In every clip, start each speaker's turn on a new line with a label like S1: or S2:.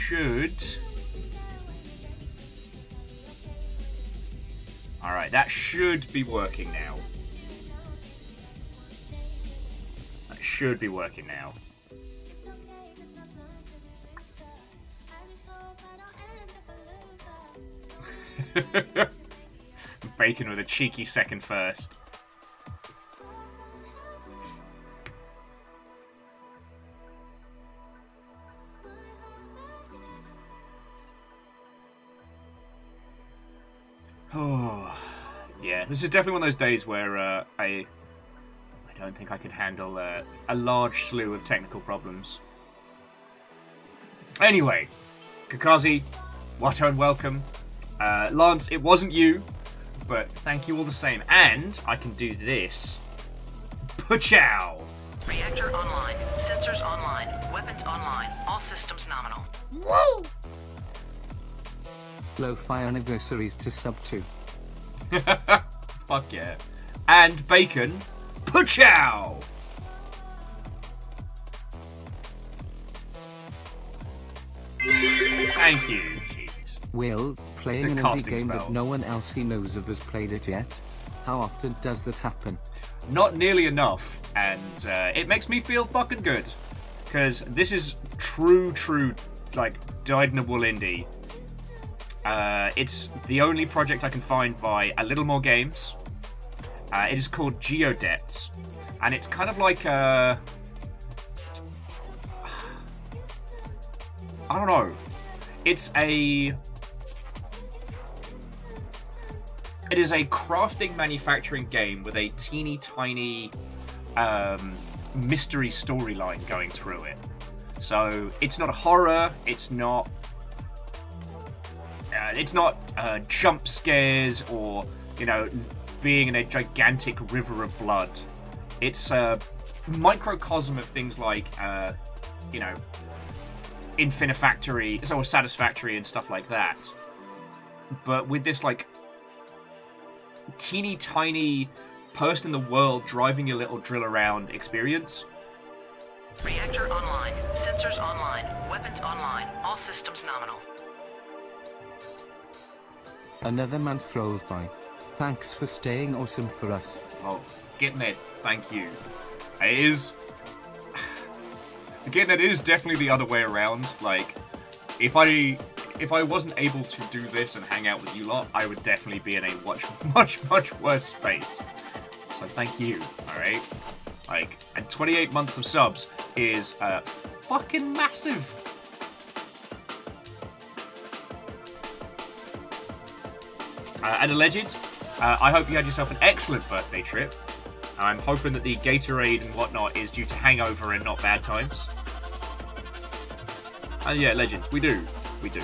S1: should... Alright, that should be working now. That should be working now. Bacon with a cheeky second first. Oh, yeah. This is definitely one of those days where I don't think I could handle a large slew of technical problems. Anyway, Kakazi, Watto and welcome. Lance, it wasn't you, but thank you all the same. And I can do this. Pachow!
S2: Reactor online. Sensors online. Weapons online. All systems nominal.
S1: Woo!
S3: Lo-fi anniversaries to sub 2.
S1: Fuck yeah. And Bacon, Pachow! Thank you. Jesus.
S3: Will, playing
S1: The
S3: an indie
S1: casting
S3: game
S1: spell.
S3: that no one else he knows of has played it yet. How often does that happen?
S1: Not nearly enough, and it makes me feel fucking good. Because this is true, like, dyed-in-the-wool indie. It's the only project I can find by A Little More Games. It is called Geodepths, and it's kind of like a... I don't know. It is a crafting manufacturing game with a teeny tiny mystery storyline going through it. So it's not a horror. It's not jump scares or, you know, being in a gigantic river of blood. It's a microcosm of things like, you know, Infinifactory, or Satisfactory and stuff like that. But with this, like, teeny tiny person in the world driving your little drill around experience.
S2: Reactor online. Sensors online. Weapons online. All systems nominal.
S3: Another man strolls by. Thanks for staying awesome for us.
S1: Oh, getting it. Thank you. It is... Again, it is definitely the other way around. Like, if I wasn't able to do this and hang out with you lot, I would definitely be in a much worse space. So thank you, alright? Like, and 28 months of subs is fucking massive. And Alleged, I hope you had yourself an excellent birthday trip. I'm hoping that the Gatorade and whatnot is due to hangover and not bad times. And yeah, Legend, we do. We do.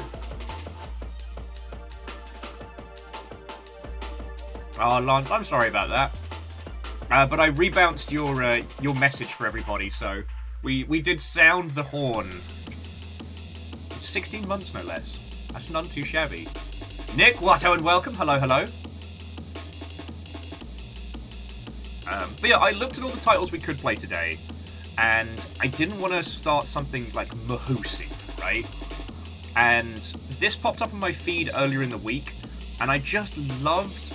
S1: Oh, Lance, I'm sorry about that. But I rebounced your message for everybody, so we did sound the horn. 16 months, no less. That's none too shabby. Nick, Watto, and welcome. Hello, hello. But yeah, I looked at all the titles we could play today, and I didn't want to start something like Mahusi, right? And this popped up on my feed earlier in the week, and I just loved...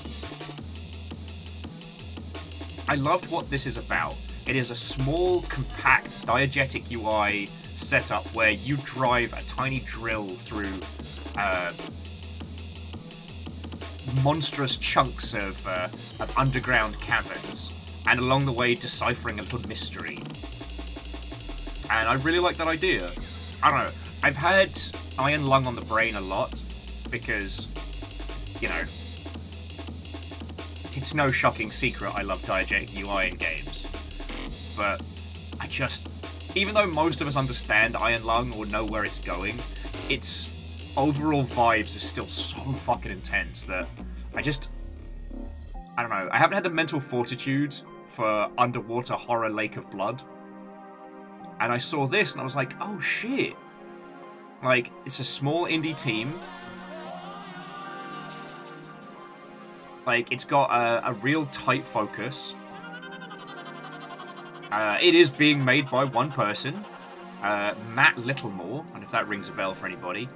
S1: I loved what this is about. It is a small, compact, diegetic UI setup where you drive a tiny drill through monstrous chunks of underground caverns, and along the way deciphering a little mystery. And I really like that idea. I don't know, I've had Iron Lung on the brain a lot, because, you know, it's no shocking secret I love diegetic UI in games. But I just, even though most of us understand Iron Lung or know where it's going, its overall vibes are still so fucking intense that I don't know, I haven't had the mental fortitude for underwater horror Lake of Blood. And I saw this and I was like, oh shit. Like, it's a small indie team. Like, it's got a real tight focus. It is being made by one person. Matt Littlemore, and if that rings a bell for anybody.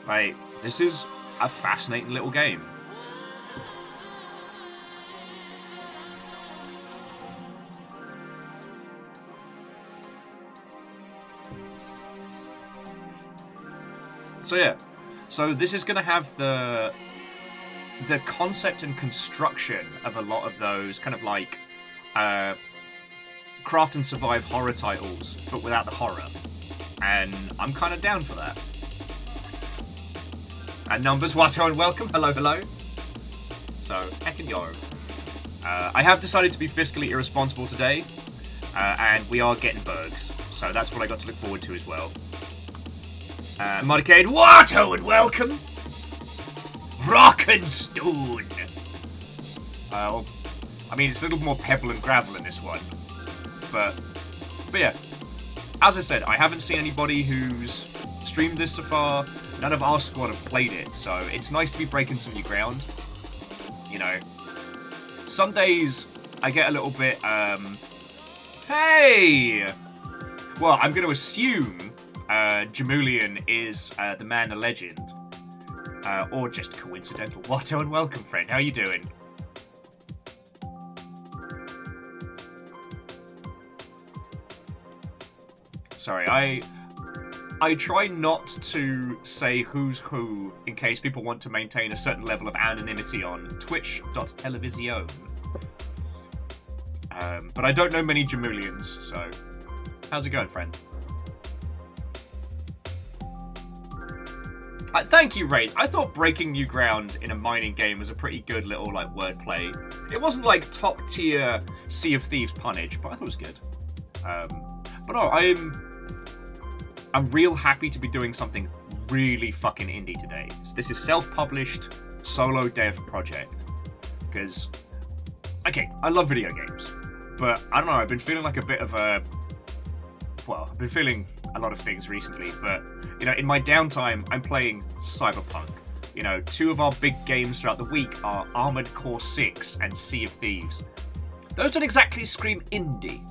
S1: Like, this is a fascinating little game. So yeah, so this is going to have the concept and construction of a lot of those kind of like craft and survive horror titles, but without the horror. And I'm kind of down for that. And Numbers, Watto, and welcome. Hello, hello. So, heckin' yo. I have decided to be fiscally irresponsible today, and we are getting bugs. So that's what I got to look forward to as well. Modicade, Watto, and welcome. Rock and Stone. I mean, it's a little more pebble and gravel in this one. But yeah, as I said, I haven't seen anybody who's streamed this so far. None of our squad have played it, so it's nice to be breaking some new ground. You know, some days I get a little bit, hey! Well, I'm going to assume Jamulian is the man, the legend. Or just coincidental. Watto, and welcome, friend. How you doing? Sorry, I try not to say who's who in case people want to maintain a certain level of anonymity on twitch.television. But I don't know many Jamulians, so how's it going, friend? Thank you, Raid. I thought breaking new ground in a mining game was a pretty good little like wordplay. It wasn't like top tier Sea of Thieves punnage, but I thought it was good. But no, I'm real happy to be doing something really fucking indie today. This is self-published solo dev project because, okay, I love video games, but I don't know. I've been feeling like a bit of a, well, I've been feeling a lot of things recently, but you know, in my downtime, I'm playing Cyberpunk. You know, two of our big games throughout the week are Armored Core 6 and Sea of Thieves. Those don't exactly scream indie.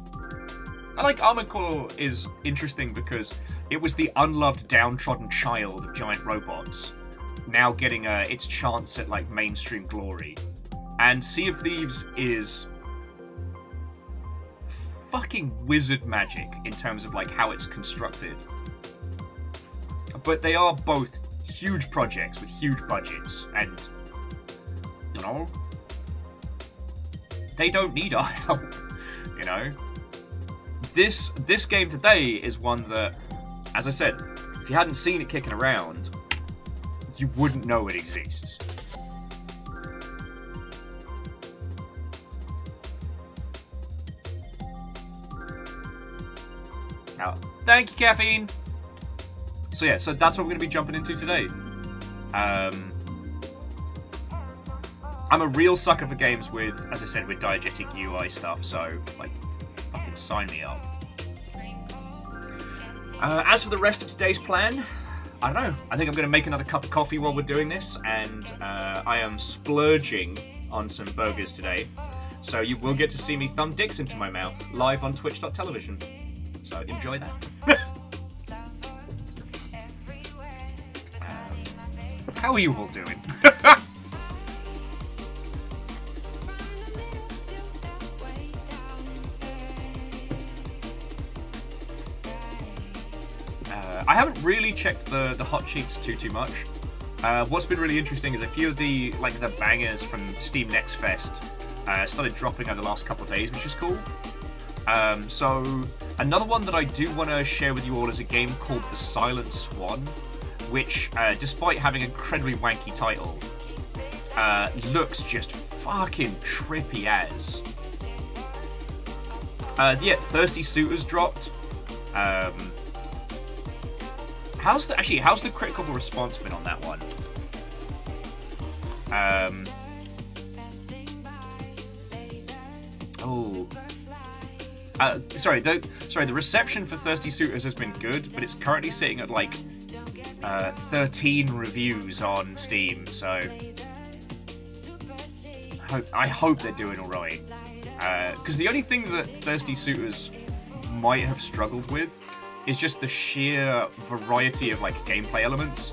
S1: I like Armored Core is interesting because it was the unloved, downtrodden child of giant robots, now getting its chance at like mainstream glory. And Sea of Thieves is fucking wizard magic in terms of like how it's constructed. But they are both huge projects with huge budgets, and you know, they don't need our help. You know, this game today is one that, as I said, if you hadn't seen it kicking around, you wouldn't know it exists. Now, thank you, Caffeine. So yeah, so that's what we're going to be jumping into today. I'm a real sucker for games with, as I said, with diegetic UI stuff, so like, fucking sign me up. As for the rest of today's plan, I don't know. I think I'm going to make another cup of coffee while we're doing this, and I am splurging on some burgers today. So you will get to see me thumb dicks into my mouth live on twitch.television. So enjoy that. How are you all doing? I haven't really checked the hot sheets too much. What's been really interesting is a few of the bangers from Steam Next Fest started dropping over the last couple of days, which is cool. So another one that I do want to share with you all is a game called The Silent Swan, which, despite having an incredibly wanky title, looks just fucking trippy as. Yeah, Thirsty Suitors dropped. How's the critical response been on that one? The reception for Thirsty Suitors has been good, but it's currently sitting at like 13 reviews on Steam, so I hope they're doing alright. Because the only thing that Thirsty Suitors might have struggled with is just the sheer variety of, like, gameplay elements.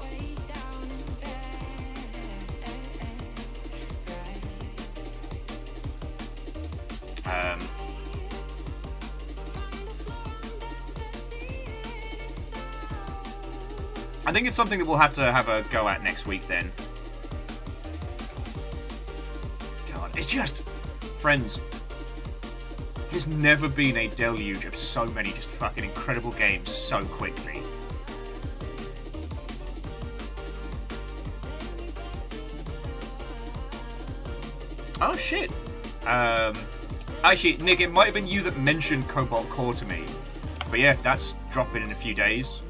S1: I think it's something that we'll have to have a go at next week then. God, it's just... Friends, there's never been a deluge of so many just fucking incredible games so quickly. Oh shit. Actually, Nick, it might have been you that mentioned Cobalt Core to me. But yeah, that's dropping in a few days.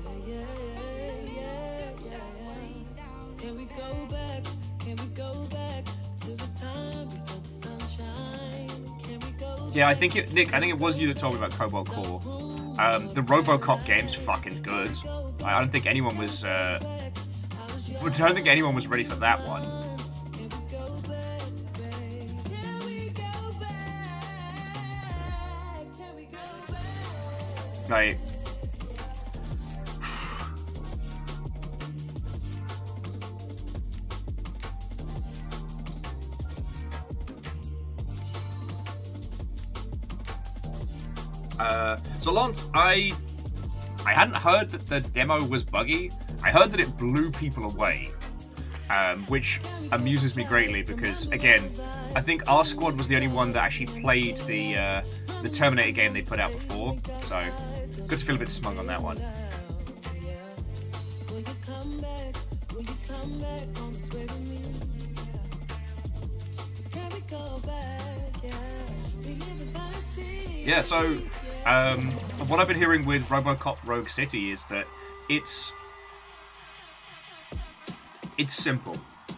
S1: Yeah, I think Nick, I think it was you that told me about Cobalt Core. The RoboCop game's fucking good. I don't think anyone was. I don't think anyone was ready for that one. Like. So Lance, I hadn't heard that the demo was buggy. I heard that it blew people away, which amuses me greatly because, again, I think our squad was the only one that actually played the Terminator game they put out before, so good to feel a bit smug on that one. Yeah, so what I've been hearing with RoboCop Rogue City is that it's simple,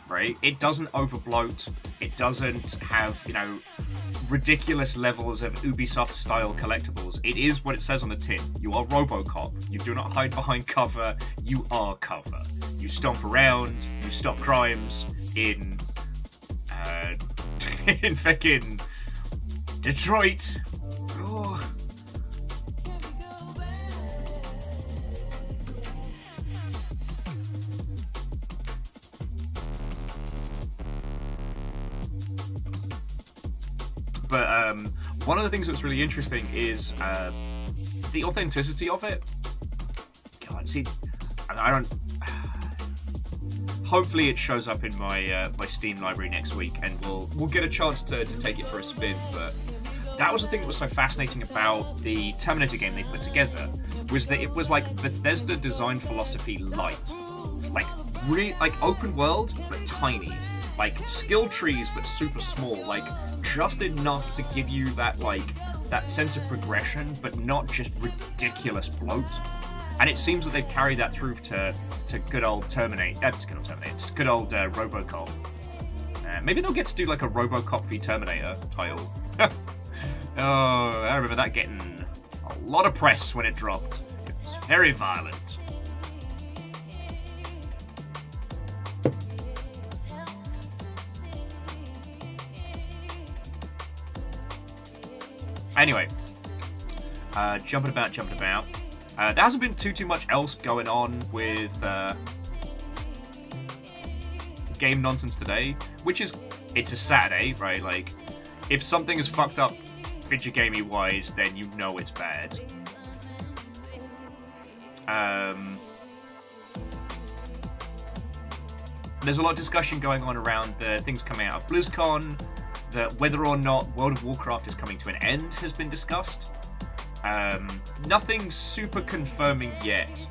S1: right? It doesn't overbloat. It doesn't have, you know, ridiculous levels of Ubisoft-style collectibles. It is what it says on the tin. You are RoboCop. You do not hide behind cover. You are cover. You stomp around. You stop crimes in in fucking Detroit. Oh. But one of the things that's really interesting is the authenticity of it. God, see, I don't. Hopefully, it shows up in my my Steam library next week, and we'll get a chance to take it for a spin. But that was the thing that was so fascinating about the Terminator game they put together, was that it was like Bethesda design philosophy light, like really like open world but tiny, like skill trees but super small, like just enough to give you that that sense of progression, but not just ridiculous bloat. And it seems that they've carried that through to good old Terminator, good old RoboCop. Maybe they'll get to do like a RoboCop v Terminator title. Oh, I remember that getting a lot of press when it dropped. It was very violent. Anyway, jumping about. There hasn't been too much else going on with game nonsense today, which is, it's a Saturday, right? Like, if something is fucked up video gamey wise, then you know it's bad. There's a lot of discussion going on around the things coming out of BlizzCon, that whether or not World of Warcraft is coming to an end has been discussed. Nothing super confirming yet.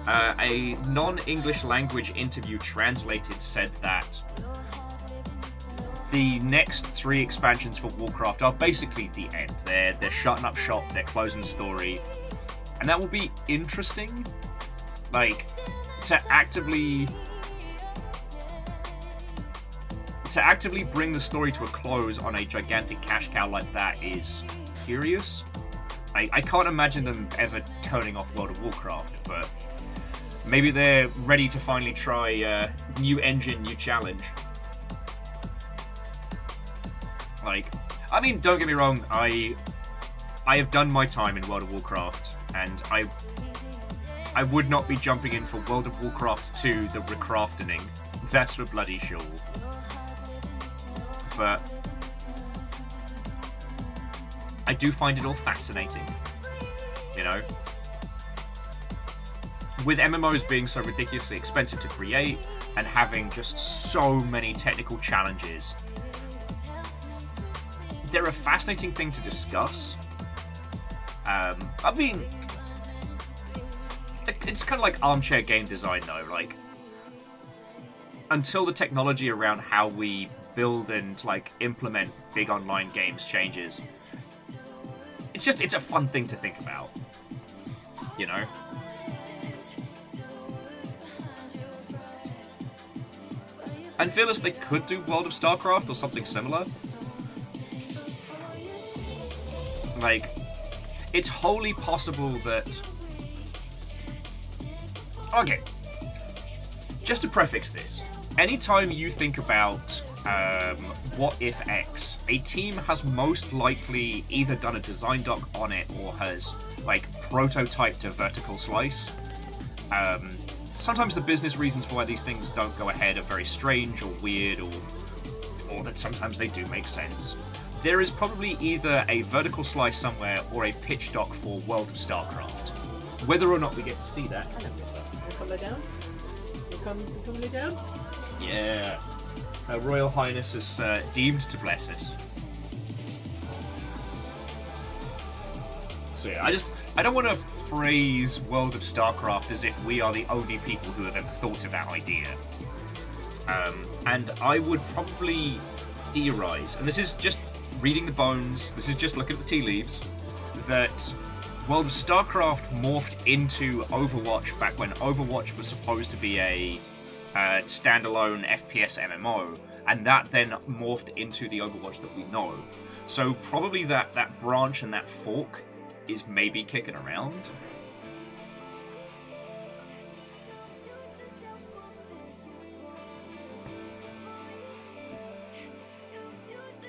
S1: A non-English language interview translated said that the next 3 expansions for Warcraft are basically the end. They're shutting up shop, they're closing the story, and that will be interesting. Like, to actively bring the story to a close on a gigantic cash cow like that is curious. I can't imagine them ever turning off World of Warcraft, but maybe they're ready to finally try new engine, new challenge. Like, I mean, don't get me wrong, I I have done my time in World of Warcraft, and I would not be jumping in for World of Warcraft 2, the recrafting. That's for bloody sure. But I do find it all fascinating, you know? With MMOs being so ridiculously expensive to create and having just so many technical challenges, they're a fascinating thing to discuss. I mean, it's kind of like armchair game design, though. Like, until the technology around how we build and like implement big online games changes, it's a fun thing to think about, you know. And Fearless, they could do World of StarCraft or something similar. Like, it's wholly possible that... Okay. Just to prefix this, anytime you think about What If X, a team has most likely either done a design doc on it or has, like, prototyped a vertical slice. Sometimes the business reasons for why these things don't go ahead are very strange or weird, or that sometimes they do make sense. There is probably either a vertical slice somewhere or a pitch doc for World of StarCraft. Whether or not we get to see that.
S4: You come lay down? You come lay down?
S1: Yeah. Her Royal Highness is deemed to bless us. So yeah, I don't want to phrase World of StarCraft as if we are the only people who have ever thought of that idea. And I would probably theorize, and this is just reading the bones, this is just looking at the tea leaves, that World of StarCraft morphed into Overwatch back when Overwatch was supposed to be a standalone FPS MMO, and that then morphed into the Overwatch that we know. So probably that branch and that fork is maybe kicking around.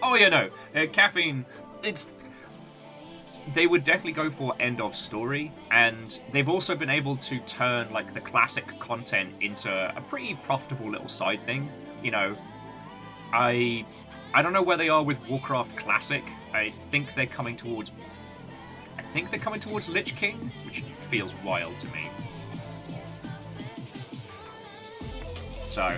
S1: Oh yeah, no. Caffeine, they would definitely go for end of story, and they've also been able to turn like the classic content into a pretty profitable little side thing. You know, I don't know where they are with Warcraft Classic. I think they're coming towards Lich King, which feels wild to me. So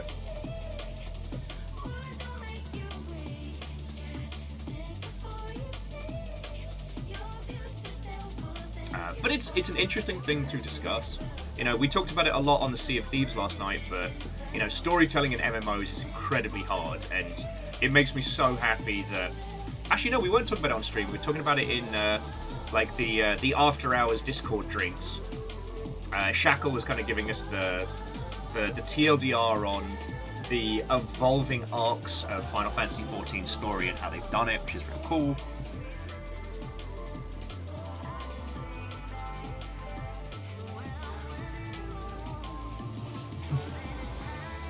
S1: but it's an interesting thing to discuss. You know, we talked about it a lot on the Sea of Thieves last night, but you know, storytelling in MMOs is incredibly hard, and it makes me so happy that... Actually, no, we weren't talking about it on stream. We were talking about it in like the after hours Discord drinks. Shackle was kind of giving us the TLDR on the evolving arcs of Final Fantasy XIV story and how they've done it, which is real cool.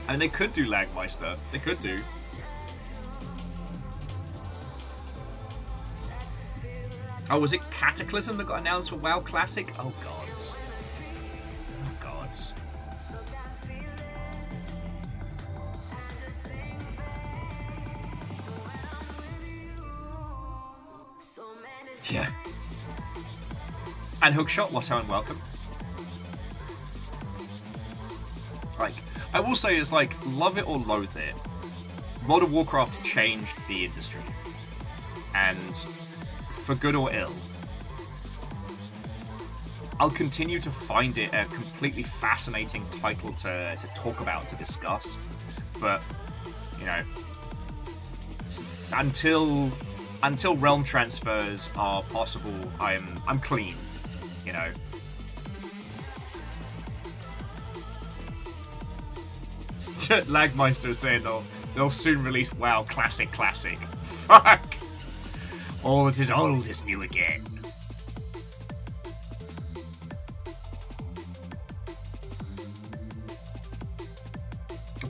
S1: And they could do Lagmeister. They could do. Oh, was it Cataclysm that got announced for WoW Classic? Oh, gods. Oh, gods. Yeah. And Hookshot, what's and welcome. Like, I will say it's like, love it or loathe it, World of Warcraft changed the industry. And for good or ill, I'll continue to find it a completely fascinating title to talk about, to discuss. But, you know, until realm transfers are possible, I'm clean, you know. Lagmeister is saying they'll soon release WoW Classic. Fuck! All that is old is new again.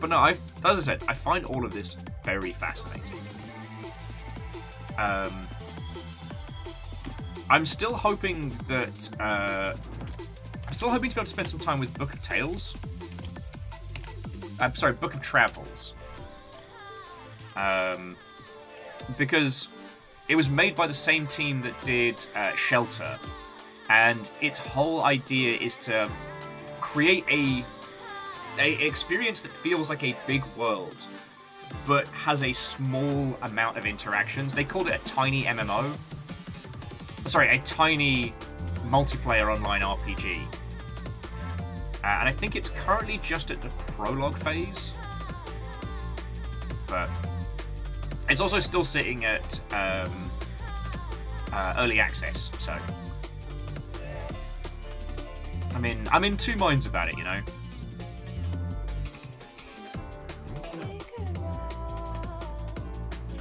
S1: But no, as I said, I find all of this very fascinating. I'm still hoping that I'm still hoping to be able to spend some time with Book of Tales. I'm sorry, Book of Travels. Because it was made by the same team that did Shelter, and its whole idea is to create a experience that feels like a big world, but has a small amount of interactions. They called it a tiny MMO. Sorry, a tiny multiplayer online RPG. And I think it's currently just at the prologue phase. But it's also still sitting at early access, so I'm in two minds about it, you know.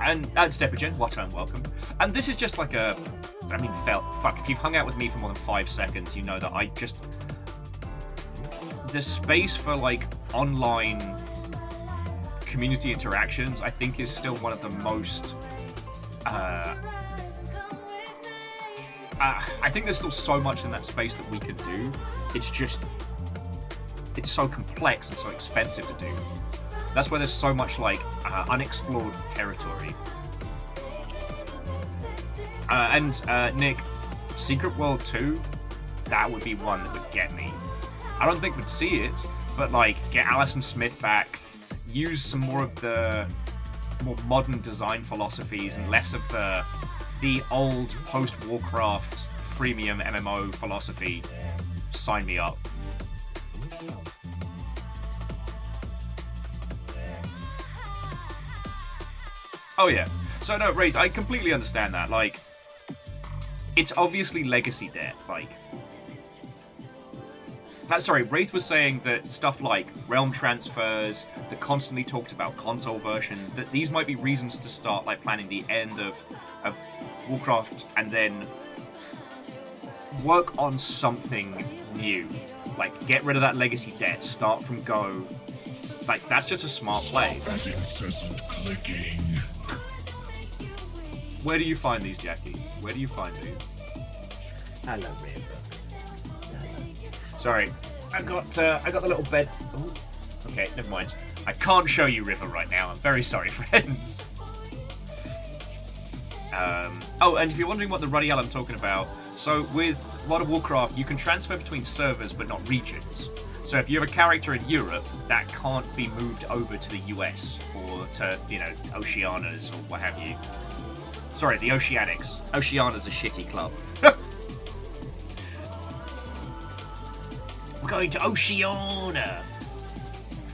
S1: And Stepagen, what and welcome. And this is just like a, fuck, if you've hung out with me for more than 5 seconds, you know that I just, the space for like online community interactions, I think, is still one of the most I think there's still so much in that space that we could do. It's just, it's so complex and so expensive to do. That's where there's so much like unexplored territory. Nick, Secret World 2, that would be one that would get me. I don't think we'd see it, but like get Alison Smith back, use some more of the more modern design philosophies and less of the old post-Warcraft freemium MMO philosophy. Sign me up. Oh yeah. So no, Wraith, I completely understand that. Like, it's obviously legacy debt. Like, sorry, Wraith was saying that stuff like realm transfers, the constantly talked about console version, that these might be reasons to start like planning the end of Warcraft and then work on something new. Like, get rid of that legacy debt, start from go. Like, that's just a smart play. Where do you find these, Jackie? Where do you find these?
S4: Hello, River.
S1: Sorry, I got the little bed. Ooh. Okay, never mind. I can't show you River right now. I'm very sorry, friends. Oh, and if you're wondering what the Ruddy I'm talking about, so with World of Warcraft, you can transfer between servers but not regions. So if you have a character in Europe, that can't be moved over to the US or to, you know, Oceanias or what have you. Sorry, the Oceanics. Oceania's a shitty club. We're going to Oceania!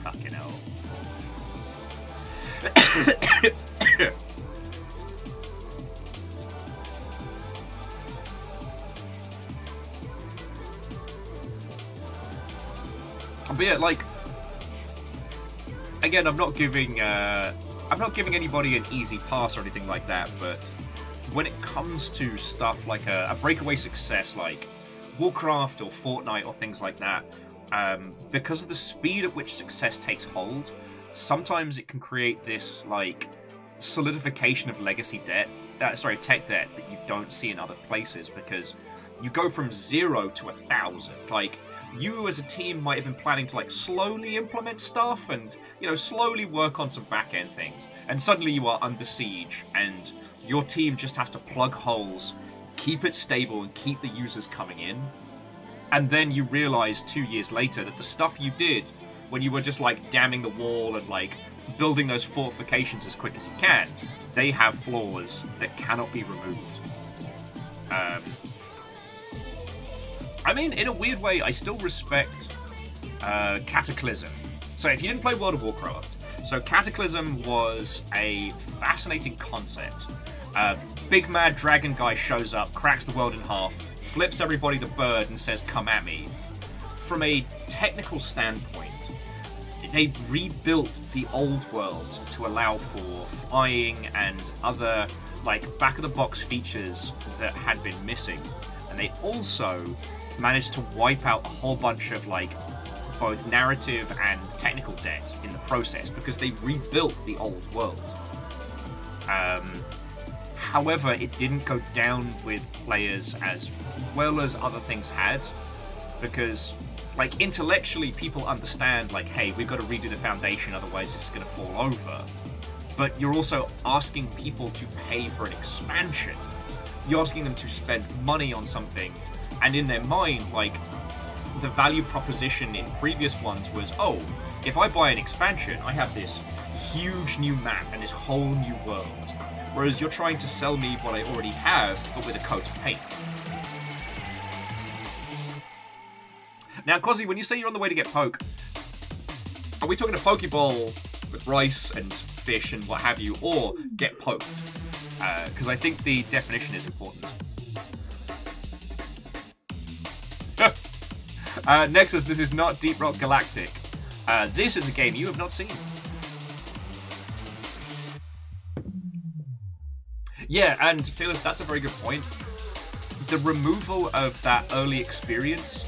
S1: Fucking hell. But yeah, like, again, I'm not giving anybody an easy pass or anything like that, but when it comes to stuff like a breakaway success like Warcraft or Fortnite or things like that, because of the speed at which success takes hold, sometimes it can create this like solidification of legacy debt, tech debt that you don't see in other places, because you go from 0 to 1,000. Like, you as a team might have been planning to like slowly implement stuff and, you know, slowly work on some back-end things, and suddenly you are under siege and your team just has to plug holes, keep it stable and keep the users coming in, and then you realize 2 years later that the stuff you did when you were just like damming the wall and like building those fortifications as quick as you can, they have flaws that cannot be removed. I mean, in a weird way, I still respect Cataclysm. So if you didn't play World of Warcraft, so Cataclysm was a fascinating concept. Big mad dragon guy shows up, cracks the world in half, flips everybody the bird and says, "Come at me." From a technical standpoint, they rebuilt the old world to allow for flying and other like back-of-the-box features that had been missing. And they also managed to wipe out a whole bunch of like both narrative and technical debt in the process, because they rebuilt the old world. However, it didn't go down with players as well as other things had, because, like, intellectually people understand, like, hey, we've got to redo the foundation, otherwise it's going to fall over. But you're also asking people to pay for an expansion. You're asking them to spend money on something, and in their mind, like, the value proposition in previous ones was, oh, if I buy an expansion, I have this huge new map and this whole new world. Whereas you're trying to sell me what I already have, but with a coat of paint. Now, Quasi, when you say you're on the way to get poke, are we talking a Pokeball with rice and fish and what have you, or get poked? Because I think the definition is important. Nexus, this is not Deep Rock Galactic. This is a game you have not seen. Yeah, and Phyllis, that's a very good point. The removal of that early experience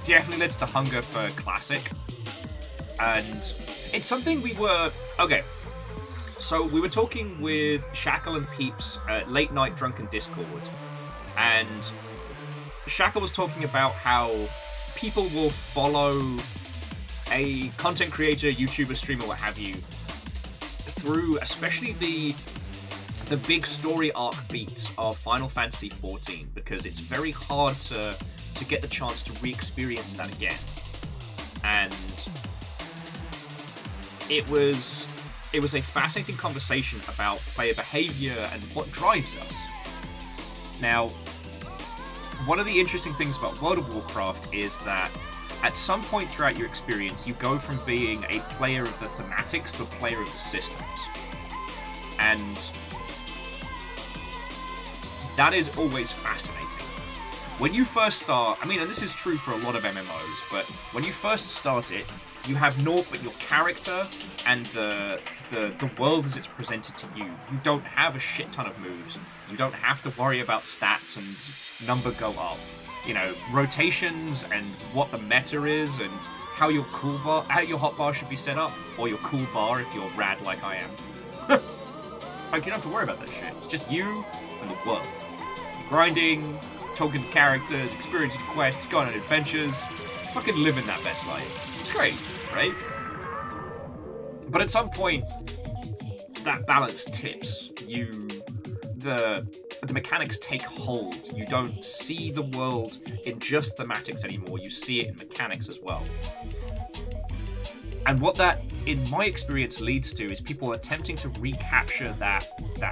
S1: definitely led to the hunger for classic. And it's something we were... Okay, so we were talking with Shackle and Peeps at Late Night Drunken Discord, and Shackle was talking about how people will follow a content creator, YouTuber, streamer, what have you, through especially the big story arc beats of Final Fantasy XIV, because it's very hard to get the chance to re-experience that again. And it was a fascinating conversation about player behavior and what drives us. Now, one of the interesting things about World of Warcraft is that at some point throughout your experience, you go from being a player of the thematics to a player of the systems. And that is always fascinating. When you first start, I mean, and this is true for a lot of MMOs, but when you first start it, you have naught but your character and the world as it's presented to you. You don't have a shit ton of moves. You don't have to worry about stats and number go up. You know, rotations and what the meta is and how your cool bar, how your hotbar should be set up, or your cool bar if you're rad like I am. Like, you don't have to worry about that shit. It's just you and the world. Grinding, talking to characters, experiencing quests, going on adventures, fucking living that best life. It's great, right? But at some point, that balance tips. The mechanics take hold. You don't see the world in just thematics anymore. You see it in mechanics as well. And what that, in my experience, leads to is people attempting to recapture that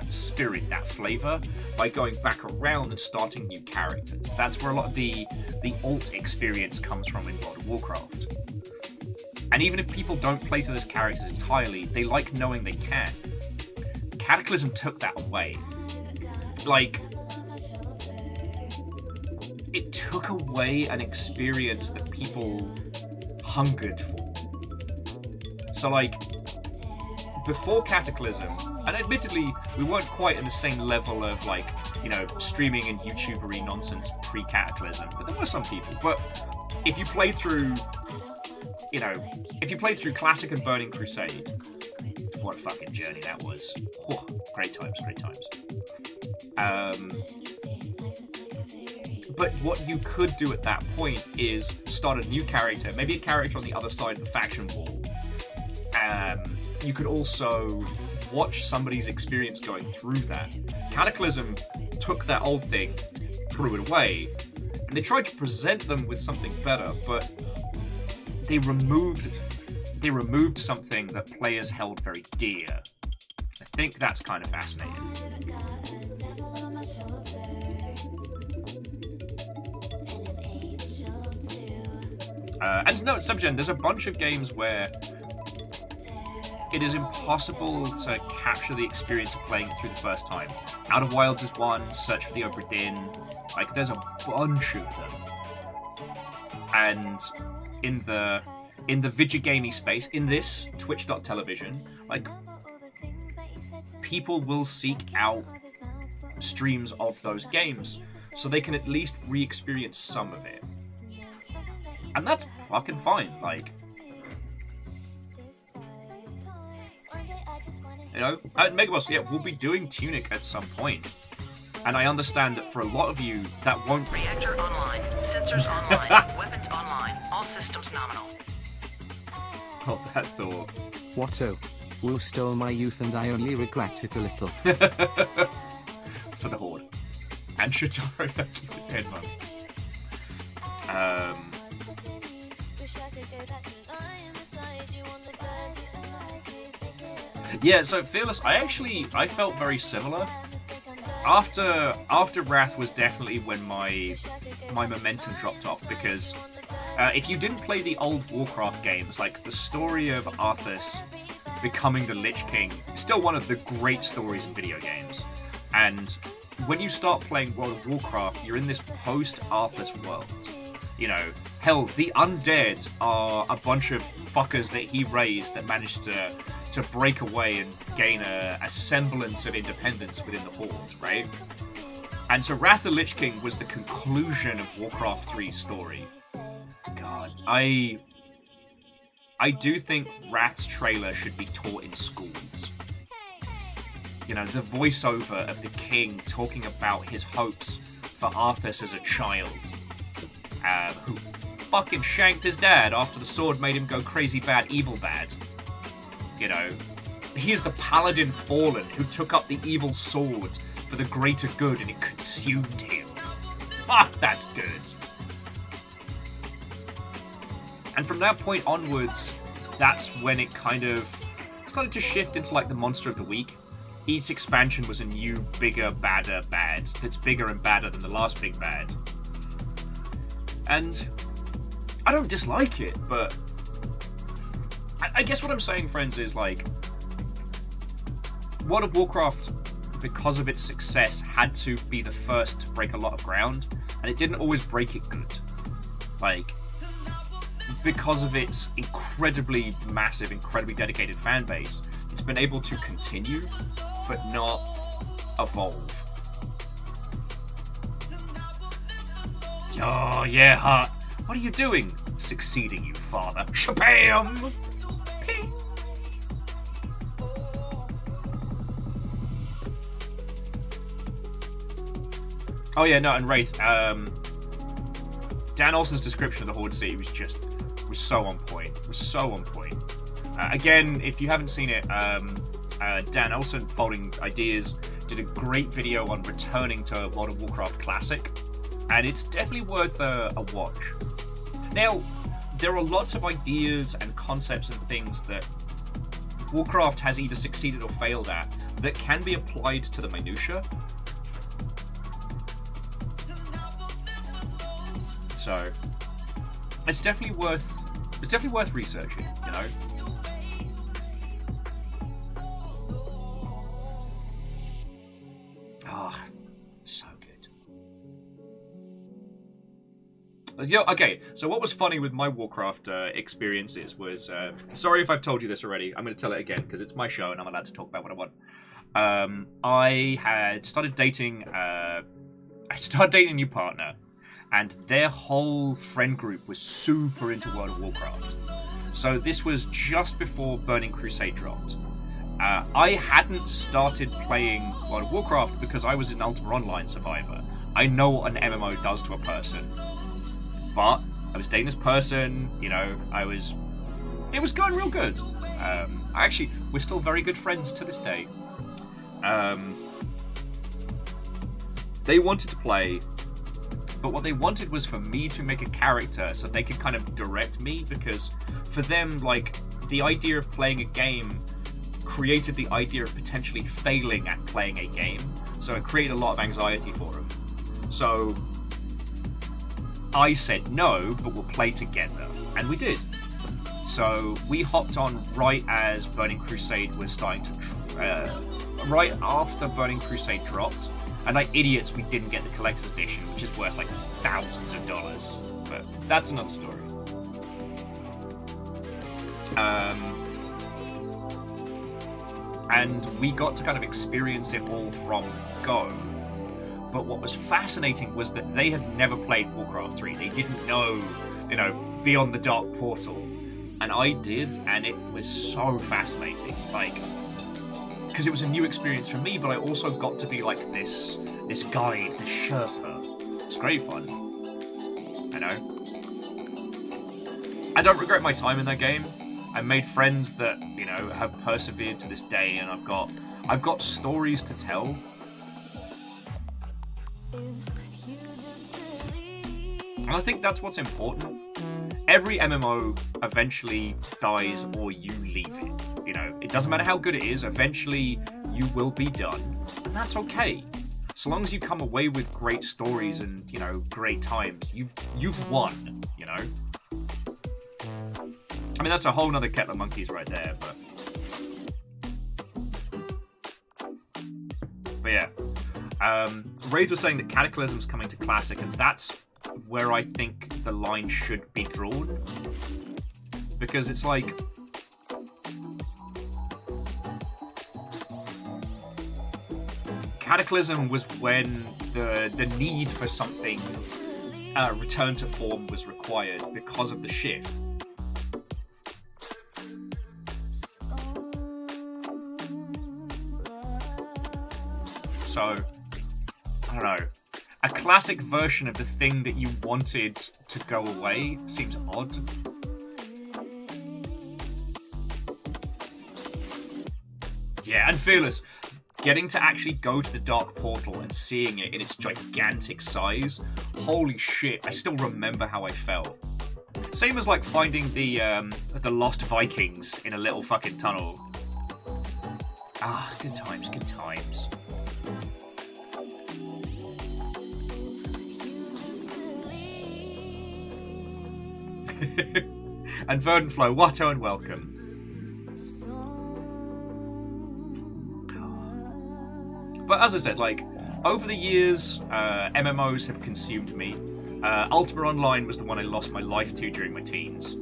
S1: spirit, that flavor, by going back around and starting new characters. That's where a lot of the alt experience comes from in World of Warcraft. And even if people don't play through those characters entirely, they like knowing they can. Cataclysm took that away. Like, it took away an experience that people hungered for. So, like, before Cataclysm, and admittedly, we weren't quite in the same level of, like, you know, streaming and YouTuber-y nonsense pre-Cataclysm, but there were some people. But if you played through, you know, if you played through Classic and Burning Crusade, what a fucking journey that was. Whew, great times, great times. But what you could do at that point is start a new character, maybe a character on the other side of the faction wall. You could also watch somebody's experience going through that. Cataclysm took that old thing, threw it away, and they tried to present them with something better, but they removed something that players held very dear. I think that's kind of fascinating. And to note, Subgen, there's a bunch of games where it is impossible to capture the experience of playing it through the first time. Outer Wilds is one, Search for the Obra Dinn, like, there's a bunch of them. And in the Vigigamey space, in this, Twitch.television, like, people will seek out streams of those games, so they can at least re-experience some of it. And that's fucking fine, like... You know, at Megaboss, yeah, we'll be doing Tunic at some point. And I understand that for a lot of you, that won't...
S2: Reactor online. Sensors online. Weapons online. All systems nominal.
S1: Oh, that thought.
S3: Watto. Wu stole my youth and I only regret it a little.
S1: For the Horde. And Shotaro, thank you for 10 months. Yeah, so Fearless, I felt very similar. After Wrath was definitely when my momentum dropped off, because if you didn't play the old Warcraft games, like the story of Arthas becoming the Lich King, still one of the great stories in video games. And when you start playing World of Warcraft, you're in this post-Arthas world. You know, hell, the undead are a bunch of fuckers that he raised that managed to break away and gain a semblance of independence within the Horde, right? And so Wrath the Lich King was the conclusion of Warcraft 3's story. God, I do think Wrath's trailer should be taught in schools. You know, the voiceover of the king talking about his hopes for Arthas as a child, who fucking shanked his dad after the sword made him go crazy bad, evil bad. You know, he is the paladin fallen who took up the evil sword for the greater good and it consumed him. Fuck, that's good. And from that point onwards, that's when it kind of started to shift into like the monster of the week. Each expansion was a new, bigger, badder bad that's bigger and badder than the last big bad. And I don't dislike it, but I guess what I'm saying, friends, is like World of Warcraft, because of its success, had to be the first to break a lot of ground, and it didn't always break it good. Like, because of its incredibly massive, incredibly dedicated fan base, it's been able to continue, but not evolve. Oh, yeah, Hart. What are you doing? Succeeding, you father. Shabam! Ping! Oh, yeah, no, and Wraith, Dan Olsen's description of the Horde City was so on point. Again, if you haven't seen it, Dan Olsen, Folding Ideas, did a great video on returning to World of Warcraft Classic, and it's definitely worth a watch. Now, there are lots of ideas and concepts and things that Warcraft has either succeeded or failed at that can be applied to the minutiae. So, it's definitely worth researching, you know. Ah, so good. Okay, so what was funny with my Warcraft experiences was, sorry if I've told you this already, I'm going to tell it again because it's my show and I'm allowed to talk about what I want. I had started dating a new partner, and their whole friend group was super into World of Warcraft. So this was just before Burning Crusade dropped. I hadn't started playing World of Warcraft because I was an Ultima Online survivor. I know what an MMO does to a person. But I was dating this person, you know, it was going real good. Actually, we're still very good friends to this day. They wanted to play, but what they wanted was for me to make a character so they could kind of direct me, because for them, like, the idea of playing a game created the idea of potentially failing at playing a game. So it created a lot of anxiety for them. So I said no, but we'll play together. And we did. So we hopped on right as Burning Crusade was starting to... right after Burning Crusade dropped. And like idiots, we didn't get the collector's edition, which is worth like thousands of dollars. But that's another story. And we got to kind of experience it all from go. But what was fascinating was that they had never played Warcraft 3. They didn't know, you know, Beyond the Dark Portal. And I did, and it was so fascinating. Like, because it was a new experience for me, but I also got to be like this guide, this Sherpa. It's great fun. I know. I don't regret my time in that game. I made friends that, you know, have persevered to this day, and I've got stories to tell. And I think that's what's important. Every MMO eventually dies or you leave it. You know, it doesn't matter how good it is, eventually you will be done. And that's okay. So long as you come away with great stories and, you know, great times, you've won, you know? I mean, that's a whole nother kettle of monkeys right there, but yeah. Wraith was saying that Cataclysm's coming to Classic, and that's where I think the line should be drawn. Because it's like... Cataclysm was when the need for something return to form was required because of the shift. So, I don't know. A classic version of the thing that you wanted to go away seems odd. Yeah, and Fearless, getting to actually go to the Dark Portal and seeing it in its gigantic size, holy shit, I still remember how I felt. Same as like finding the Lost Vikings in a little fucking tunnel. Ah, good times, good times. And Verdant Flow, Watto and welcome. But as I said, like, over the years, MMOs have consumed me. Ultima Online was the one I lost my life to during my teens.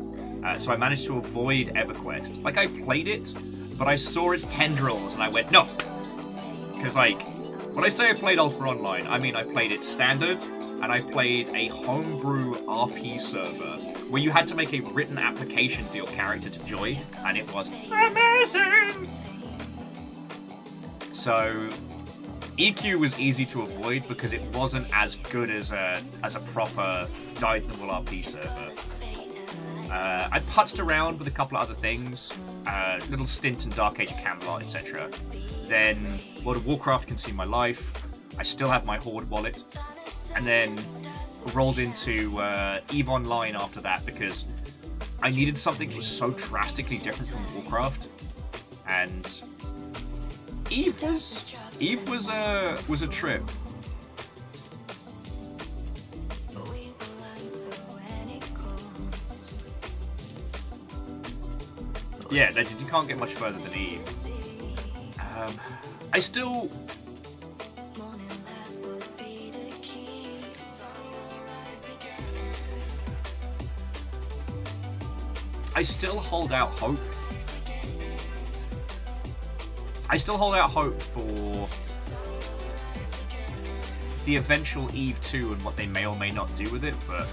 S1: So I managed to avoid EverQuest. Like, I played it, but I saw its tendrils and I went, no! Because, like, when I say I played Ultima Online, I mean I played it standard, and I played a homebrew RP server where you had to make a written application for your character to join, and it was amazing! So, EQ was easy to avoid because it wasn't as good as a proper dyed-in-the-wool RP server. I putzed around with a couple of other things, little stint in Dark Age of Camelot, etc. Then World of Warcraft consumed my life. I still have my Horde wallet. And then rolled into EVE Online after that because I needed something that was so drastically different from Warcraft. And EVE was a trip. Yeah, Legend, you can't get much further than EVE. I still hold out hope. I still hold out hope for the eventual EVE 2 and what they may or may not do with it, but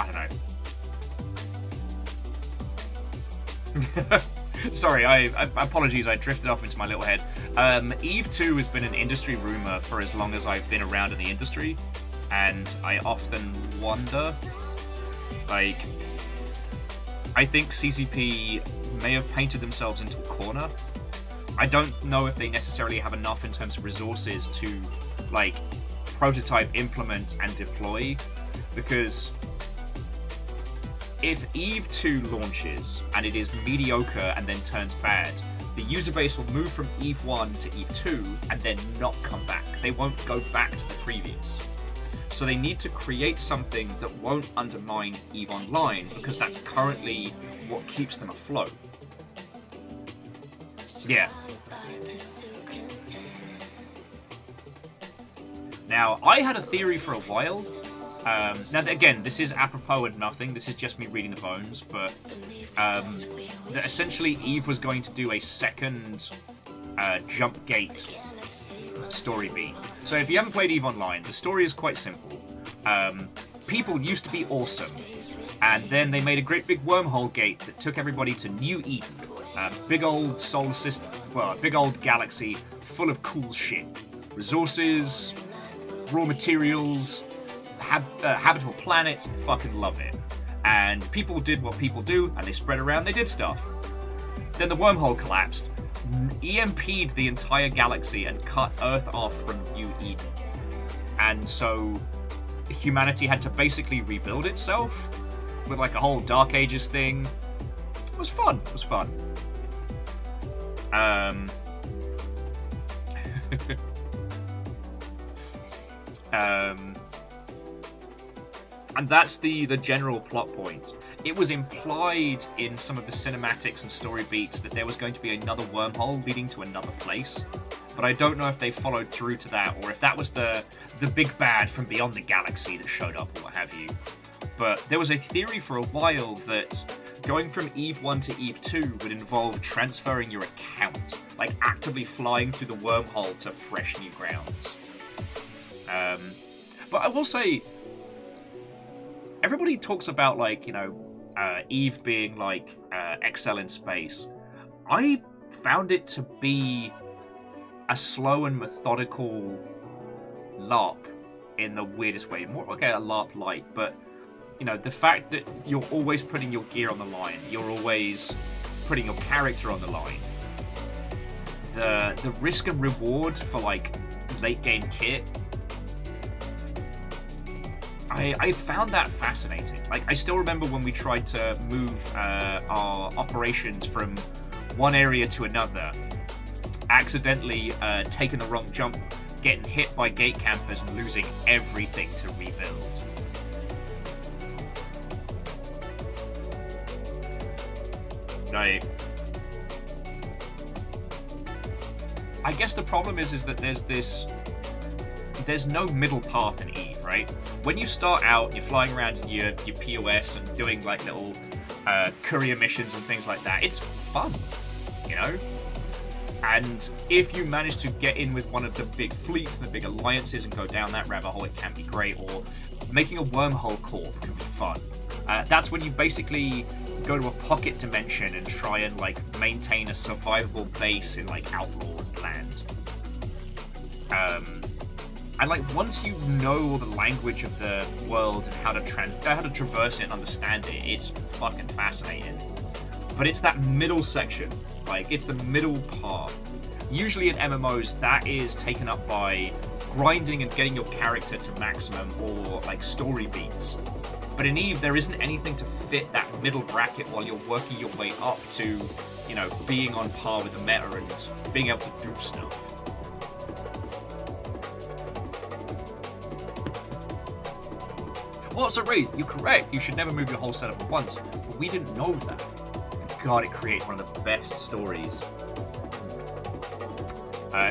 S1: I don't know. Sorry, I apologies, I drifted off into my little head. EVE 2 has been an industry rumor for as long as I've been around in the industry, and I often wonder, like, I think CCP may have painted themselves into a corner. I don't know if they necessarily have enough in terms of resources to, like, prototype, implement, and deploy, because if EVE 2 launches and it is mediocre and then turns bad, the user base will move from EVE 1 to EVE 2 and then not come back. They won't go back to the previous. So they need to create something that won't undermine EVE Online, because that's currently what keeps them afloat. Yeah. Now, I had a theory for a while. Now, again, this is apropos and nothing. This is just me reading the bones, but that essentially EVE was going to do a second jump gate story beat. So if you haven't played EVE Online, the story is quite simple. people used to be awesome. And then they made a great big wormhole gate that took everybody to New Eden. A big old solar system, well, a big old galaxy full of cool shit. Resources, raw materials, habitable planets, fucking love it. And people did what people do, and they spread around, they did stuff. Then the wormhole collapsed, EMP'd the entire galaxy and cut Earth off from New Eden. And so humanity had to basically rebuild itself with like a whole Dark Ages thing. It was fun. It was fun. And that's the general plot point. It was implied in some of the cinematics and story beats that there was going to be another wormhole leading to another place. But I don't know if they followed through to that, or if that was the big bad from beyond the galaxy that showed up, or what have you. But there was a theory for a while that going from Eve 1 to Eve 2 would involve transferring your account, like actively flying through the wormhole to fresh new grounds. But I will say, everybody talks about, like, you know, Eve being like Excel in space. I found it to be a slow and methodical LARP in the weirdest way. More like a LARP light, but you know, the fact that you're always putting your gear on the line, you're always putting your character on the line. The risk and reward for like late game kit, I found that fascinating. Like, I still remember when we tried to move our operations from one area to another, accidentally taking the wrong jump, getting hit by gate campers and losing everything to rebuild. Right. I guess the problem is that there's no middle path in Eve, right? When you start out, you're flying around in your POS and doing like little courier missions and things like that. It's fun, you know? And if you manage to get in with one of the big fleets and the big alliances and go down that rabbit hole, it can be great. Or making a wormhole corp can be fun. That's when you basically go to a pocket dimension and try and like maintain a survivable base in like Outlaw land. And like once you know the language of the world and how to traverse it and understand it, it's fucking fascinating. But it's that middle section, like it's the middle part. Usually in MMOs, that is taken up by grinding and getting your character to maximum, or like story beats. But in Eve, there isn't anything to fit that middle bracket while you're working your way up to, you know, being on par with the meta and being able to do stuff. Well, so Reed, you're correct. You should never move your whole setup at once. But we didn't know that. God, it created one of the best stories.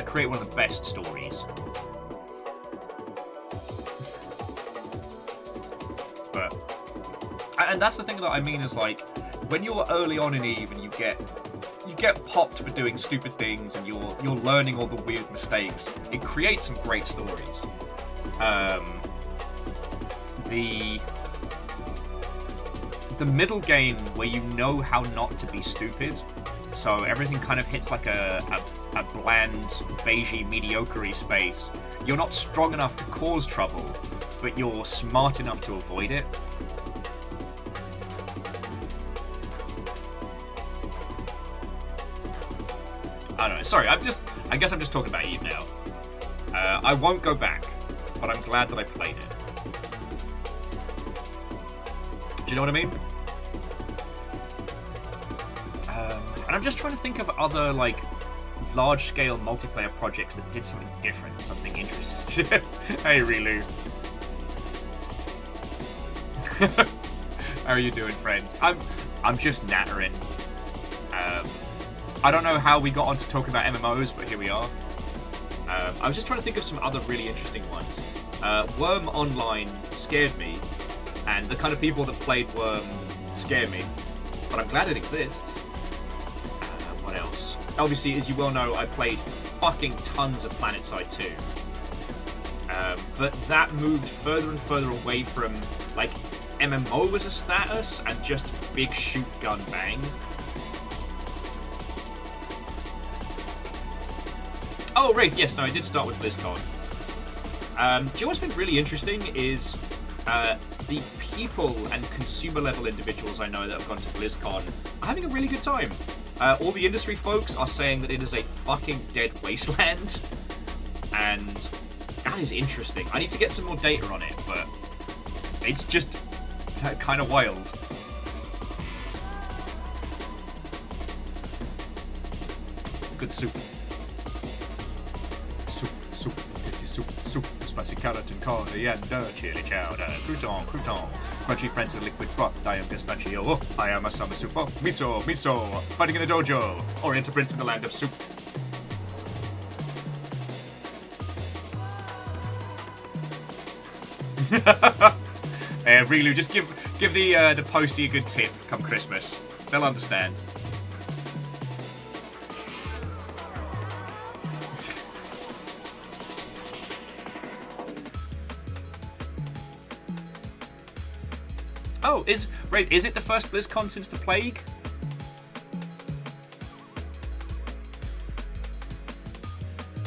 S1: Create one of the best stories. But, and that's the thing that I mean is like, when you're early on in Eve and you get popped for doing stupid things and you're learning all the weird mistakes, it creates some great stories. The middle game where you know how not to be stupid, so everything kind of hits like a bland, beigey, mediocre space. You're not strong enough to cause trouble, but you're smart enough to avoid it. I don't know, sorry, I guess I'm just talking about Eve now. I won't go back, but I'm glad that I played it. Do you know what I mean? And I'm just trying to think of other, like, large-scale multiplayer projects that did something different, something interesting. Hey, Relu. How are you doing, friend? I'm just nattering. I don't know how we got on to talk about MMOs, but here we are. I was just trying to think of some other really interesting ones. Worm Online scared me, and the kind of people that played Worm scare me, but I'm glad it exists. What else? Obviously, as you well know, I played fucking tons of PlanetSide 2. But that moved further and further away from like MMO as a status and just big shoot gun bang. Oh, right, yes, no, I did start with BlizzCon. Do you know what's been really interesting is the people and consumer level individuals I know that have gone to BlizzCon are having a really good time. All the industry folks are saying that it is a fucking dead wasteland, and that is interesting. I need to get some more data on it, but it's just kind of wild. Good soup. Soup, tasty soup, spicy carrot and coriander, chili chowder, crouton, crunchy friends of liquid broth, I am gazpacho, I am a summer soup, miso, fighting in the dojo, Oriental prince in the land of soup. Rilu, just give the postie a good tip come Christmas. They'll understand. Oh, is it the first BlizzCon since the plague?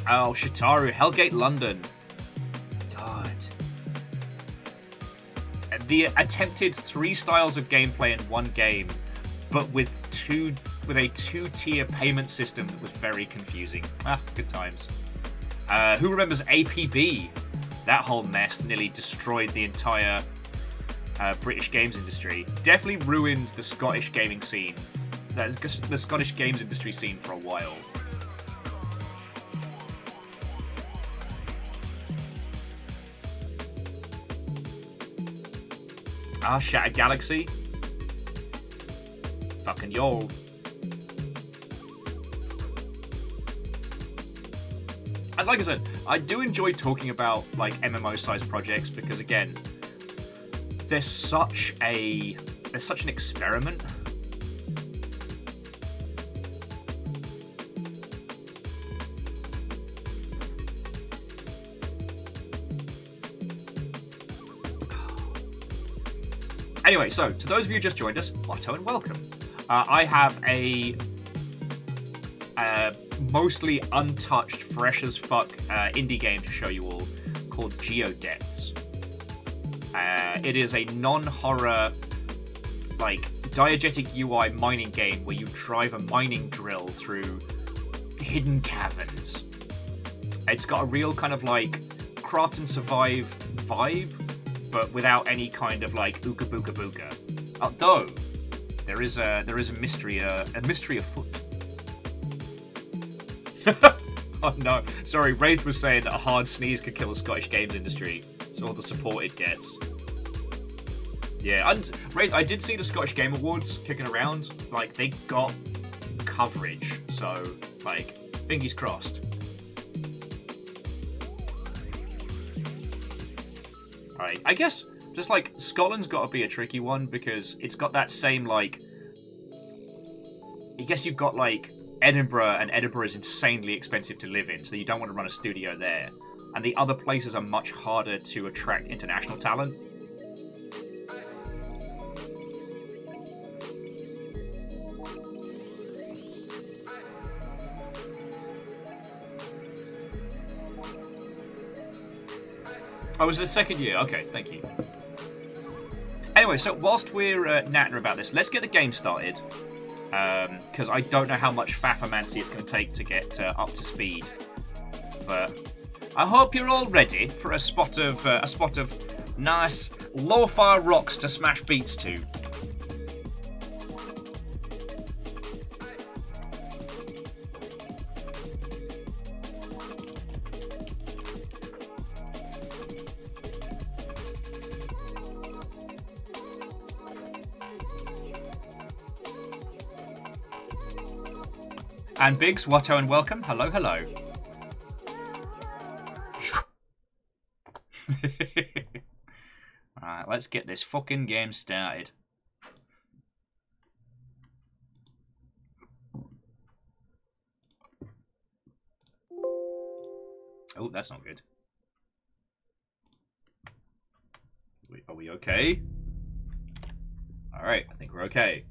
S1: Oh, Shitaru, Hellgate London. God. The attempted 3 styles of gameplay in one game, but with a 2-tier payment system that was very confusing. Ah, good times. Who remembers APB? That whole mess nearly destroyed the entire British games industry. Definitely ruined the Scottish gaming scene. The Scottish games industry scene for a while. Ah, Shattered Galaxy. Fucking yo. And like I said, I do enjoy talking about like MMO-sized projects because again, there's such an experiment. Anyway, so to those of you who just joined us, Watto and welcome. I have a mostly untouched, fresh as fuck indie game to show you all called Geodepths. It is a non-horror, like, diegetic UI mining game where you drive a mining drill through hidden caverns. It's got a real kind of like craft and survive vibe, but without any kind of like ooga booga booga. Although there is a mystery afoot. Oh no, sorry. Wraith was saying that a hard sneeze could kill the Scottish games industry. It's all the support it gets. Yeah, and Wraith, I did see the Scottish Game Awards kicking around. Like they got coverage, so like fingers crossed. Right, I guess just like Scotland's got to be a tricky one because it's got that same like. I guess you've got like Edinburgh, and Edinburgh is insanely expensive to live in, so you don't want to run a studio there. And the other places are much harder to attract international talent. Oh, it was the second year? Okay, thank you. Anyway, so whilst we're nattering about this, let's get the game started. Because I don't know how much faffermancy it's going to take to get up to speed. But I hope you're all ready for a spot of nice lo-fi rocks to smash beats to. And Biggs, Watto and welcome. Hello, hello. Alright, let's get this fucking game started. Oh, that's not good. Are we okay? Alright, I think we're okay.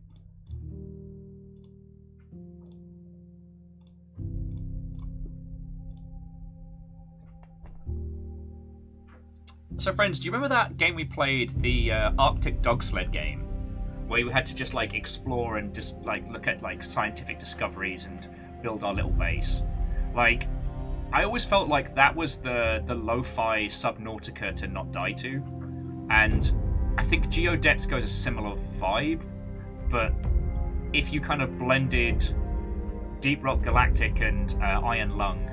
S1: So friends, do you remember that game we played, the Arctic Dog Sled game? Where we had to just like explore and just like look at like scientific discoveries and build our little base. Like, I always felt like that was the lo-fi Subnautica to not die to. And I think Geodepths goes a similar vibe, but if you kind of blended Deep Rock Galactic and Iron Lung.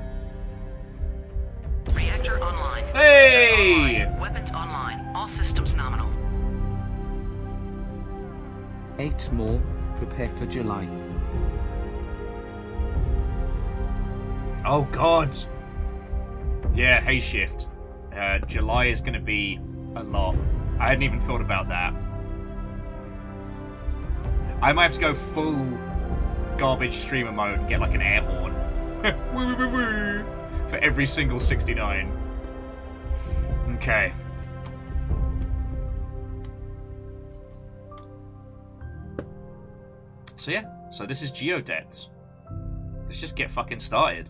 S2: Reactor online.
S1: Hey!
S2: Sensors online. Weapons online. All systems nominal.
S3: 8 more. Prepare for July.
S1: Oh god! Yeah, hey shift. July is going to be a lot. I hadn't even thought about that. I might have to go full garbage streamer mode and get like an air horn. Woo woo woo woo! For every single 69. Okay. So yeah, so this is Geodepths. Let's just get fucking started.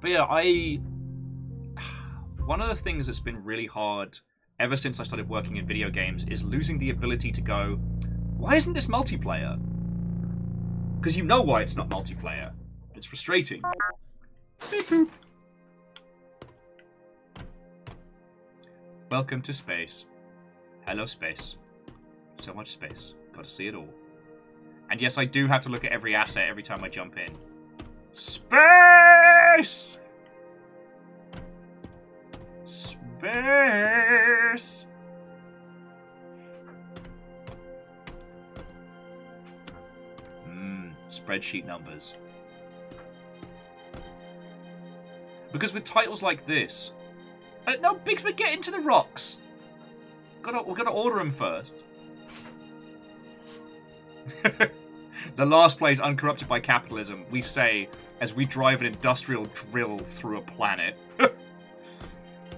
S1: But yeah, one of the things that's been really hard ever since I started working in video games is losing the ability to go, why isn't this multiplayer? Because you know why it's not multiplayer. It's frustrating. Beep boop. Welcome to space. Hello space. So much space. Gotta see it all. And yes, I do have to look at every asset every time I jump in. Space! Space! Spreadsheet numbers. Because with titles like this... no, Biggsby, get into the rocks! We're gonna order them first. The last place uncorrupted by capitalism, we say, as we drive an industrial drill through a planet.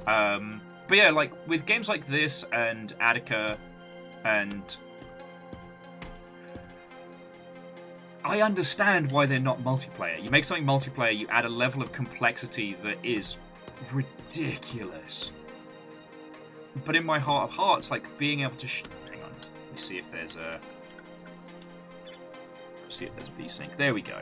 S1: But yeah, like, with games like this and Attica and... I understand why they're not multiplayer. You make something multiplayer, you add a level of complexity that is ridiculous. But in my heart of hearts, like, being able to... Hang on, let me see if there's a... See if there's VSync. There we go.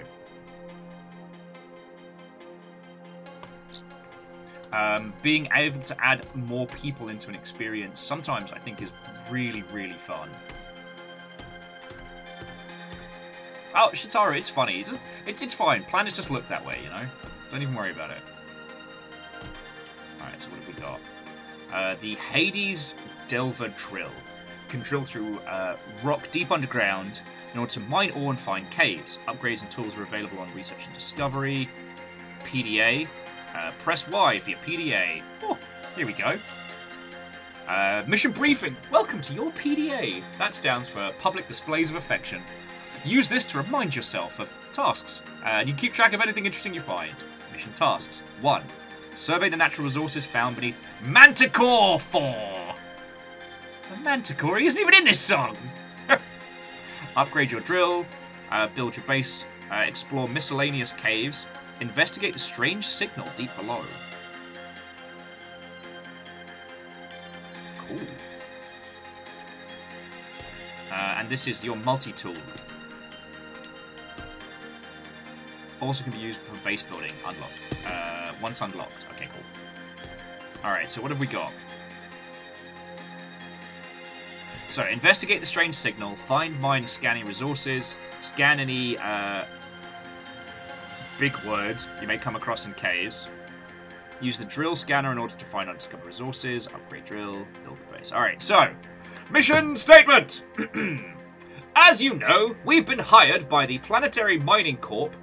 S1: Being able to add more people into an experience sometimes I think is really, really fun. Oh, Shitaru, it's funny. It's fine. Planets just look that way, you know? Don't even worry about it. Alright, so what have we got? The Hades Delver Drill. Can drill through rock deep underground in order to mine ore and find caves. Upgrades and tools are available on Research and Discovery. PDA. Press Y via PDA. Oh, here we go. Mission Briefing. Welcome to your PDA. That stands for Public Displays of Affection. Use this to remind yourself of tasks, and you keep track of anything interesting you find. Mission tasks. 1. Survey the natural resources found beneath Manticore 4. The Manticore, he isn't even in this song! Upgrade your drill, build your base, explore miscellaneous caves, investigate the strange signal deep below. Cool. And this is your multi-tool. Also can be used for base building. Unlocked. Once unlocked. Okay, cool. Alright, so what have we got? So, investigate the strange signal, find, mine, scan any resources, scan any big words you may come across in caves. Use the drill scanner in order to find undiscovered resources, upgrade drill, build the base. Alright, so, mission statement! As you know, we've been hired by the Planetary Mining Corp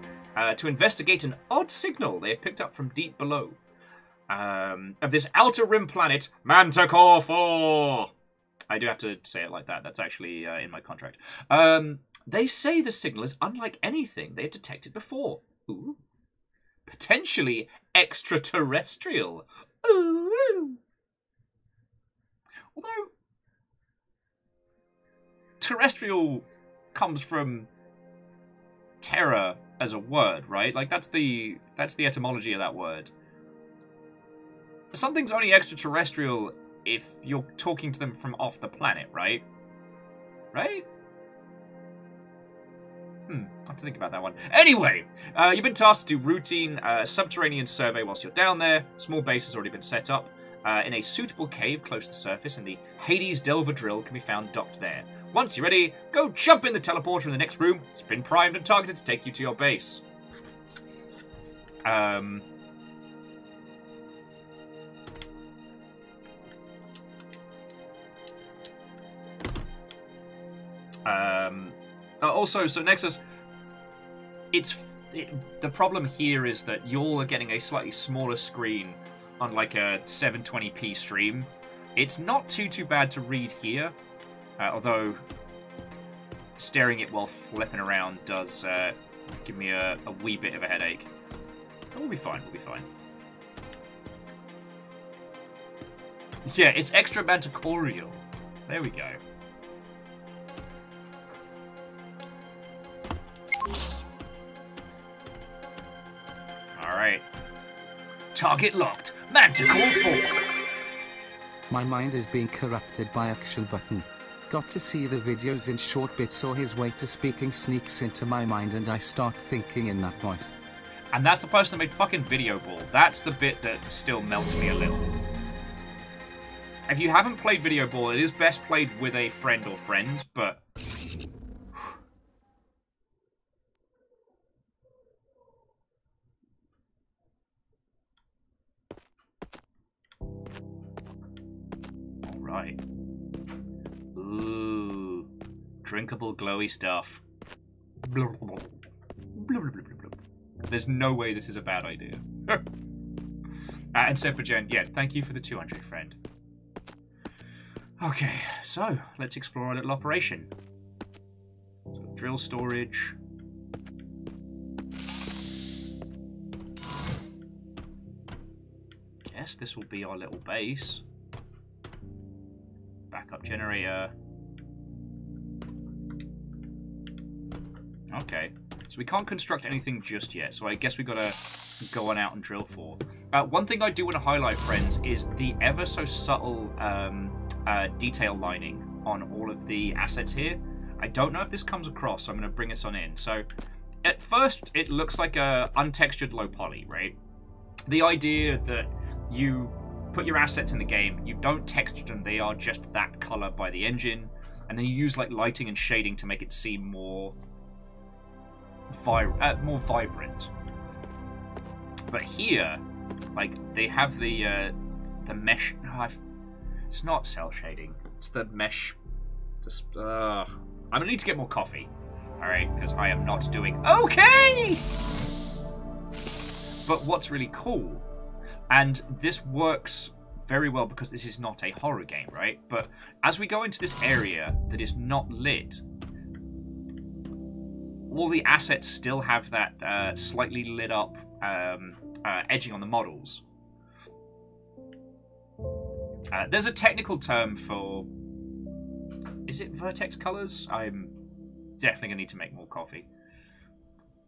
S1: to investigate an odd signal they have picked up from deep below of this outer rim planet, Manticore 4. I do have to say it like that. That's actually in my contract. They say the signal is unlike anything they have detected before. Ooh. Potentially extraterrestrial. Ooh. Although terrestrial comes from terra as a word, right? Like that's the etymology of that word. Something's only extraterrestrial if you're talking to them from off the planet, right? Right? I have to think about that one. Anyway, you've been tasked to do routine subterranean survey whilst you're down there. Small base has already been set up. In a suitable cave close to the surface, and the Hades Delver drill can be found docked there. Once you're ready, go jump in the teleporter in the next room. It's been primed and targeted to take you to your base. Also, so Nexus, the problem here is that you're getting a slightly smaller screen on like a 720p stream. It's not too bad to read here, although staring it while flipping around does give me a wee bit of a headache. But we'll be fine, we'll be fine. Yeah, it's extra manticoreal. There we go. Alright. Target locked. Manticore 4.
S3: My mind is being corrupted by action button. Got to see the videos in short bits, so his way to speaking sneaks into my mind and I start thinking in that voice.
S1: And that's the person that made fucking Video Ball. That's the bit that still melts me a little. If you haven't played Video Ball, it is best played with a friend or friends, but... Alright. Ooh. Drinkable glowy stuff. There's no way this is a bad idea. And Sepagen, yeah, thank you for the 200, friend. Okay, so let's explore our little operation. So, drill storage. Guess this will be our little base. Backup generator. Okay, so we can't construct anything just yet, so I guess we gotta go on out and drill for. One thing I do want to highlight, friends, is the ever so subtle detail lining on all of the assets here. I don't know if this comes across, so I'm going to bring this on in. So, at first, it looks like a untextured low poly, right? The idea that you put your assets in the game, you don't texture them, they are just that color by the engine, and then you use like lighting and shading to make it seem more vibrant. But here, like, they have the mesh. It's not cell shading. It's the mesh. I'm gonna need to get more coffee. All right, because I am not doing okay. But what's really cool, and this works very well because this is not a horror game, right? But as we go into this area that is not lit, all the assets still have that slightly lit up edging on the models. There's a technical term for... Is it vertex colors? I'm definitely going to need to make more coffee.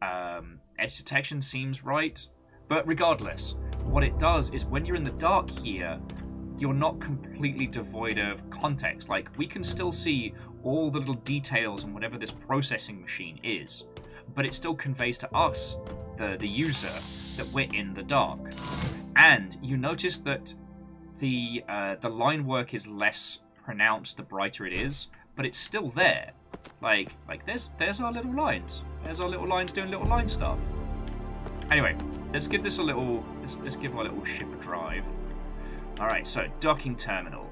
S1: Edge detection seems right. But regardless, what it does is when you're in the dark here, you're not completely devoid of context. Like, we can still see all the little details on whatever this processing machine is, but it still conveys to us, the user, that we're in the dark. And you notice that the line work is less pronounced the brighter it is, but it's still there. Like there's our little lines. There's our little lines doing little line stuff. Anyway, let's give this a little. Let's give our little ship a drive. All right, so docking terminal.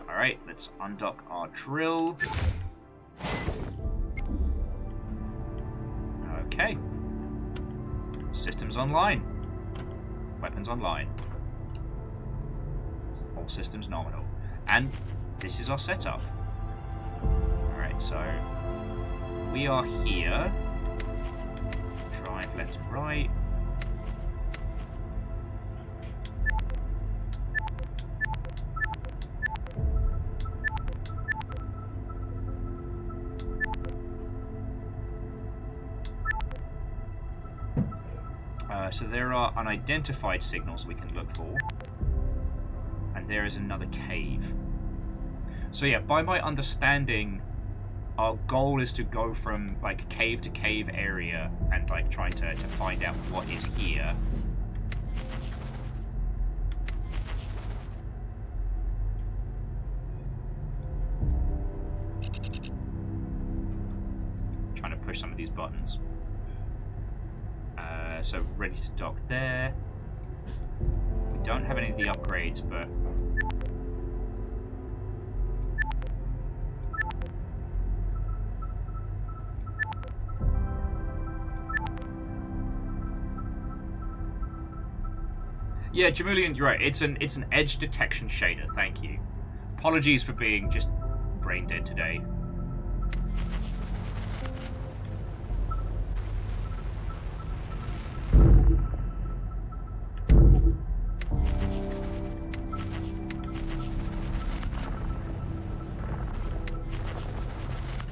S1: All right, let's undock our drill. Okay. Systems online. Weapons online. All systems nominal. And this is our setup. Alright, so we are here. Drive left and right. So there are unidentified signals we can look for. And there is another cave. So yeah, by my understanding, our goal is to go from like cave to cave area and like try to find out what is here. Trying to push some of these buttons. So ready to dock there. We don't have any of the upgrades, but yeah, Jamulian, you're right. It's an edge detection shader. Thank you. Apologies for being just brain dead today.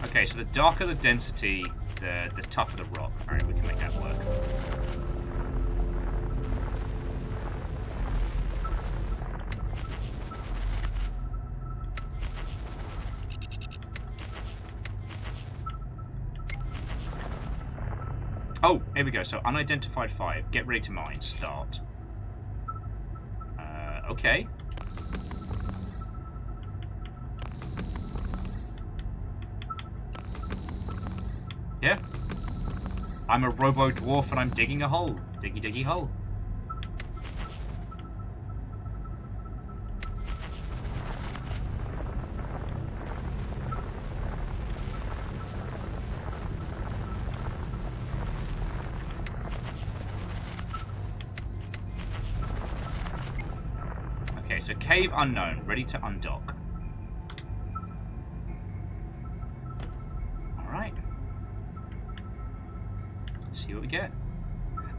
S1: Okay, so the darker the density, the tougher the rock. Alright, we can make that work. Oh, here we go. So, unidentified 5. Get ready to mine. Start. Okay. Yeah. I'm a robo-dwarf and I'm digging a hole. Diggy diggy hole. Okay, so cave unknown. Ready to undock. Alright. See what we get.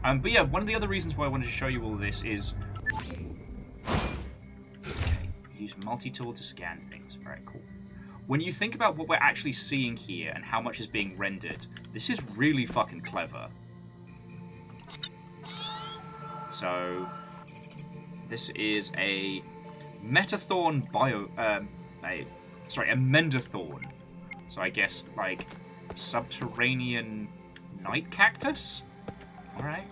S1: But yeah, one of the other reasons why I wanted to show you all this is... Okay, use multi-tool to scan things. Alright, cool. When you think about what we're actually seeing here and how much is being rendered, this is really fucking clever. So, this is a Metathorn a Mendathorn. So I guess, like, subterranean night cactus? Alright.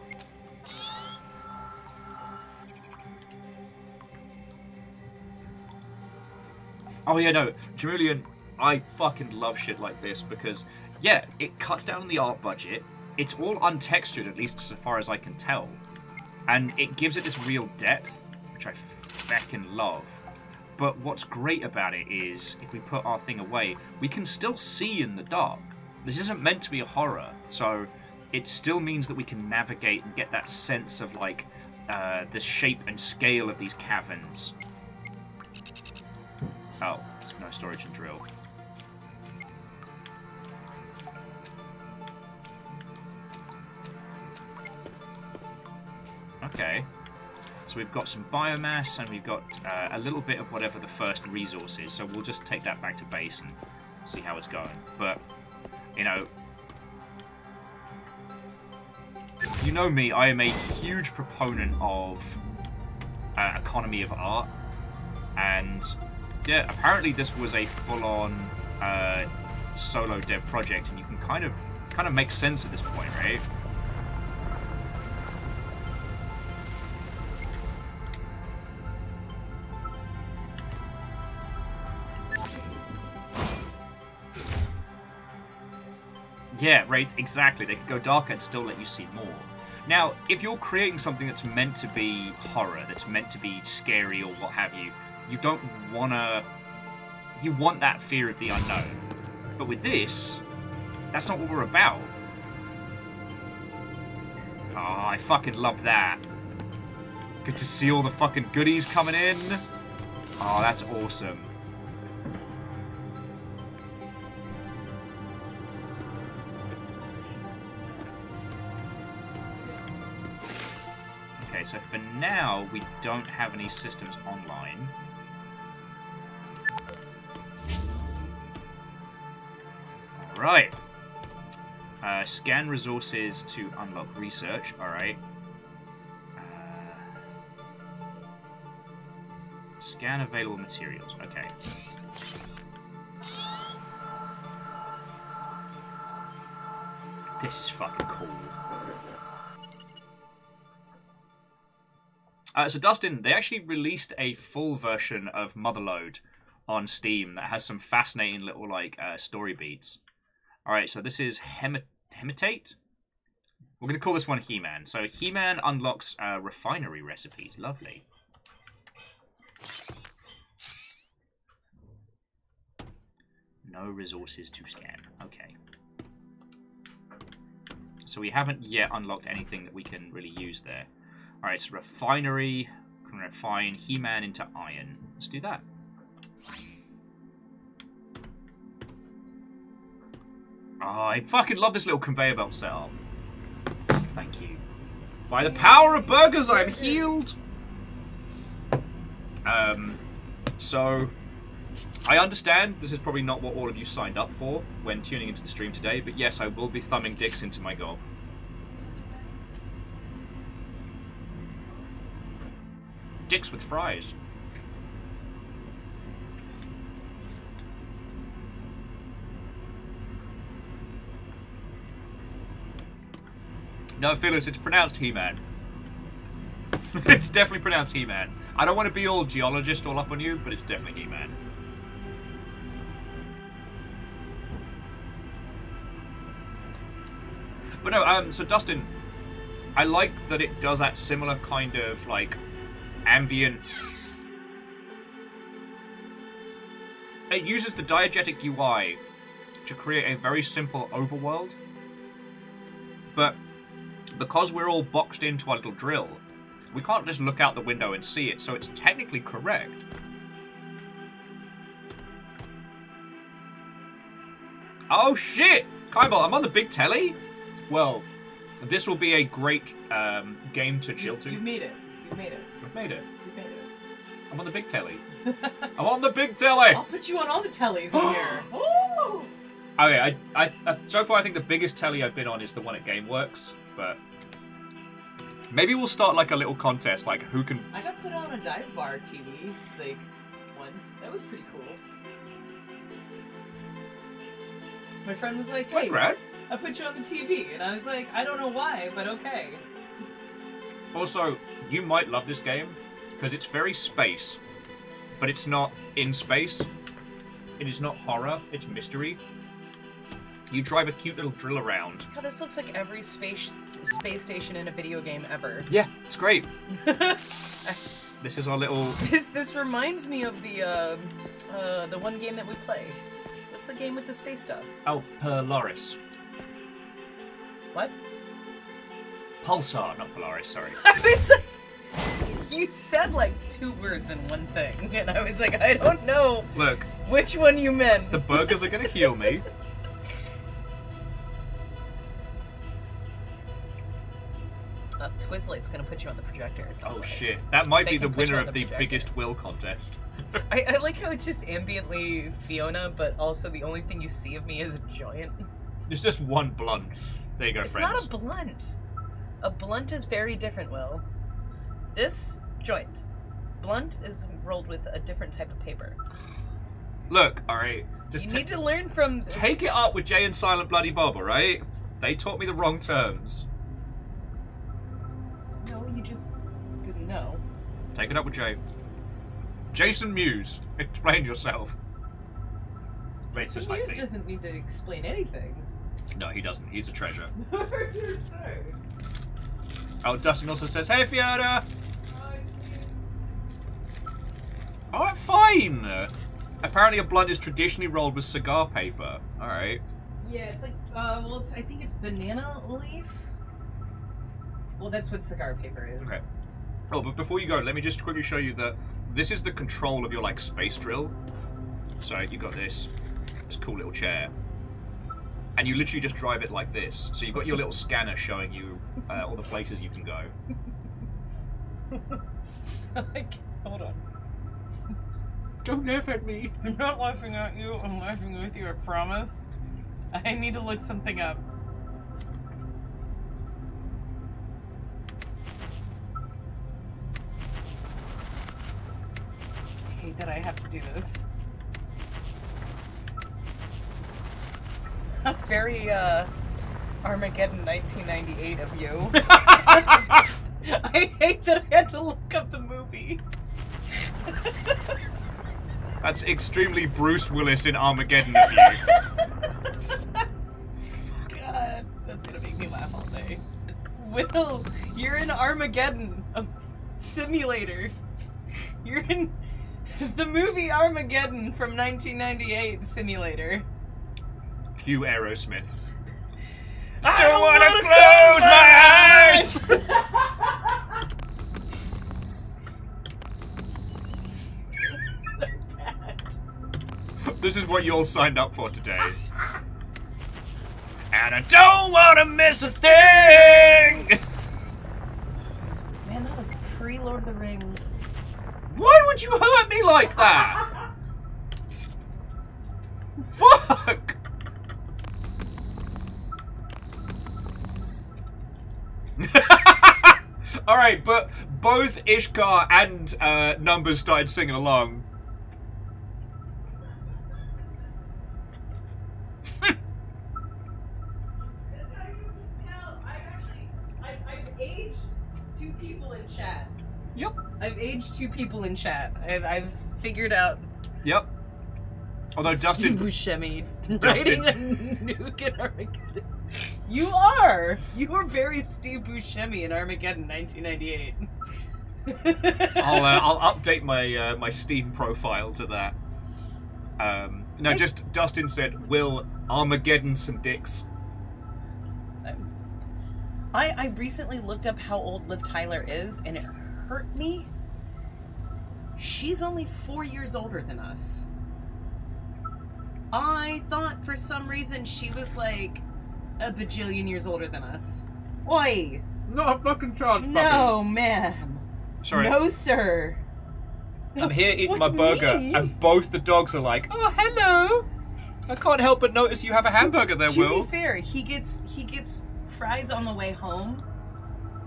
S1: Oh yeah, no, Jamulian, I fucking love shit like this because, yeah, it cuts down on the art budget. It's all untextured, at least so far as I can tell. And it gives it this real depth, which I feckin' love. But what's great about it is, if we put our thing away, we can still see in the dark. This isn't meant to be a horror, so it still means that we can navigate and get that sense of, like, the shape and scale of these caverns. Oh, there's no storage and drill. Okay. So we've got some biomass, and we've got a little bit of whatever the first resource is. So we'll just take that back to base and see how it's going. But, you know me, I am a huge proponent of economy of art. And, yeah, apparently this was a full-on solo dev project, and you can kind of make sense at this point, right? Yeah, right, exactly. They could go darker and still let you see more. Now, if you're creating something that's meant to be horror, that's meant to be scary or what have you, you don't wanna... You want that fear of the unknown. But with this, that's not what we're about. Oh, I fucking love that. Good to see all the fucking goodies coming in. Oh, that's awesome. Okay, so for now, we don't have any systems online. Alright. Scan resources to unlock research. Alright. Scan available materials. Okay. This is fucking cool. So Dustin, they actually released a full version of Motherlode on Steam that has some fascinating little like story beats. All right, so this is Hemitate. We're gonna call this one He-Man. So He-Man unlocks refinery recipes. Lovely. No resources to scan. Okay. So we haven't yet unlocked anything that we can really use there. Alright, so refinery. We can refine He-Man into iron. Let's do that. Oh, I fucking love this little conveyor belt setup. Thank you. By the power of burgers, I am healed! So... I understand this is probably not what all of you signed up for when tuning into the stream today, but yes, I will be thumbing dicks into my gob. Dicks with fries. No, Phyllis, it's pronounced He-Man. It's definitely pronounced He-Man. I don't want to be all geologist all up on you, but it's definitely He-Man. But no, so Dustin, I like that it does that similar kind of, like, ambient... It uses the diegetic UI to create a very simple overworld. But because we're all boxed into our little drill, we can't just look out the window and see it, so it's technically correct. Oh shit! Kybal, I'm on the big telly? Well, this will be a great game to chill to.
S4: You've made it. You've made it.
S1: I've made it.
S4: You've made it.
S1: I'm on the big telly. I'm on the big telly!
S4: I'll put you on all the tellies in here. Oh!
S1: Okay, so far I think the biggest telly I've been on is the one at GameWorks, but maybe we'll start like a little contest, like who can...
S4: I got put on a dive bar TV, like, once. That was pretty cool. My friend was like, hey,
S1: That's rad.
S4: I put you on the TV, and I was like, I don't know why, but okay.
S1: Also, you might love this game, because it's very space, but it's not in space. It is not horror, it's mystery. You drive a cute little drill around.
S5: God, this looks like every space station in a video game ever.
S1: Yeah, it's great. This is our little...
S5: This reminds me of the one game that we play. What's the game with the space stuff?
S1: Oh, Polaris.
S5: What?
S1: Pulsar, not Polaris, sorry.
S5: I was like, you said like 2 words in one thing, and I was like, I don't know.
S1: Look.
S5: Which one you meant.
S1: The burgers are gonna heal me.
S5: Twizzlight's gonna put you on the projector.
S1: Oh shit. That might be the winner of the
S5: projector.
S1: biggest will contest.
S5: I like how it's just ambiently Fiona, but also the only thing you see of me is a joint.
S1: It's just one blunt. There you go,
S5: It's
S1: friends.
S5: not a blunt. A blunt is very different, Will. This, joint. Blunt is rolled with a different type of paper.
S1: Look, alright. Just
S5: You need to learn from...
S1: take it up with Jay and Silent Bloody Bob, alright? They taught me the wrong terms.
S5: No, you just didn't know.
S1: Take it up with Jay. Jason Mewes, explain yourself. Wait, it's just my
S4: Mewes
S1: thing.
S4: doesn't need to explain anything.
S1: No, he doesn't. He's a treasure.
S4: What are you saying?
S1: Oh, Dustin also says, hey, Fiona! Alright, fine! Apparently a blunt is traditionally rolled with cigar paper. Alright.
S4: Yeah, it's like, well, I think it's banana leaf. Well, that's what cigar paper is.
S1: Okay. Oh, but before you go, let me just quickly show you that this is the control of your, like, space drill. So you got this cool little chair. And you literally just drive it like this. So you've got your little scanner showing you all the places you can go.
S4: Hold on.
S1: Don't laugh at me.
S4: I'm not laughing at you, I'm laughing with you, I promise. I need to look something up. hate that I have to do this. A very Armageddon 1998 of you. I hate that I had to look up the movie.
S1: That's extremely Bruce Willis in Armageddon of you.
S4: God, that's gonna make me laugh all day. Will, you're in Armageddon, a simulator. You're in the movie Armageddon from 1998 simulator.
S1: Cue Aerosmith. I don't want to close my eyes!
S4: So bad.
S1: This is what you all signed up for today. And I don't want to miss a thing!
S4: Man, that was pre-Lord of the Rings.
S1: Why would you hurt me like that? Fuck! Alright, but both Ishkar and Numbers started singing along.
S4: That's how you can tell. I've aged 2 people in chat.
S1: Yep.
S4: I've aged 2 people in chat. I've figured out.
S1: Yep. Although
S4: Steve
S1: Dustin...
S4: Buscemi writing a nuke in Armageddon. You are very Steve Buscemi in Armageddon 1998.
S1: I'll update my my Steam profile to that. No, just Dustin said, "Will Armageddon some dicks?"
S4: I recently looked up how old Liv Tyler is, and it hurt me. She's only 4 years older than us. I thought for some reason she was like a bajillion years older than us. Oi!
S1: Not a fucking chance,
S4: No, ma'am.
S1: Sorry.
S4: No, sir.
S1: I'm here eating
S4: What,
S1: my burger,
S4: me?
S1: and both the dogs are like, "Oh, hello! I can't help but notice you have a hamburger there,
S4: To
S1: Will."
S4: be fair, he gets fries on the way home,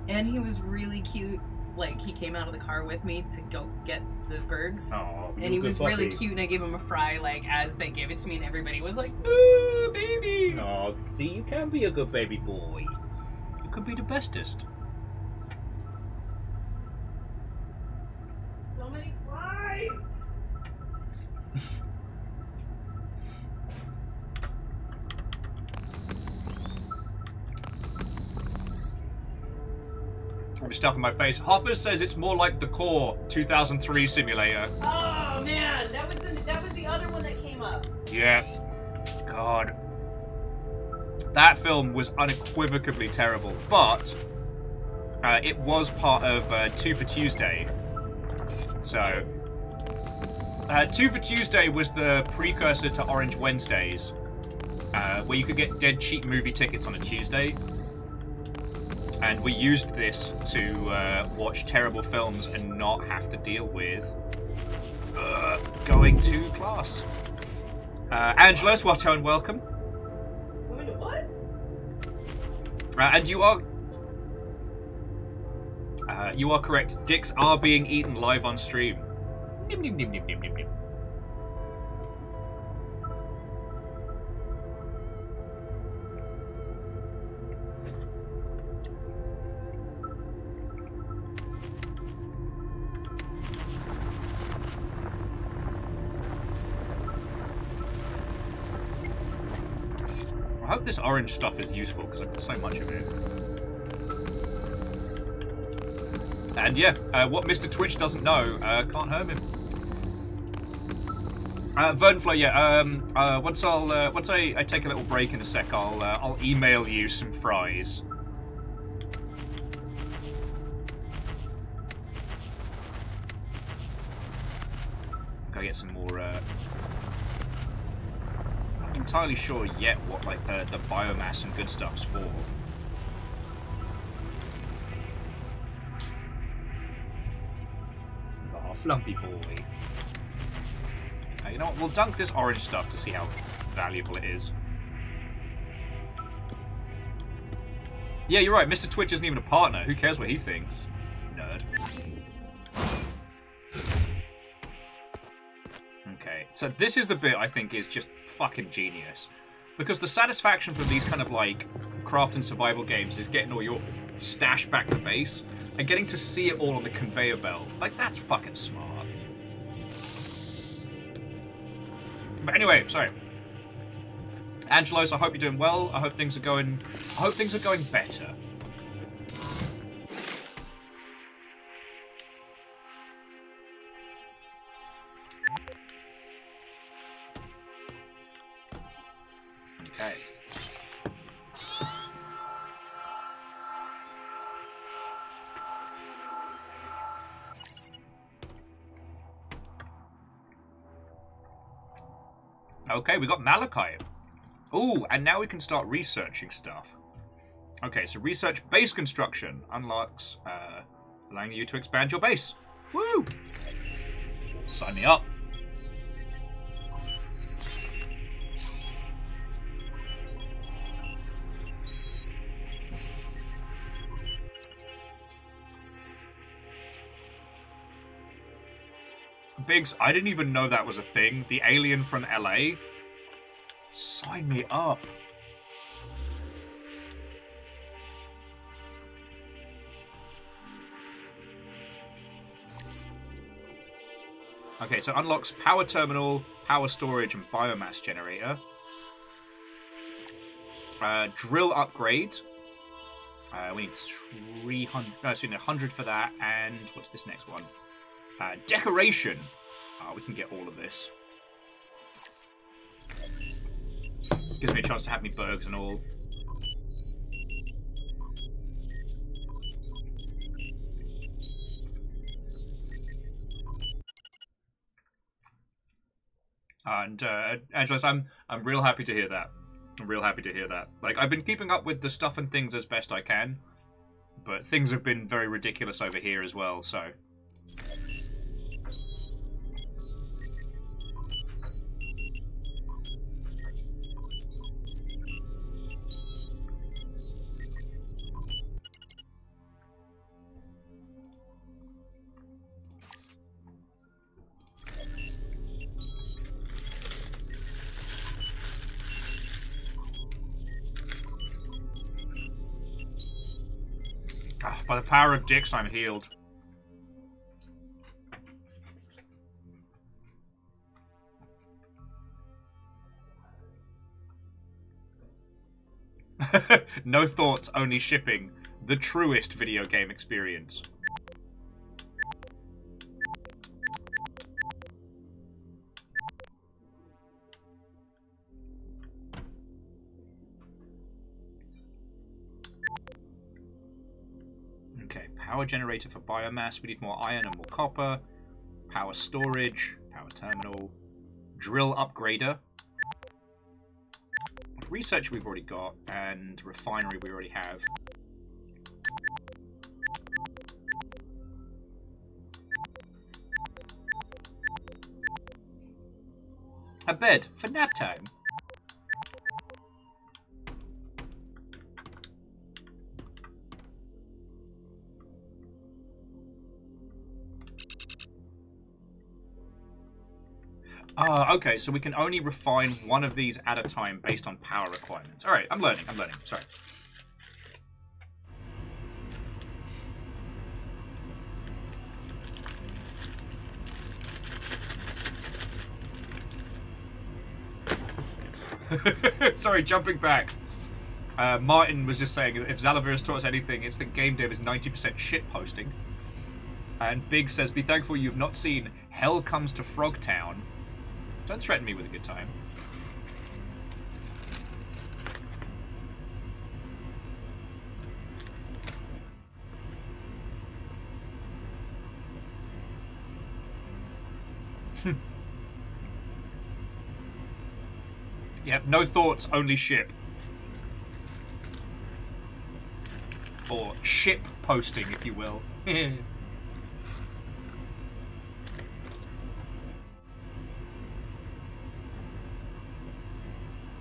S4: and he was really cute. Like, he came out of the car with me to go get the burgers.
S1: Oh,
S4: And he was really cute, and I gave him a fry, like, as they gave it to me, and everybody was like, ooh, baby!
S1: Oh, see, you can be a good baby boy. You can be the bestest.
S4: So many fries!
S1: I'm stuffing my face. Hoffer says it's more like the Core 2003 simulator.
S4: Oh, man! That was the other one that came up.
S1: Yeah. God. That film was unequivocally terrible, but it was part of 2 for Tuesday. So, 2 for Tuesday was the precursor to Orange Wednesdays, where you could get dead cheap movie tickets on a Tuesday. And we used this to watch terrible films and not have to deal with going to class. Angela, Swatto, and welcome.
S4: Wait, what?
S1: And you are correct. Dicks are being eaten live on stream. Nim, nim, nim, nim, nim, nim, nim. I hope this orange stuff is useful because I've got so much of it. And yeah, what Mr. Twitch doesn't know can't hurt him. Vernflow, yeah. Once I take a little break in a sec, I'll email you some fries. Go get some more. I'm not entirely sure yet what like the biomass and good stuff's for. Oh, Flumpy boy. You know what? We'll dunk this orange stuff to see how valuable it is. Yeah, you're right. Mr. Twitch isn't even a partner. Who cares what he thinks? Nerd. Okay, so this is the bit I think is just fucking genius. Because the satisfaction from these kind of, like, craft and survival games is getting all your stash back to base and getting to see it all on the conveyor belt. Like, that's fucking smart. But anyway, sorry. Angelos, I hope you're doing well. I hope things are going better. Okay. Okay, we got Malachite. Ooh, and now we can start researching stuff. Okay, so research base construction unlocks, allowing you to expand your base. Woo! Sign me up. Biggs, I didn't even know that was a thing. The alien from LA. Sign me up. Okay, so unlocks power terminal, power storage, and biomass generator. Drill upgrade. We need 300. No, so we need 100 for that. And what's this next one? Decoration. We can get all of this. Gives me a chance to have me bergs and all. And Angelos, I'm real happy to hear that. I'm real happy to hear that. Like, I've been keeping up with the stuff and things as best I can, but things have been very ridiculous over here as well, so. By the power of dicks, I'm healed. No thoughts, only shipping. The truest video game experience. Power generator for biomass. We need more iron and more copper. Power storage. Power terminal. Drill upgrader. Research we've already got. And refinery we already have. A bed for nap time. Okay, so we can only refine one of these at a time based on power requirements. Alright, I'm learning, sorry. Sorry, jumping back. Martin was just saying, if Zalavirus taught us anything, it's that game dev is 90% shit posting. And Big says, be thankful you've not seen Hell Comes to Frogtown. Don't threaten me with a good time. Yep, no thoughts, only ship. Or ship posting, if you will.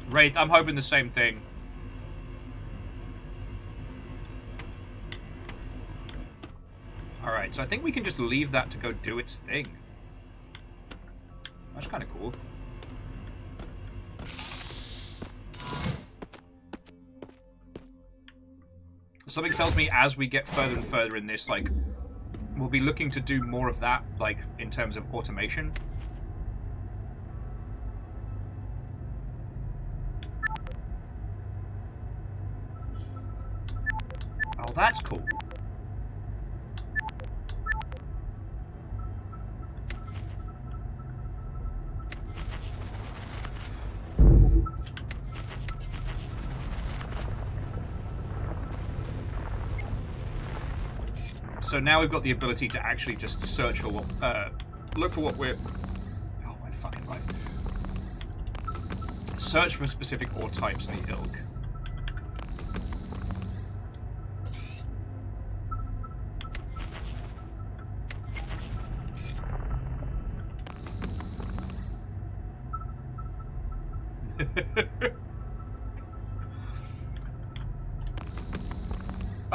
S1: Wraith, I'm hoping the same thing. Alright, so I think we can just leave that to go do its thing. That's kind of cool. Something tells me as we get further and further in this, like, we'll be looking to do more of that, like, in terms of automation. Oh, that's cool. So now we've got the ability to actually just search for what, look for what we're... Oh, my fucking life. Search for specific ore types in the ilk.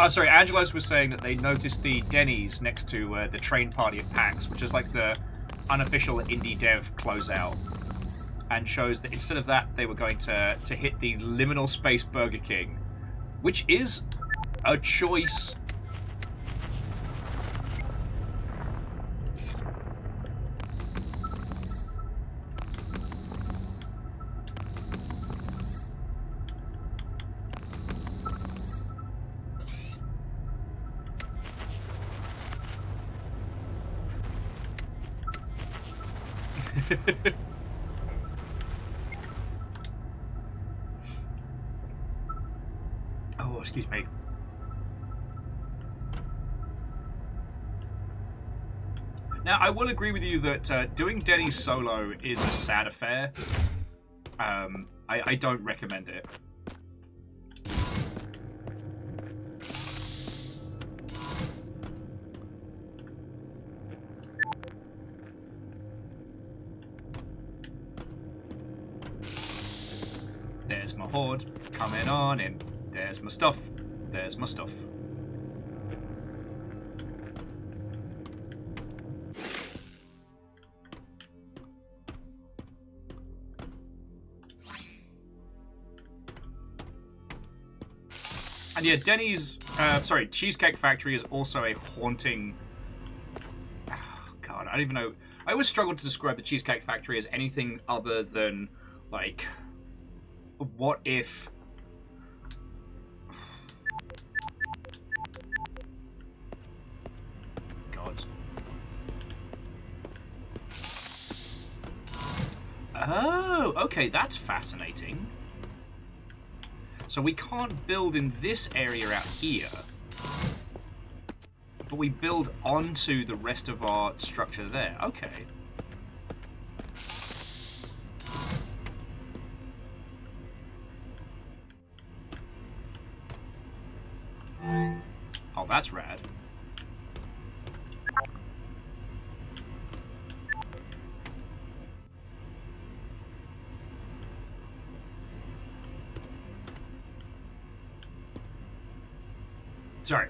S1: Sorry, Angelos was saying that they noticed the Denny's next to the train party of PAX, which is like the unofficial indie dev closeout, and shows that instead of that, they were going to hit the Liminal Space Burger King, which is a choice. Oh, excuse me. Now, I will agree with you that doing Denny's solo is a sad affair. I don't recommend it. There's my horde coming on in. There's my stuff. There's my stuff. And yeah, Denny's, sorry, Cheesecake Factory is also a haunting... Oh, God, I don't even know. I always struggle to describe the Cheesecake Factory as anything other than, like... What if... God. Oh, okay, that's fascinating. So we can't build in this area out here, but we build onto the rest of our structure there. Okay. Oh, that's rad. Sorry.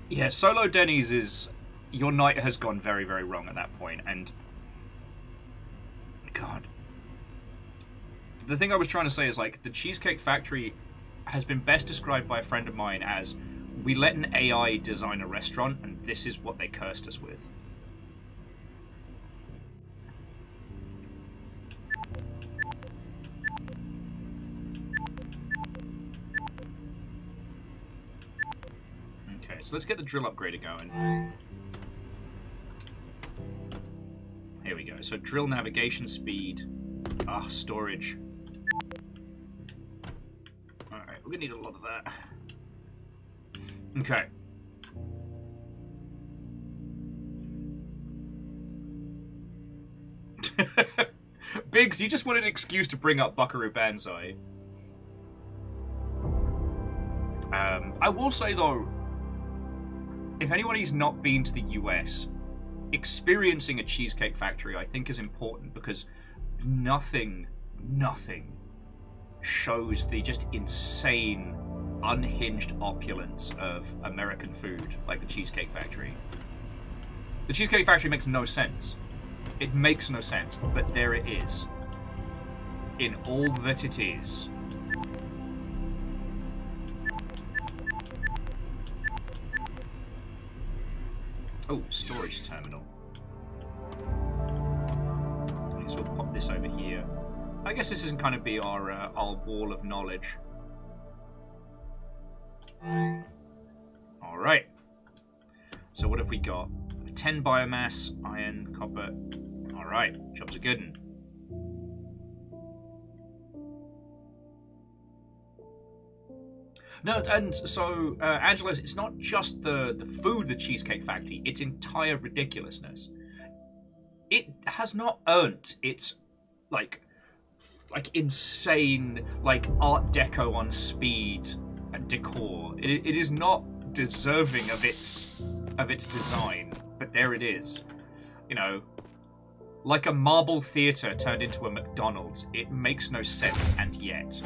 S1: Yeah, solo Denny's is... Your night has gone very, very wrong at that point, and... God. The thing I was trying to say is, like, the Cheesecake Factory has been best described by a friend of mine as, we let an AI design a restaurant, and this is what they cursed us with. Okay, so let's get the drill upgrader going. Here we go. So drill navigation speed. Storage. Alright, we're gonna need a lot of that. Okay. Biggs, you just wanted an excuse to bring up Buckaroo Banzai. I will say, though, if anybody's not been to the US, experiencing a Cheesecake Factory, I think, is important, because nothing shows the just insane, unhinged opulence of American food like the Cheesecake Factory. The Cheesecake Factory makes no sense. It makes no sense, but there it is. In all that it is. Oh, storage terminal. I guess we'll pop this over here. I guess this isn't kind of be our wall of knowledge. Alright. So what have we got? 10 biomass, iron, copper. Alright, job's a good one. No, and so, Angelos, it's not just the food, the Cheesecake Factory, its entire ridiculousness. It has not earned its, like insane, like, Art Deco on speed and decor. It is not deserving of its design, but there it is. You know, like a marble theatre turned into a McDonald's. It makes no sense, and yet.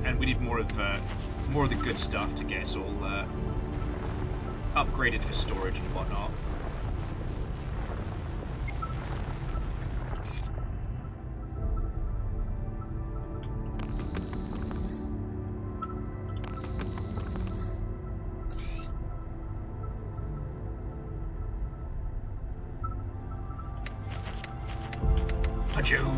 S1: And we need more of the good stuff to get us all upgraded for storage and whatnot. Pajoom!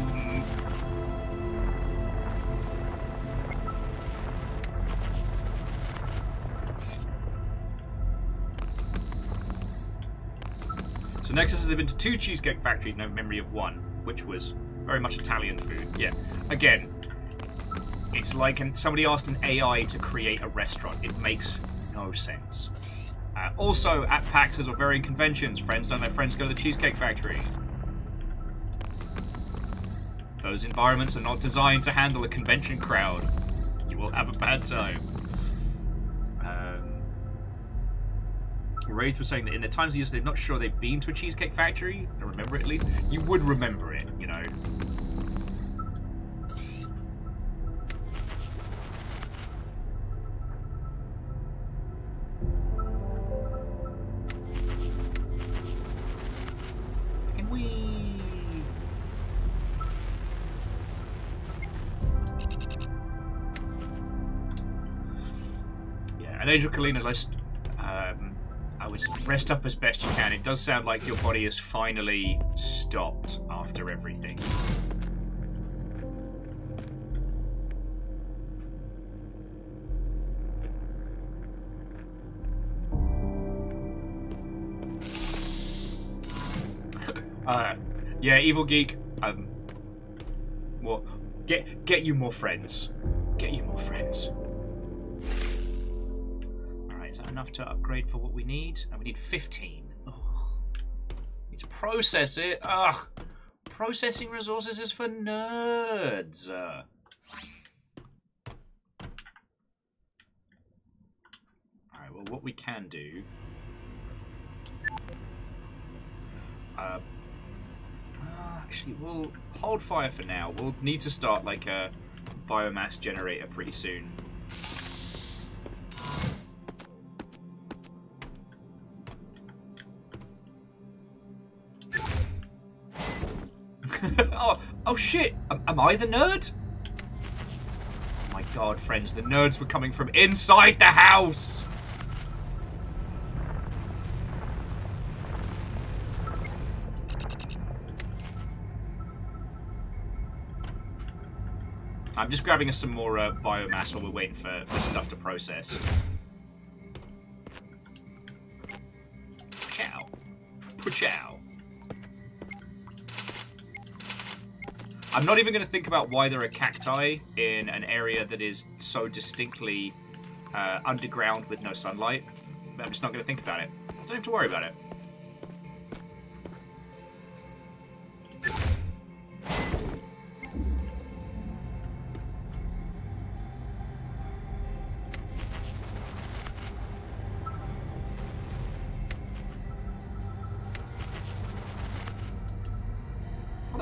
S1: Nexus has been to 2 Cheesecake Factories, no memory of 1, which was very much Italian food. Yeah, again, it's like somebody asked an AI to create a restaurant. It makes no sense. Also, at PAXs or varying conventions, friends don't let friends go to the Cheesecake Factory. Those environments are not designed to handle a convention crowd. You will have a bad time. Wraith was saying that in the times of years they're not sure they've been to a Cheesecake Factory. I remember it at least. You would remember it, you know. Can we... Yeah, and Angel Kalina, let's... I would rest up as best you can. It does sound like your body has finally stopped after everything. Yeah, Evil Geek. Well, get you more friends. Get you more friends. Is that enough to upgrade for what we need? And we need 15. Oh. Need to process it. Ugh. Processing resources is for nerds. Alright, well, what we can do... actually, we'll hold fire for now. We'll need to start, like, a biomass generator pretty soon. Oh shit! Am I the nerd? Oh my god, friends, the nerds were coming from inside the house! I'm just grabbing us some more biomass while we're waiting for stuff to process. Chow. Chow. I'm not even going to think about why there are cacti in an area that is so distinctly underground with no sunlight. I'm just not going to think about it. I don't have to worry about it.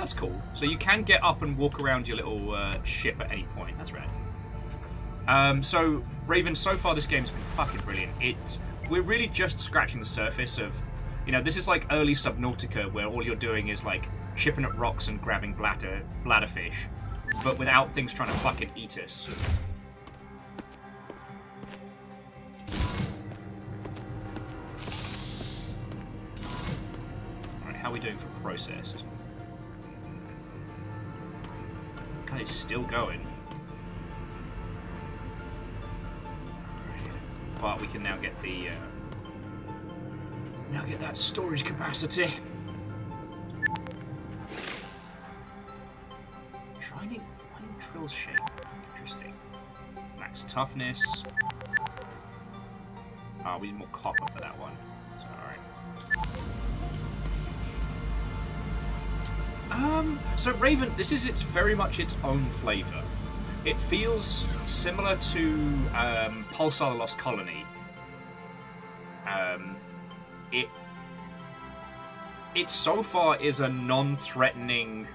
S1: that's cool. So you can get up and walk around your little ship at any point. That's right. So, Raven, so far this game's been fucking brilliant. We're really just scratching the surface of, you know, this is like early Subnautica where all you're doing is like chipping at rocks and grabbing bladderfish, but without things trying to fucking eat us. Alright, how are we doing for processed? God, it's still going. But we can now get the that storage capacity. Trying drill shape. Interesting. Max toughness. Oh, we need more copper for that one. So, alright. So Raven, this is very much its own flavour. It feels similar to Pulsar: The Lost Colony. It so far is a non-threatening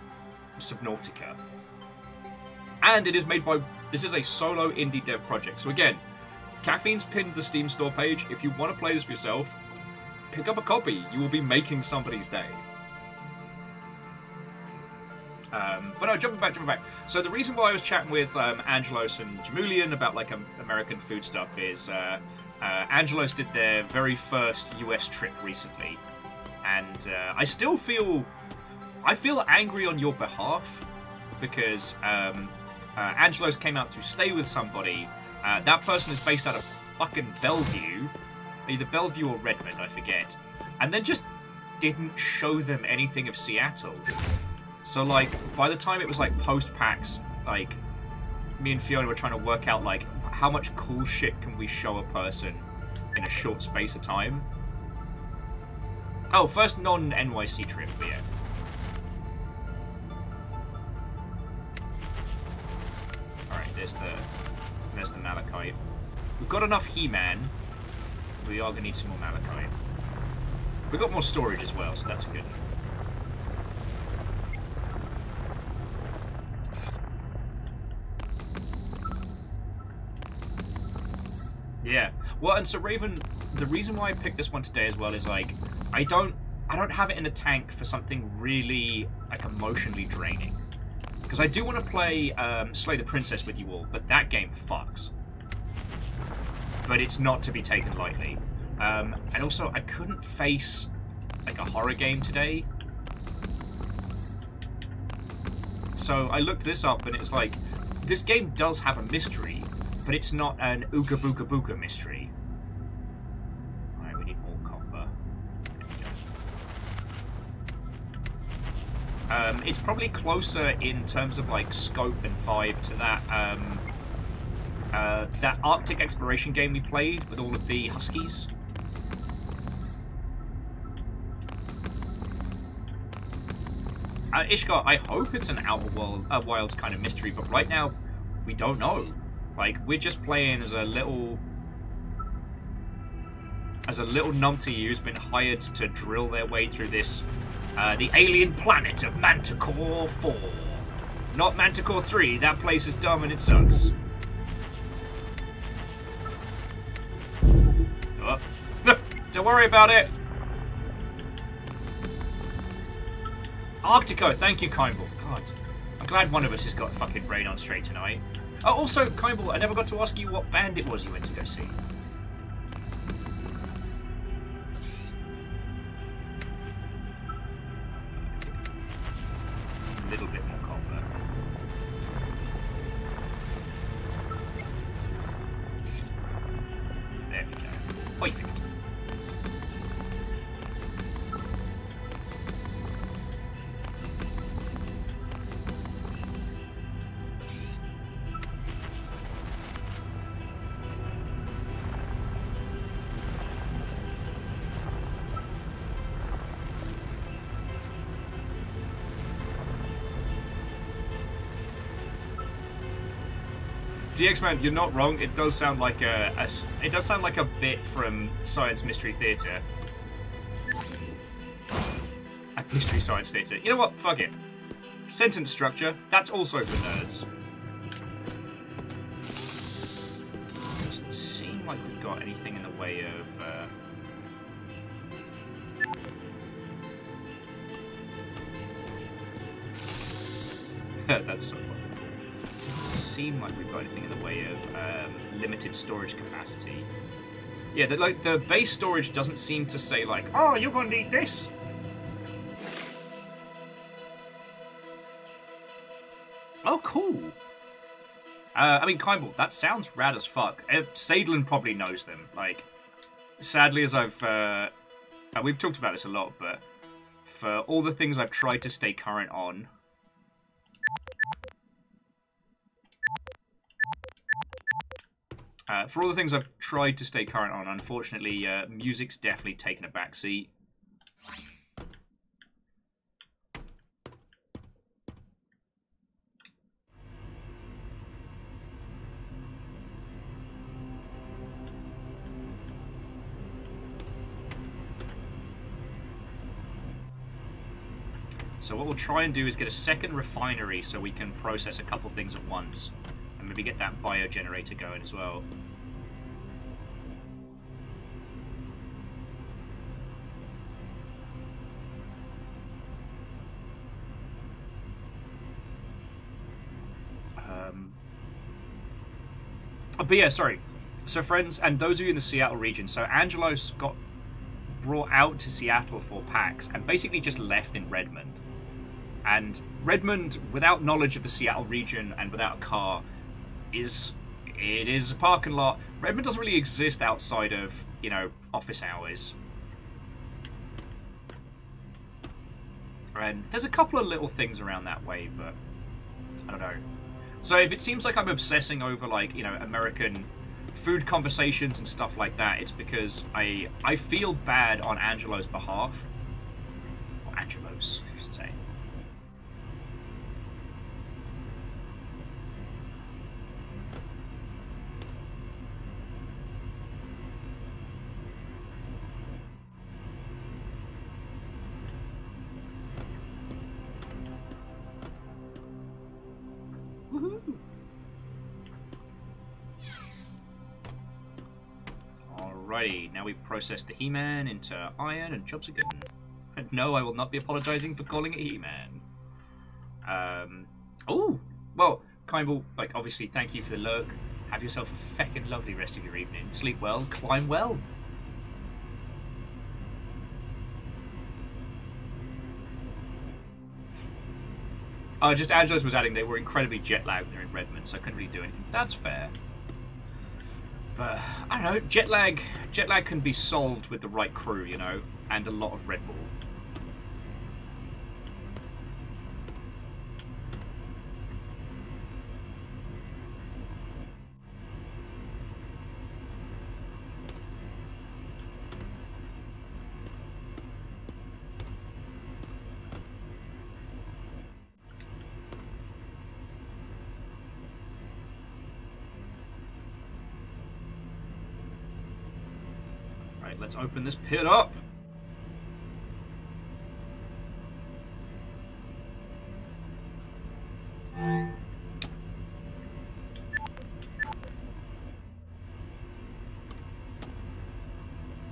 S1: Subnautica, and it is made by. This is a solo indie dev project. So again, Caffeine's pinned the Steam store page. If you want to play this for yourself, pick up a copy. You will be making somebody's day. But no, jumping back. So the reason why I was chatting with Angelos and Jamulian about like American food stuff is Angelos did their very first US trip recently, and I feel angry on your behalf because Angelos came out to stay with somebody. That person is based out of fucking Bellevue, either Bellevue or Redmond, I forget, and then just didn't show them anything of Seattle. So, like, by the time it was, like, post-PAX, like, me and Fiona were trying to work out, like, how much cool shit can we show a person in a short space of time. Oh, first non-NYC trip, but yeah. Alright, there's the Malachite. We've got enough He-Man. We are going to need some more Malachite. We've got more storage as well, so that's good. Yeah. Well, and so Raven, the reason why I picked this one today as well is like I don't have it in a tank for something really like emotionally draining. Because I do want to play Slay the Princess with you all, but that game fucks. But it's not to be taken lightly. And also, I couldn't face like a horror game today. So I looked this up, and it's like this game does have a mystery. But it's not an Ooga Booga Booga mystery. Alright, we need more copper. It's probably closer in terms of like scope and vibe to that Arctic exploration game we played with all of the Huskies. Ishgar, I hope it's an Outer Wilds kind of mystery, but right now we don't know. Like, we're just playing as a little numpty who's been hired to drill their way through this, the alien planet of Manticore 4. Not Manticore 3, that place is dumb and it sucks. Oh. Don't worry about it. Arctico, thank you, Kindball. God, I'm glad one of us has got fucking brain on straight tonight. Oh, also, Kindball, I never got to ask you what band it was you went to go see. A little bit more copper. There we go. Perfect. DX Man, you're not wrong. It does sound like a bit from Science Mystery Theater. A Mystery Science Theater. You know what? Fuck it. Sentence structure, that's also for nerds. Doesn't seem like we've got anything in the way of... That's so funny. Doesn't seem like we've got anything in the way of limited storage capacity. Yeah, the base storage doesn't seem to say like, oh, you're gonna need this. Oh, cool. I mean, Kimball, that sounds rad as fuck. Sadlin probably knows them. Like, sadly, as we've talked about this a lot, but for all the things I've tried to stay current on, unfortunately, music's definitely taken a backseat. So what we'll try and do is get a second refinery so we can process a couple things at once. And maybe get that biogenerator going as well. But yeah, sorry. So friends, and those of you in the Seattle region, so Angelos got brought out to Seattle for PAX and basically just left in Redmond. And Redmond, without knowledge of the Seattle region and without a car, it is a parking lot. Redmond doesn't really exist outside of, you know, office hours. And there's a couple of little things around that way, but I don't know. So if it seems like I'm obsessing over, like, you know, American food conversations and stuff like that, it's because I feel bad on Angelo's behalf. Or Angelos, I should say. Alrighty, now we've processed the He-Man into iron and jobs are good. And no, I will not be apologizing for calling it He-Man. Oh, well, Kimball, like, obviously, thank you for the lurk. Have yourself a feckin' lovely rest of your evening. Sleep well, climb well. Just Angelos was adding they were incredibly jet-lagged there in Redmond, so I couldn't really do anything. That's fair. But, I don't know, jet lag can be solved with the right crew, you know, and a lot of Red Bull. Let's open this pit up.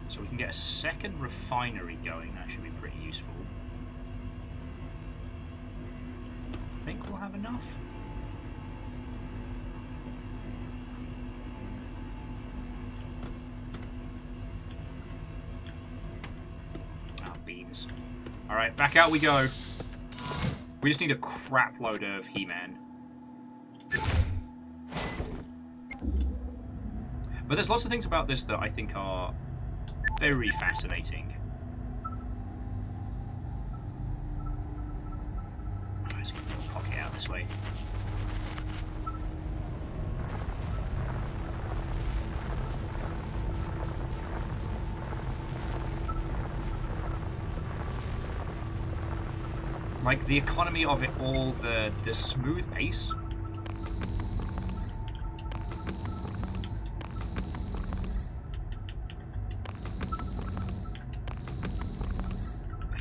S1: So we can get a second refinery going. That should be pretty useful. I think we'll have enough. Alright, back out we go. We just need a crap load of He-Man. But there's lots of things about this that I think are very fascinating. Let's pocket out this way. Like, the economy of it all, the smooth pace.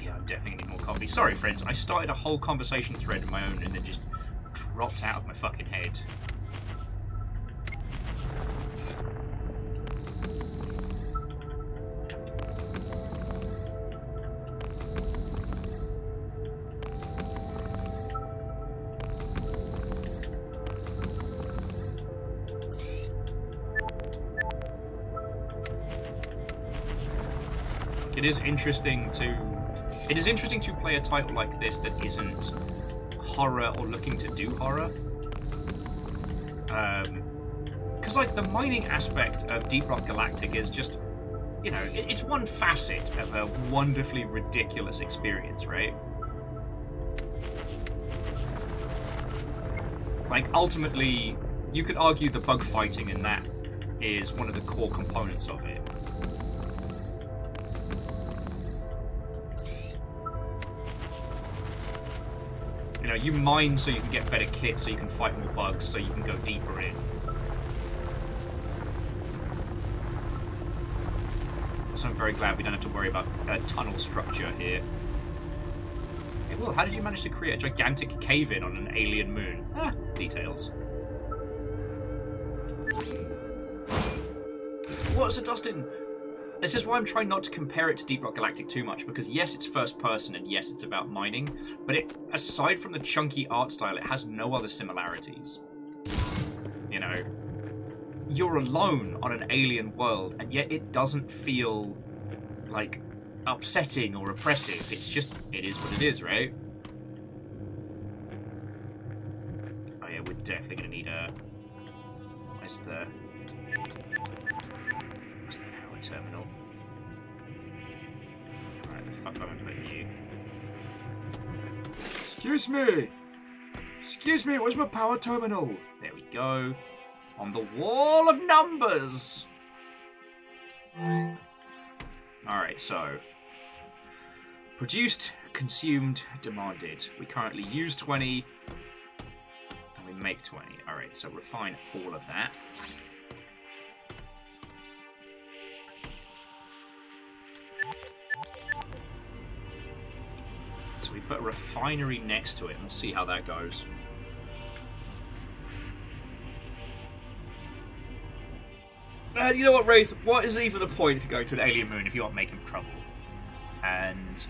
S1: Yeah, I definitely need more copies. Sorry, friends, I started a whole conversation thread of my own and then just dropped out of my fucking head. It is interesting to play a title like this that isn't horror or looking to do horror. Because like the mining aspect of Deep Rock Galactic is just, you know, it's one facet of a wonderfully ridiculous experience, right? Like ultimately, you could argue the bug fighting in that is one of the core components of it. You know, you mine so you can get better kit, so you can fight more bugs, so you can go deeper in. So I'm very glad we don't have to worry about a tunnel structure here. Hey, Will, how did you manage to create a gigantic cave-in on an alien moon? Ah, details. What's it, Dustin? This is why I'm trying not to compare it to Deep Rock Galactic too much, because yes, it's first person, and yes, it's about mining, but aside from the chunky art style, it has no other similarities. You know, you're alone on an alien world, and yet it doesn't feel, like, upsetting or oppressive. It's just, it is what it is, right? Oh yeah, we're definitely going to need a... Where's the power terminal? Alright, the fuck am I putting you? Excuse me! Excuse me, where's my power terminal? There we go. On the wall of numbers! Alright, so... Produced, consumed, demanded. We currently use 20, and we make 20. Alright, so refine all of that. So we put a refinery next to it, and we'll see how that goes. You know what, Wraith? What is even the point of going to an alien moon if you aren't making trouble? And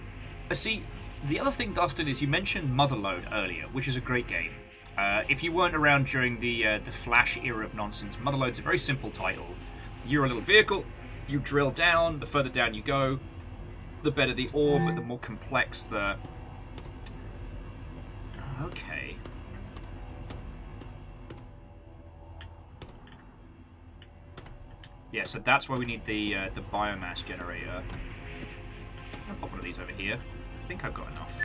S1: see, the other thing, Dustin, is you mentioned Motherlode earlier, which is a great game. If you weren't around during the Flash era of nonsense, Motherlode's a very simple title. You're a little vehicle, you drill down, the further down you go, the better the ore, but the more complex the... Okay. Yeah, so that's why we need the biomass generator. I'll pop one of these over here. I think I've got enough.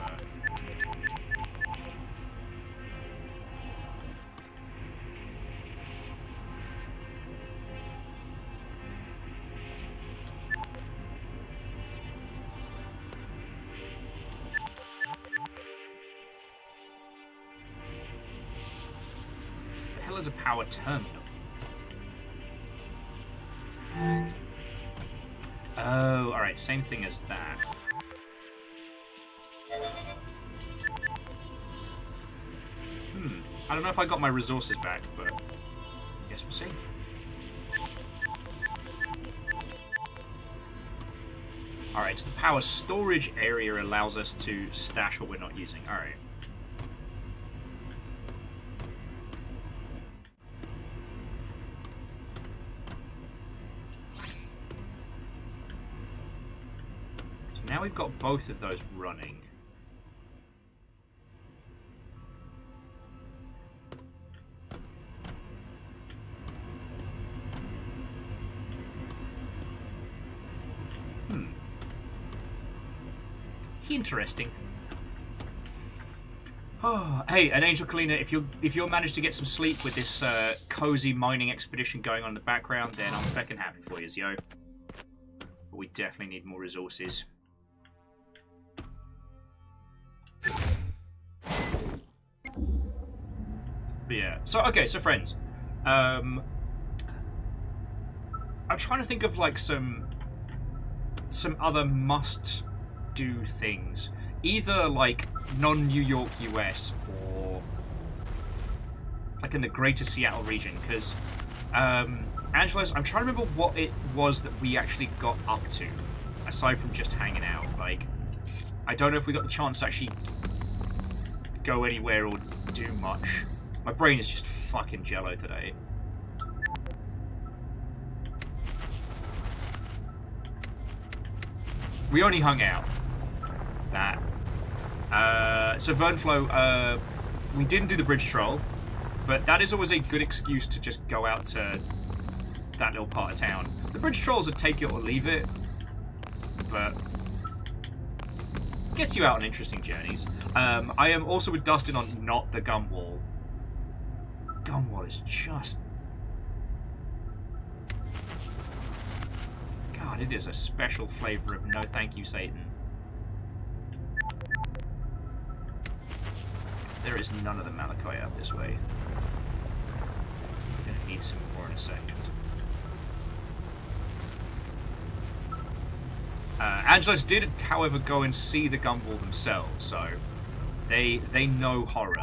S1: The hell is a power terminal? Oh, alright, same thing as that. I don't know if I got my resources back, but I guess we'll see. Alright, so the power storage area allows us to stash what we're not using. Alright. So now we've got both of those running. Interesting. Oh, hey, and Angel Kalina, if you'll manage to get some sleep with this cozy mining expedition going on in the background, then I'm fucking happy for you, yo. But we definitely need more resources. But yeah. So okay, so friends, I'm trying to think of like some other must-do things. either like non-New York US or like in the greater Seattle region, because Angelos, I'm trying to remember what it was that we actually got up to, aside from just hanging out. Like, I don't know if we got the chance to actually go anywhere or do much. My brain is just fucking jello today. We only hung out. That. So Vernflow, we didn't do the bridge troll, but that is always a good excuse to just go out to that little part of town. The bridge trolls are take it or leave it, but gets you out on interesting journeys. I am also with Dustin on not the gum wall. Gum wall is just... God, it is a special flavor of no thank you, Satan. There is none of the Malachi up this way. I'm gonna need some more in a second. Angelos did, however, go and see the gum wall themselves, so they know horror.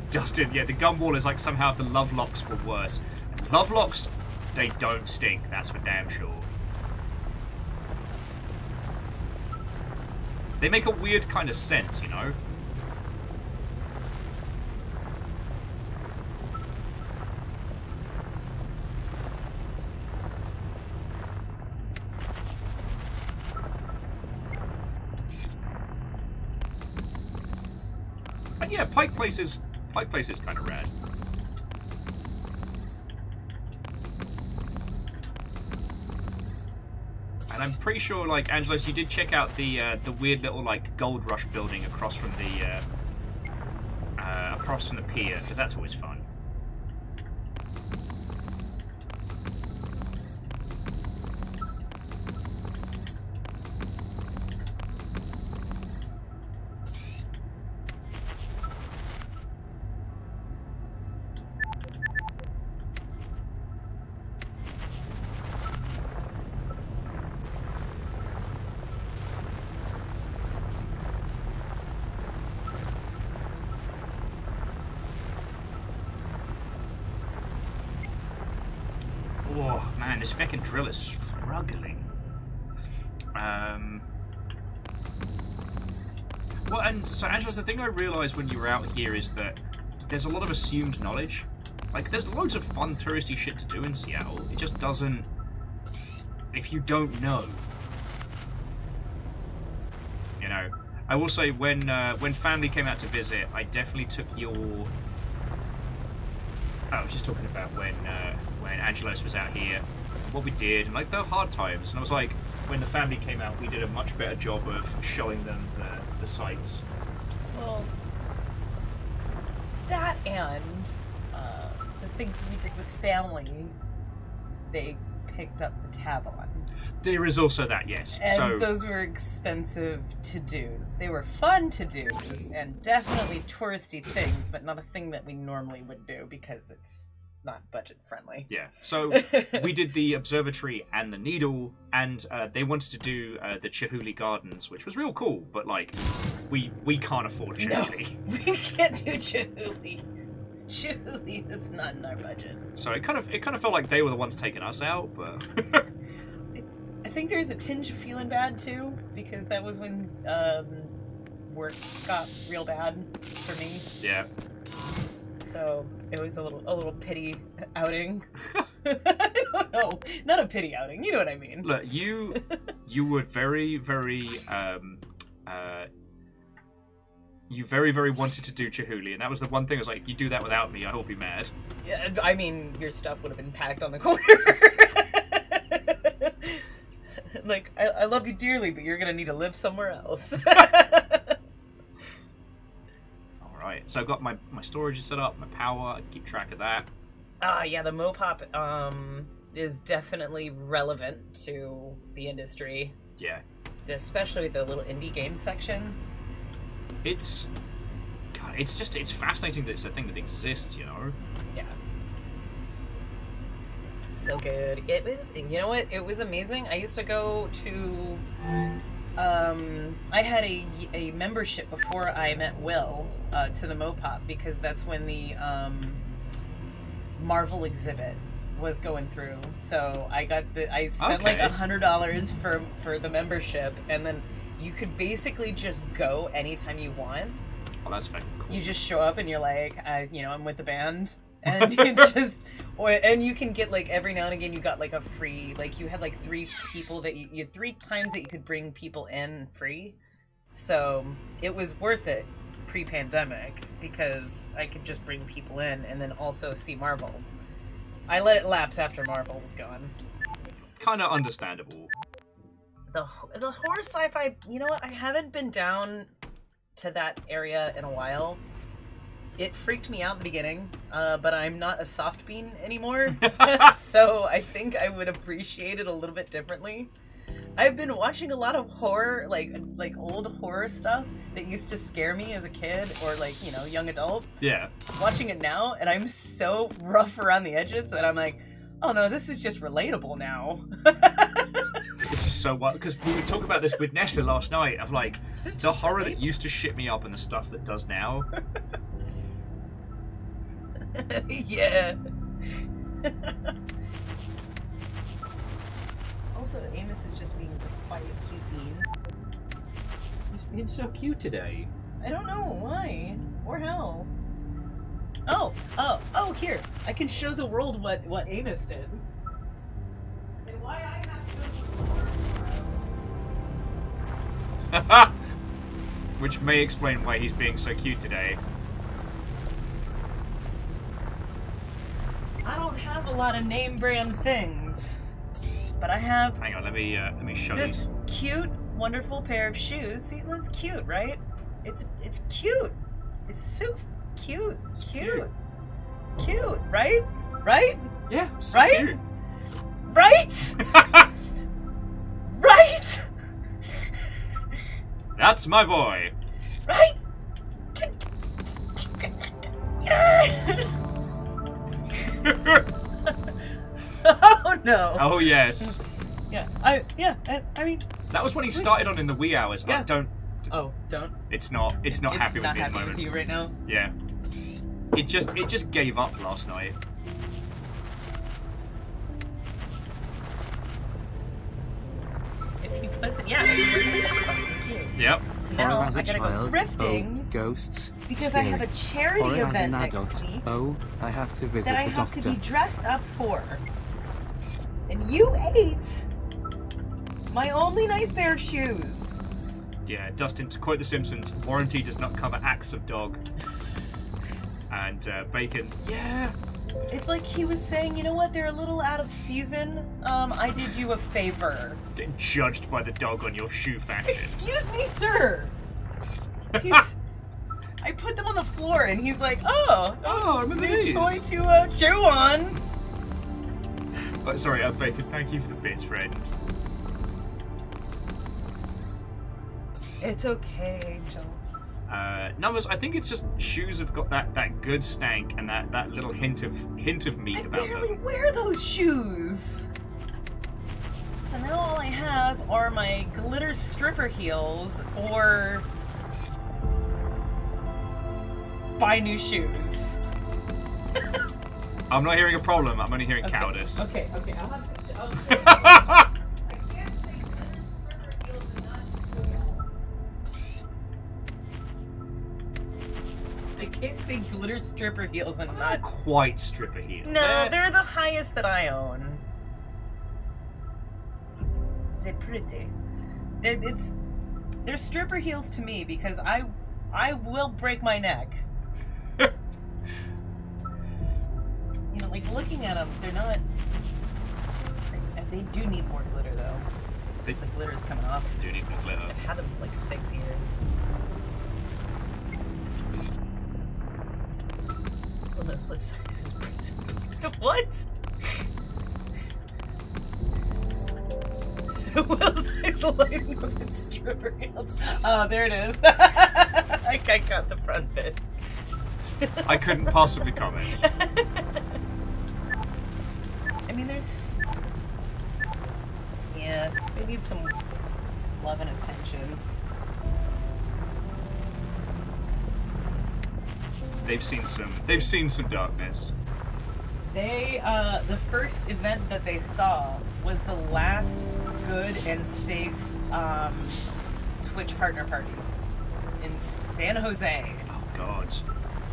S1: Dustin, yeah, the gum wall is like somehow the love locks were worse. Love locks, they don't stink, that's for damn sure. They make a weird kind of sense, you know? And yeah, Pike Place is kind of rad. And I'm pretty sure, like, Angelos, you did check out the weird little, like, Gold Rush building across from the pier, because that's always fun. Oh, man, this fucking drill is struggling. Well, and so, Angelos, the thing I realised when you were out here is that there's a lot of assumed knowledge. Like, there's loads of fun touristy shit to do in Seattle. It just doesn't... If you don't know. You know. I will say, when family came out to visit, I definitely took your... I was just talking about when Angelos was out here, what we did, and like the hard times. And I was like, when the family came out, we did a much better job of showing them the sights.
S5: Well, that and the things we did with family, they picked up the tab on.
S1: There is also that, yes.
S5: And
S1: so
S5: those were expensive to-dos. They were fun to-dos, and definitely touristy things, but not a thing that we normally would do because it's not budget-friendly.
S1: yeah. So we did the observatory and the needle, and they wanted to do the Chihuly Gardens, which was real cool, but like, we can't afford Chihuly.
S5: No, we can't do Chihuly. Chihuly is not in our budget.
S1: So it kind of felt like they were the ones taking us out, but
S5: I think there's a tinge of feeling bad too, because that was when work got real bad for me.
S1: yeah.
S5: So it was a little pity outing. I don't know, not a pity outing. You know what I mean?
S1: Look, you were very, very you very, very wanted to do Chihuly, and that was the one thing I was like, you do that without me, I will be mad.
S5: Yeah, I mean, your stuff would have been packed on the corner. Like, I love you dearly, but you're gonna need to live somewhere else.
S1: Alright, so I've got my storage is set up, my power, I keep track of that.
S5: Yeah, the Mopop is definitely relevant to the industry.
S1: Yeah.
S5: Especially the little indie game section.
S1: It's... God, it's fascinating that it's a thing that exists, you know?
S5: Yeah. So good. It was, you know what? It was amazing. I used to go to, I had a membership before I met Will, to the Mopop, because that's when the, Marvel exhibit was going through. So I spent like $100 for the membership, and then you could basically just go anytime you want.
S1: Oh, that's very cool.
S5: You just show up and you're like, I'm with the band, and you just, and you can get like every now and again you got like a free, like you had like 3 people that you had 3 times that you could bring people in free, so it was worth it pre-pandemic because I could just bring people in and then also see Marvel. I let it lapse after Marvel was gone.
S1: Kind of understandable.
S5: The horror sci-fi, you know what? I haven't been down to that area in a while. It freaked me out in the beginning, but I'm not a soft bean anymore, so I think I would appreciate it a little bit differently. I've been watching a lot of horror, like old horror stuff that used to scare me as a kid or like, you know, young adult.
S1: Yeah.
S5: Watching it now, and I'm so rough around the edges that I'm like, oh no, this is just relatable now.
S1: This is so wild, because we were talking about this with Nessa last night, of like, the horror that used to shit me up and the stuff that does now.
S5: Yeah. Also, Amos is just being a quiet, cute bean.
S1: He's being so cute today.
S5: I don't know why or how. Oh, here. I can show the world what Amos did. And why I have to go to the store.
S1: Which may explain why he's being so cute today.
S5: I don't have a lot of name brand things, but I have.
S1: Hang on, let me show
S5: this
S1: these.
S5: cute, wonderful pair of shoes. See, that's cute, right? It's cute. It's so cute.
S1: It's
S5: cute, right? Right?
S1: Yeah, so
S5: right?
S1: cute.
S5: Right? Right?
S1: That's my boy.
S5: Right? Oh no.
S1: Oh yes.
S5: Yeah. I mean.
S1: That was when he started on in the wee hours.
S5: Yeah.
S1: Don't.
S5: Don't.
S1: It's not happy with me at the
S5: happy
S1: moment.
S5: with you right now.
S1: Yeah. It just gave up last night.
S5: If he wasn't, so fucking cute.
S1: Yep.
S5: So
S3: Horror
S5: now
S3: as a
S5: I gotta go
S3: child,
S5: thrifting
S3: oh, ghosts,
S5: because
S3: scary.
S5: I have a charity
S3: Horror as
S5: event
S3: an
S5: next
S3: adult,
S5: week
S3: oh, I have to visit
S5: that I
S3: the
S5: have
S3: doctor.
S5: to be dressed up for. And you ate my only nice pair of shoes.
S1: Yeah, Dustin, to quote The Simpsons, warranty does not cover acts of dog. And Bacon, yeah.
S5: It's like he was saying, you know what, they're a little out of season. I did you a favor.
S1: Getting judged by the dog on your shoe fashion.
S5: Excuse me, sir. I put them on the floor and he's like,
S1: I remember
S5: new
S1: these.
S5: toy to chew on.
S1: Sorry, Bacon, thank you for the bits, friend.
S5: It's okay, Angel.
S1: Numbers, I think it's just shoes have got that good stank and that little hint of meat
S5: I
S1: about
S5: barely
S1: them.
S5: wear those shoes. So now all I have are my glitter stripper heels or buy new shoes.
S1: I'm not hearing a problem, I'm only hearing cowardice.
S5: Okay, I'll have to I can't say glitter stripper heels and not.
S1: Not quite stripper heels.
S5: No, they're the highest that I own. They're pretty. They're stripper heels to me because I will break my neck. You know, like looking at them, they're not. They do need more glitter though.
S1: They
S5: The glitter's coming off.
S1: do need more glitter.
S5: I've had them for like 6 years. Who knows what size is prison? What? What size lighting with stripper heels? Oh, there it is. I got the front bit.
S1: I couldn't possibly comment.
S5: I mean, there's... Yeah, they need some love and attention.
S1: They've seen some darkness.
S5: They, the first event that they saw was the last good and safe, Twitch partner party in San Jose.
S1: Oh god.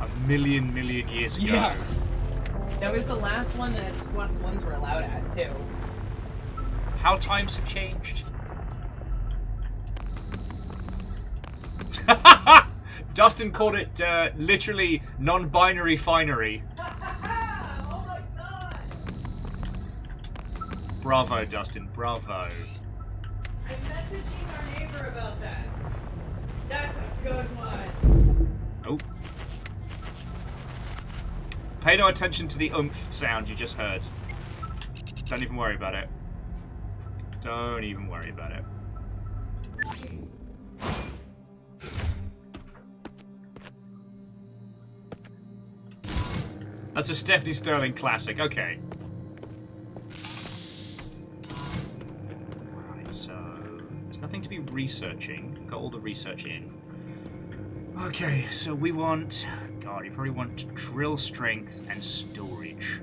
S1: A million years ago.
S4: Yeah. That was the last one that +1s were allowed at, too.
S1: How times have changed. Dustin called it literally non-binary finery.
S4: Oh my god!
S1: Bravo, Dustin, bravo.
S4: I'm messaging our neighbor about that. That's a good one.
S1: Oh. Pay no attention to the oomph sound you just heard. Don't even worry about it. Don't even worry about it. That's a Stephanie Sterling classic. Okay. Alright, so there's nothing to be researching. Got all the research in. Okay, so we want... God, you probably want drill strength and storage.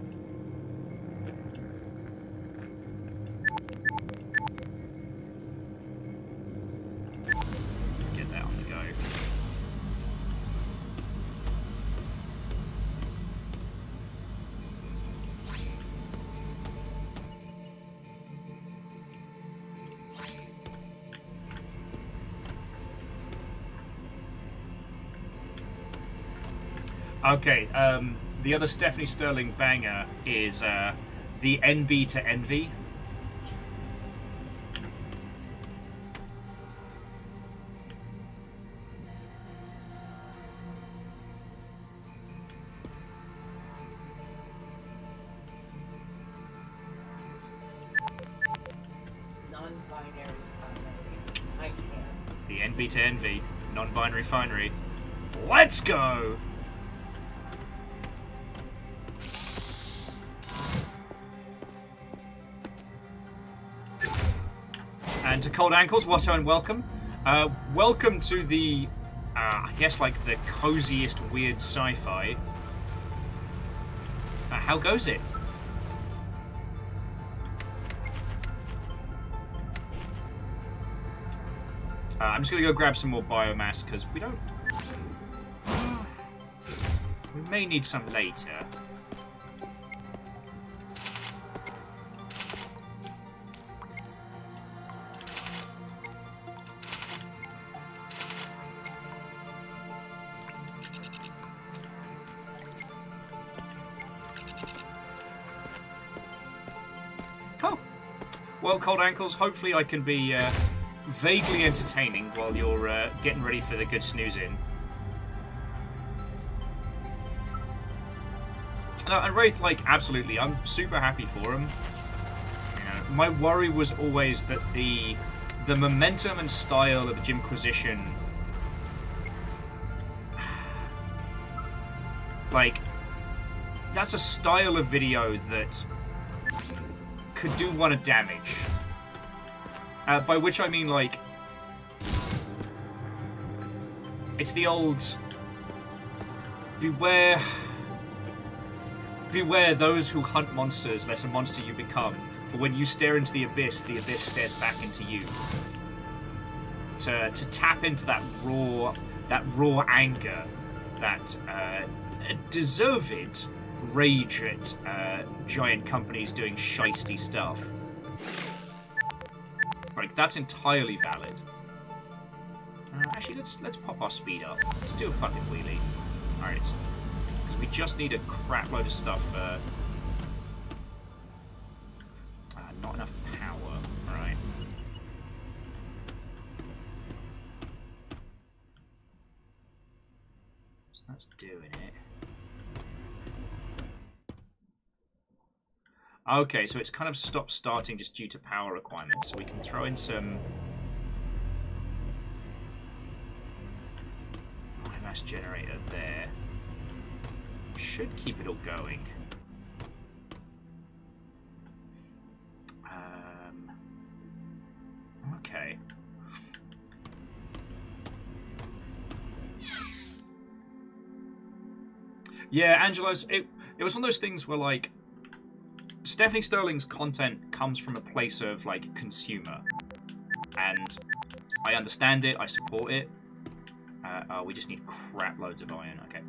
S1: Get that on the go. Okay, the other Stephanie Sterling banger is the NB to Envy.
S5: Non-binary finery. I can't.
S1: The NB to Envy, non-binary finery. Let's go! And to Cold Ankles, Watto and welcome. Welcome to the, I guess like the coziest weird sci-fi. How goes it? I'm just gonna go grab some more biomass because we don't... We may need some later. Oh. Well, Cold Ankles, hopefully I can be vaguely entertaining while you're getting ready for the good snoozing. No, and Wraith, like, absolutely, I'm super happy for him. You know, my worry was always that the momentum and style of the Jimquisition, like, that's a style of video that could do one of damage. By which I mean, like, it's the old beware those who hunt monsters, lest a monster you become. For when you stare into the abyss stares back into you. To tap into that raw anger, that deserved rage at giant companies doing shisty stuff. Like, that's entirely valid. Actually, let's pop our speed up. Let's do a fucking wheelie. Alright. Because we just need a crap load of stuff. Not enough power. Alright. So that's doing it. Okay, so it's kind of stopped starting just due to power requirements. So we can throw in some biomass generator there. should keep it all going. Okay. Yeah, Angelos, it was one of those things where, like, Stephanie Sterling's content comes from a place of, like, consumer. And I understand it, I support it. We just need crap loads of iron, okay.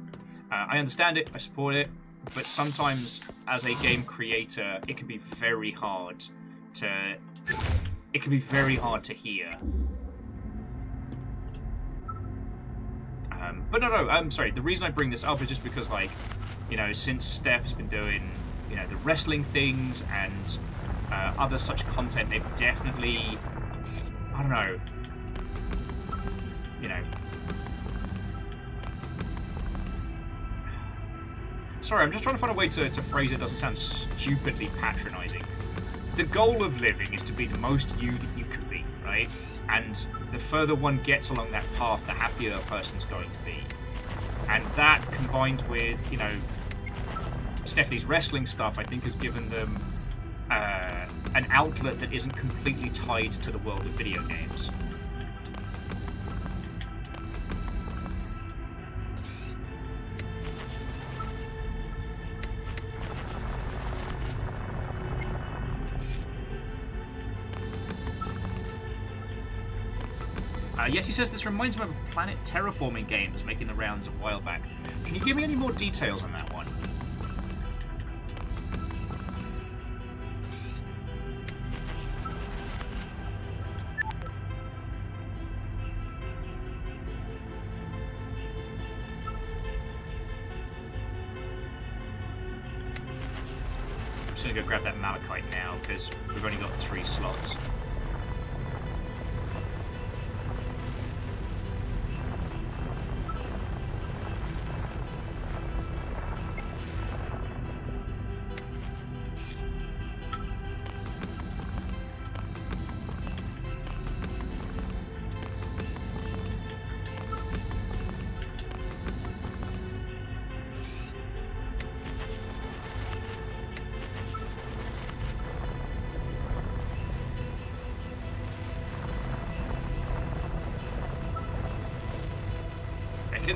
S1: I understand it, I support it, but sometimes, as a game creator, it can be very hard to... It can be very hard to hear. But no, I'm sorry. The reason I bring this up is just because, like, you know, since Steph has been doing, you know, the wrestling things and other such content, they've definitely, I don't know, you know. Sorry, I'm just trying to find a way to phrase it. Doesn't sound stupidly patronizing. The goal of living is to be the most you that you can be, right? And the further one gets along that path, the happier a person's going to be. And that, combined with, you know, Stephanie's wrestling stuff, I think has given them an outlet that isn't completely tied to the world of video games. Yes, he says this reminds him of a planet terraforming game that was making the rounds a while back. Can you give me any more details on that one? I'm just going to go grab that malachite now, because we've only got 3 slots.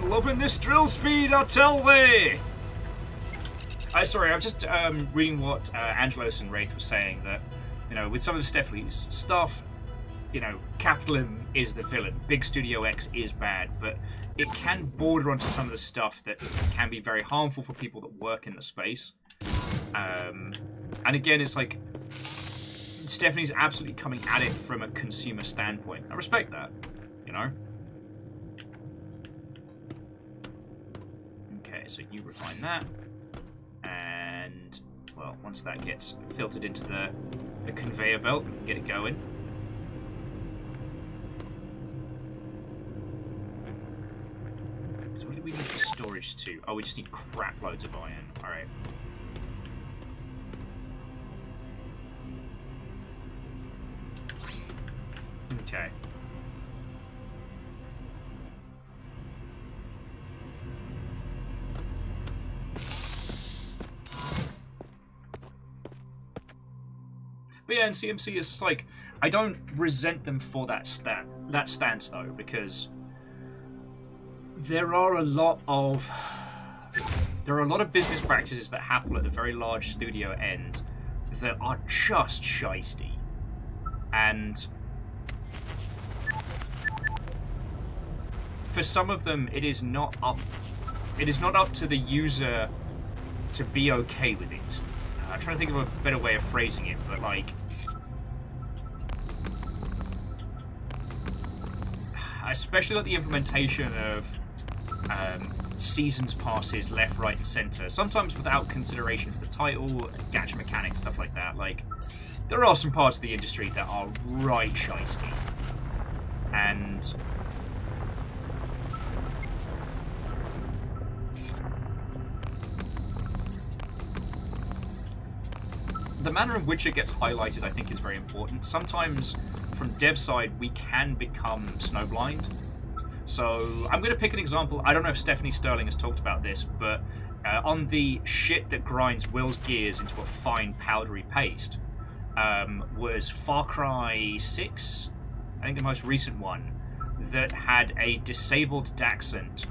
S1: Loving this drill speed, I tell thee! Sorry, I'm just reading what Angelos and Wraith were saying, that, you know, with some of the Stephanie's stuff, you know, capitalism is the villain. Big Studio X is bad, but it can border onto some of the stuff that can be very harmful for people that work in the space. And again, it's like, Stephanie's absolutely coming at it from a consumer standpoint. I respect that, you know? So you refine that, and, well, once that gets filtered into the conveyor belt, we can get it going. So what do we need for storage too? Oh, we just need crap loads of iron. Alright. Okay. But yeah, and CMC is like, I don't resent them for that stance though, because there are a lot of business practices that happen at the very large studio end that are just shisty, and for some of them, it is not up to the user to be okay with it. I'm trying to think of a better way of phrasing it, but like, especially like the implementation of seasons passes left, right, and center, sometimes without consideration for the title, gacha mechanics, stuff like that. Like, there are some parts of the industry that are right shisty, and the manner in which it gets highlighted, I think, is very important. Sometimes, from dev side, we can become snowblind. So, I'm going to pick an example. I don't know if Stephanie Sterling has talked about this, but on the shit that grinds Will's gears into a fine powdery paste was Far Cry 6, I think the most recent one, that had a disabled Dachshund.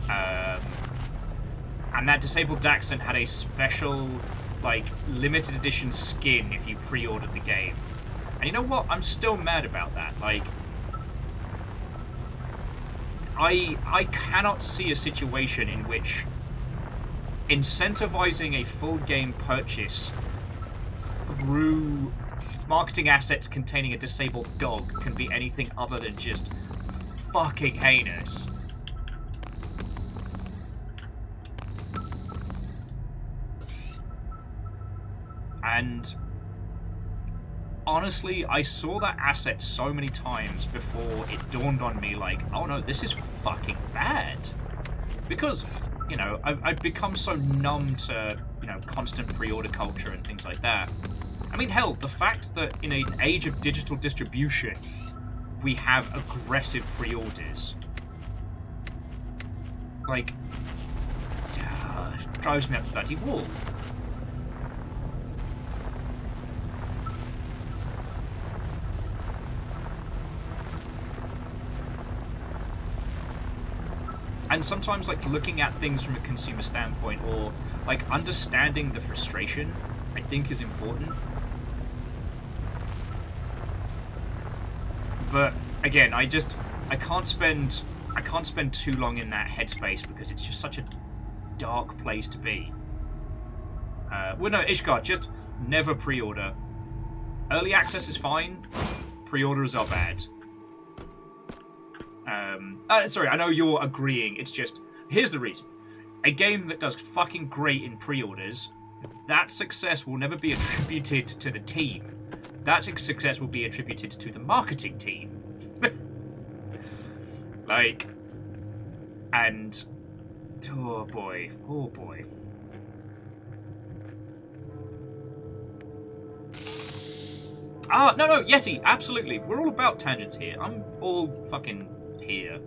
S1: And that disabled Dachshund had a special, like, limited edition skin if you pre-ordered the game. And you know what? I'm still mad about that. Like, I cannot see a situation in which incentivizing a full game purchase through marketing assets containing a disabled dog can be anything other than just fucking heinous. And honestly, I saw that asset so many times before it dawned on me, like, oh no, this is fucking bad. Because, you know, I've become so numb to, you know, constant pre-order culture and things like that. I mean, hell, the fact that in an age of digital distribution, we have aggressive pre-orders, like, drives me up the bloody wall. And sometimes, like, looking at things from a consumer standpoint, or, like, understanding the frustration, I think is important. But, again, I can't spend too long in that headspace because it's just such a dark place to be. Well, no, Ishgard, just never pre-order. Early access is fine. Pre-orders are bad. Sorry, I know you're agreeing. It's just, here's the reason. A game that does fucking great in pre-orders, that success will never be attributed to the team. That success will be attributed to the marketing team. Like, and, oh boy, oh boy. No, Yeti, absolutely. We're all about tangents here. I'm all fucking here.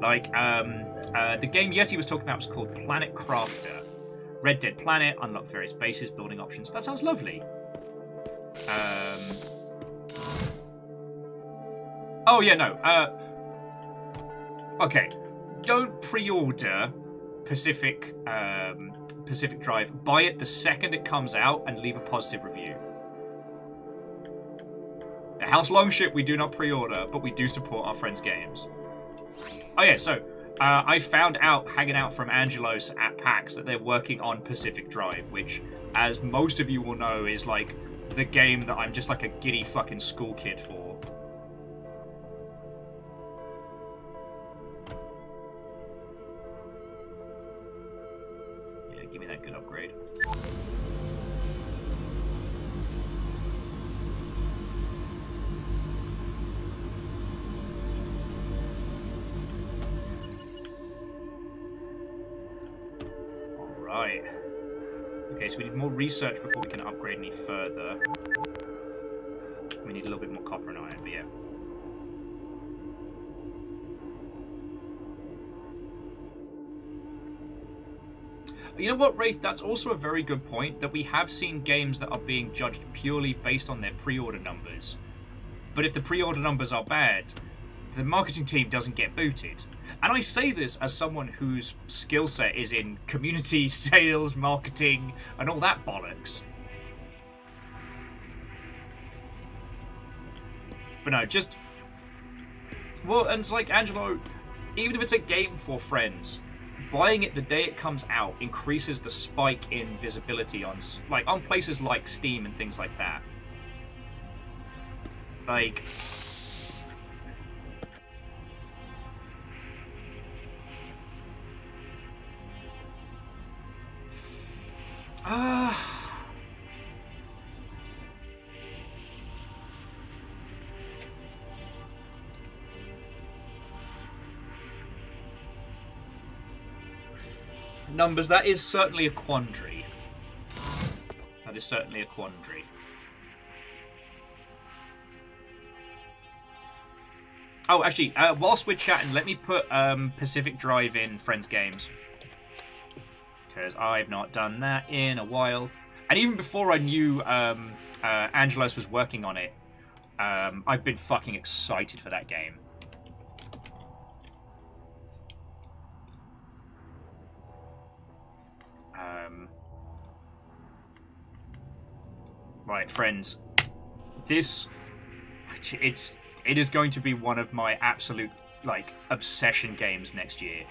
S1: Like, the game Yeti was talking about was called Planet Crafter. Red Dead Planet, unlock various bases, building options. That sounds lovely. Oh, yeah, no. Okay. Don't pre-order Pacific Drive. Buy it the second it comes out and leave a positive review. The House Longship we do not pre-order, but we do support our friends' games. Oh yeah, so I found out, hanging out from Angelos at PAX, that they're working on Pacific Drive, which, as most of you will know, is like the game that I'm just like a giddy fucking school kid for. Yeah, give me that good upgrade. Right. Okay, so we need more research before we can upgrade any further. We need a little bit more copper and iron, but yeah. You know what, Wraith? That's also a very good point, that we have seen games that are being judged purely based on their pre-order numbers. But if the pre-order numbers are bad, the marketing team doesn't get booted. And I say this as someone whose skill set is in community, sales, marketing, and all that bollocks. But no, just... Well, and it's like, Angelo, even if it's a game for friends, buying it the day it comes out increases the spike in visibility on places like Steam and things like that. Like... Numbers, that is certainly a quandary. That is certainly a quandary. Oh, actually, whilst we're chatting, let me put Pacific Drive in Friends Games. because I've not done that in a while. And even before I knew Angelos was working on it, I've been fucking excited for that game. Right, friends. It is going to be one of my absolute, like, obsession games next year.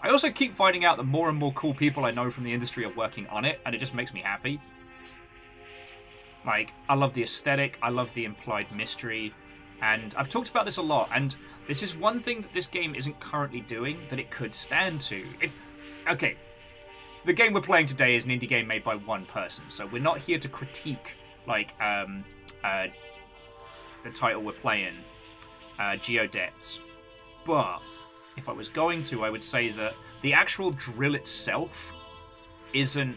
S1: I also keep finding out that more and more cool people I know from the industry are working on it, and it just makes me happy. Like, I love the aesthetic, I love the implied mystery, and I've talked about this a lot, and this is one thing that this game isn't currently doing that it could stand to. Okay, the game we're playing today is an indie game made by one person, so we're not here to critique, like, the title we're playing, Geodets. But if I was going to, I would say that the actual drill itself isn't,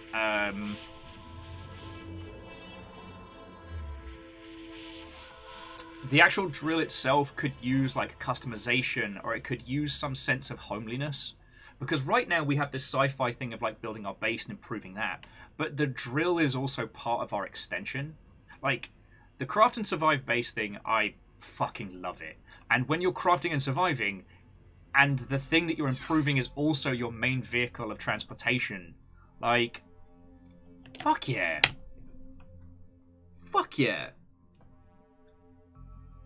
S1: the actual drill itself could use, like, customization, or it could use some sense of homeliness. Because right now we have this sci-fi thing of, like, building our base and improving that. But the drill is also part of our extension. Like, the craft and survive base thing, I fucking love it. And when you're crafting and surviving, and the thing that you're improving is also your main vehicle of transportation, like, fuck yeah. Fuck yeah.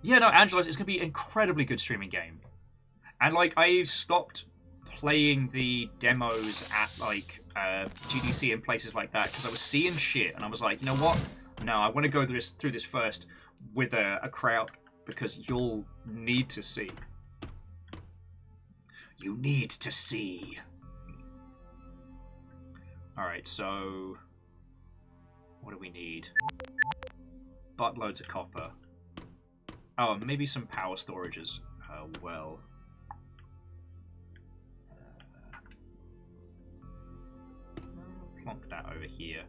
S1: Yeah, no, Angelos, it's going to be an incredibly good streaming game. And, like, I stopped playing the demos at, like, GDC and places like that because I was seeing shit, and I was like, you know what? No, I want to go through this first with a crowd, because you'll need to see. You need to see. Alright, so what do we need? Buttloads of copper. Oh, maybe some power storage as well. Plonk that over here.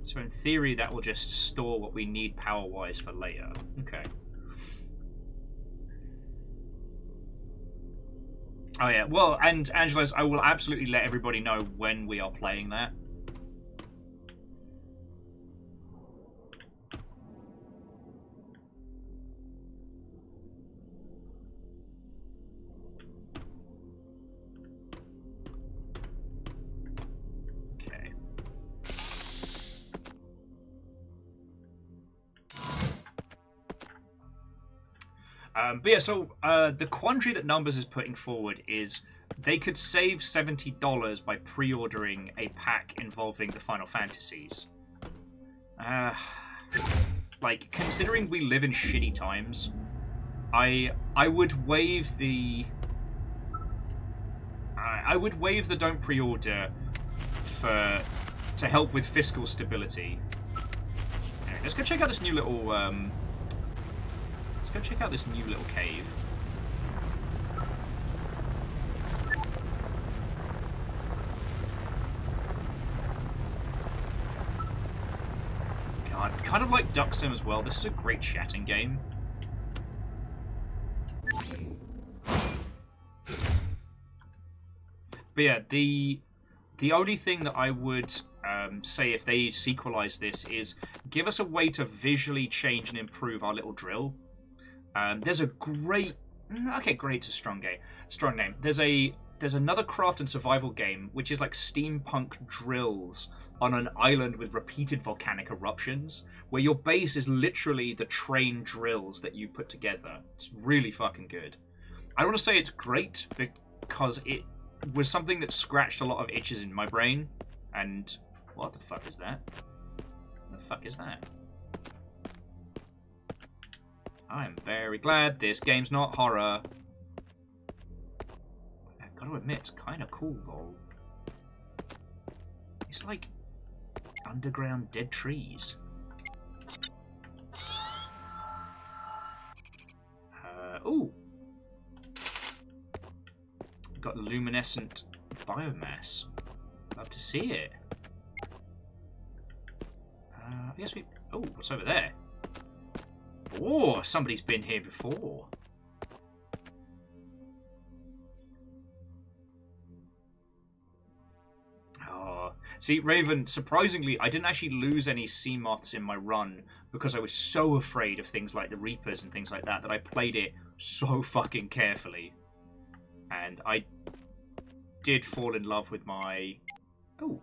S1: So in theory, that will just store what we need power-wise for later. Okay. Oh yeah, well, and Angelos, I will absolutely let everybody know when we are playing that. But yeah, so the quandary that Numbers is putting forward is they could save $70 by pre-ordering a pack involving the Final Fantasies. Like, considering we live in shitty times, I would waive the don't pre-order to help with fiscal stability. Anyway, let's go check out this new little check out this new little cave. God, kind of like Duck Sim as well. This is a great chatting game. But yeah, the only thing that I would say if they sequelize this is give us a way to visually change and improve our little drill. There's a great... Okay, great's a strong name. There's another craft and survival game, which is like steampunk drills on an island with repeated volcanic eruptions, where your base is literally the train drills that you put together. It's really fucking good. I don't want to say it's great, because it was something that scratched a lot of itches in my brain, and... What the fuck is that? What the fuck is that? I'm very glad this game's not horror. I've got to admit, it's kind of cool, though. It's like underground dead trees. luminescent biomass. Love to see it. I guess we... Oh, what's over there? Oh, somebody's been here before. Oh. See, Raven, surprisingly, I didn't actually lose any sea moths in my run because I was so afraid of things like the Reapers and things like that that I played it so fucking carefully. And I did fall in love with my... Oh.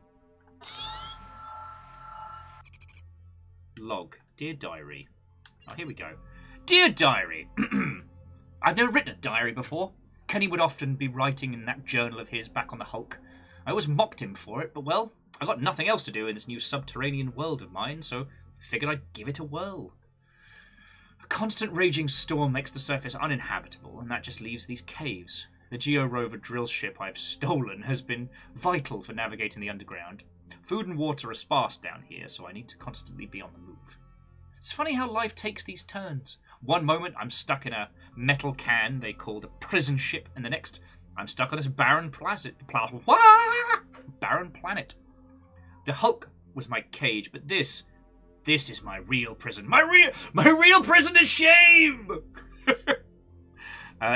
S1: Log. Dear Diary. Oh, here we go. Dear Diary. I've never written a diary before. Kenny would often be writing in that journal of his back on the Hulk. I always mocked him for it, but well, I got nothing else to do in this new subterranean world of mine, so figured I'd give it a whirl. A constant raging storm makes the surface uninhabitable, and that just leaves these caves. The Geo Rover drill ship I've stolen has been vital for navigating the underground. Food and water are sparse down here, so I need to constantly be on the move. It's funny how life takes these turns. One moment I'm stuck in a metal can they called a prison ship, and the next I'm stuck on this barren planet. Barren planet. The Hulk was my cage, but this is my real prison. My real prison is shame!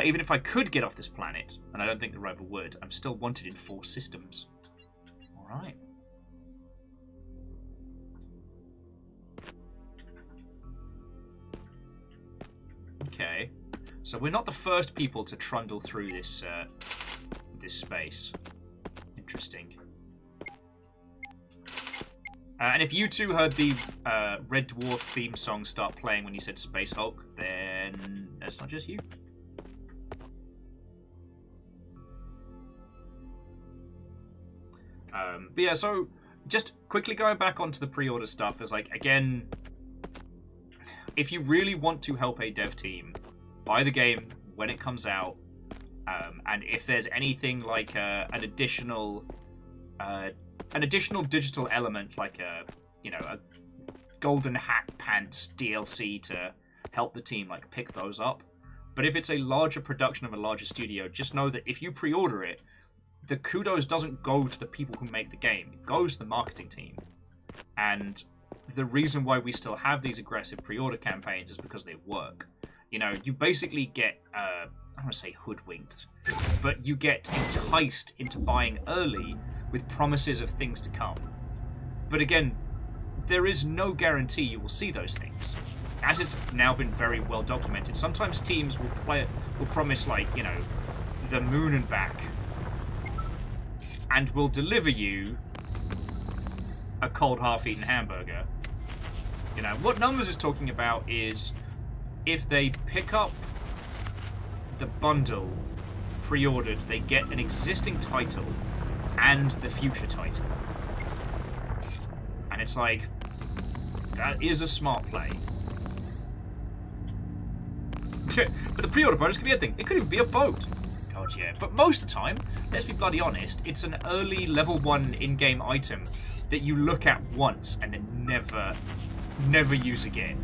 S1: Even if I could get off this planet, and I don't think the rover would, I'm still wanted in 4 systems. Alright. Okay. So we're not the first people to trundle through this this space. Interesting. And if you two heard the Red Dwarf theme song start playing when you said Space Hulk, then that's not just you. But yeah, so just quickly going back onto the pre-order stuff is like, again, if you really want to help a dev team, buy the game when it comes out, and if there's anything like an additional digital element, like a Golden Hat Pants DLC to help the team, like, pick those up. But if it's a larger production of a larger studio, just know that if you pre-order it, the kudos doesn't go to the people who make the game. It goes to the marketing team. And the reason why we still have these aggressive pre-order campaigns is because they work. You know, you basically get, I don't want to say hoodwinked, but you get enticed into buying early with promises of things to come. But again, there is no guarantee you will see those things. As it's now been very well documented, sometimes teams will promise, like, you know, the moon and back, and will deliver you a cold, half-eaten hamburger. You know, what Numbers is talking about is if they pick up the bundle pre-ordered, they get an existing title and the future title. And it's like, that is a smart play. But the pre-order bonus could be anything. It could even be a boat. God, yeah. But most of the time, let's be bloody honest, it's an early level 1 in-game item that you look at once and then never use again.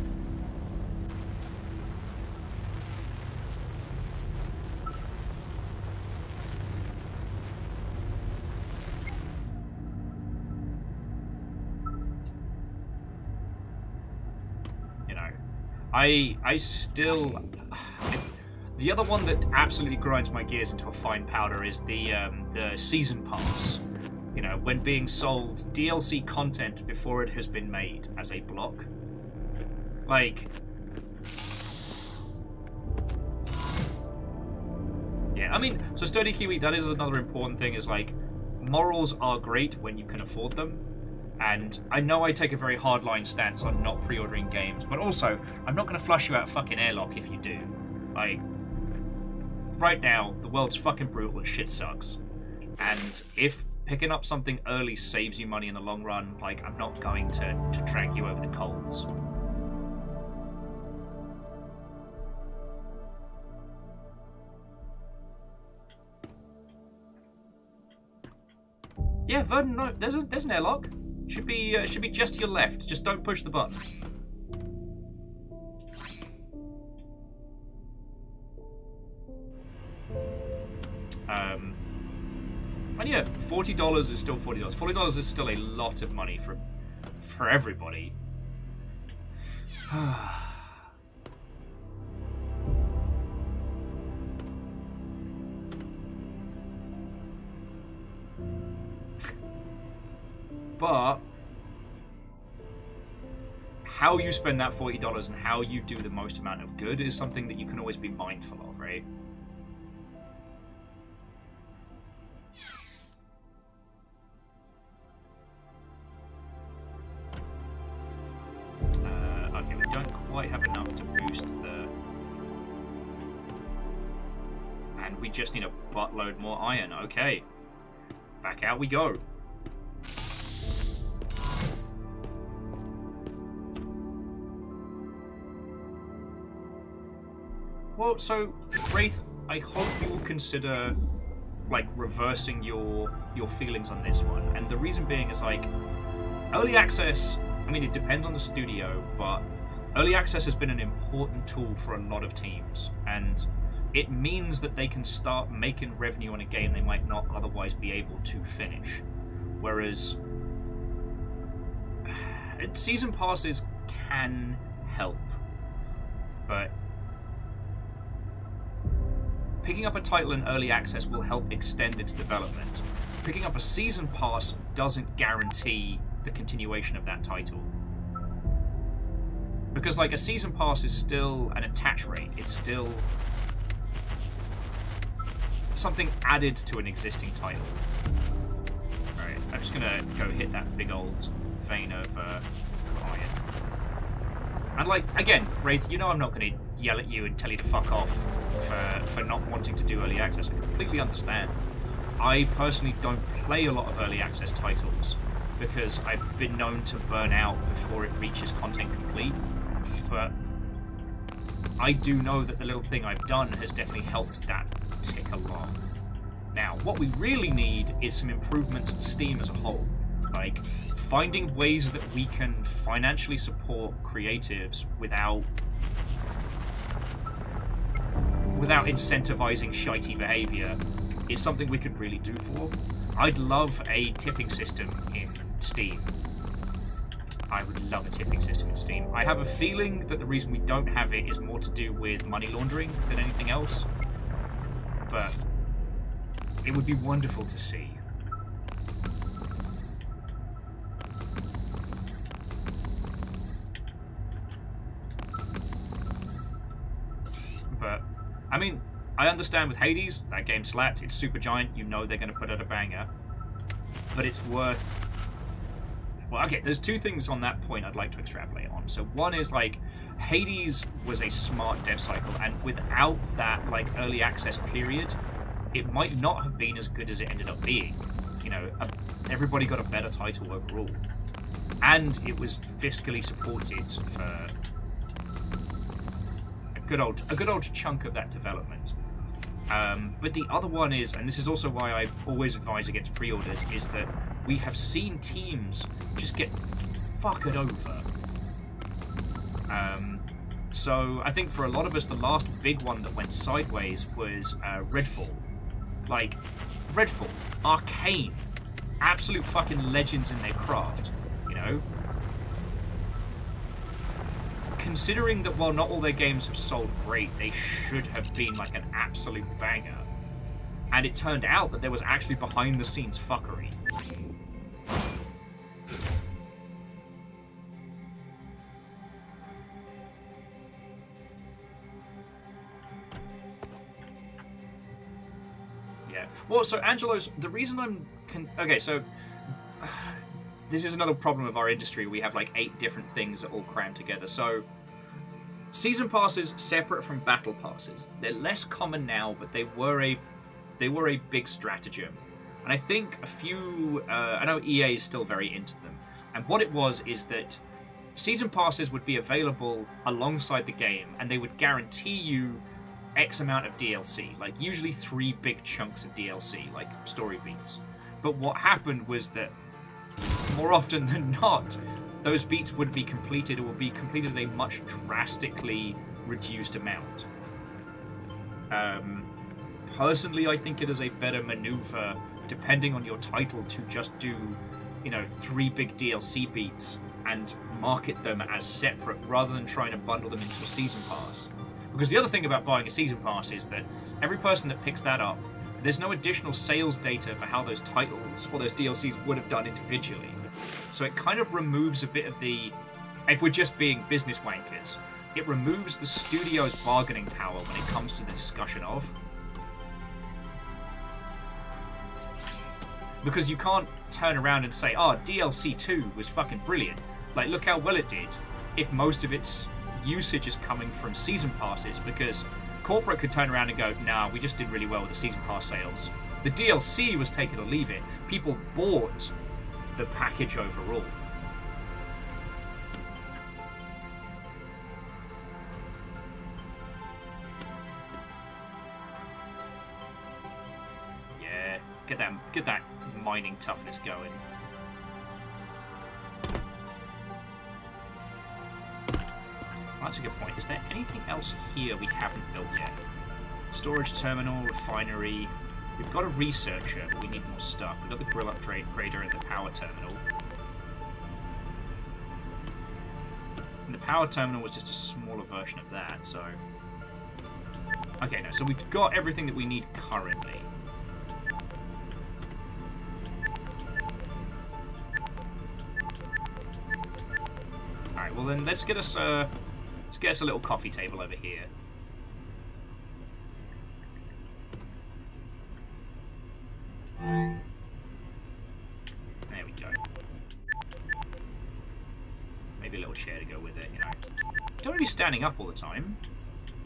S1: You know, I still... The other one that absolutely grinds my gears into a fine powder is the season pass. You know, when being sold DLC content before it has been made as a block. Like... Yeah, I mean, so Sturdy Kiwi, that is another important thing, is like, morals are great when you can afford them. And I know I take a very hardline stance on not pre-ordering games, but also, I'm not going to flush you out of fucking airlock if you do. Like, right now, the world's fucking brutal and shit sucks. And if picking up something early saves you money in the long run, like, I'm not going to drag you over the coals. Yeah, Verdun, no, there's an airlock. Should be just to your left. Just don't push the button. And yeah, $40 is still $40. $40 is still a lot of money for everybody. But how you spend that $40 and how you do the most amount of good is something that you can always be mindful of, right? Okay, we don't quite have enough to boost the... And we just need a buttload more iron. Okay. Back out we go. Well, so, Wraith, I hope you will consider, like, reversing your feelings on this one. And the reason being is, like, early access, I mean, it depends on the studio, but early access has been an important tool for a lot of teams. And it means that they can start making revenue on a game they might not otherwise be able to finish. Whereas, season passes can help, but picking up a title in early access will help extend its development. Picking up a season pass doesn't guarantee the continuation of that title. Because, like, a season pass is still an attach rate. It's still something added to an existing title. Alright, I'm just gonna go hit that big old vein of iron. And, like, again, Wraith, you know I'm not gonna yell at you and tell you to fuck off for not wanting to do early access. I completely understand. I personally don't play a lot of early access titles because I've been known to burn out before it reaches content complete, but I do know that the little thing I've done has definitely helped that tick along. Now, what we really need is some improvements to Steam as a whole, like finding ways that we can financially support creatives without incentivizing shitey behavior is something we could really do for. I'd love a tipping system in Steam. I would love a tipping system in Steam. I have a feeling that the reason we don't have it is more to do with money laundering than anything else. But it would be wonderful to see. But I mean, I understand with Hades, that game slapped, it's super giant, you know they're going to put out a banger. But it's worth... Well, okay, there's two things on that point I'd like to extrapolate on. So one is, like, Hades was a smart dev cycle, and without that, like, early access period, it might not have been as good as it ended up being. You know, everybody got a better title overall. And it was fiscally supported for a good old chunk of that development. But the other one is, and this is also why I always advise against pre-orders, is that we have seen teams just get fucked over. So I think for a lot of us, the last big one that went sideways was Redfall. Like, Redfall, Arcane, absolute fucking legends in their craft, you know? Considering that while not all their games have sold great, they should have been like an absolute banger. And it turned out that there was actually behind the scenes fuckery. Yeah. Well, so Angelos, the reason I'm... Okay, so... This is another problem of our industry. We have like 8 different things that all cram together. So, season passes separate from battle passes. They're less common now, but they were a big stratagem. And I think a few... I know EA is still very into them. And what it was is that season passes would be available alongside the game, and they would guarantee you X amount of DLC. Like, usually 3 big chunks of DLC, like story beats. But what happened was that more often than not, those beats would be completed or would be completed at a much drastically reduced amount. Personally, I think it is a better maneuver depending on your title, to just do, you know, 3 big DLC beats and market them as separate rather than trying to bundle them into a season pass. Because the other thing about buying a season pass is that every person that picks that up, there's no additional sales data for how those titles or those DLCs would have done individually. So it kind of removes a bit of the, if we're just being business wankers, it removes the studio's bargaining power when it comes to the discussion of. Because you can't turn around and say, oh, DLC 2 was fucking brilliant. Like, look how well it did, if most of its usage is coming from season passes, because corporate could turn around and go, nah, we just did really well with the season pass sales. The DLC was take it or leave it. People bought the package overall. Yeah, get that mining toughness going. That's a good point. Is there anything else here we haven't built yet? Storage terminal, refinery. We've got a researcher, but we need more stuff. We've got the grill upgrader and the power terminal. And the power terminal was just a smaller version of that, so... Okay, no, so we've got everything that we need currently. Alright, well then, let's get us a little coffee table over here. There we go. Maybe a little chair to go with it, you know. Don't want to be standing up all the time.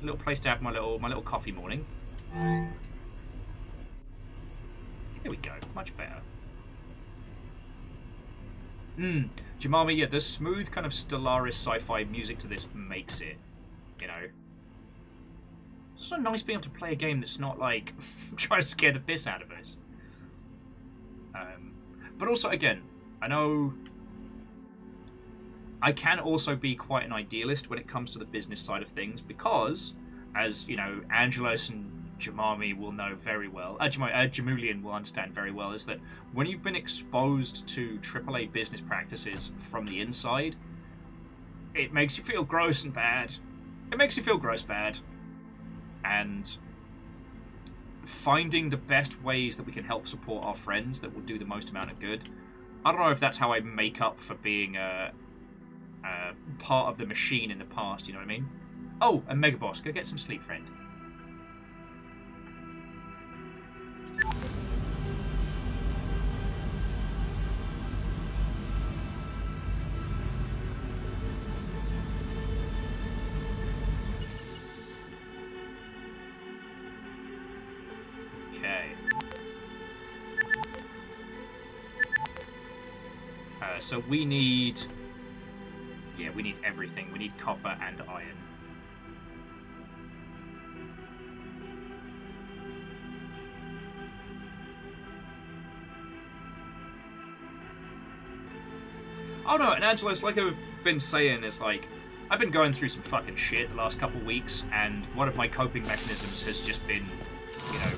S1: A little place to have my little coffee morning. There we go. Much better. Jemima, yeah, the smooth kind of Stellaris sci-fi music to this makes it, you know. It's so nice being able to play a game that's not like trying to scare the piss out of us. But also, again, I know I can also be quite an idealist when it comes to the business side of things, because, as you know, Angelos and Jamami will know very well, Jamulian will understand very well, is that when you've been exposed to AAA business practices from the inside, it makes you feel gross and bad. It makes you feel gross bad. And finding the best ways that we can help support our friends that will do the most amount of good. I don't know if that's how I make up for being a part of the machine in the past, you know what I mean? Oh, and Megaboss, go get some sleep, friend. Okay. So we need... Yeah, we need everything. We need copper and iron. Oh no, and Angelos, like I've been saying, is like, I've been going through some fucking shit the last couple weeks, and one of my coping mechanisms has just been, you know,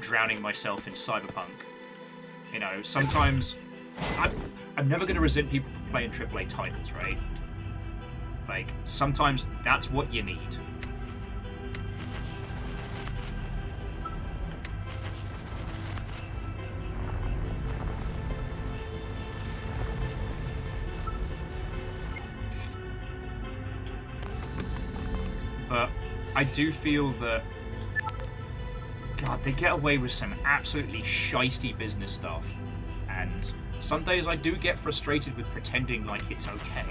S1: drowning myself in Cyberpunk. You know, sometimes I'm never going to resent people for playing AAA titles, right? Like, sometimes that's what you need. But I do feel that, God, they get away with some absolutely shisty business stuff. And some days I do get frustrated with pretending like it's okay.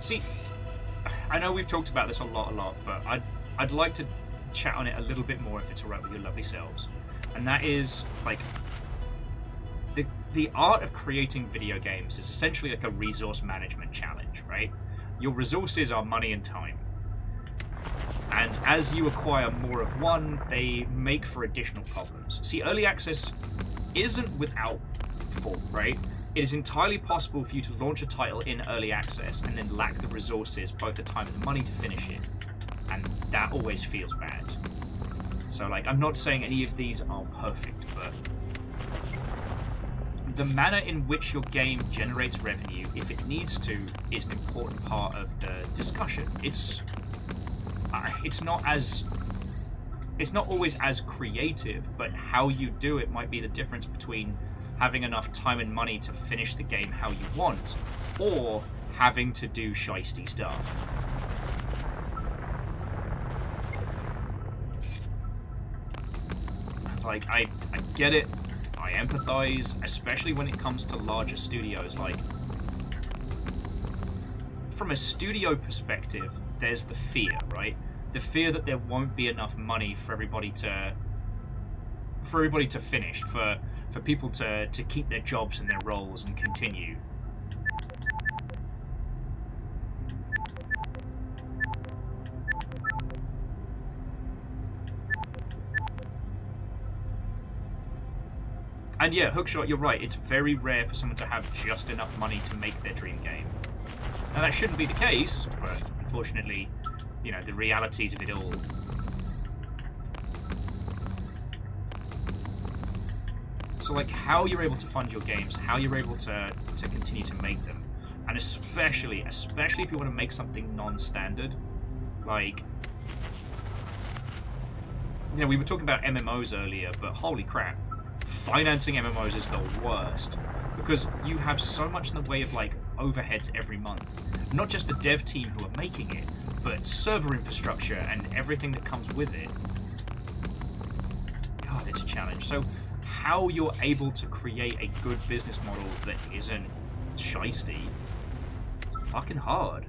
S1: See, I know we've talked about this a lot, but I'd like to chat on it a little bit more if it's alright with your lovely selves. And that is, like, the art of creating video games is essentially like a resource management challenge, right? Your resources are money and time. And as you acquire more of one, they make for additional problems. See, early access isn't without fault, right? It is entirely possible for you to launch a title in early access and then lack the resources, both the time and the money to finish it. And that always feels bad. So, like, I'm not saying any of these are perfect, but the manner in which your game generates revenue, if it needs to, is an important part of the discussion. It's not always as creative, but how you do it might be the difference between having enough time and money to finish the game how you want, or having to do shiesty stuff. Like, I get it, I empathize, especially when it comes to larger studios. Like, from a studio perspective, there's the fear, right? The fear that there won't be enough money for everybody to finish, for people to keep their jobs and their roles and continue. And yeah, Hookshot, you're right. It's very rare for someone to have just enough money to make their dream game. Now that shouldn't be the case, but unfortunately, you know, the realities of it all. So, like, how you're able to fund your games, how you're able to continue to make them, and especially if you want to make something non-standard, like, you know, we were talking about MMOs earlier, but holy crap, financing MMOs is the worst, because you have so much in the way of, like, overheads every month. Not just the dev team who are making it, but server infrastructure and everything that comes with it. God, it's a challenge. So, how you're able to create a good business model that isn't shiesty, it's fucking hard.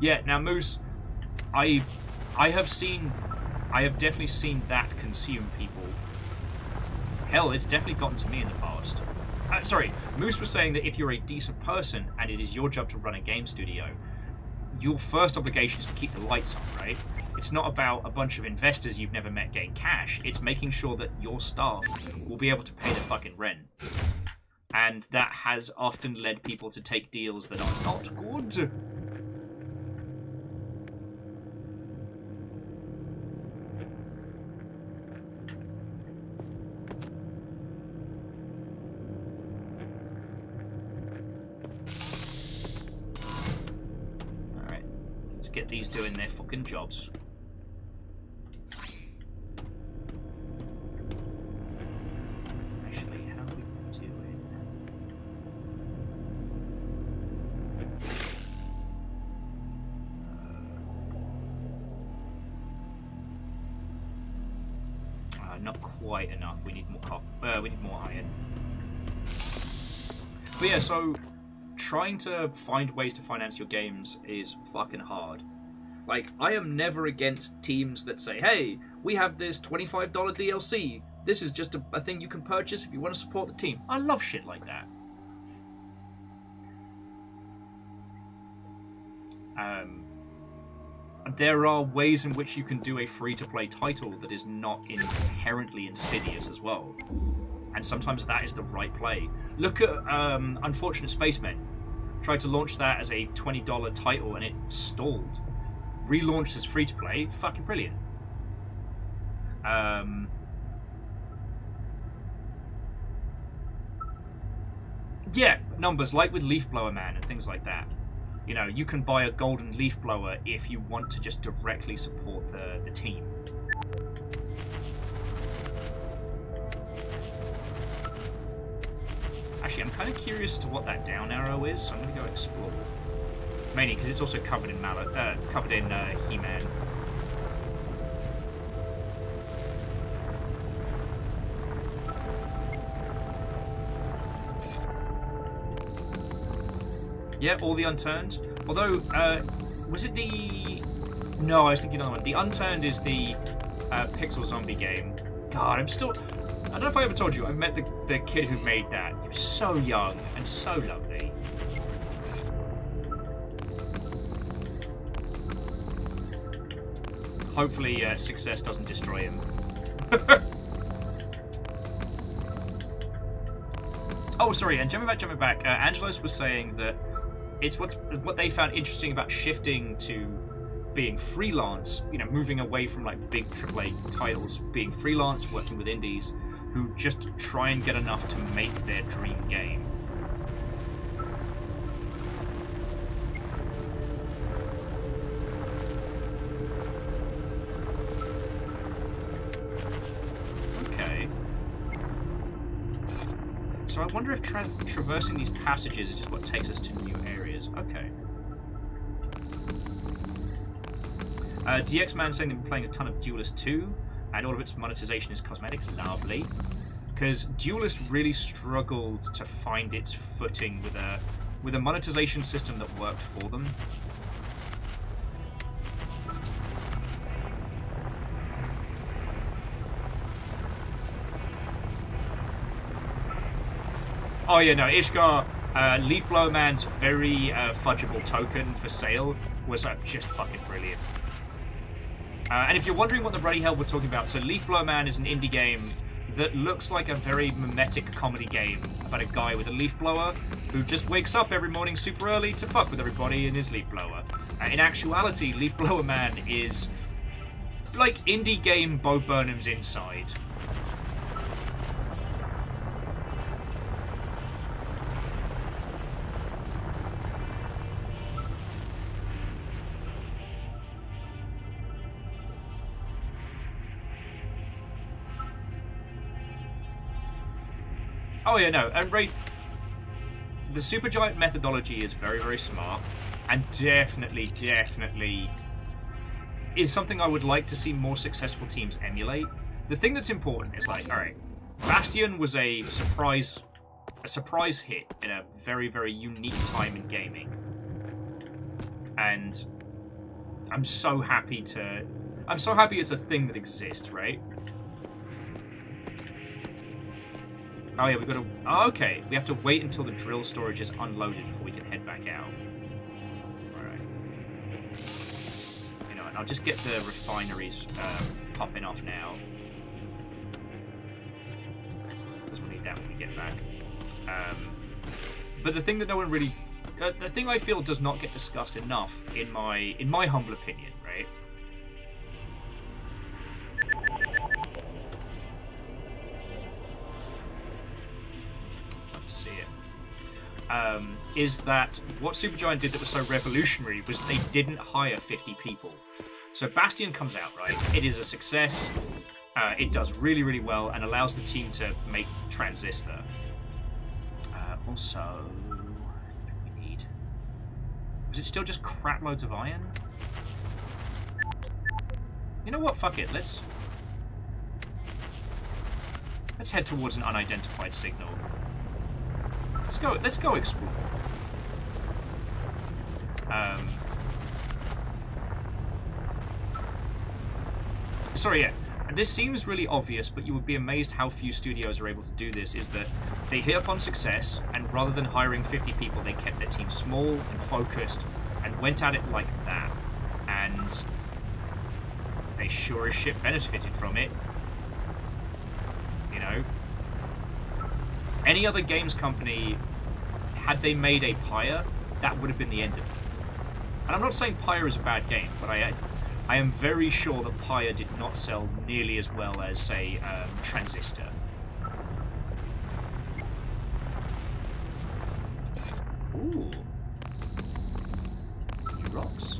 S1: Yeah, now Moose, I have definitely seen that consume people. Hell, it's definitely gotten to me in the past. Sorry, Moose was saying that if you're a decent person and it is your job to run a game studio, your first obligation is to keep the lights on, right? It's not about a bunch of investors you've never met getting cash. It's making sure that your staff will be able to pay the fucking rent. And that has often led people to take deals that are not good. Alright, let's get these doing their fucking jobs. Not quite enough. We need more we need more iron. But yeah, so trying to find ways to finance your games is fucking hard. Like, I am never against teams that say, hey, we have this $25 DLC. This is just a thing you can purchase if you want to support the team. I love shit like that. There are ways in which you can do a free-to-play title that is not inherently insidious as well. And sometimes that is the right play. Look at Unfortunate Spacemen. Tried to launch that as a $20 title and it stalled. Relaunched as free-to-play, fucking brilliant. Yeah, numbers, like with Leaf Blower Man and things like that. You know, you can buy a golden leaf blower if you want to just directly support the team. Actually, I'm kind of curious to what that down arrow is, so I'm going to go explore. Mainly because it's also covered in He-Man. Yeah, all the Unturned. Although, was it the... No, I was thinking another one. The Unturned is the Pixel Zombie game. God, I'm still... don't know if I ever told you, I met the kid who made that. He was so young and so lovely. Hopefully, success doesn't destroy him. Oh, sorry, and jumping back, Angelos was saying that it's what they found interesting about shifting to being freelance, you know, moving away from like big AAA titles, being freelance, working with indies, who just try and get enough to make their dream game. Okay. So I wonder if traversing these passages is just what takes us to new areas. Okay. DX Man saying they've been playing a ton of Duelist 2, and all of its monetization is cosmetics. Lovely. Because Duelist really struggled to find its footing with a monetization system that worked for them. Oh yeah, no, Ishgar, Leaf Blower Man's very fudgeable token for sale was just fucking brilliant. And if you're wondering what the bloody hell we're talking about, so Leaf Blower Man is an indie game that looks like a very mimetic comedy game about a guy with a leaf blower who just wakes up every morning super early to fuck with everybody in his leaf blower. In actuality, Leaf Blower Man is like indie game Bo Burnham's Inside. Oh yeah, no, and Wraith, the Supergiant methodology is very, very smart, and definitely is something I would like to see more successful teams emulate. The thing that's important is like, alright, Bastion was a surprise hit in a very, very unique time in gaming. And I'm so happy it's a thing that exists, right? Oh yeah, we've got to... Oh, okay, we have to wait until the drill storage is unloaded before we can head back out. Alright. You know, and I'll just get the refineries popping off now. Because we'll need that when we get back. But the thing that no one really... the thing I feel does not get discussed enough, in my humble opinion, right? See it. Is that what Supergiant did that was so revolutionary was they didn't hire 50 people. So Bastion comes out, right? It is a success. It does really, really well and allows the team to make Transistor. Also, what do we need? Was it still just crap loads of iron? You know what? Fuck it. Let's head towards an unidentified signal. Let's go explore. Sorry, yeah. This seems really obvious, but you would be amazed how few studios are able to do this, is that they hit upon success, and rather than hiring 50 people, they kept their team small and focused, and went at it like that. And they sure as shit benefited from it. You know? Any other games company, had they made a Pyre, that would have been the end of it. And I'm not saying Pyre is a bad game, but I am very sure that Pyre did not sell nearly as well as, say, Transistor. Ooh. New rocks.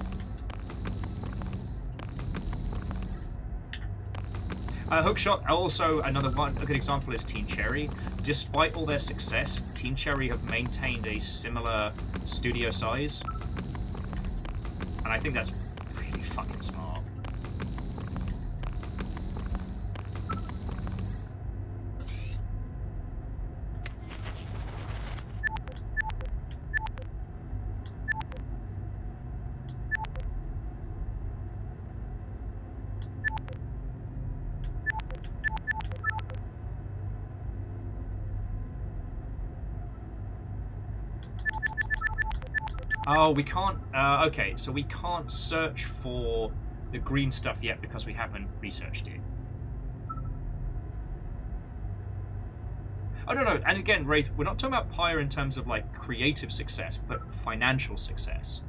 S1: Hookshot, also another one, a good example is Team Cherry. Despite all their success, Team Cherry have maintained a similar studio size. And I think that's really fucking smart. Oh, we can't... okay, so we can't search for the green stuff yet because we haven't researched it. Oh, no. And again, Wraith, we're not talking about Pyre in terms of, like, creative success, but financial success.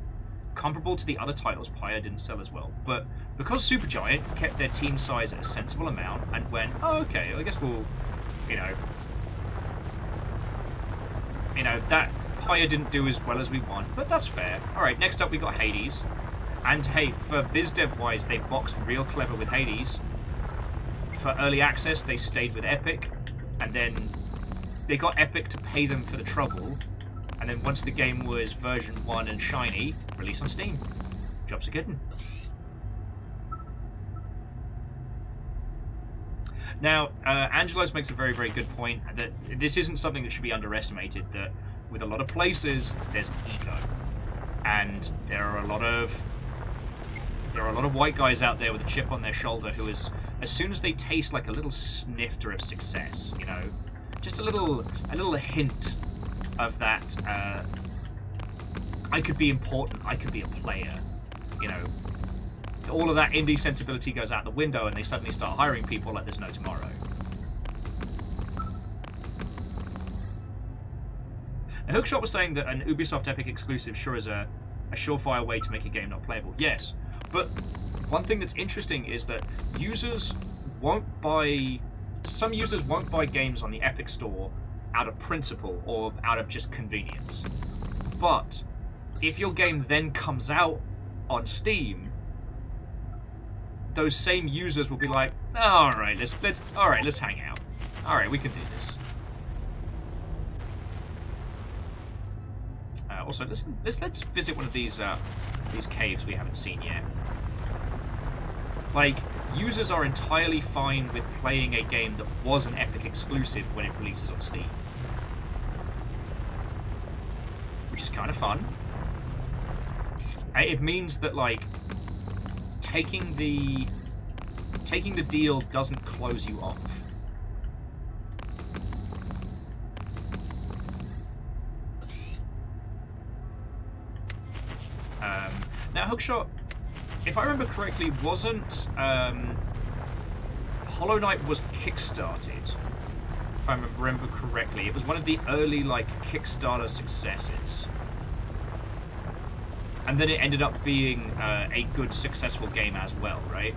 S1: Comparable to the other titles, Pyre didn't sell as well. But because Supergiant kept their team size at a sensible amount and went, oh, okay, I guess we'll, you know, that Pyre didn't do as well as we want, but that's fair. Alright, next up we got Hades. And hey, for BizDev-wise, they boxed real clever with Hades. For early access, they stayed with Epic, and then they got Epic to pay them for the trouble, and then once the game was version 1 and shiny, release on Steam. Jobs are good. Now, Angelos makes a very, very good point that this isn't something that should be underestimated, that with a lot of places, there's ego. And there are a lot of white guys out there with a chip on their shoulder who is, as soon as they taste like a little snifter of success, you know, just a little hint of that, I could be important, I could be a player, you know, all of that indie sensibility goes out the window and they suddenly start hiring people like there's no tomorrow. Now, Hookshot was saying that an Ubisoft Epic exclusive sure is a surefire way to make a game not playable. Yes, but one thing that's interesting is that some users won't buy games on the Epic Store out of principle or out of just convenience. But if your game then comes out on Steam, those same users will be like, all right, let's hang out. All right, we can do this. Also, let's visit one of these caves we haven't seen yet. Like, users are entirely fine with playing a game that was an Epic exclusive when it releases on Steam, which is kind of fun. It means that, like, taking the deal doesn't close you off. Now, Hookshot, if I remember correctly, wasn't Hollow Knight was kickstarted? If I remember correctly, it was one of the early, like, Kickstarter successes. And then it ended up being a good, successful game as well, right?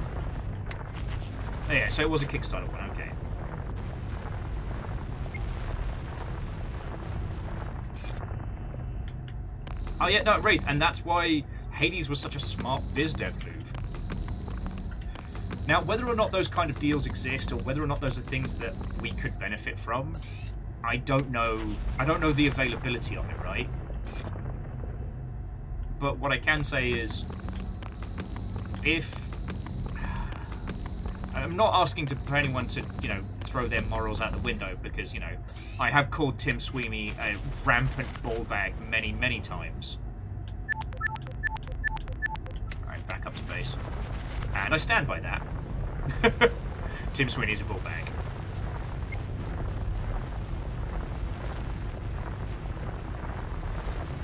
S1: Oh, yeah, so it was a Kickstarter one, okay. Oh, yeah, no, Wraith, and that's why Hades was such a smart BizDev move. Now, whether or not those kind of deals exist, or whether or not those are things that we could benefit from, I don't know. I don't know the availability of it, right? But what I can say is, if... I'm not asking for anyone to, you know, throw their morals out the window, because, you know, I have called Tim Sweeney a rampant ballbag many, many times. Alright, back up to base. And I stand by that. Tim Sweeney's a ballbag.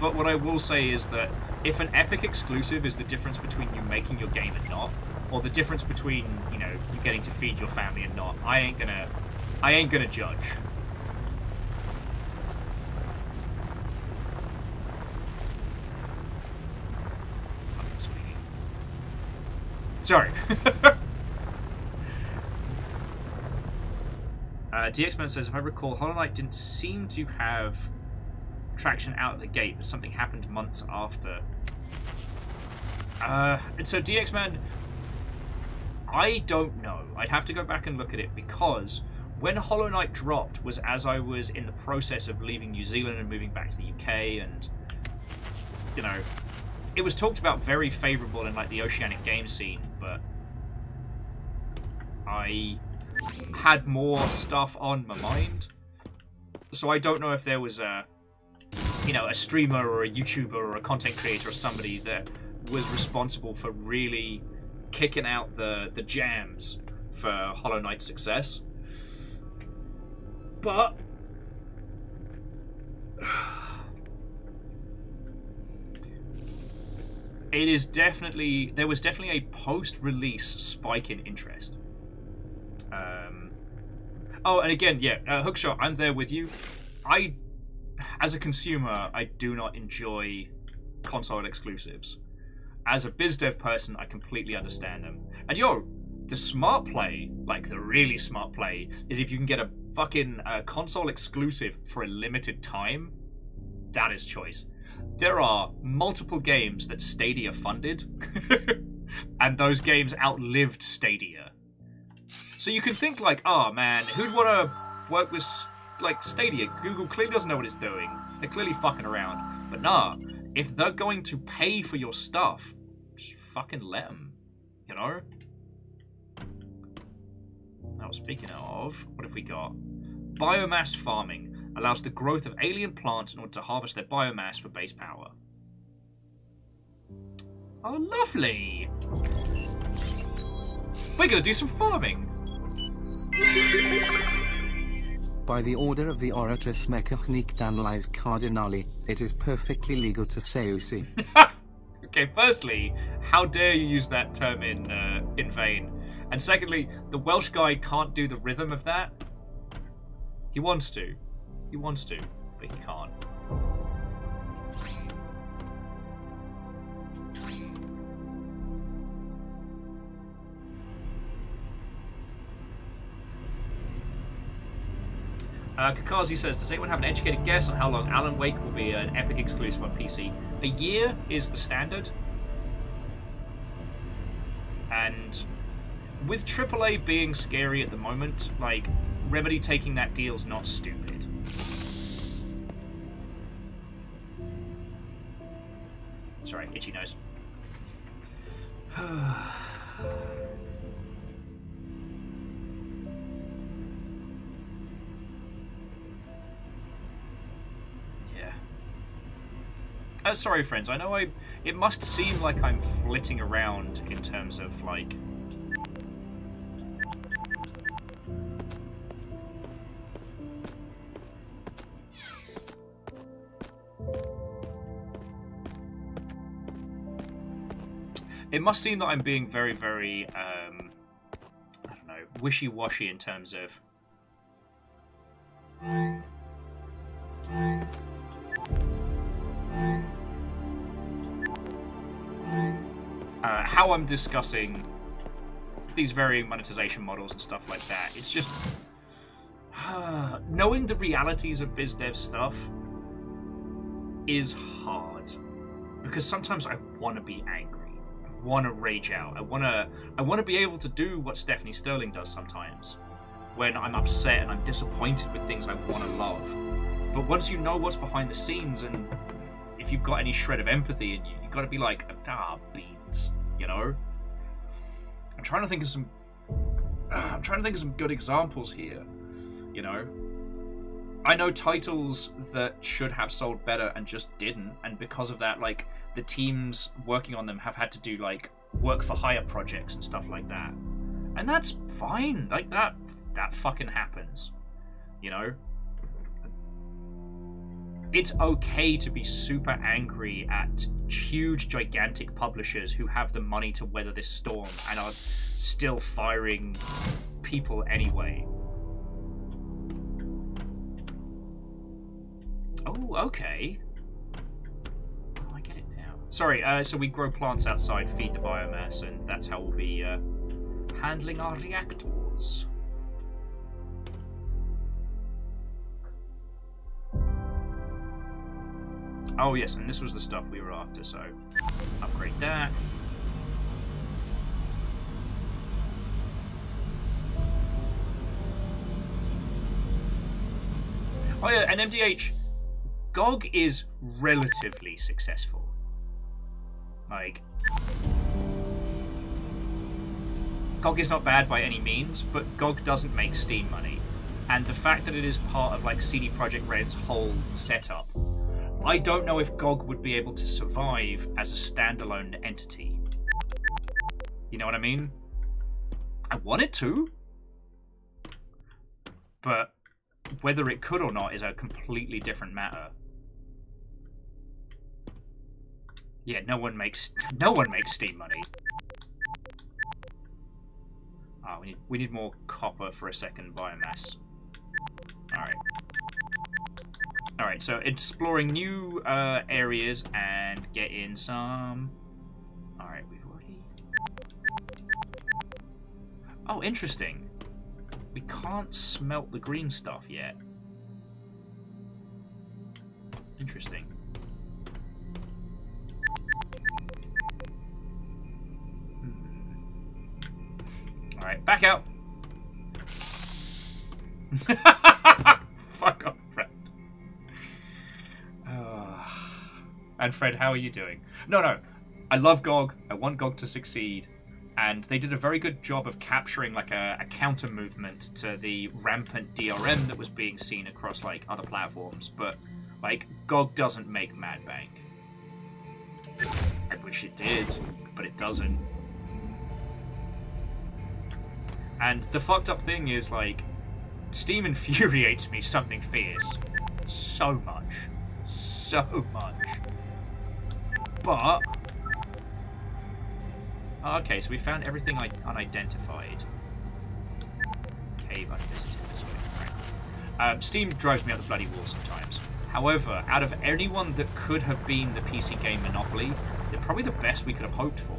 S1: But what I will say is that if an Epic exclusive is the difference between you making your game and not, or the difference between, you know, you getting to feed your family and not, I ain't gonna judge. Fucking Sweeney. Sorry. DXman says, if I recall, Hollow Knight didn't seem to have traction out of the gate, but something happened months after. And so DXman, I don't know. I'd have to go back and look at it, because when Hollow Knight dropped was as I was in the process of leaving New Zealand and moving back to the UK, and, you know, it was talked about very favourable in, like, the Oceanic game scene, but I had more stuff on my mind, so I don't know if there was a, you know, a streamer or a YouTuber or a content creator or somebody that was responsible for really kicking out the jams for Hollow Knight's success. But It is definitely... There was definitely a post-release spike in interest. Oh, and again, yeah, Hookshot, I'm there with you. As a consumer, I do not enjoy console exclusives. As a biz dev person, I completely understand them. And yo, the smart play, like the really smart play, is if you can get a fucking console exclusive for a limited time, that is choice. There are multiple games that Stadia funded, and those games outlived Stadia. So you can think like, oh man, who'd want to work with like Stadia? Google clearly doesn't know what it's doing. They're clearly fucking around. But nah, if they're going to pay for your stuff, just fucking let them, you know? Now, speaking of, what have we got? Biomass farming allows the growth of alien plants in order to harvest their biomass for base power. Oh, lovely! We're gonna do some farming!
S3: By the order of the Oratrice Mechanique d'Analyse Cardinale, it is perfectly legal to say Usi.
S1: Okay, firstly, how dare you use that term in vain? And secondly, the Welsh guy can't do the rhythm of that. He wants to. He wants to, but he can't. Kakazi says, does anyone have an educated guess on how long Alan Wake will be an Epic exclusive on PC? A year is the standard. And with AAA being scary at the moment, like, Remedy taking that deal's not stupid. Sorry, itchy nose. Sorry, friends. I know it must seem like I'm flitting around in terms of, like... It must seem that I'm being very, very, I don't know, wishy-washy in terms of... how I'm discussing these varying monetization models and stuff like that. It's just knowing the realities of biz dev stuff is hard, because sometimes I want to be angry, I want to rage out, I want to be able to do what Stephanie Sterling does sometimes when I'm upset and I'm disappointed with things I want to love. But once you know what's behind the scenes, and if you've got any shred of empathy in you, you've got to be like, ah, beans. You know, I'm trying to think of some good examples here. You know, I know titles that should have sold better and just didn't, and because of that, like, the teams working on them have had to do like work for hire projects and stuff like that, and that's fine. Like that fucking happens. You know, it's okay to be super angry at huge, gigantic publishers who have the money to weather this storm and are still firing people anyway. Oh, okay. Oh, I get it now. Sorry, so we grow plants outside, feed the biomass, and that's how we'll be handling our reactors. Oh yes, and this was the stuff we were after, so upgrade that. Oh yeah, and MDH, GOG is relatively successful. Like, GOG is not bad by any means, but GOG doesn't make Steam money. And the fact that it is part of like CD Projekt Red's whole setup, I don't know if GOG would be able to survive as a standalone entity. You know what I mean? I want it to, but whether it could or not is a completely different matter. Yeah, no one makes Steam money. Ah, we need more copper for a second biomass. Alright, so exploring new areas and getting some... Alright, we've already... Oh, interesting. We can't smelt the green stuff yet. Interesting. Alright, back out! Fuck off, Fred. And Fred, how are you doing? No. I love GOG. I want GOG to succeed. And they did a very good job of capturing like a counter movement to the rampant DRM that was being seen across like other platforms. But like GOG doesn't make Mad Bank. I wish it did, but it doesn't. And the fucked up thing is like Steam infuriates me something fierce. So much. So much. But... Okay, so we found everything unidentified. Cave unvisited this way. Right. Steam drives me up the bloody wall sometimes. However, out of anyone that could have been the PC game monopoly, they're probably the best we could have hoped for.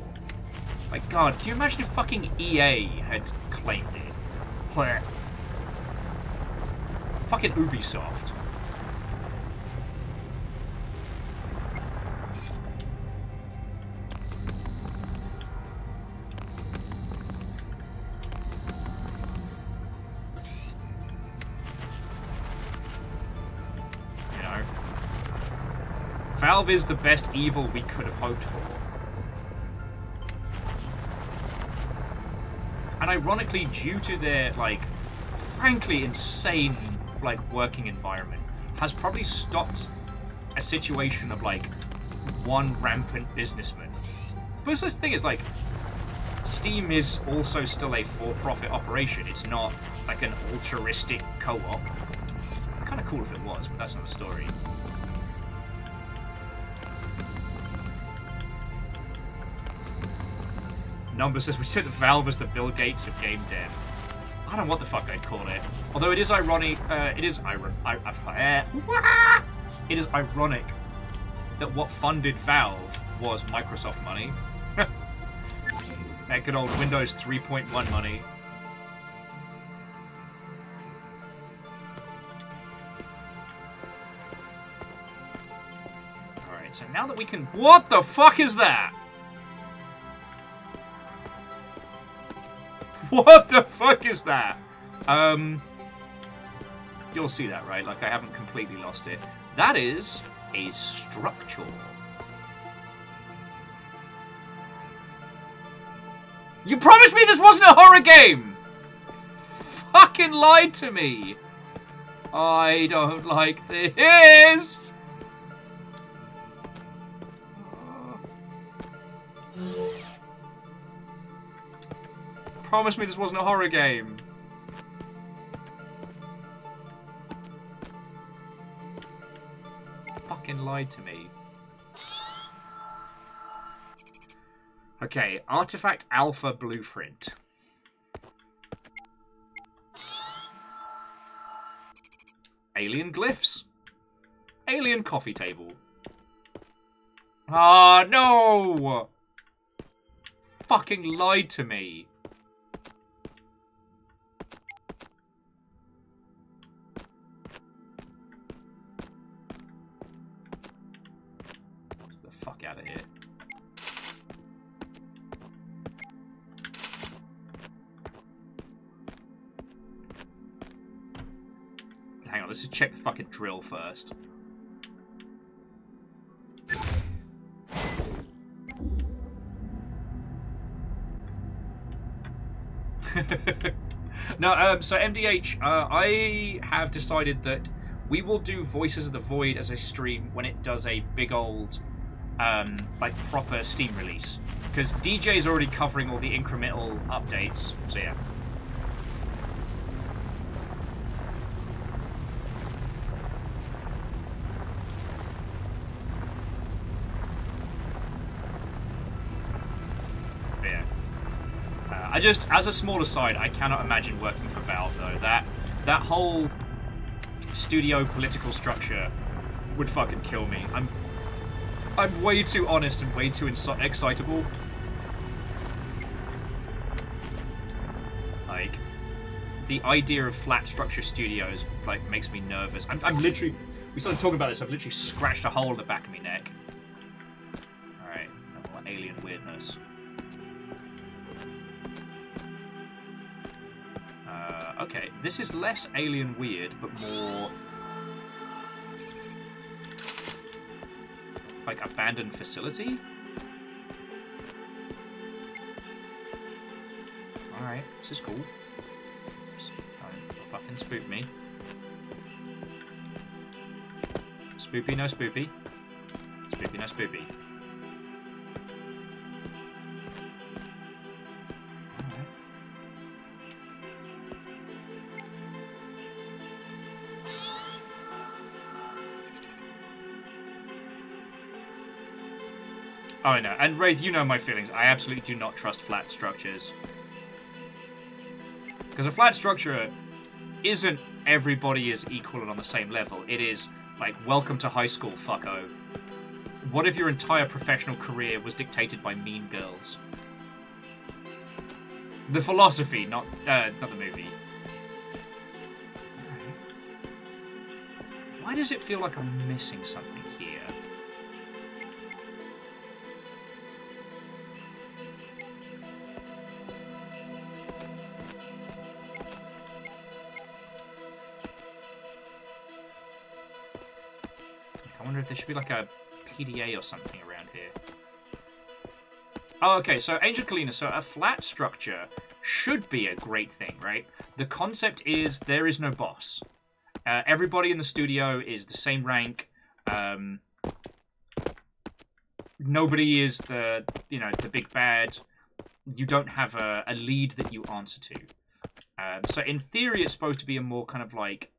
S1: Like, God, can you imagine if fucking EA had claimed it? Blech. Fucking Ubisoft. You know? Valve is the best evil we could have hoped for. And ironically, due to their, like, frankly insane, like, working environment, has probably stopped a situation of, like, one rampant businessman. But the thing is, like, Steam is also still a for-profit operation. It's not, like, an altruistic co-op. Kind of cool if it was, but that's not a story. Number says we said that Valve is the Bill Gates of game dev. I don't know what the fuck I'd call it. Although it is ironic. It is ironic that what funded Valve was Microsoft money. That good old Windows 3.1 money. All right. So now that we can. What the fuck is that? What the fuck is that? You'll see that, right? Like, I haven't completely lost it. That is a structure. You promised me this wasn't a horror game! Fucking lied to me! I don't like this! Promise me this wasn't a horror game. Fucking lied to me. Okay, Artifact Alpha Blueprint. Alien Glyphs. Alien Coffee Table. Ah, no! Fucking lied to me. Fuck out of here. Hang on, let's just check the fucking drill first. No, so MDH, I have decided that we will do Voices of the Void as a stream when it does a big old like proper Steam release, because DJ is already covering all the incremental updates, so yeah. I just, as a small aside, I cannot imagine working for Valve though. That whole studio political structure would fucking kill me. I'm way too honest and way too excitable. Like, the idea of flat structure studios like makes me nervous. I'm literally. We started talking about this. I've literally scratched a hole in the back of my neck. All right, no more alien weirdness. Okay, this is less alien weird, but more like abandoned facility. All right, this is cool. Don't fucking spook me. Spoopy, no spoopy. Spoopy, no spoopy. Oh, no. And Wraith, you know my feelings. I absolutely do not trust flat structures. Because a flat structure isn't everybody is equal and on the same level. It is, like, welcome to high school, fucko. What if your entire professional career was dictated by mean girls? The philosophy, not the movie. Why does it feel like I'm missing something here? I wonder if there should be like a PDA or something around here. Oh, okay, so Angel Kalina, so a flat structure should be a great thing, right? The concept is there is no boss. Everybody in the studio is the same rank. Nobody is the big bad. You don't have a lead that you answer to. So in theory, it's supposed to be a more kind of like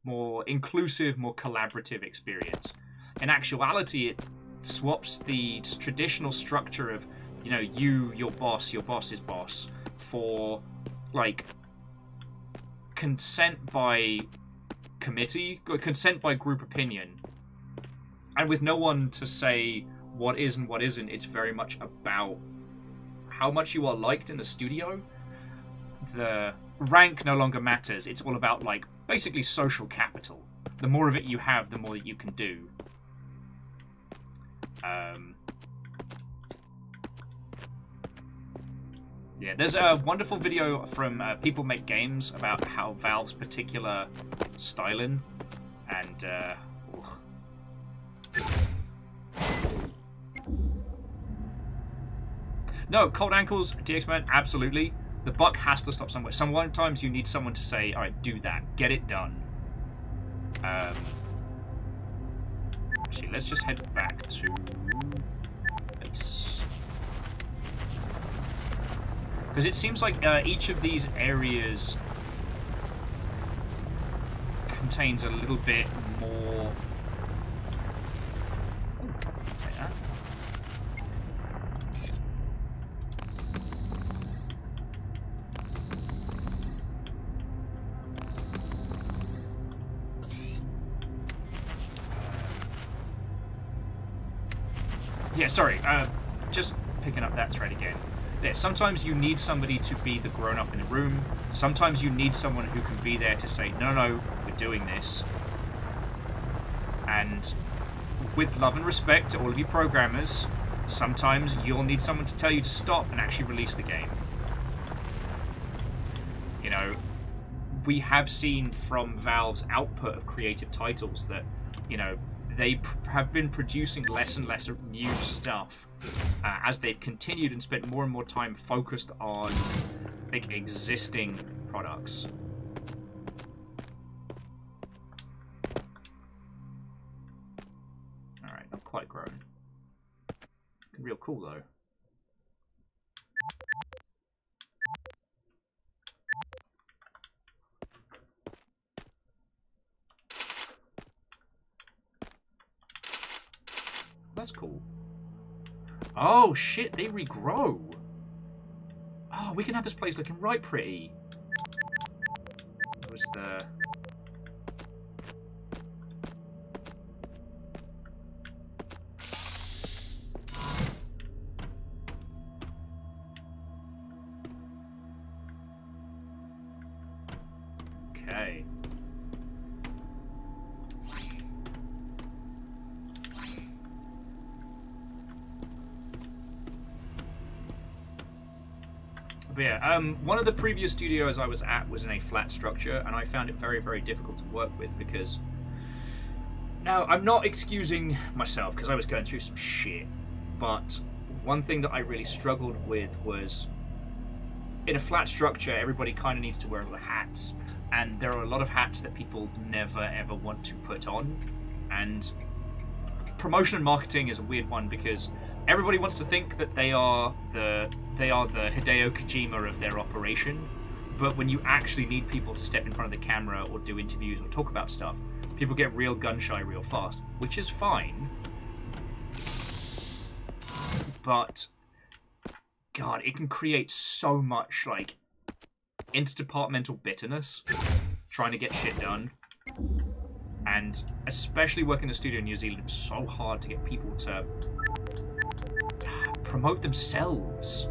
S1: more inclusive, more collaborative experience. In actuality, it swaps the traditional structure of, your boss's boss, for like consent by committee, consent by group opinion, and with no one to say what is and what isn't. It's very much about how much you are liked in the studio. The rank no longer matters. It's all about like basically social capital. The more of it you have, the more that you can do. Yeah, there's a wonderful video from People Make Games about how Valve's particular styling, and no, cold ankles, DX-Men, absolutely. The buck has to stop somewhere. Sometimes you need someone to say, all right, do that, get it done. Actually, let's just head back to base. Because it seems like each of these areas contains a little bit more. Ooh, I'll take that. Yeah, sorry. Just picking up that thread again. Yeah, sometimes you need somebody to be the grown-up in the room. Sometimes you need someone who can be there to say, no, we're doing this. And with love and respect to all of you programmers, sometimes you'll need someone to tell you to stop and actually release the game. We have seen from Valve's output of creative titles that, they have been producing less and less new stuff as they've continued and spent more and more time focused on like existing products. All right, not quite grown. Real cool though. That's cool. Oh shit, they regrow. Oh, we can have this place looking right pretty. What was the... Okay. But yeah, one of the previous studios I was at was in a flat structure, and I found it very, very difficult to work with because... Now, I'm not excusing myself because I was going through some shit, but one thing that I really struggled with was in a flat structure, everybody kind of needs to wear all the hats, and there are a lot of hats that people never ever want to put on, and promotion and marketing is a weird one because everybody wants to think that they are the Hideo Kojima of their operation, but when you actually need people to step in front of the camera or do interviews or talk about stuff, people get real gun shy real fast, which is fine. But God, it can create so much like interdepartmental bitterness trying to get shit done. And especially working in a studio in New Zealand, it's so hard to get people to promote themselves.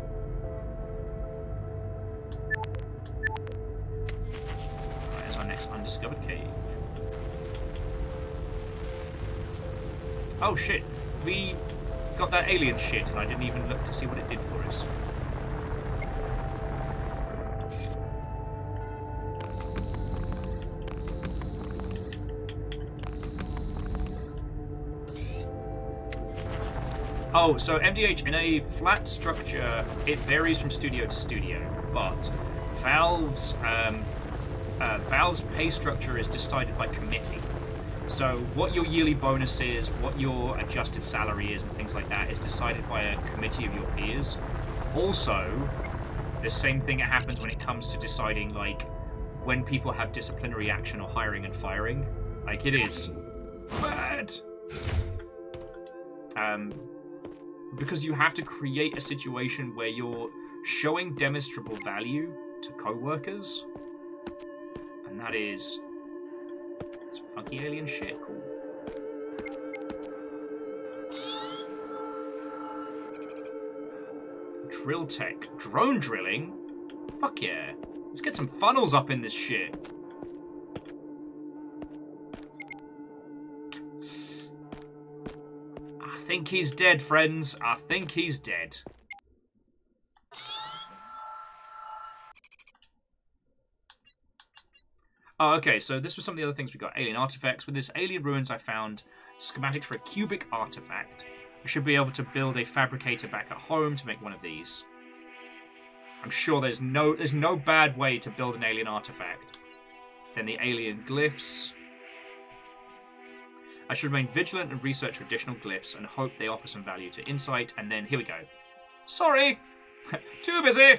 S1: Alright, there's our next undiscovered cave. Oh shit, we got that alien shit and I didn't even look to see what it did for us. Oh, so MDH, in a flat structure, it varies from studio to studio, but Valve's pay structure is decided by committee. So what your yearly bonus is, what your adjusted salary is, and things like that is decided by a committee of your peers. Also, the same thing that happens when it comes to deciding, like, when people have disciplinary action or hiring and firing. Like, it is bad. Because you have to create a situation where you're showing demonstrable value to co-workers. And that is some funky alien shit. Cool. Drill tech. Drone drilling? Fuck yeah. Let's get some funnels up in this shit. I think he's dead, friends. I think he's dead. Oh, okay, so this was some of the other things we got. Alien artifacts. With this alien ruins, I found schematics for a cubic artifact. I should be able to build a fabricator back at home to make one of these. I'm sure there's no bad way to build an alien artifact. Then the alien glyphs. I should remain vigilant and research for additional glyphs and hope they offer some value to insight. And then, here we go. Sorry! Too busy!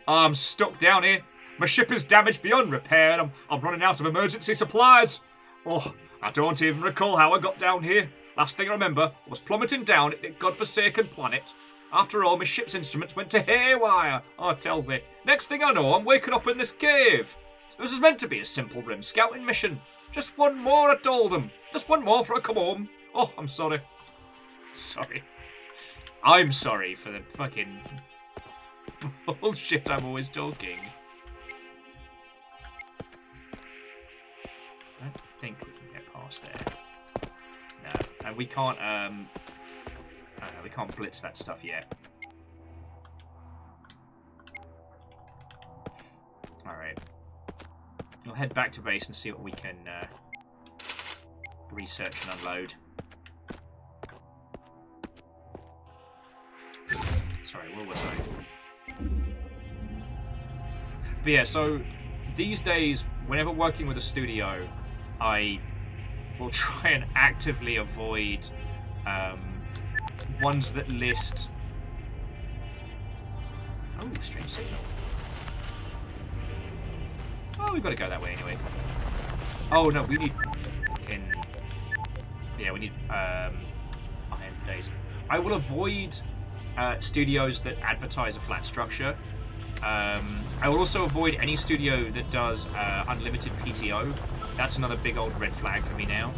S1: I'm stuck down here. My ship is damaged beyond repair and I'm running out of emergency supplies. Oh, I don't even recall how I got down here. Last thing I remember was plummeting down at the godforsaken planet. After all, my ship's instruments went to haywire. Oh, tell thee. Next thing I know, I'm waking up in this cave. This was meant to be a simple rim scouting mission. Just one more, I told them. Just one more before I come home. Oh, I'm sorry. Sorry. I'm sorry for the fucking bullshit I'm always talking. I don't think we can get past there. No, and we can't, we can't blitz that stuff yet. Alright. We'll head back to base and see what we can research and unload. Sorry, where was I? But yeah, so these days, whenever working with a studio, I will try and actively avoid ones that list... Oh, strange signal. Oh, we've got to go that way anyway. Oh, no, we need fucking... Yeah, we need iron for days. I will avoid studios that advertise a flat structure. I will also avoid any studio that does unlimited PTO. That's another big old red flag for me now.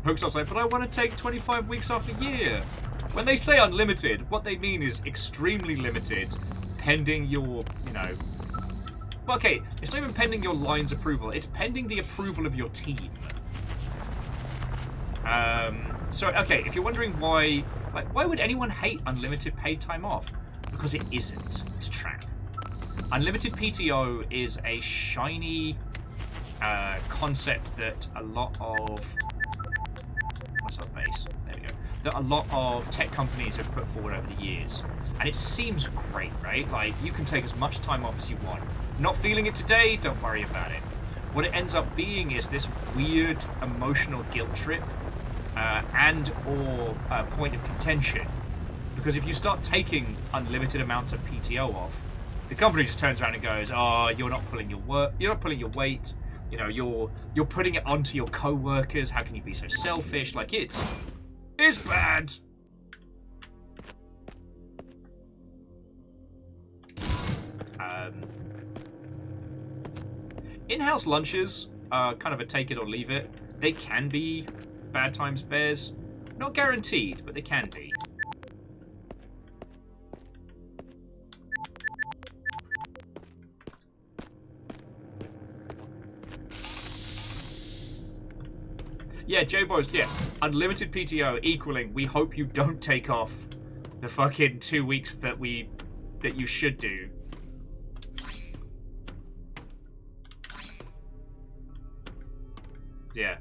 S1: Hookstop's like, but I want to take 25 weeks off a year. When they say unlimited, what they mean is extremely limited, pending your, you know... Well, okay, it's not even pending your line's approval, it's pending the approval of your team. So, okay, if you're wondering why... Like, why would anyone hate unlimited paid time off? Because it isn't. It's a trap. Unlimited PTO is a shiny concept that a lot of... base. There we go. That a lot of tech companies have put forward over the years. And it seems great, right? Like, you can take as much time off as you want. Not feeling it today? Don't worry about it. What it ends up being is this weird emotional guilt trip and or point of contention. Because if you start taking unlimited amounts of PTO off, the company just turns around and goes, oh, you're not pulling your work, you're not pulling your weight. You know, you're putting it onto your co-workers. How can you be so selfish? Like, it's bad. In-house lunches are kind of a take it or leave it. They can be bad times bears. Not guaranteed, but they can be. Yeah, J-Bo's, yeah. Unlimited PTO equaling, we hope you don't take off the fucking 2 weeks that you should do. Yeah.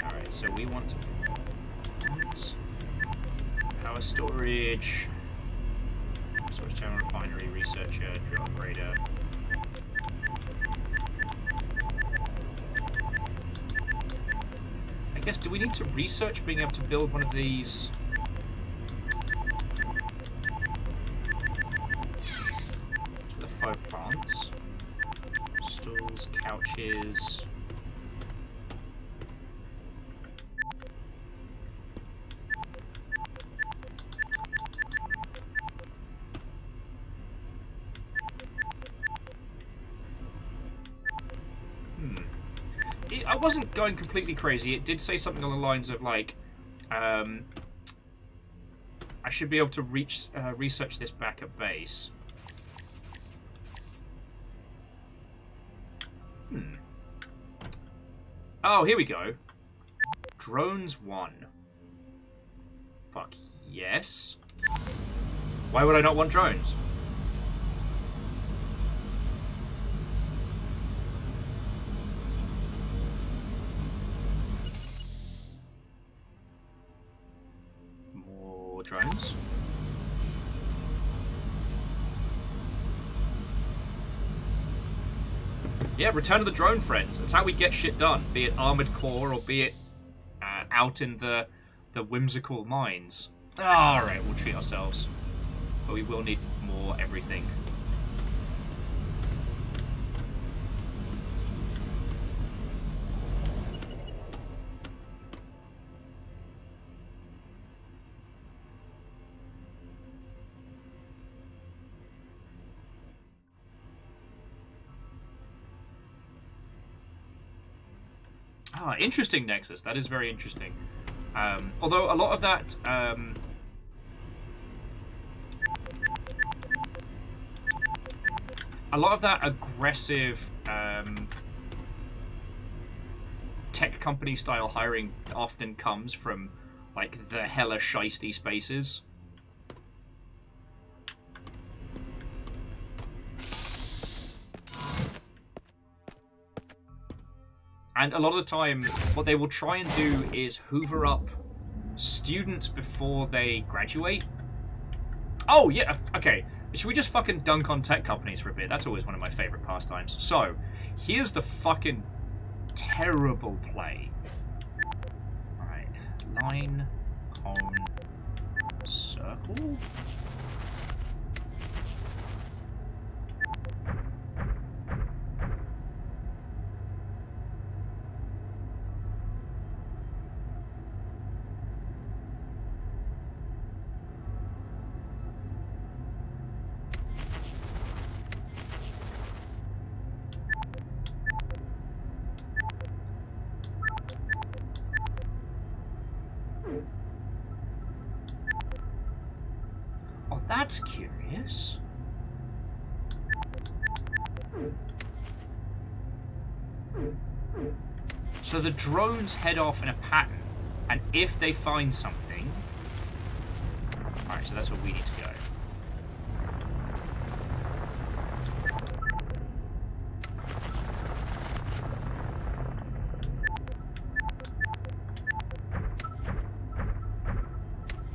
S1: Alright, so we want power storage terminal, refinery, researcher, drill operator. I guess, do we need to research being able to build one of these? The faux plants. Stools, couches. I wasn't going completely crazy. It did say something along the lines of, like, I should be able to research this back at base. Oh, here we go. Drones 1. Fuck yes. Why would I not want drones? Drones. Yeah, Return of the Drone Friends. That's how we get shit done. Be it Armored Core or be it out in the whimsical mines. Alright, we'll treat ourselves. But we will need more everything. Ah, interesting, Nexus. That is very interesting. Although a lot of that... a lot of that aggressive tech company style hiring often comes from, like, the hella shisty spaces. And a lot of the time, what they will try and do is hoover up students before they graduate. Oh, yeah, okay. Should we just fucking dunk on tech companies for a bit? That's always one of my favorite pastimes. So, here's the fucking terrible play. Alright. Line, cone, circle? Oh, that's curious. So the drones head off in a pattern, and if they find something... Alright, so that's where we need to go.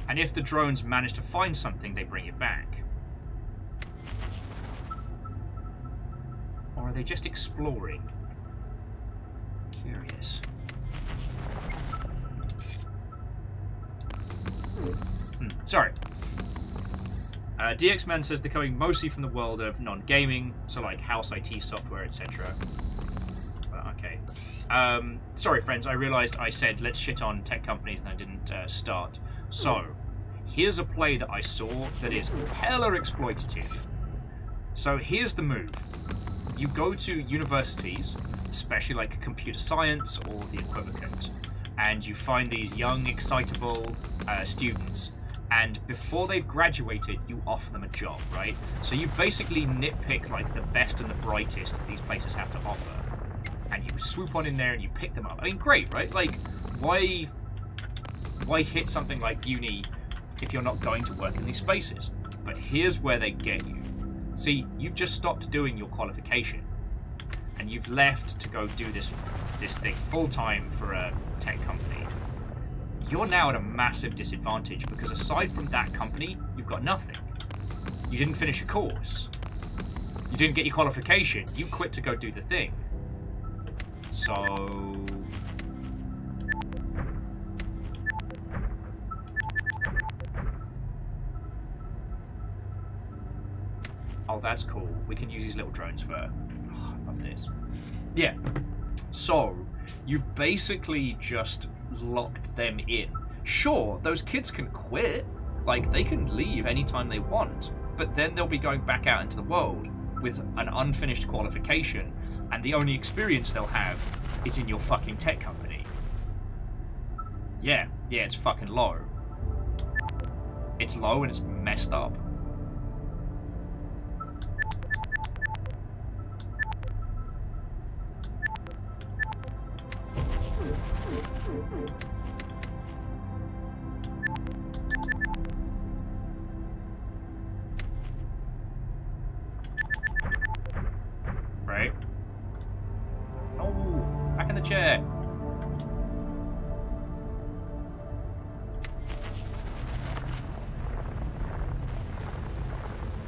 S1: And if the drones manage to find something, they bring it back. Or are they just exploring? Curious. Sorry. DXman says they're coming mostly from the world of non-gaming, so like house IT software, etc. Okay. Sorry, friends, I realized I said let's shit on tech companies and I didn't start. So, here's a play that I saw that is hella exploitative. So here's the move. You go to universities, especially like computer science or the equivalent, and you find these young, excitable students, and before they've graduated, you offer them a job, right? So you basically nitpick like the best and the brightest that these places have to offer, and you swoop on in there and you pick them up. I mean, great, right? Like, why hit something like uni if you're not going to work in these spaces? But here's where they get you. See, you've just stopped doing your qualification, and you've left to go do this thing full-time for a tech company. You're now at a massive disadvantage, because aside from that company, you've got nothing. You didn't finish a course. You didn't get your qualification. You quit to go do the thing. So... oh, that's cool. We can use these little drones for... oh, I love this. Yeah. So, you've basically just locked them in. Sure, those kids can quit. Like, they can leave anytime they want. But then they'll be going back out into the world with an unfinished qualification. And the only experience they'll have is in your fucking tech company. Yeah, it's fucking low. It's low and it's messed up. Right. Oh, back in the chair.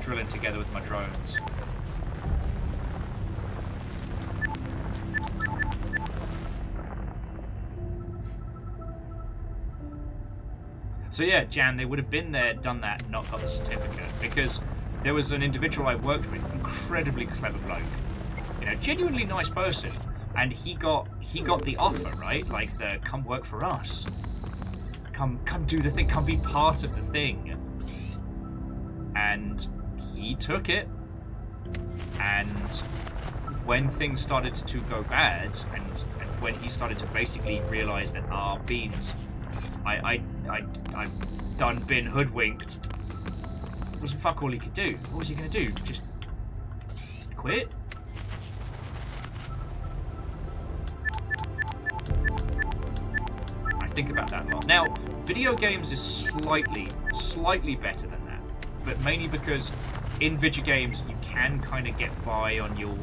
S1: Drilling together with my drones. So yeah, Jan, they would have been there, done that, and not got the certificate, because there was an individual I worked with, incredibly clever bloke, you know, genuinely nice person, and he got the offer, right? Like the come work for us, come do the thing, come be part of the thing, and he took it. And when things started to go bad, and when he started to basically realise that beans, I've done been hoodwinked. There wasn't fuck all he could do. What was he going to do? Just quit? I think about that a lot. Now, video games is slightly better than that, but mainly because in video games you can kind of get by on your...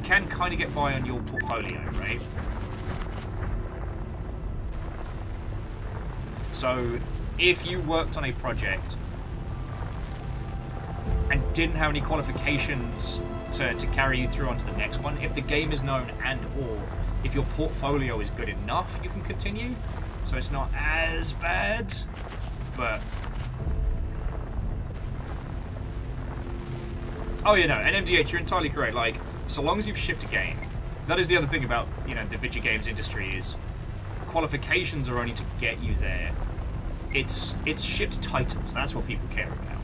S1: can kind of get by on your portfolio, right? So, if you worked on a project and didn't have any qualifications to carry you through onto the next one, if the game is known and or if your portfolio is good enough, you can continue. So it's not as bad, but... Oh, you know, and MDH, you're entirely correct. Like, so long as you've shipped a game, that is the other thing about, you know, the video games industry is qualifications are only to get you there. It's shipped titles. That's what people care about.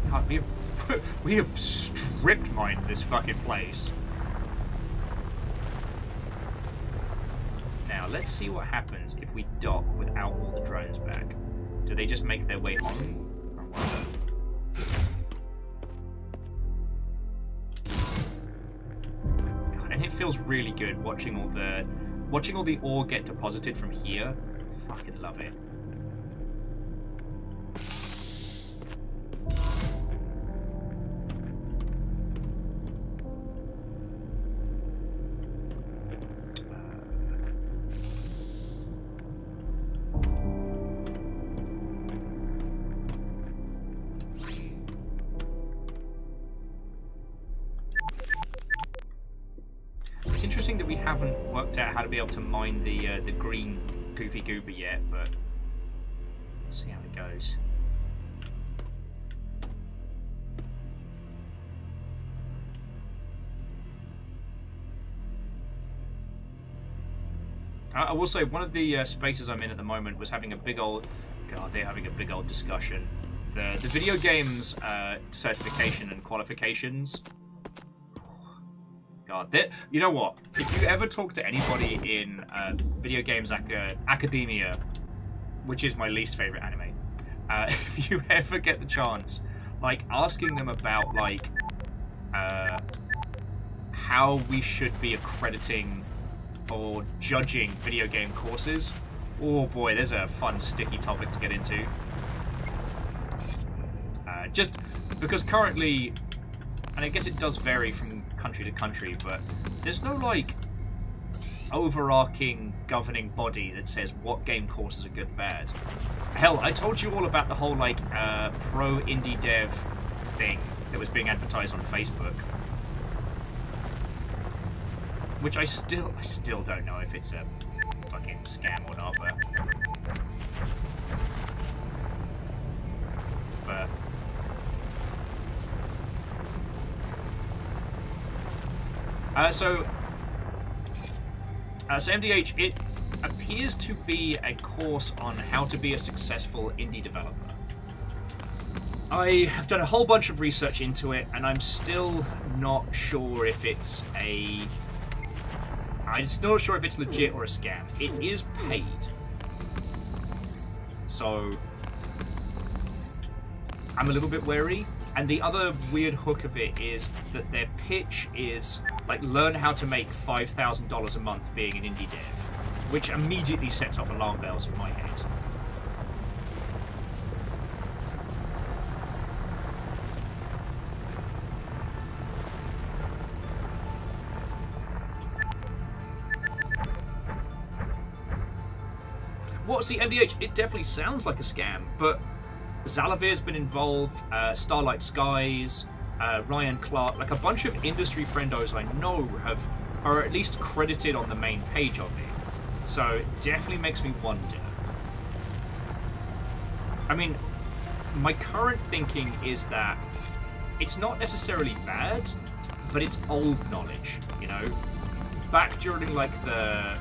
S1: God, we have stripped mined this fucking place. Now, let's see what happens if we dock without all the drones back. Do they just make their way on? God, and it feels really good watching all the ore get deposited from here. Fucking love it. That we haven't worked out how to be able to mine the green goofy goober yet, but we'll see how it goes. I will say one of the spaces I'm in at the moment was having a big old... God, they're having a big old discussion. The video games certification and qualifications. God, you know what? If you ever talk to anybody in video games academia, which is my least favorite anime, if you ever get the chance, like asking them about like how we should be accrediting or judging video game courses, oh boy, there's a fun sticky topic to get into. Just because currently, and I guess it does vary from country to country, but there's no like overarching governing body that says what game courses are good, bad. Hell, I told you all about the whole like pro indie dev thing that was being advertised on Facebook, which I still don't know if it's a fucking scam or not, but so MDH, it appears to be a course on how to be a successful indie developer. I have done a whole bunch of research into it, and I'm still not sure if it's I'm still not sure if it's legit or a scam. It is paid. So I'm a little bit wary. And the other weird hook of it is that their pitch is, like, learn how to make $5,000 a month being an indie dev, which immediately sets off alarm bells in my head. Well, see, MDH, it definitely sounds like a scam, but Zalavir's been involved, Starlight Skies, Ryan Clark, like a bunch of industry friendos I know are at least credited on the main page of it. So it definitely makes me wonder. I mean, my current thinking is that it's not necessarily bad, but it's old knowledge, you know? Back during like the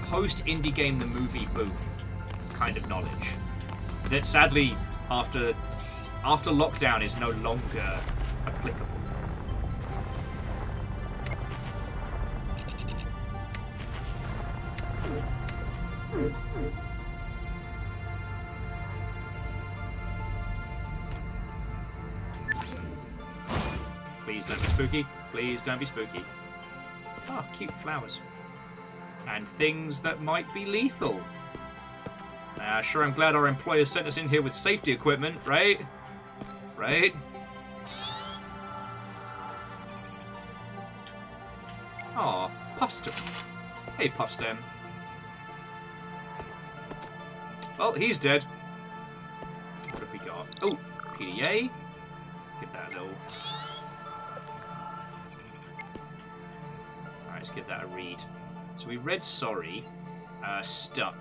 S1: post-indie game the movie boom kind of knowledge. That sadly, after lockdown, is no longer applicable. Please don't be spooky. Please don't be spooky. Oh, cute flowers. And things that might be lethal. Sure, I'm glad our employers sent us in here with safety equipment, right? Right? Aw, Puffstem. Hey, Puffstem. Well, he's dead. What have we got? Oh, PDA. Let's give that a little... Alright, let's give that a read. So we read sorry. Stuck.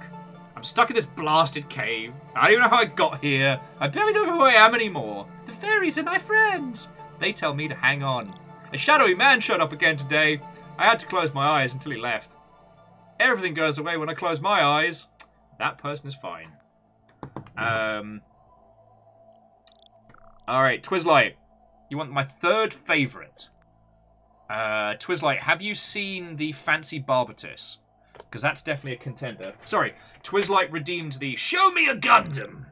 S1: I'm stuck in this blasted cave. I don't even know how I got here. I barely know who I am anymore. The fairies are my friends. They tell me to hang on. A shadowy man showed up again today. I had to close my eyes until he left. Everything goes away when I close my eyes. That person is fine. Alright, Twizlight. You want my third favourite. Twizlight, have you seen the Fancy Barbatus? Because that's definitely a contender. Sorry, Twizlight redeemed the Show Me a Gundam!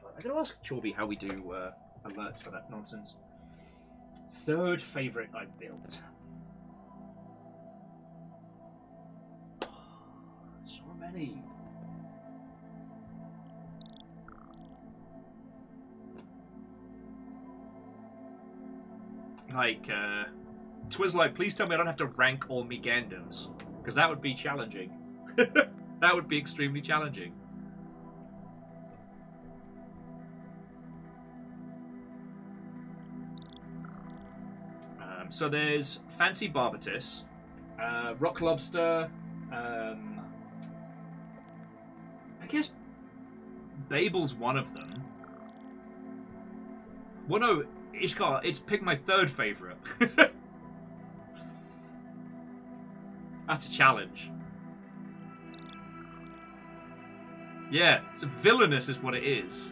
S1: God, I gotta ask Chorby how we do alerts for that nonsense. Third favourite I built. So many. Like, Twizlight, please tell me I don't have to rank all me Gandams. Because that would be challenging. That would be extremely challenging. So there's Fancy Barbatus, Rock Lobster, I guess Babel's one of them. Well, no, Ishkar, it's pick my third favourite. That's a challenge. Yeah, it's a villainous is what it is.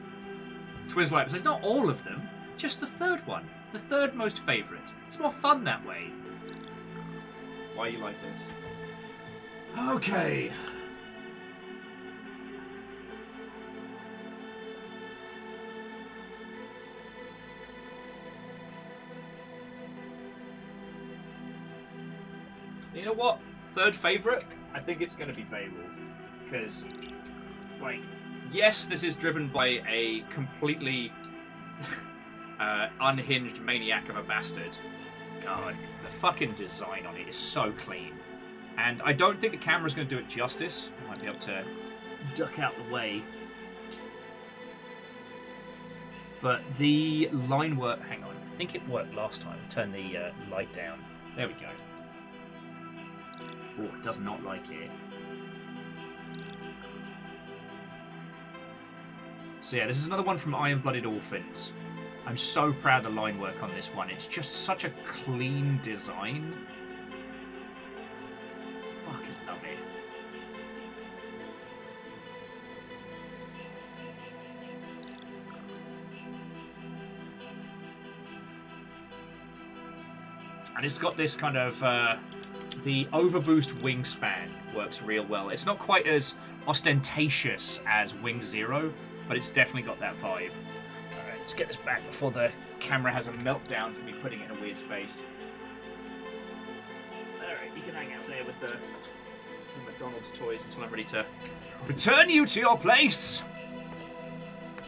S1: Twizlight says, not all of them, just the third one. The third most favourite. It's more fun that way. Why you like this? Okay. You know what? Third favourite? I think it's going to be Beowulf. Because, like, yes, this is driven by a completely unhinged maniac of a bastard. God, the fucking design on it is so clean. And I don't think the camera's going to do it justice. I might be able to duck out the way. But the line work... Hang on. I think it worked last time. Turn the light down. There we go. Oh, it does not like it. So yeah, this is another one from Iron-Blooded Orphans. I'm so proud of the line work on this one. It's just such a clean design. Fucking love it. And it's got this kind of... the overboost wingspan works real well. It's not quite as ostentatious as Wing Zero, but it's definitely got that vibe. Alright, let's get this back before the camera has a meltdown from me putting it in a weird space. Alright, you can hang out there with the McDonald's toys until I'm ready to return you to your place!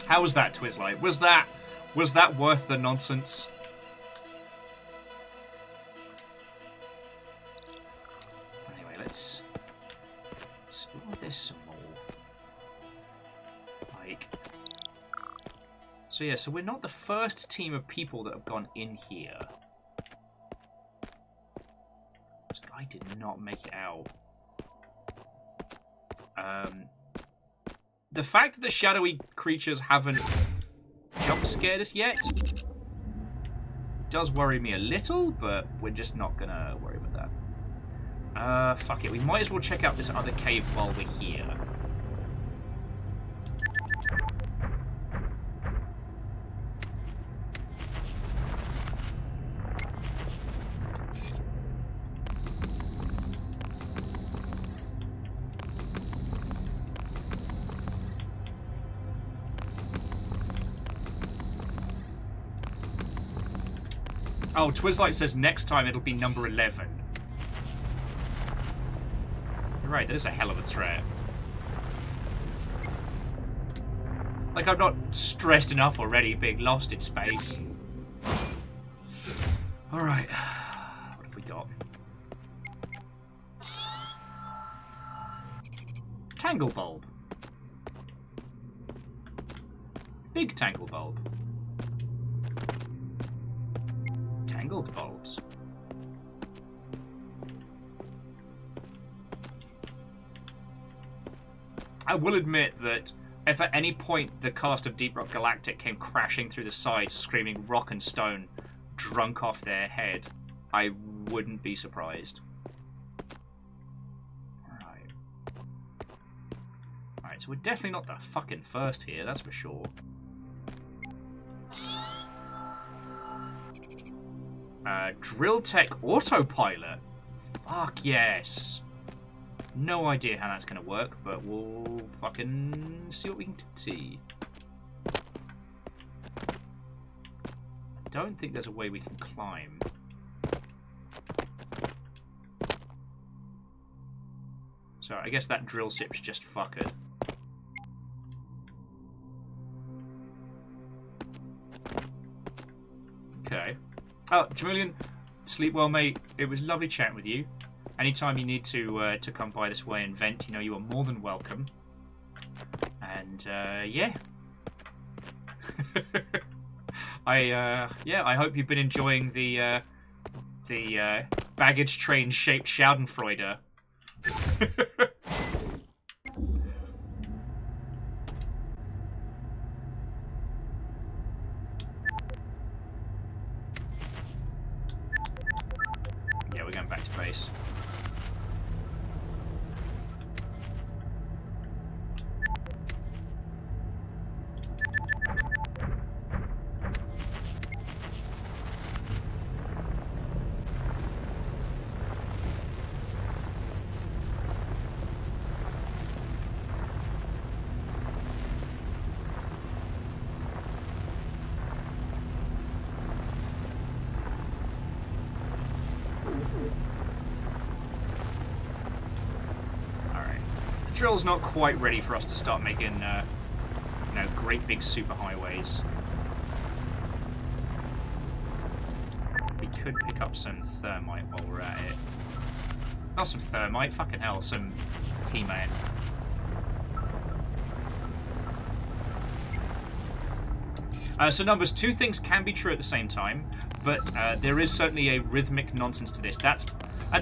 S1: How was that, Twizlight? Was that worth the nonsense? Let's explore this some more. Like, so yeah, so we're not the first team of people that have gone in here. This guy did not make it out. The fact that the shadowy creatures haven't jump scared us yet does worry me a little, but we're just not gonna worry about that. Fuck it. We might as well check out this other cave while we're here. Oh, Twizlight says next time it'll be number 11. Right, that is a hell of a threat. Like, I'm not stressed enough already being lost in space. Alright. What have we got? Tangle bulb. Big tangle bulb. Tangled bulbs. I will admit that if at any point the cast of Deep Rock Galactic came crashing through the sides screaming rock and stone, drunk off their head, I wouldn't be surprised. Alright, so we're definitely not the fucking first here, that's for sure. Drill Tech Autopilot. Fuck yes. No idea how that's going to work, but we'll fucking see what we can see. I don't think there's a way we can climb. So I guess that drill ship's just fuckered. Okay. Oh, Jamulian, sleep well, mate. It was lovely chatting with you. Anytime you need to come by this way and vent, you know you are more than welcome. And yeah, I hope you've been enjoying the baggage train shaped Schadenfreude. Yeah, we're going back to base. Drill's not quite ready for us to start making, you know, great big superhighways. We could pick up some thermite while we're at it. Not some thermite, fucking hell, some He-Man. So numbers, two things can be true at the same time, but there is certainly a rhythmic nonsense to this. That's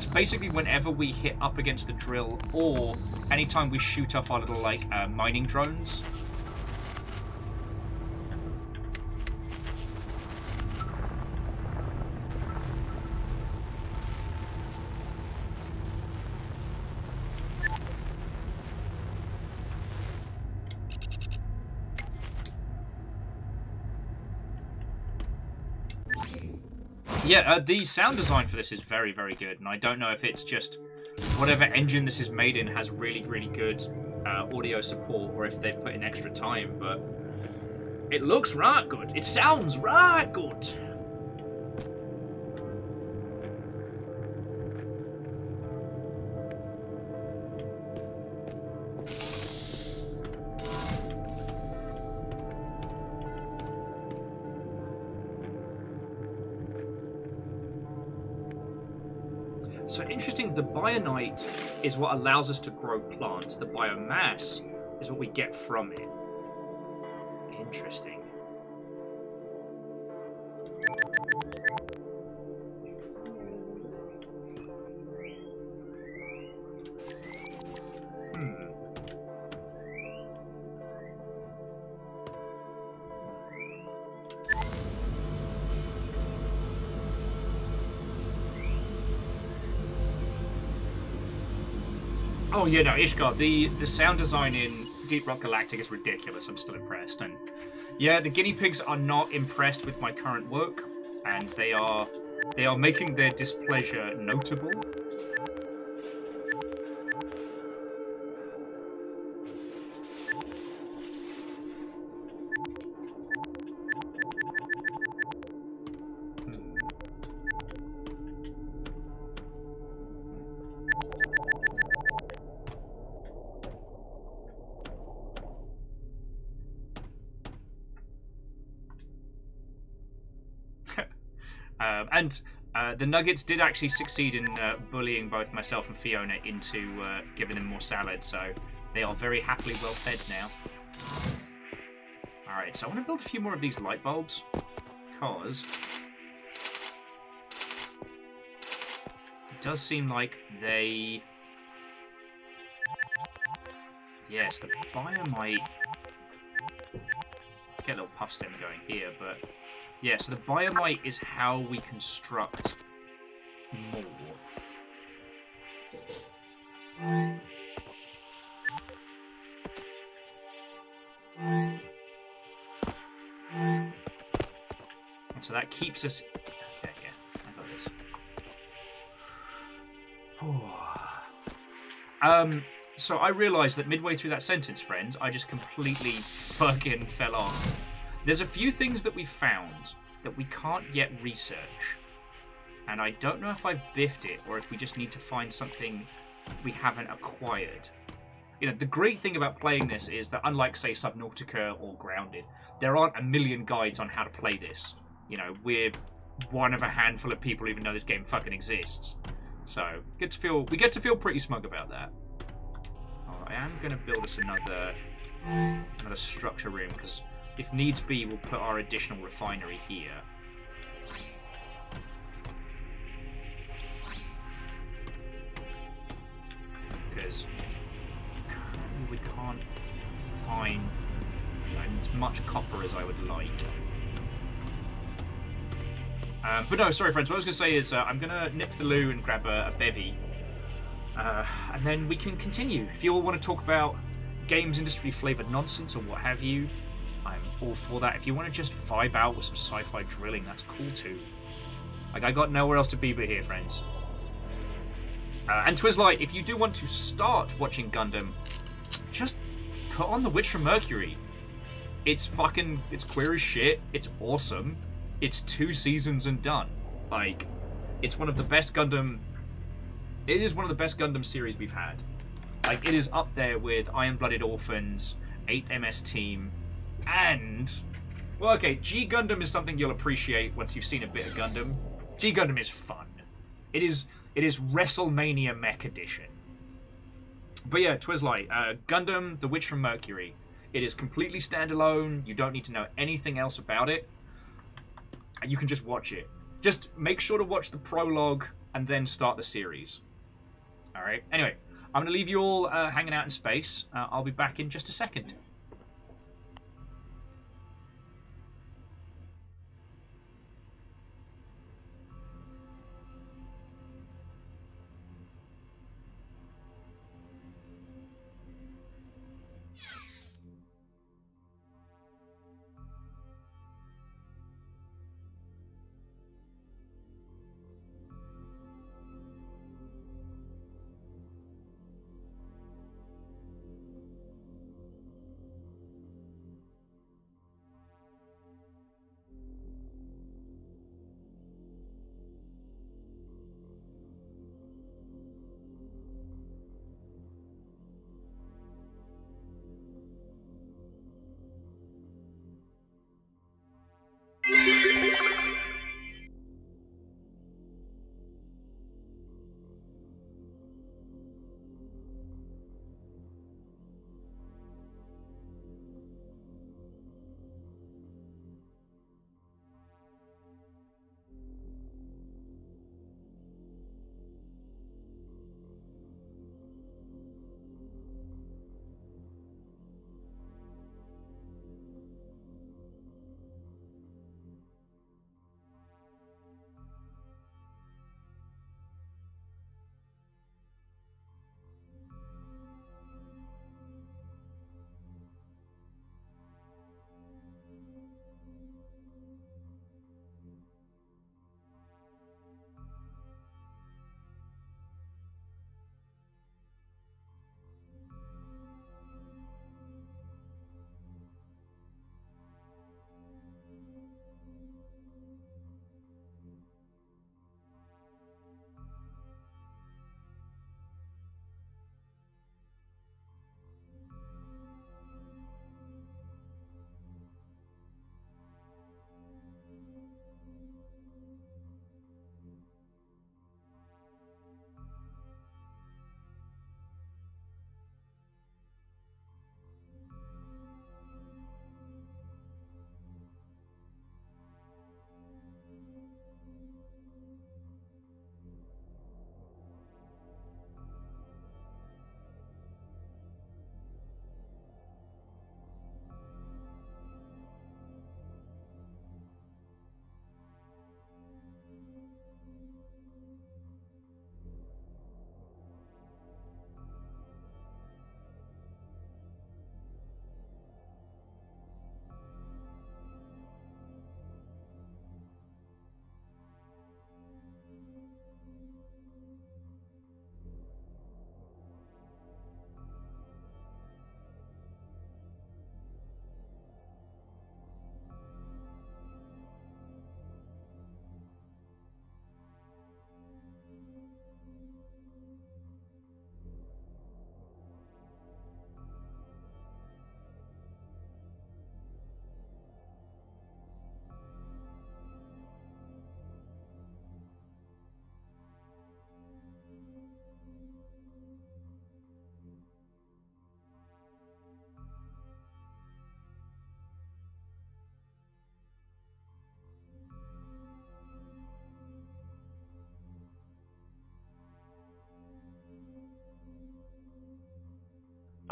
S1: basically whenever we hit up against the drill, or anytime we shoot off our little, like, mining drones. Yeah, the sound design for this is very, very good, and I don't know if it's just whatever engine this is made in has really, really good audio support, or if they've put in extra time, but it looks right good. It sounds right good. So interesting, the bionite is what allows us to grow plants. The biomass is what we get from it. Interesting. Oh yeah, no, Ishgard, the sound design in Deep Rock Galactic is ridiculous. I'm still impressed. And yeah, the guinea pigs are not impressed with my current work, and they are making their displeasure notable. And the Nuggets did actually succeed in bullying both myself and Fiona into giving them more salad, so they are very happily well fed now. Alright, so I want to build a few more of these light bulbs, because it does seem like they... Yes, the biomite... Get a little puff stem going here, but... Yeah, so the biomite is how we construct more. And so that keeps us... Okay, yeah, I got this. So I realised that midway through that sentence, friends, I just completely fucking fell off. There's a few things that we found that we can't yet research. And I don't know if I've biffed it or if we just need to find something we haven't acquired. You know, the great thing about playing this is that unlike, say, Subnautica or Grounded, there aren't a million guides on how to play this. You know, we're one of a handful of people who even know this game fucking exists. So, we get to feel pretty smug about that. Oh, I am going to build us another structure room, because if needs be, we'll put our additional refinery here. Because we can't find as much copper as I would like. But no, sorry friends, what I was going to say is I'm going to nip to the loo and grab a bevy. And then we can continue. If you all want to talk about games industry flavoured nonsense or what have you, I'm all for that. If you want to just vibe out with some sci-fi drilling, that's cool too. Like, I got nowhere else to be but here, friends. And Twizlight, if you do want to start watching Gundam, just put on The Witch from Mercury. It's queer as shit. It's awesome. It's 2 seasons and done. Like, it's one of the best Gundam... It is one of the best Gundam series we've had. Like, it is up there with Iron Blooded Orphans, 8th MS Team, and... Well, okay, G Gundam is something you'll appreciate once you've seen a bit of Gundam. G Gundam is fun. It is WrestleMania Mech Edition. But yeah, Twizlight, Gundam, The Witch from Mercury. It is completely standalone. You don't need to know anything else about it. You can just watch it. Just make sure to watch the prologue and then start the series. Alright, anyway, I'm going to leave you all hanging out in space. I'll be back in just a second.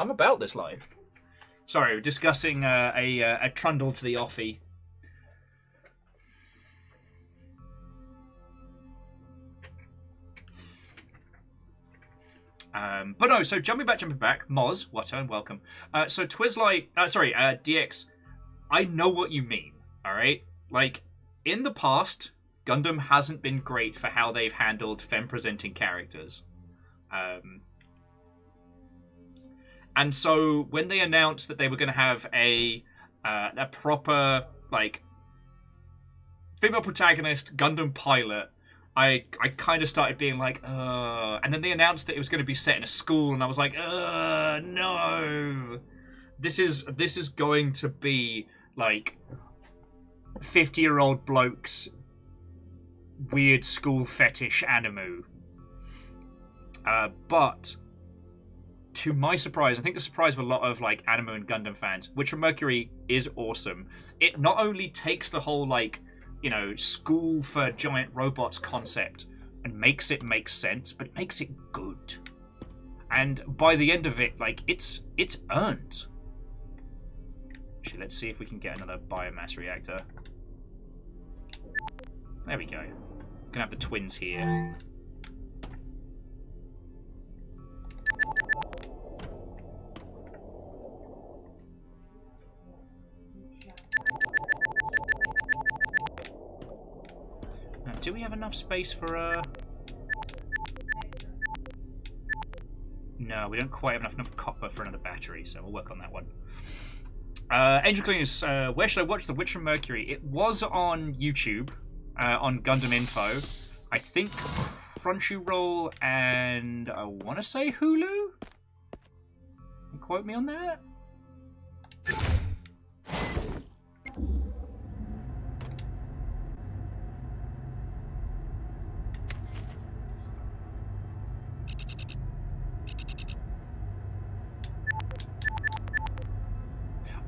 S1: I'm about this life. Sorry, we're discussing a trundle to the offie. But no, so jumping back, Moz, what and welcome. So Twizzlite, DX, I know what you mean, alright? Like, in the past, Gundam hasn't been great for how they've handled femme-presenting characters. And so when they announced that they were going to have a proper, like, female protagonist Gundam pilot, I kind of started being like, and then they announced that it was going to be set in a school, and I was like, no. This is going to be, like, 50-year-old blokes weird school fetish anime. But to my surprise, I think the surprise of a lot of like anime and Gundam fans, Witcher Mercury is awesome. It not only takes the whole like, you know, school for giant robots concept and makes it make sense, but it makes it good. And by the end of it, like it's earned. Actually, let's see if we can get another biomass reactor. There we go. Gonna have the twins here. Now, do we have enough space for No, we don't quite have enough copper for another battery, so we'll work on that one. Angel Cleaners, where should I watch The Witcher Mercury? It was on YouTube, on Gundam Info. I think Crunchyroll and I want to say Hulu? Don't quote me on that.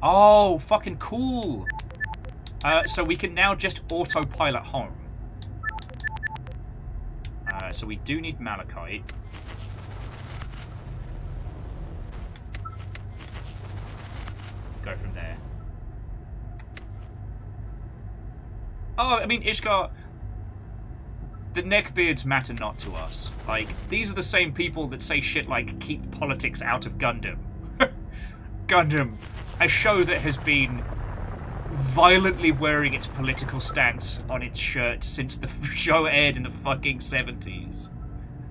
S1: Oh, fucking cool! So we can now just autopilot home. So we do need malachite. Go from there. Oh, I mean, Ishgar, the neckbeards matter not to us. Like, these are the same people that say shit like, keep politics out of Gundam. Gundam, a show that has been violently wearing its political stance on its shirt since the show aired in the fucking 70s.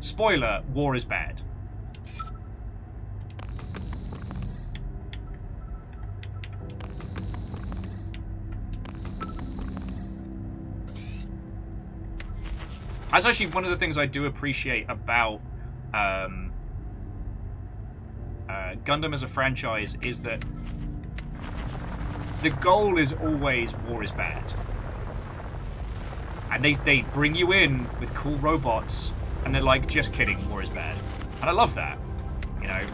S1: Spoiler, war is bad. That's actually one of the things I do appreciate about Gundam as a franchise is that the goal is always war is bad. And they bring you in with cool robots and they're like, just kidding, war is bad. And I love that, you know.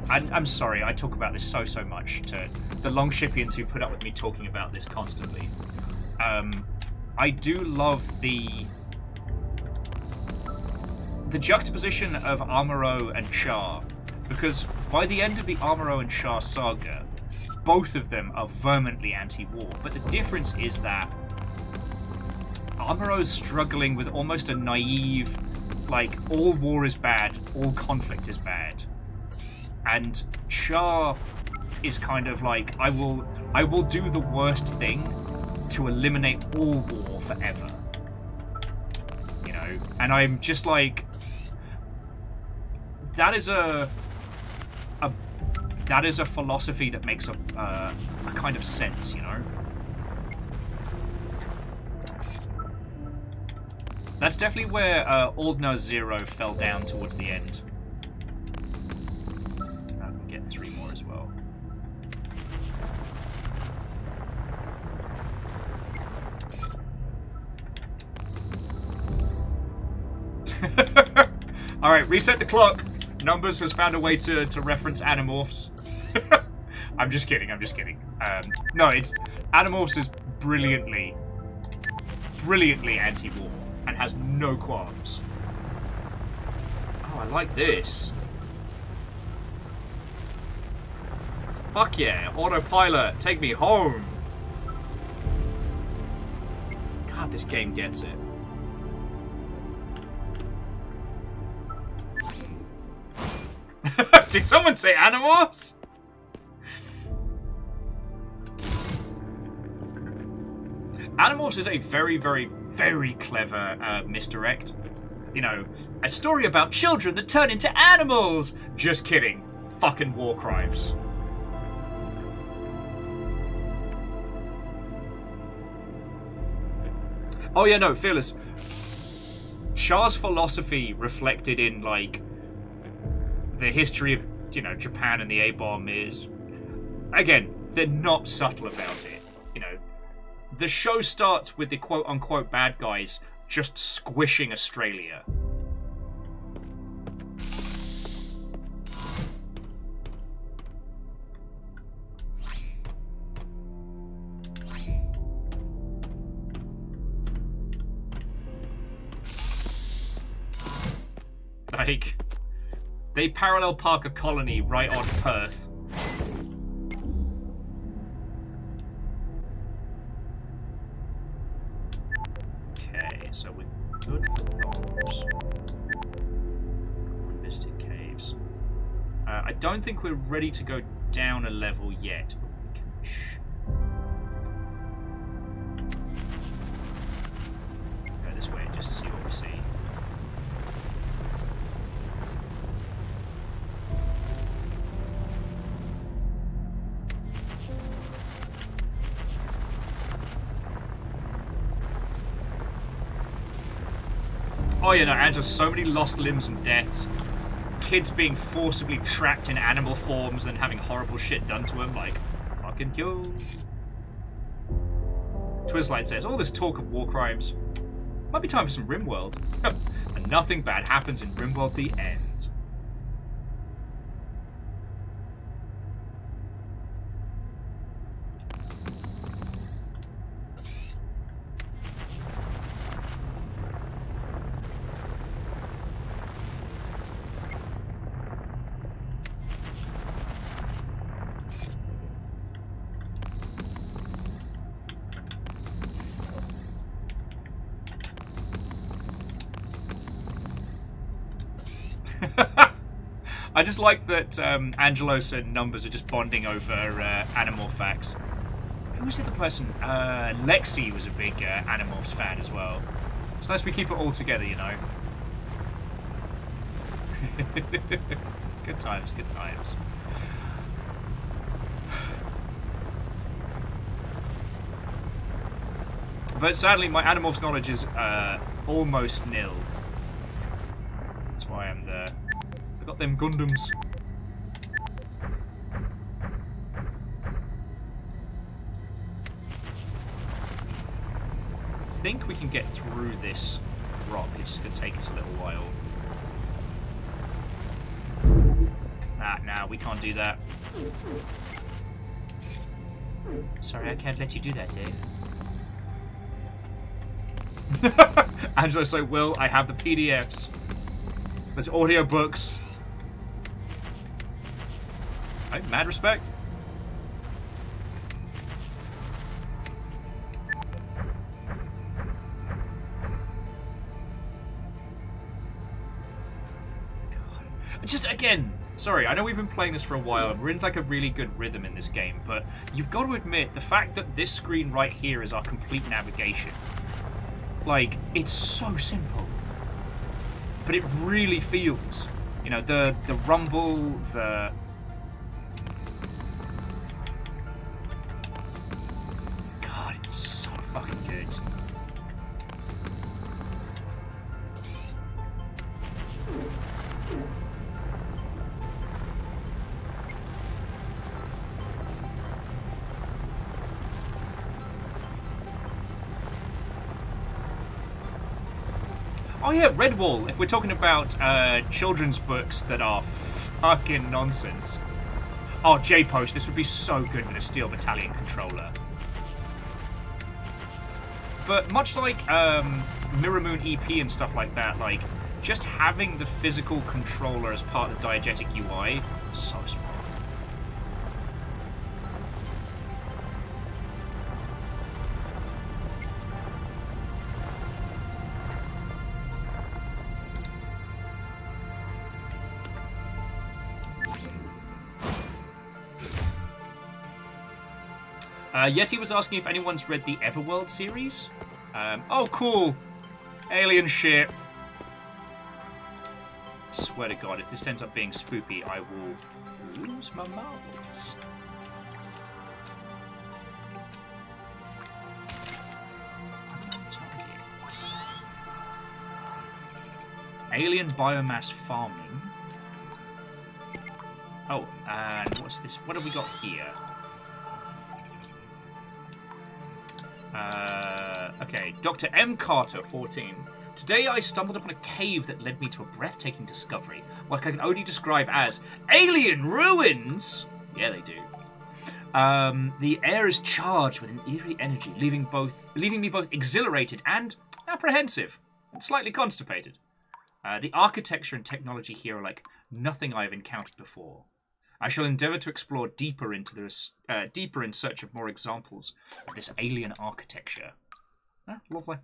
S1: I'm sorry, I talk about this so much to the Longshipians who put up with me talking about this constantly. I do love the juxtaposition of Amuro and Char, because by the end of the Amuro and Char saga, both of them are vehemently anti-war, but the difference is that Amuro's struggling with almost a naive, like, all war is bad, all conflict is bad. And Char is kind of like, I will do the worst thing to eliminate all war forever. You know? And I'm just like, that is a philosophy that makes a kind of sense, you know? That's definitely where Aldna Zero fell down towards the end. I can get 3 more as well. Alright, reset the clock. Numbers has found a way to reference Animorphs. I'm just kidding. No, it's Animorphs is brilliantly anti-war and has no qualms. Oh, I like this. Fuck yeah, autopilot, take me home. God, this game gets it. Did someone say Animorphs? Animorphs is a very, very, very clever misdirect. You know, a story about children that turn into animals! Just kidding. Fucking war crimes. Oh yeah, no, Fearless. Char's philosophy reflected in, like, the history of, you know, Japan and the A-bomb is... Again, they're not subtle about it. You know, the show starts with the quote-unquote bad guys just squishing Australia. Like, they parallel park a colony right on Perth. Okay, so we're good for those. Visited caves. I don't think we're ready to go down a level yet. Go this way just to see what we see. Oh yeah, no, and just so many lost limbs and deaths. Kids being forcibly trapped in animal forms and having horrible shit done to them, like, fucking kill. Twizzlight says, all this talk of war crimes, might be time for some RimWorld. And nothing bad happens in RimWorld the end. I just like that Angelos and Numbers are just bonding over Animorph facts. Who was the other person? Lexi was a big Animorphs fan as well. It's nice we keep it all together, you know. Good times, good times. But sadly, my Animorphs knowledge is almost nil. That's why I'm there. I got them Gundams. I think we can get through this rock. It's just going to take us a little while. Nah, we can't do that. Sorry, I can't let you do that, Dave. Angela's like, Will, I have the PDFs. There's audiobooks. Right, mad respect. God. Just again, sorry, I know we've been playing this for a while. We're in like a really good rhythm in this game, but you've got to admit the fact that this screen right here is our complete navigation. Like, it's so simple. But it really feels, you know, the rumble, the... God, it's so fucking good. Oh yeah, Redwall, if we're talking about children's books that are fucking nonsense. Oh, J-Post, this would be so good with a Steel Battalion controller. But much like Mirror Moon EP and stuff like that, like, just having the physical controller as part of the diegetic UI, so smart. Yeti was asking if anyone's read the Everworld series. Oh, cool. Alien ship. Swear to God, if this ends up being spoopy, I will lose my marbles. Alien biomass farming. Oh, and what's this? What have we got here? Okay, Dr. M. Carter, 14. Today I stumbled upon a cave that led me to a breathtaking discovery, what I can only describe as alien ruins! Yeah, they do. The air is charged with an eerie energy, leaving me both exhilarated and apprehensive, and slightly constipated. The architecture and technology here are like nothing I've encountered before. I shall endeavour to explore deeper into deeper in search of more examples of this alien architecture. Ah, lovely.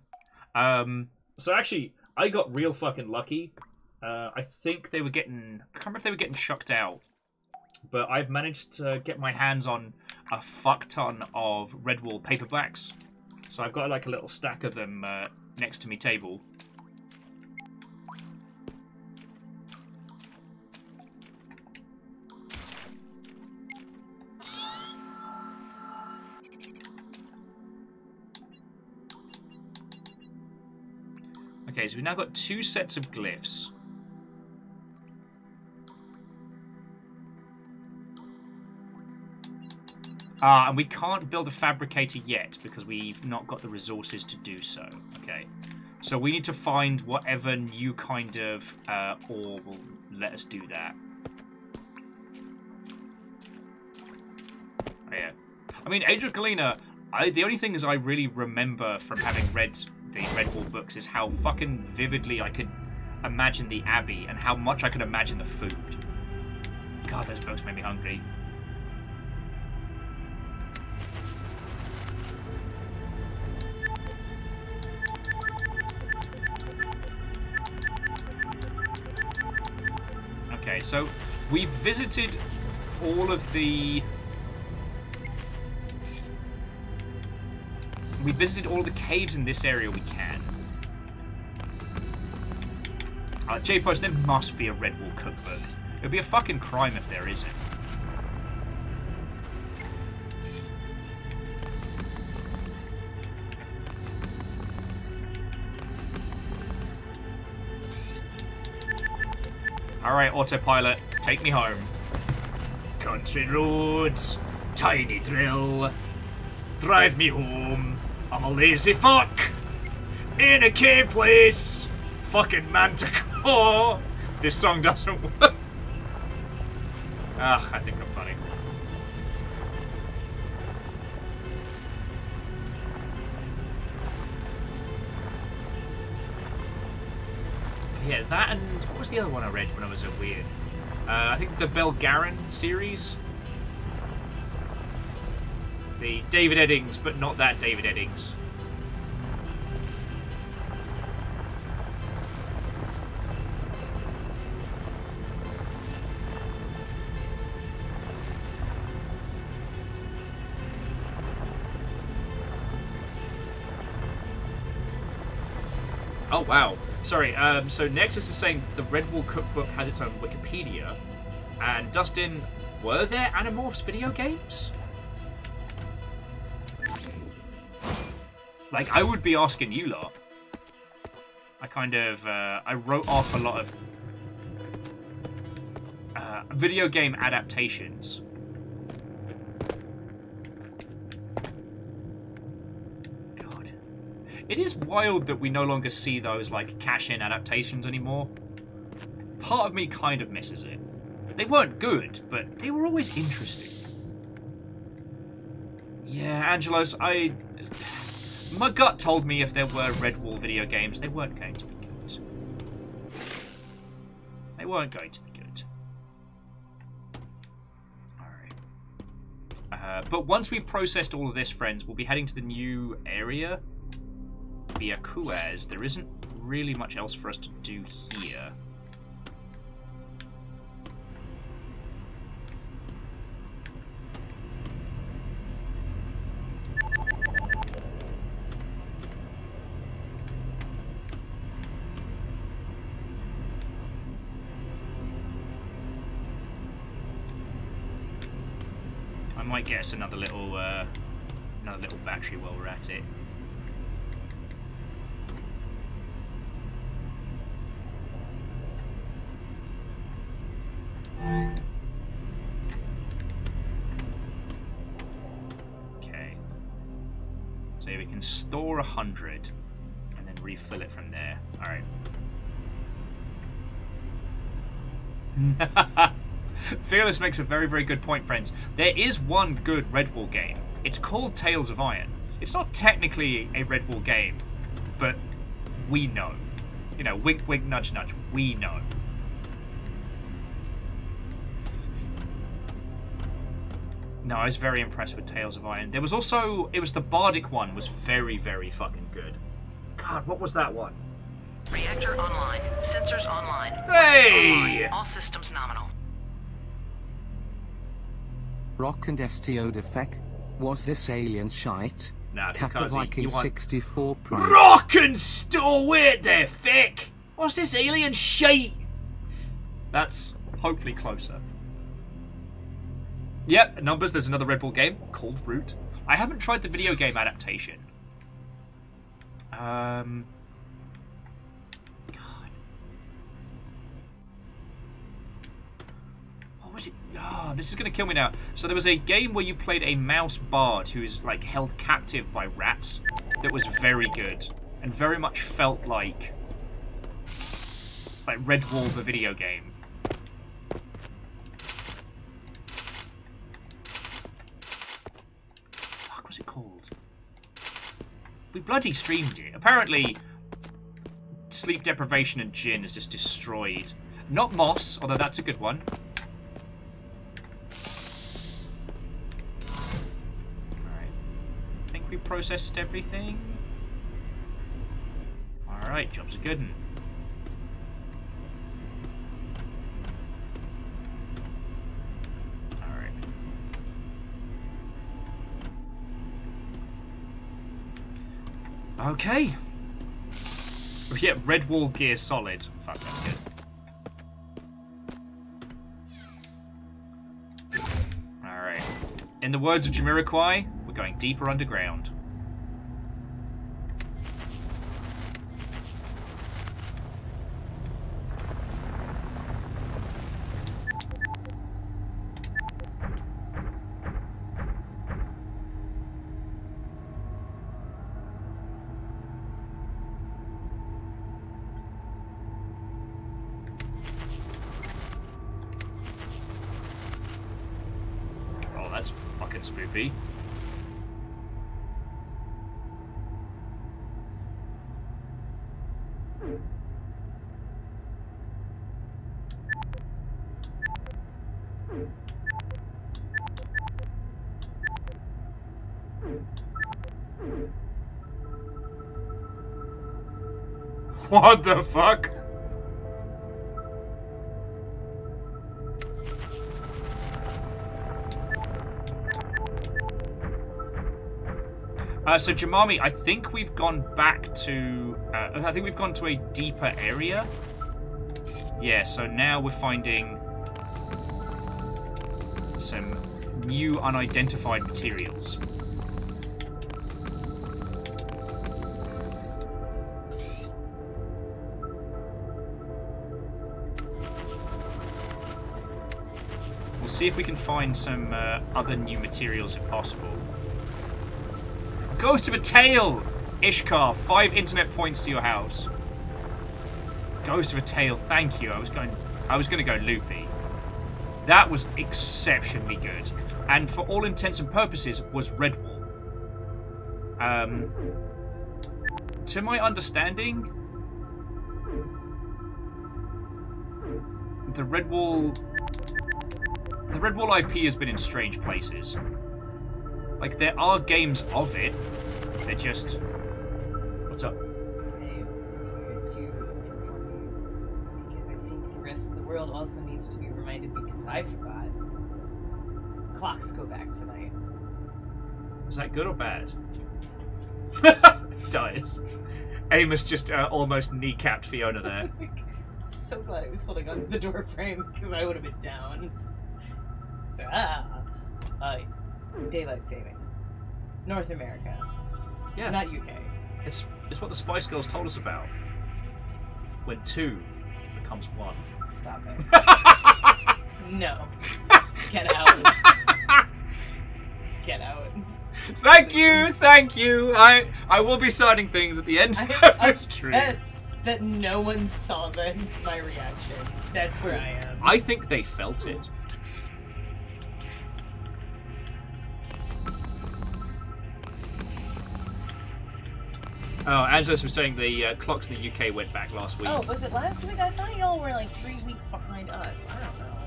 S1: So actually, I got real fucking lucky. I think they were getting... I can't remember if they were getting chucked out. But I've managed to get my hands on a fuck ton of Redwall paperbacks. So I've got like a little stack of them next to me table. Okay, so we've now got 2 sets of glyphs. And we can't build a fabricator yet because we've not got the resources to do so. Okay, so we need to find whatever new kind of ore will let us do that. Oh, yeah. I mean, Age of Galena, the only things I really remember from having read the Redwall books is how fucking vividly I could imagine the Abbey and how much I could imagine the food. God, those books made me hungry. Okay, so we've visited all of the... We visited all the caves in this area we can. J-Post, there must be a Redwall cookbook. It would be a fucking crime if there isn't. Alright, autopilot, take me home. Country roads, tiny drill, drive me home. I'm a lazy fuck in a cave place. Fucking Manticore. This song doesn't work. Ah, I think I'm funny. Yeah, that and what was the other one I read when I was a weird? I think the Belgaren series. The David Eddings, but not that David Eddings. Oh, wow. Sorry, so Nexus is saying the Redwall Cookbook has its own Wikipedia. And Dustin, were there Animorphs video games? Like, I would be asking you lot. I kind of, I wrote off a lot of video game adaptations. God. It is wild that we no longer see those, like, cash-in adaptations anymore. Part of me kind of misses it. They weren't good, but they were always interesting. Yeah, Angelos, my gut told me if there were Redwall video games, they weren't going to be good. They weren't going to be good. Alright. But once we've processed all of this, friends, we'll be heading to the new area via Kuaz. There isn't really much else for us to do here. might get us another little battery while we're at it. Okay. So we can store 100 and then refill it from there. Alright. Fearless makes a very, very good point, friends. There is one good Redwall game. It's called Tales of Iron. It's not technically a Redwall game, but we know. You know, wink, wink, nudge, nudge. We know. No, I was very impressed with Tales of Iron. There was also... It was the Bardic one was very, very fucking good. God, what was that one?
S2: Reactor online. Sensors online.
S1: Hey!
S2: Online. All systems nominal.
S3: Rock and STO defect. Was this alien shite?
S1: Nah,
S3: Kappa
S1: because
S3: Viking
S1: you want...
S3: 64 Prime.
S1: Rock and still wait there, thick! What's this alien shite? That's hopefully closer. Yep, numbers, there's another Red Bull game called Root. I haven't tried the video game adaptation. God. What was it? Oh, this is going to kill me now. So there was a game where you played a mouse bard who is like held captive by rats that was very good and very much felt like Redwall the video game. What's it called? We bloody streamed it. Apparently, sleep deprivation and gin is just destroyed. Not Moss, although that's a good one. Alright. I think we processed everything. Alright, job's a good one. Okay. Yeah, Redwall gear solid. Fuck, that's good. Alright. In the words of Jamiroquai, we're going deeper underground. That's fucking spoopy. What the fuck? So Jamami, I think we've gone back to... I think we've gone to a deeper area. Yeah, so now we're finding some new unidentified materials. We'll see if we can find some other new materials if possible. Ghost of a Tail! Ishkar, 5 internet points to your house. Ghost of a Tail, thank you. I was going to go loopy. That was exceptionally good. And for all intents and purposes, was Redwall. To my understanding, the Redwall IP has been in strange places. Like, there are games of it. They're just... What's up?
S4: I wanted to inform you because I think the rest of the world also needs to be reminded because I forgot. Clocks go back tonight.
S1: Is that good or bad? Dies. Amos just almost kneecapped Fiona there.
S4: So glad I was holding onto the door frame because I would have been down. So, daylight savings. North America,
S1: Yeah.
S4: not UK.
S1: It's what the Spice Girls told us about. When 2 becomes 1.
S4: Stop it. No. Get out. Get out.
S1: Thank you. I will be signing things at the end
S4: I'm
S1: of this stream.
S4: upset that no one saw my reaction. That's where I am.
S1: I think they felt it. Oh, Angelos was saying the clocks in the UK went back last week.
S4: Oh, was it last week? I thought y'all were like 3 weeks behind us. I don't know.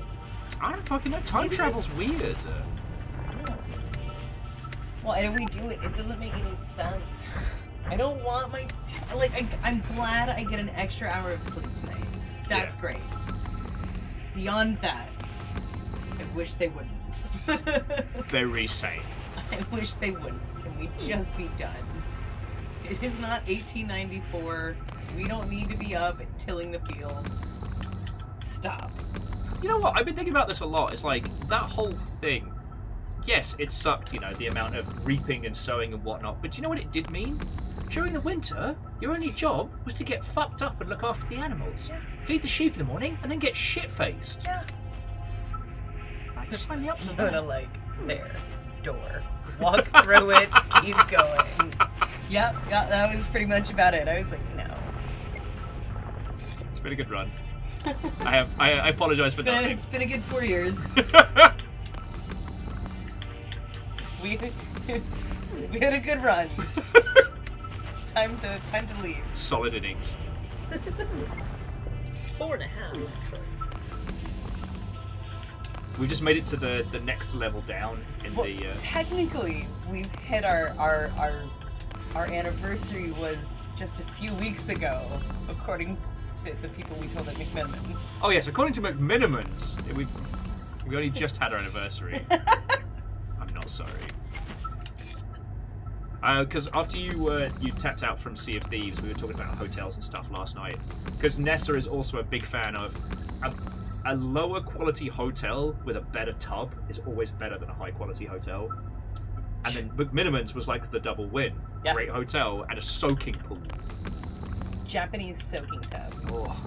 S1: I don't fucking know. Time
S4: Maybe
S1: travel's weird.
S4: Why do we do it? It doesn't make any sense. I don't want my... I'm glad I get an extra hour of sleep tonight. That's great. Beyond that, I wish they wouldn't.
S1: Very sane.
S4: I wish they wouldn't. Can we just be done? It is not 1894. We don't need to be up tilling the fields. Stop.
S1: You know what? I've been thinking about this a lot. It's like, that whole thing. Yes, it sucked, you know, the amount of reaping and sowing and whatnot, but do you know what it did mean? During the winter, your only job was to get fucked up and look after the animals.
S4: Yeah.
S1: Feed the sheep in the morning, and then get shit-faced.
S4: Yeah.
S1: Sign me up for
S5: Go to
S1: that.
S5: like their door, walk through it, keep going.
S4: Yep, yeah, that was pretty much about it. I was like, no.
S1: It's been a good run. I apologize for that.
S4: It's been a good 4 years. We had a good run. Time to leave.
S1: Solid innings.
S5: 4.5, actually.
S1: We just made it to the next level down in
S4: Well,
S1: the.
S4: technically, we've hit our anniversary was just a few weeks ago, according to the people we told at McMenamins.
S1: Oh yes, according to McMinimans, we only just had our anniversary. I'm not sorry. Because after you tapped out from Sea of Thieves, we were talking about hotels and stuff last night. Because Nessa is also a big fan of a lower quality hotel with a better tub is always better than a high quality hotel. And then McMinimans was like the double win.
S4: Yeah.
S1: Great hotel and a soaking pool.
S4: Japanese soaking tub.
S1: Oh.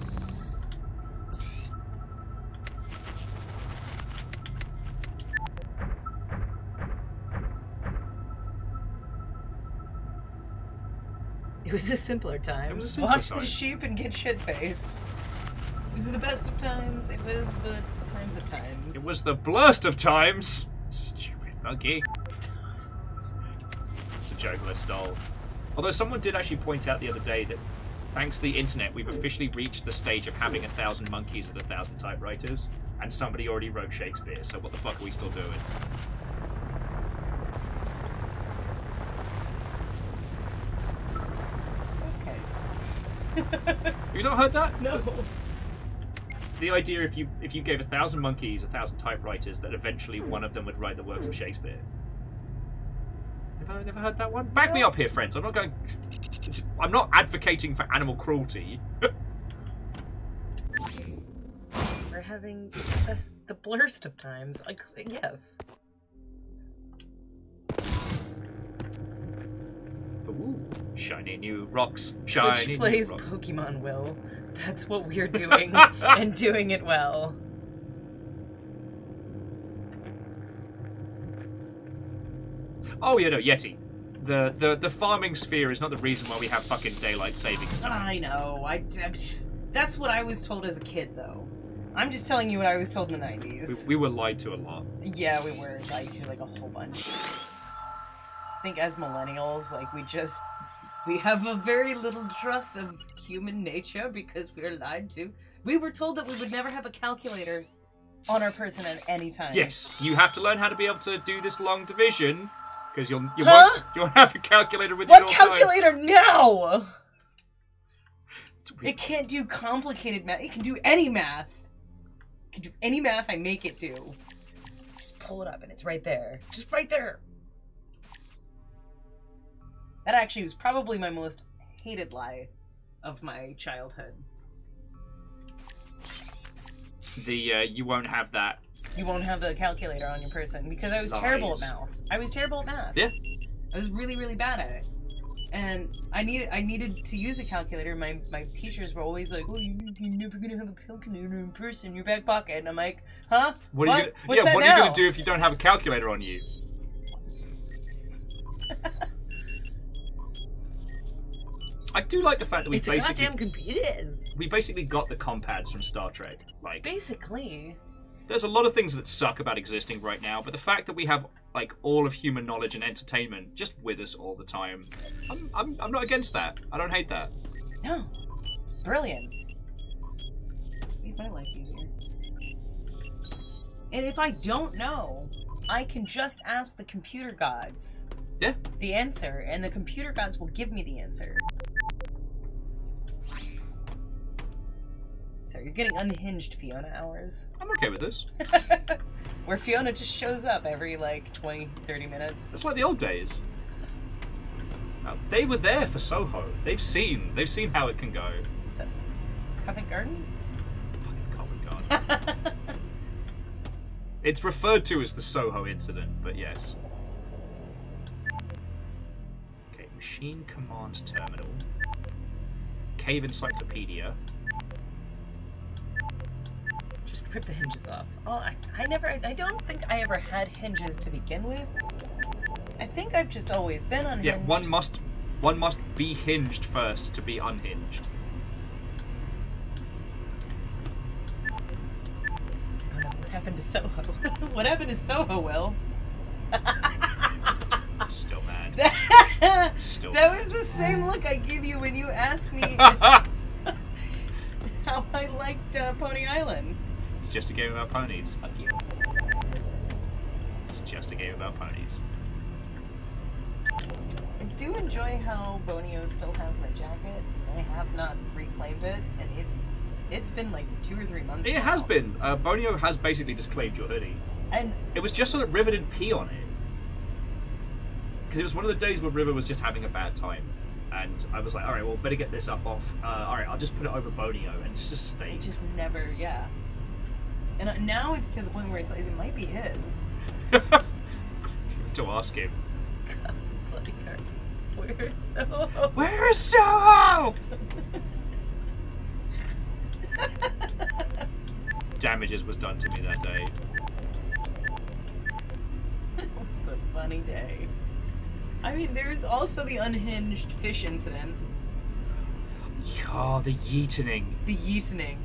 S4: It was a simpler time.
S1: It was a simpler
S4: Watch
S1: time.
S4: the sheep and get shit-faced. It was the best of times. It was the times of times.
S1: It was the blurst of times. Stupid monkey. It's a joke I stole. Although someone did actually point out the other day that thanks to the internet, we've officially reached the stage of having 1,000 monkeys and 1,000 typewriters, and somebody already wrote Shakespeare, so what the fuck are we still doing?
S4: Okay.
S1: Have you not heard that?
S4: No.
S1: The idea if you gave 1,000 monkeys 1,000 typewriters, that eventually one of them would write the works of Shakespeare. Never heard that one? Back me up here, friends. I'm not going. I'm not advocating for animal cruelty.
S5: We're having the blurst of times. Yes.
S1: Ooh, shiny new rocks. Shiny
S5: Twitch plays
S1: new rocks.
S5: Pokemon, Will. That's what we're doing, and doing it well.
S1: Oh yeah, no, Yeti. The farming sphere is not the reason why we have fucking daylight savings time.
S4: I know. That's what I was told as a kid, though. I'm just telling you what I was told in the 90s.
S1: We were lied to a lot.
S4: Yeah, we were lied to like a whole bunch. I think as millennials, like we have a very little trust of human nature because we are lied to. We were told that we would never have a calculator on our person at any time.
S1: Yes, you have to learn how to be able to do this long division because you
S4: Huh?
S1: won't have a calculator with
S4: What
S1: you all the time.
S4: calculator now?
S1: It's weird.
S4: It can't do complicated math. It can do any math. It can do any math I make it do. Just pull it up and it's right there. Just right there. That actually was probably my most hated lie of my childhood.
S1: The you won't have that
S4: you won't have the calculator on your person because I was terrible at
S1: Lies.
S4: math. I was terrible at math.
S1: Yeah.
S4: I was really, really bad at it. And I needed to use a calculator. My teachers were always like, "Oh, you're never gonna have a calculator in person in your back pocket." And I'm like, "Huh?
S1: What are you
S4: What's that
S1: what are
S4: now?"
S1: you gonna do if you don't have a calculator on you? I do like the fact that
S5: It's a goddamn computers.
S1: we basically got the compads from Star Trek. Like,
S4: Basically.
S1: there's a lot of things that suck about existing right now, but the fact that we have like all of human knowledge and entertainment just with us all the time, I'm not against that. I don't hate that.
S4: No. It's brilliant. It's made my life easier. And if I don't know, I can just ask the computer gods
S1: Yeah.
S4: the answer, and the computer gods will give me the answer. So you're getting unhinged Fiona hours.
S1: I'm okay with this.
S4: Where Fiona just shows up every like 20, 30 minutes.
S1: It's like the old days. They were there for Soho. They've seen how it can go.
S4: So, Covent Garden?
S1: Fucking Covent Garden. It's referred to as the Soho incident, but yes. Okay, machine command terminal. Cave encyclopedia.
S4: Just rip the hinges off. Oh, I don't think I ever had hinges to begin with. I think I've just always been unhinged.
S1: Yeah, one must be hinged first to be unhinged.
S4: Oh no, what happened to Soho? What happened to Soho, Will?
S1: I'm still mad. Still
S4: That
S1: mad.
S4: was the same look I gave you when you asked me how I liked Pony Island.
S1: It's just a game about ponies.
S4: Fuck you.
S1: It's just a game about ponies.
S4: I do enjoy how Bonio still has my jacket. I have not reclaimed it, and it's been like 2 or 3 months.
S1: It
S4: now.
S1: has been. Bonio has basically disclaimed your hoodie.
S4: And
S1: It was just so that River didn't pee on it. Because it was one of the days where River was just having a bad time. And I was like, alright, well, better get this up off. Alright, I'll just put it over Bonio. And it's just
S4: I
S1: stayed.
S4: just never, yeah. And now it's to the point where it's like, it might be his.
S1: You have to ask him.
S4: Bloody car. Where's Soho?
S1: Where's Soho? Damages was done to me that day.
S4: It was a funny day. I mean, there's also the unhinged fish incident.
S1: Oh, the yeetening.
S4: The yeetening.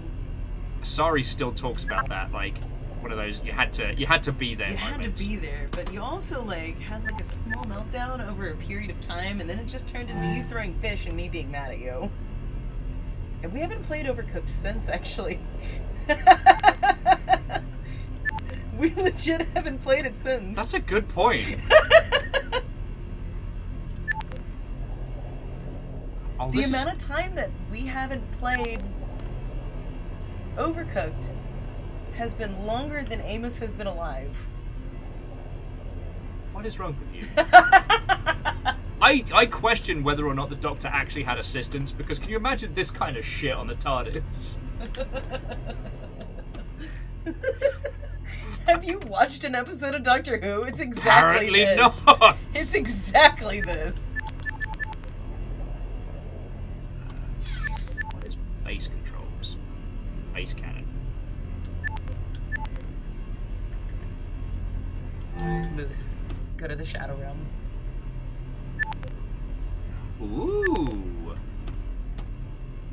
S1: Sari still talks about that, like one of those you had to be there
S4: You had to
S1: moments.
S4: be there, but you also like had like a small meltdown over a period of time, and then it just turned into you throwing fish and me being mad at you. And we haven't played Overcooked since, actually. We legit haven't played it since.
S1: That's a good point. Oh,
S4: The
S1: this
S4: amount of time that we haven't played Overcooked has been longer than Amos has been alive.
S1: What is wrong with you? I question whether or not the Doctor actually had assistants, because can you imagine this kind of shit on the TARDIS?
S4: Have you watched an episode of Doctor Who? It's exactly
S1: Apparently
S4: this.
S1: not.
S4: It's exactly this.
S1: What is base controls? Base cannon.
S4: Moose, go to the Shadow Realm.
S1: Ooh.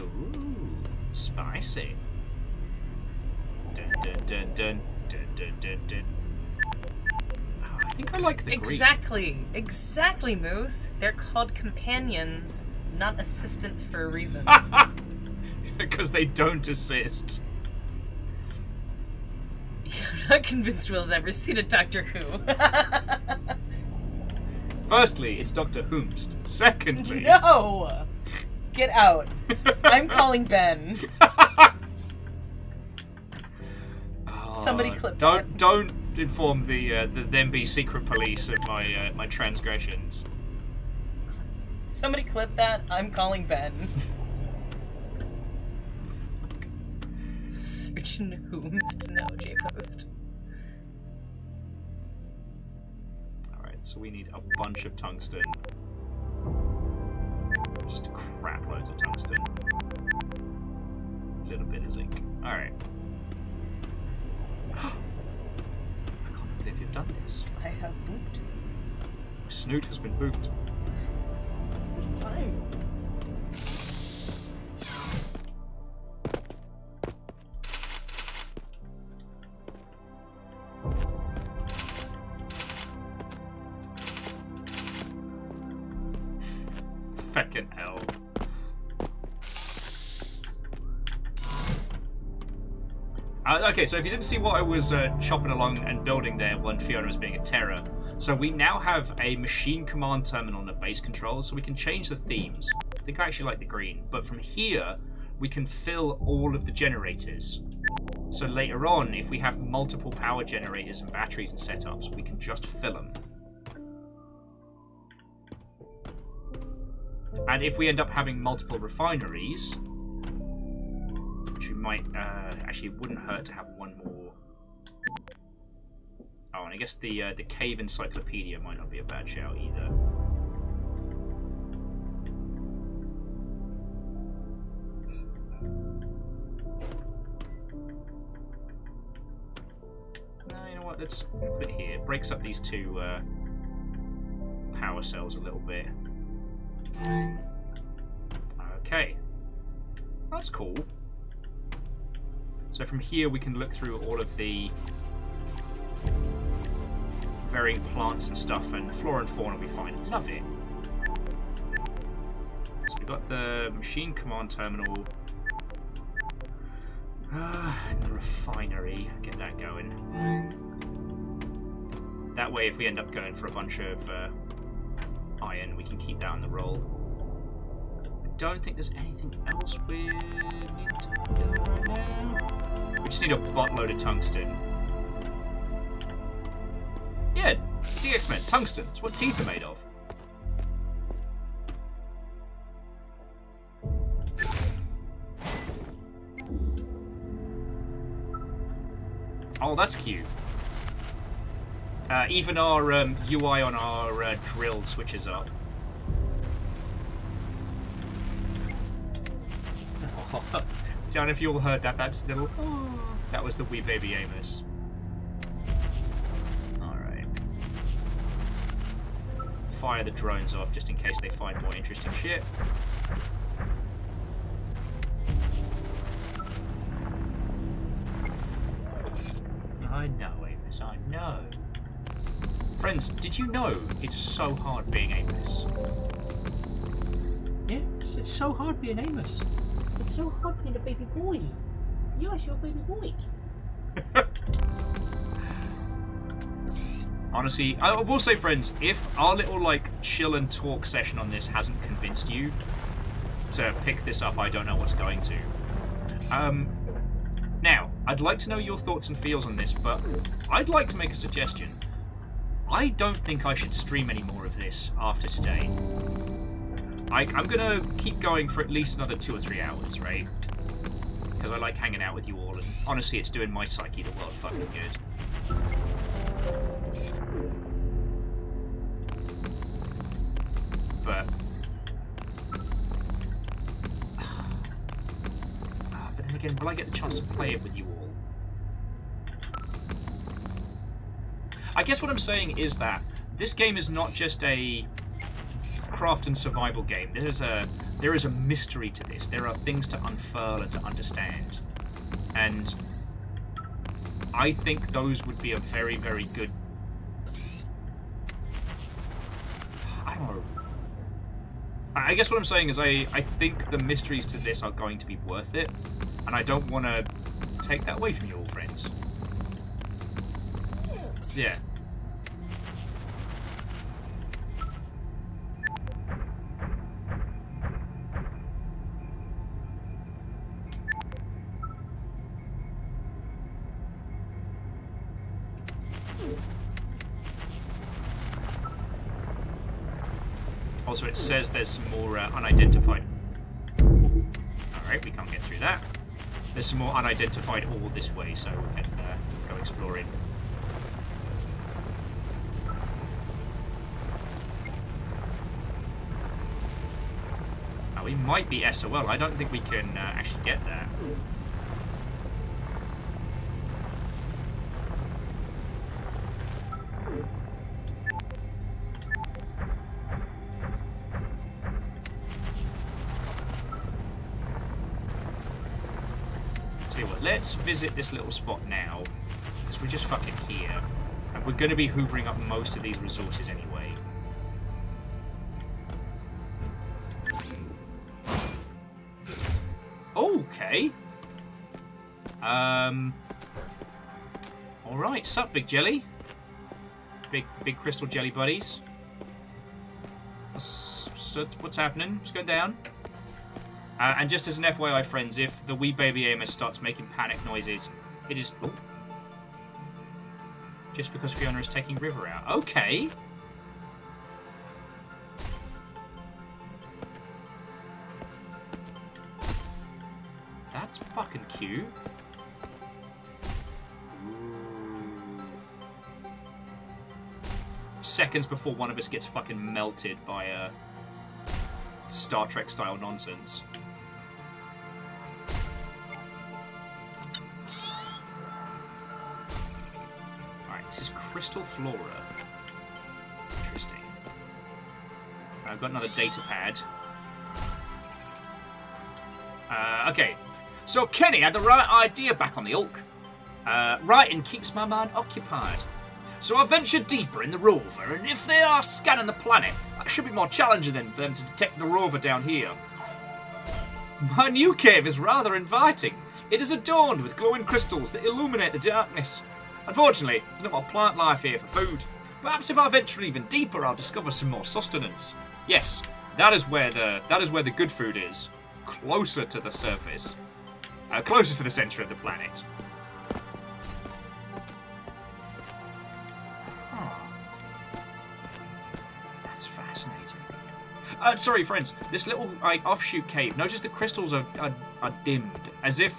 S1: Ooh. Spicy. Dun dun dun dun dun dun dun dun. Oh, I think I like the
S4: Exactly, Moose. They're called companions, not assistants for a reason.
S1: Because they don't assist.
S4: I'm not convinced Will's ever seen a Doctor Who.
S1: Firstly, it's Dr. Whomst. Secondly...
S4: No! Get out. I'm calling Ben.
S1: Oh,
S4: Somebody clip
S1: Don't inform the MB secret police of my transgressions.
S4: Somebody clip that. I'm calling Ben. Surgeon Whomst. No, J-Post.
S1: So we need a bunch of tungsten. Just crap loads of tungsten. A little bit of zinc. Alright. I can't believe you've done this.
S5: I have booped.
S1: Snoot has been booped.
S5: This time.
S1: Feckin' hell. Okay, so if you didn't see what I was chopping along and building there when Fiona was being a terror, so we now have a machine command terminal on the base controls, so we can change the themes. I think I actually like the green, but from here we can fill all of the generators. So later on, if we have multiple power generators and batteries and setups, we can just fill them. And if we end up having multiple refineries, which we might, actually it wouldn't hurt to have one more. Oh, and I guess the cave encyclopedia might not be a bad shout either. No, you know what, let's put it here. It breaks up these two power cells a little bit. Okay, that's cool. So from here we can look through all of the varying plants and stuff, and flora and fauna we find. Love it. So we've got the machine command terminal, and the refinery. Get that going. That way, if we end up going for a bunch of iron, we can keep that on the roll. I don't think there's anything else we need to build right now. We just need a buttload of tungsten. Yeah, DX-Men, tungsten. It's what teeth are made of. Oh, that's cute. Even our UI on our drill switches up. Don't know if you all heard that. That's little. Oh, that was the wee baby Amos. Alright. Fire the drones off just in case they find more interesting shit. I know, Amos, I know. Friends, did you know it's so hard being Amos? Yeah, it's so hard being Amos. It's so hard being a baby boy. Yes, you're a baby boy. Honestly, I will say, friends, if our little, like, chill and talk session on this hasn't convinced you to pick this up, I don't know what's going to. Now, I'd like to know your thoughts and feels on this, but I'd like to make a suggestion. I don't think I should stream any more of this after today. I'm gonna keep going for at least another 2 or 3 hours, right? Because I like hanging out with you all, and honestly, it's doing my psyche the world fucking good. But then again, will I get the chance to play it with you all? I guess what I'm saying is that this game is not just a craft and survival game. There is a mystery to this. There are things to unfurl and to understand. And I think those would be a very, very good... I don't know. I guess what I'm saying is I think the mysteries to this are going to be worth it. And I don't want to take that away from you all, friends. Yeah. Also, it says there's some more unidentified... Alright, we can't get through that. There's some more unidentified ore this way, so we can go exploring. We might be SOL. I don't think we can actually get that. Tell you what, let's visit this little spot now, because we're just fucking here. And we're going to be hoovering up most of these resources anyway. Okay. Alright, sup, big jelly? Big crystal jelly buddies. What's happening? What's going down? And just as an FYI, friends, if the wee baby Amos starts making panic noises, it is... Oh. Just because Fiona is taking River out. Okay. That's fucking cute. Ooh. Seconds before one of us gets fucking melted by a Star Trek style nonsense. Alright, this is Crystal Flora. Interesting. I've got another data pad. Okay. So Kenny had the right idea back on the Hulk. Writing keeps my mind occupied. So I ventured deeper in the rover, and if they are scanning the planet, that should be more challenging than for them to detect the rover down here. My new cave is rather inviting. It is adorned with glowing crystals that illuminate the darkness. Unfortunately, there's not more plant life here for food. Perhaps if I venture even deeper, I'll discover some more sustenance. Yes, that is where the good food is. Closer to the surface. Closer to the centre of the planet. Oh. That's fascinating. Sorry, friends. This little offshoot cave. Notice the crystals are dimmed, as if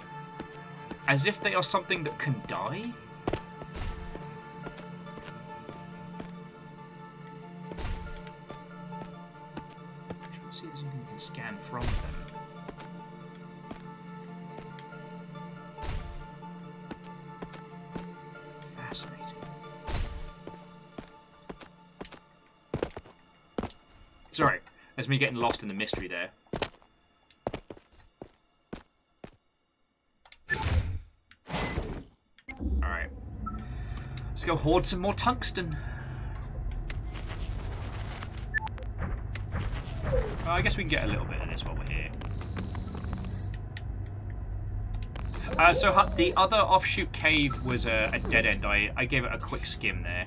S1: they are something that can die. Let's see if there's anything we can scan from them. Fascinating. Sorry, that's me getting lost in the mystery there. Alright. Let's go hoard some more tungsten. I guess we can get a little bit of this while we're here. So the other offshoot cave was a dead end. I gave it a quick skim there.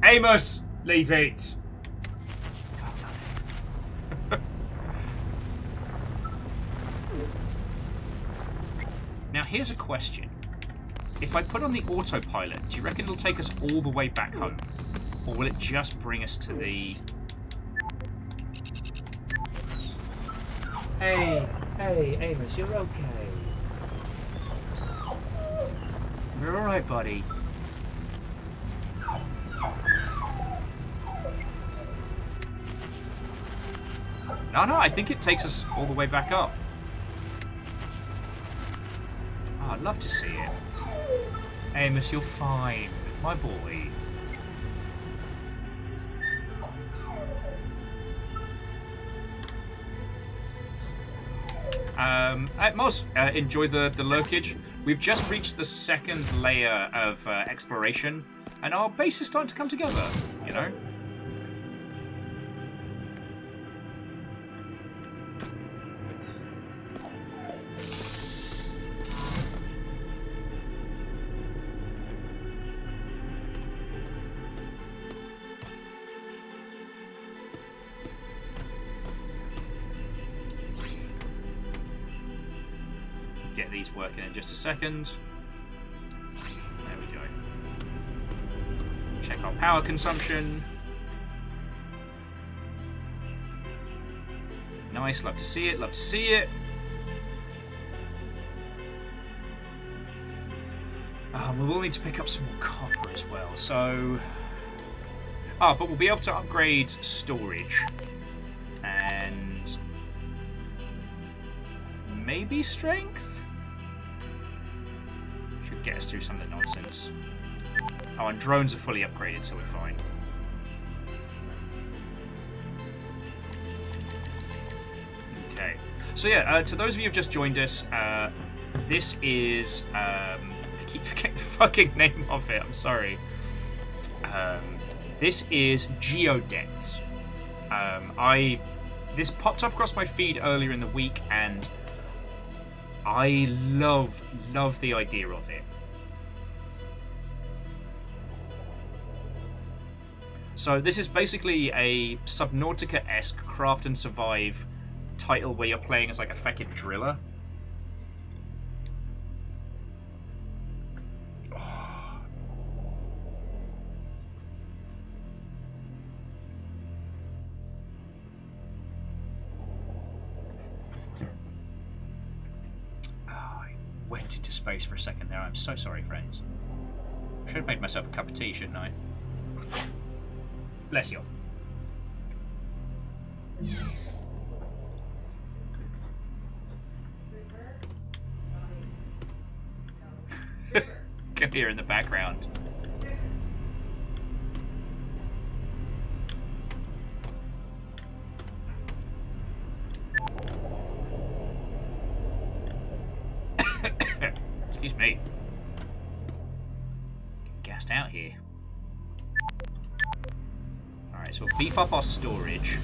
S1: Amos, leave it. God damn it. Now here's a question. If I put on the autopilot, do you reckon it'll take us all the way back home? Or will it just bring us to the...
S6: Hey, Amos, you're okay.
S1: We're alright, buddy. No, I think it takes us all the way back up. Oh, I'd love to see it. Amos, you're fine. My boy. At most, enjoy the lurkage. We've just reached the second layer of exploration, and our base is starting to come together, you know? Get these working in just a second. There we go. Check our power consumption. Nice, love to see it, love to see it. We will need to pick up some more copper as well, so... but we'll be able to upgrade storage. And... maybe strength? Should get us through some of the nonsense. Oh, and drones are fully upgraded, so we're fine. Okay. So yeah, to those of you who've just joined us, this is... I keep forgetting the fucking name of it, I'm sorry. This is Geodets. This popped up across my feed earlier in the week, and I love the idea of it. So this is basically a Subnautica-esque craft and survive title where you're playing as like a fucking driller. I went into space for a second there. I'm so sorry, friends. Should have made myself a cup of tea, shouldn't I? Bless you. Come here in the background. Excuse me. Gassed out here. Alright, so we'll beef up our storage.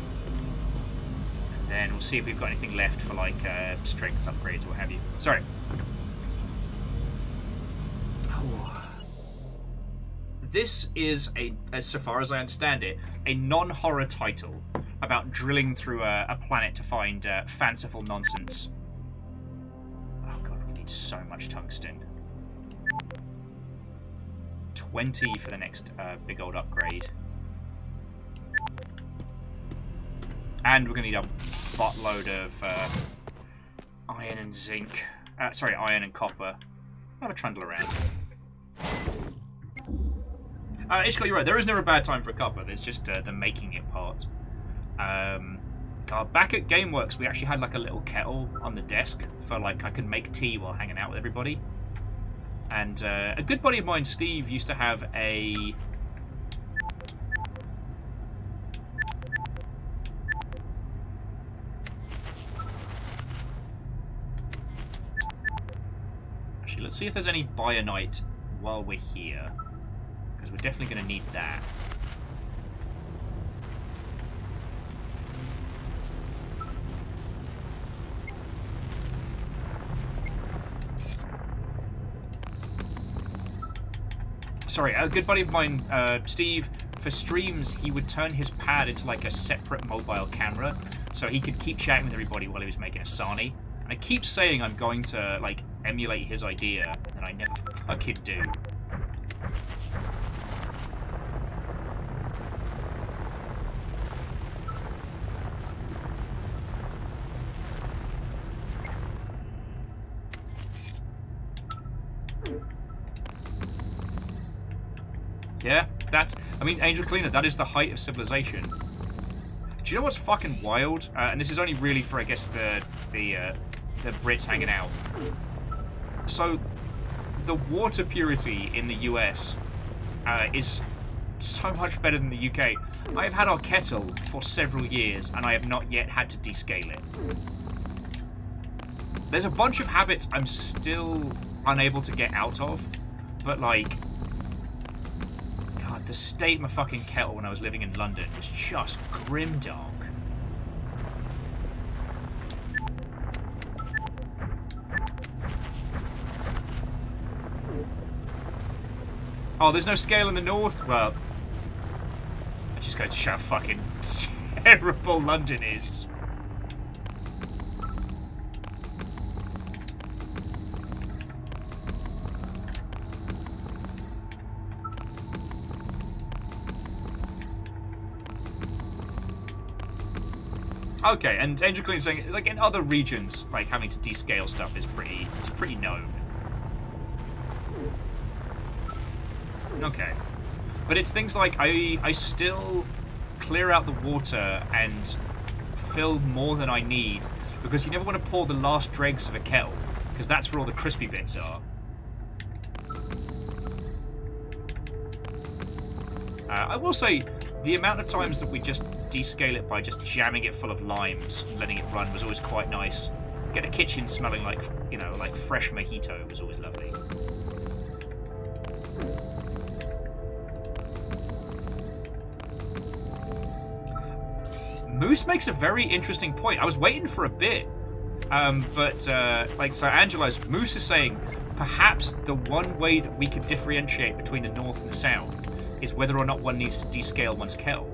S1: And then we'll see if we've got anything left for like strength upgrades or what have you. Sorry. This is, so far as I understand it, a non-horror title about drilling through a planet to find fanciful nonsense. Oh god, we need so much tungsten. 20 for the next big old upgrade. And we're going to need a buttload of iron and zinc. Sorry, iron and copper. Have a trundle around. Ishko, you're right. There is never a bad time for a copper. There's just the making it part. God, back at GameWorks, we actually had like a little kettle on the desk for like I could make tea while hanging out with everybody. And a good buddy of mine, Steve, used to have a... Actually, let's see if there's any Bionite while we're here. Because we're definitely going to need that. Sorry, a good buddy of mine, Steve, for streams, he would turn his pad into like a separate mobile camera so he could keep chatting with everybody while he was making a sarnie. And I keep saying I'm going to like emulate his idea, and I never fucking do. Yeah, that's... I mean, Angel Cleaner, that is the height of civilization. Do you know what's fucking wild? And this is only really for, I guess, the Brits hanging out. So, the water purity in the US is so much better than the UK. I've had our kettle for several years, and I have not yet had to descale it. There's a bunch of habits I'm still unable to get out of, but, like... The state of my fucking kettle when I was living in London was just grimdark. Oh, there's no scale in the north? Well, I just go to show how fucking terrible London is. Okay, and Angel Queen saying, like, in other regions, like, having to descale stuff is pretty known. Okay. But it's things like, I still clear out the water and fill more than I need, because you never want to pour the last dregs of a kettle, because that's where all the crispy bits are. I will say, the amount of times that we just descale it by just jamming it full of limes and letting it run was always quite nice. Get a kitchen smelling like, you know, like fresh mojito was always lovely. Moose makes a very interesting point. I was waiting for a bit, but like, so Angelo's Moose is saying perhaps the one way that we could differentiate between the north and the south is whether or not one needs to descale one's kettle.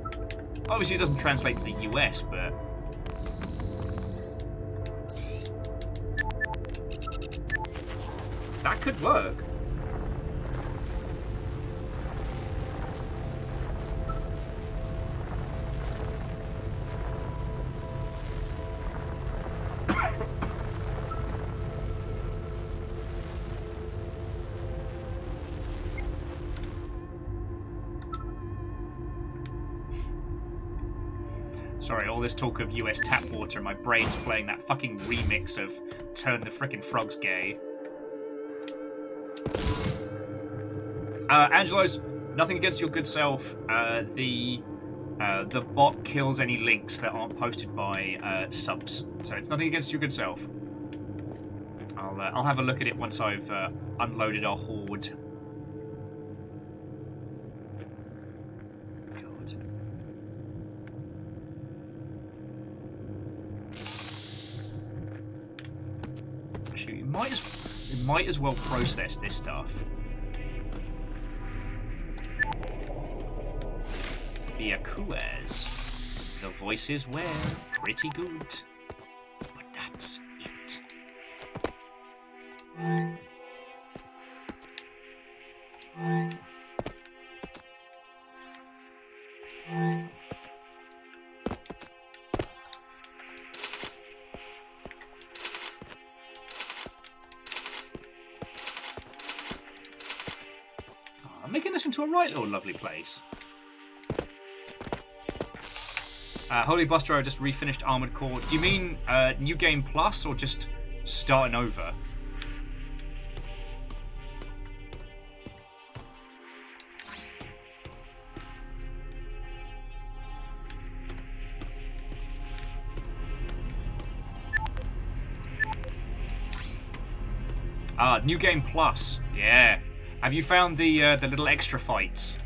S1: Obviously, it doesn't translate to the US, but that could work. Sorry, all this talk of US tap water, my brain's playing that fucking remix of Turn the Frickin' Frogs Gay. Angelo's, nothing against your good self. The bot kills any links that aren't posted by subs, so it's nothing against your good self. I'll have a look at it once I've unloaded our horde. God. Actually, we might as well process this stuff. Byakuaz. The voices were pretty good, but that's it. I'm making this into a right little lovely place. Holy Buster, I just refinished Armored Core. Do you mean New Game Plus or just starting over? New Game Plus. Yeah. Have you found the little extra fights?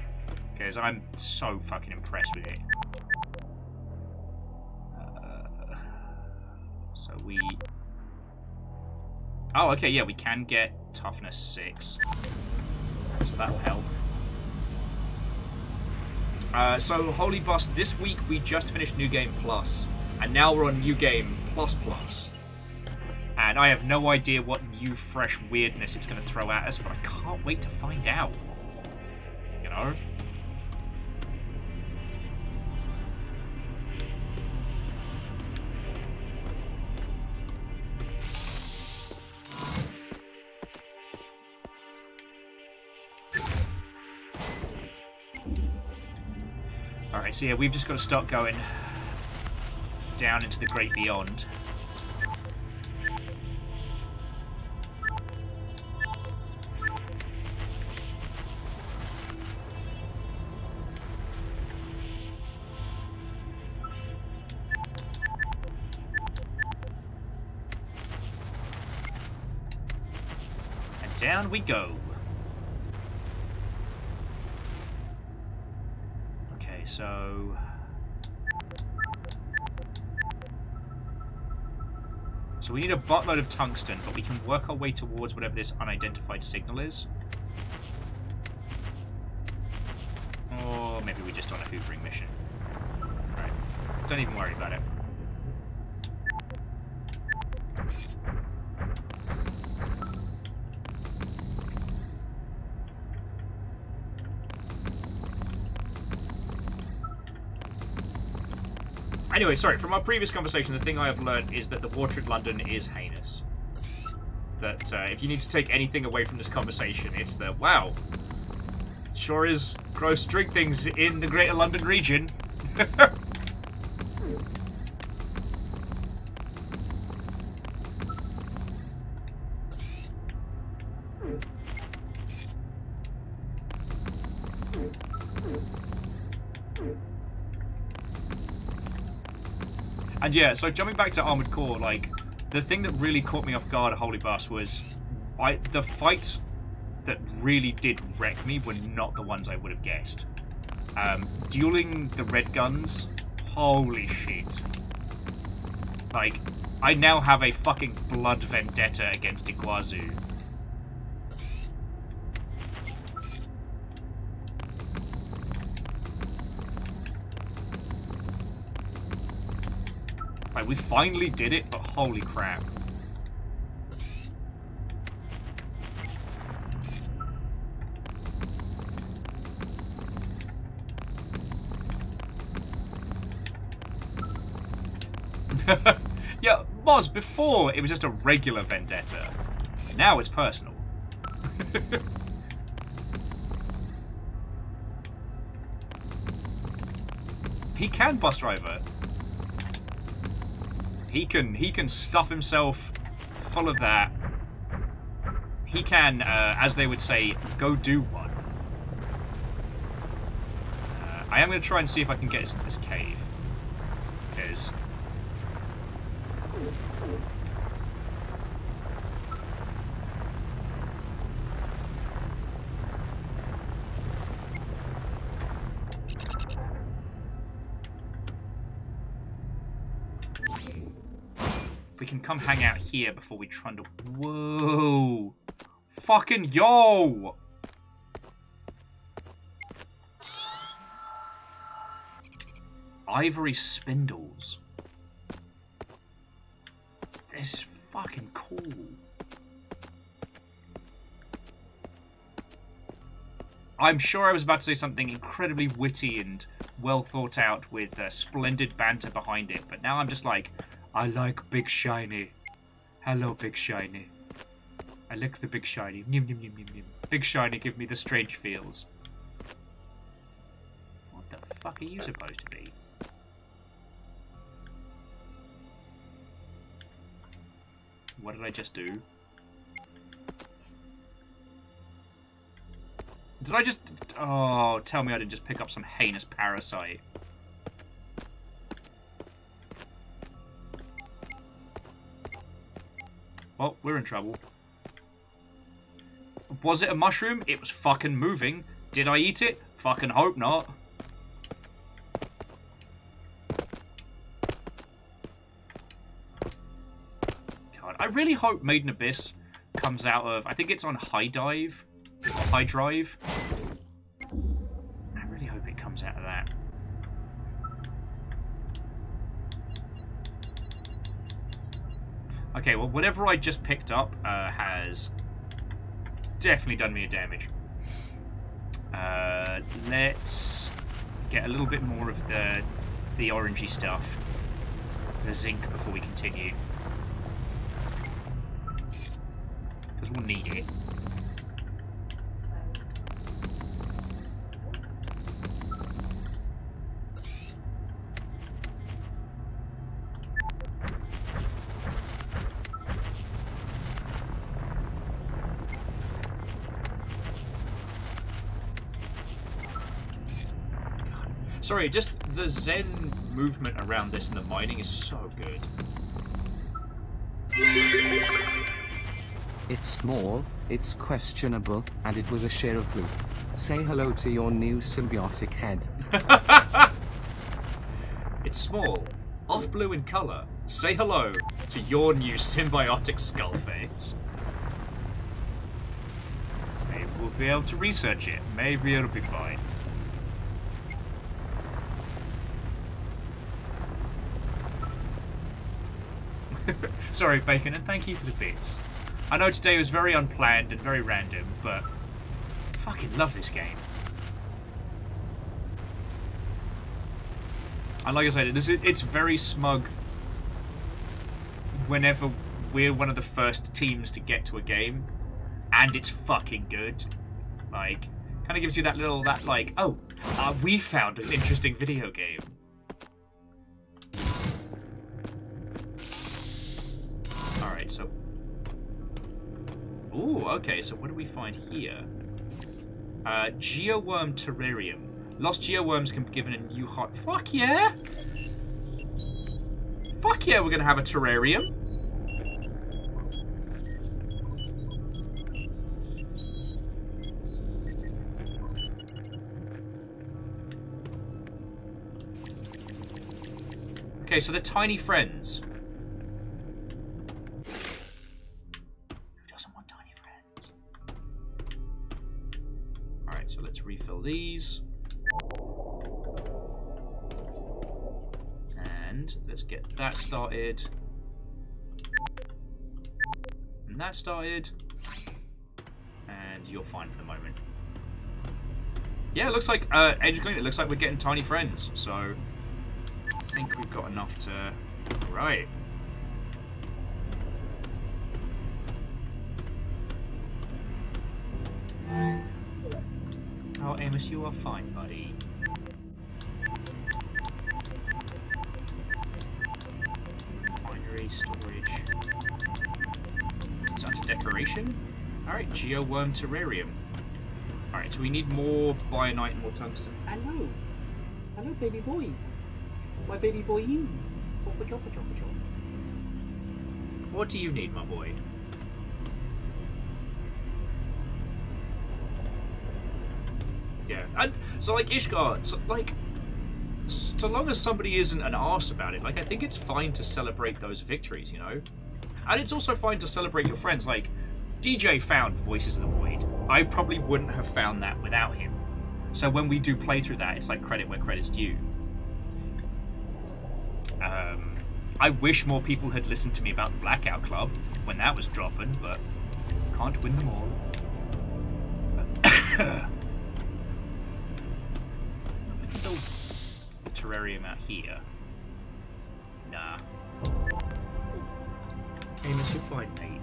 S1: Because I'm so fucking impressed with it. Oh, okay, yeah, we can get toughness 6. So that'll help. So, Holy Bust, this week we just finished New Game Plus, and now we're on New Game Plus Plus. And I have no idea what new, fresh weirdness it's going to throw at us, but I can't wait to find out. You know? Alright, so yeah, we've just got to start going down into the great beyond. And down we go. So we need a buttload of tungsten, but we can work our way towards whatever this unidentified signal is. Or maybe we're just on a hoovering mission. Right. Don't even worry about it. Anyway, sorry, from our previous conversation, the thing I have learned is that the water in London is heinous. That if you need to take anything away from this conversation, it's the, wow, sure is gross to drink things in the Greater London region. And yeah, so jumping back to Armored Core, like, the thing that really caught me off guard at Holy Bus was the fights that really did wreck me were not the ones I would have guessed. Dueling the red guns, holy shit. Like, I now have a fucking blood vendetta against Iguazu. Like, we finally did it, but holy crap. Yeah, Moz, before it was just a regular vendetta. Now it's personal. He can bus driver. He can stuff himself full of that. He can, as they would say, go do one. I am going to try and see if I can get us into this cave. Because... we can come hang out here before we trundle. Whoa! Fucking yo! Ivory spindles. This is fucking cool. I'm sure I was about to say something incredibly witty and well thought out with splendid banter behind it, but now I'm just like, I like Big Shiny. Hello, Big Shiny. I like the Big Shiny. Nim, nim, nim, nim, nim. Big Shiny, give me the strange feels. What the fuck are you supposed to be? What did I just do? Did I just... Oh, tell me I didn't just pick up some heinous parasite. Well, we're in trouble. Was it a mushroom? It was fucking moving. Did I eat it? Fucking hope not. God, I really hope Maiden Abyss comes out of... I think it's on High Dive. High Drive. I really hope it comes out of that. Okay, well, whatever I just picked up has definitely done me a damage. Let's get a little bit more of the orangey stuff, the zinc, before we continue, because we'll need it. Sorry, just the Zen movement around this and the mining is so good.
S3: It's small, it's questionable, and it was a share of blue. Say hello to your new symbiotic head.
S1: It's small, off blue in colour. Say hello to your new symbiotic skull face. Maybe we'll be able to research it. Maybe it'll be fine. Sorry, Bacon, and thank you for the bits. I know today was very unplanned and very random, but I fucking love this game. And like I said, it's very smug whenever we're one of the first teams to get to a game, and it's fucking good. Like, kind of gives you that little, we found an interesting video game. Alright, so... Ooh, okay, so what do we find here? Geoworm Terrarium. Lost geoworms can be given a new heart. Fuck yeah! Fuck yeah, we're gonna have a terrarium. Okay, so they're tiny friends. Who doesn't want tiny friends? Alright, so let's refill these. And let's get that started. And that started. And you're fine for the moment. Yeah, it looks like, Edge Clean, it looks like we're getting tiny friends, so I think we've got enough to... Right. Oh, Amos, you are fine, buddy. Binary storage. It's under decoration. Alright, Geoworm Terrarium. Alright, so we need more Bionite and more tungsten.
S6: Hello. Hello, baby boy. My baby boy, you. Choppa, choppa, choppa, choppa.
S1: What do you need, my boy? Yeah, and so like Ishgard, so long as somebody isn't an arse about it, like I think it's fine to celebrate those victories, you know? And it's also fine to celebrate your friends, like DJ found Voices of the Void. I probably wouldn't have found that without him. So when we do play through that, it's like credit where credit's due. I wish more people had listened to me about the Blackout Club when that was dropping, but can't win them all. Let's build a terrarium out here. Nah. Amos, you're fine, mate.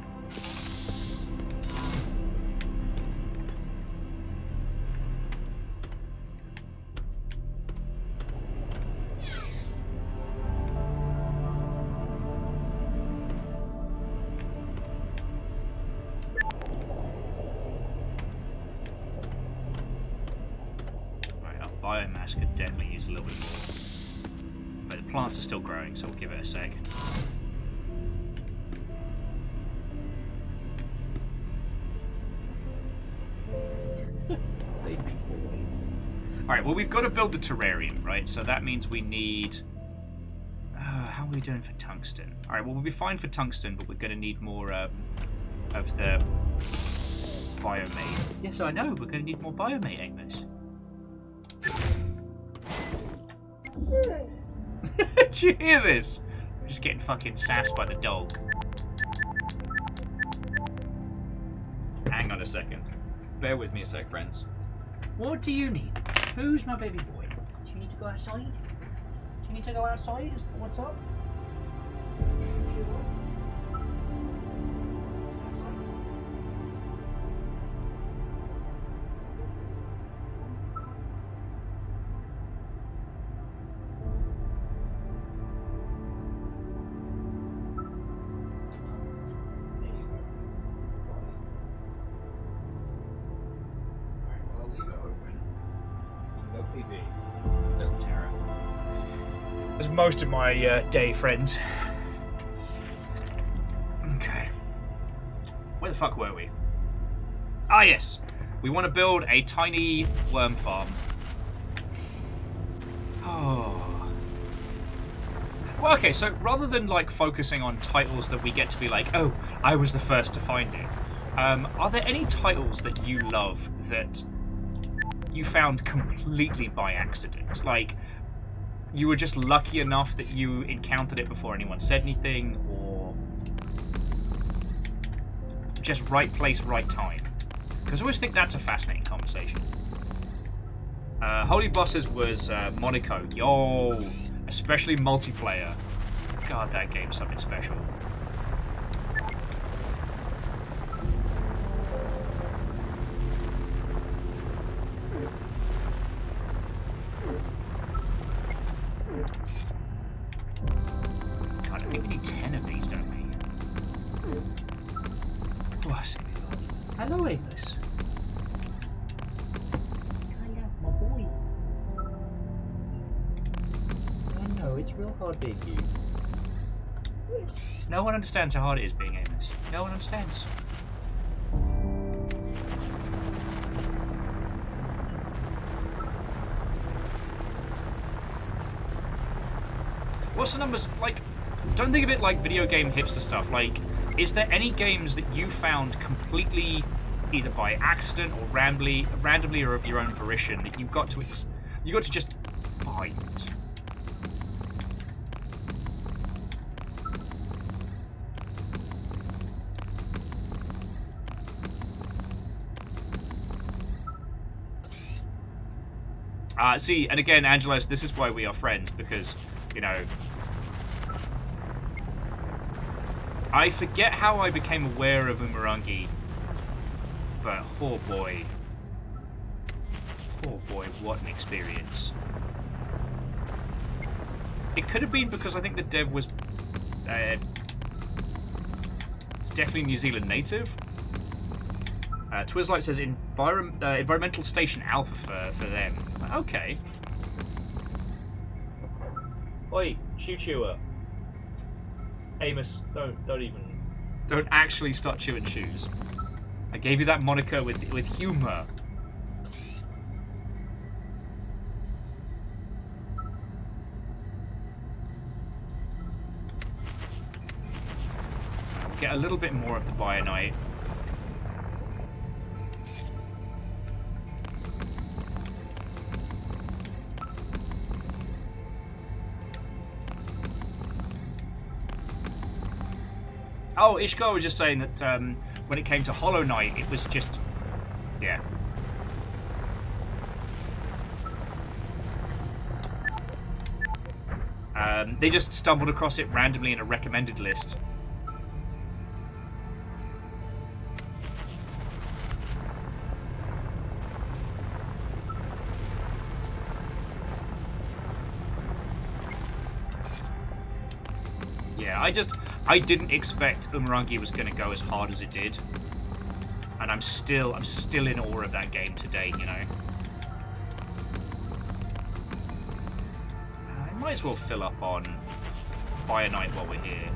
S1: Biomass could definitely use a little bit more. But the plants are still growing, so we'll give it a sec. Alright, well we've got to build the terrarium, right? So that means we need... how are we doing for tungsten? Alright, well we'll be fine for tungsten, but we're going to need more of the biomate. Yes, I know, we're going to need more biomate, Amos. Did you hear this? I'm just getting fucking sassed by the dog. Hang on a second. Bear with me a sec, friends. What do you need? Who's my baby boy? Do you need to go outside? Do you need to go outside? What's up? Little terror. That's most of my day, friends. Okay. Where the fuck were we? Ah, yes. We want to build a tiny worm farm. Oh. Well, okay, so rather than like focusing on titles that we get to be like, oh, I was the first to find it, are there any titles that you love that you found completely by accident? Like, you were just lucky enough that you encountered it before anyone said anything, or just right place, right time? Because I always think that's a fascinating conversation. Holy Bosses was Monaco. Yo! especially multiplayer. God, that game's something special. God, I think we need 10 of these, don't we? Oh, I see.
S6: Hello, Amos. Hiya, my boy. I know, it's real hard being you.
S1: No one understands how hard it is being Amos. No one understands. What's the numbers? Like, don't think of it like video game hipster stuff. Like, is there any games that you found completely, either by accident or randomly or of your own volition, that you got to just find? See, and again, Angelos, this is why we are friends, because, you know, I forget how I became aware of Umurangi, but oh boy, what an experience. It could have been because I think the dev was, it's definitely New Zealand native. Twizzlight says Environmental Station Alpha for them. Okay. Oi, shoe chewer. Amos, don't actually start chewing shoes. I gave you that moniker with humor. We'll get a little bit more of the Bionite. Oh, Ishko was just saying that when it came to Hollow Knight, it was just, yeah. They just stumbled across it randomly in a recommended list. Yeah, I didn't expect Umurangi was going to go as hard as it did, and I'm still in awe of that game today. You know, I might as well fill up on Bionite while we're here.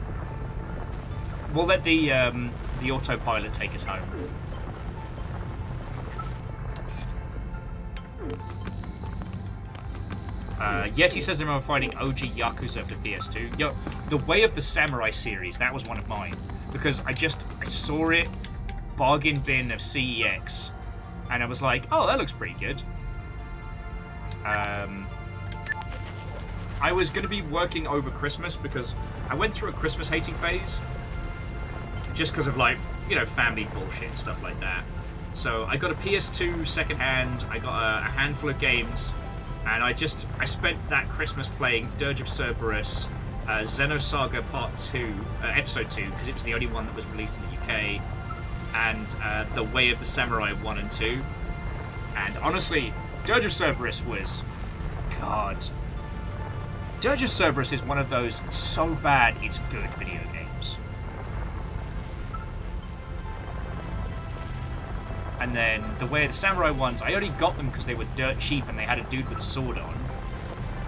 S1: We'll let the autopilot take us home. Yeti says I remember finding OG Yakuza for PS2. Yo, the Way of the Samurai series, that was one of mine. Because I saw it, bargain bin of CEX, and I was like, oh, that looks pretty good. I was going to be working over Christmas because I went through a Christmas hating phase. Just because of, like, you know, family bullshit and stuff like that. So I got a PS2 secondhand, I got a handful of games. And I spent that Christmas playing Dirge of Cerberus, Xenosaga Part 2, Episode 2, because it was the only one that was released in the UK, and The Way of the Samurai 1 and 2. And honestly, Dirge of Cerberus was... God. Dirge of Cerberus is one of those so bad it's good video games. And then the Way of the Samurai ones, I only got them because they were dirt cheap and they had a dude with a sword on.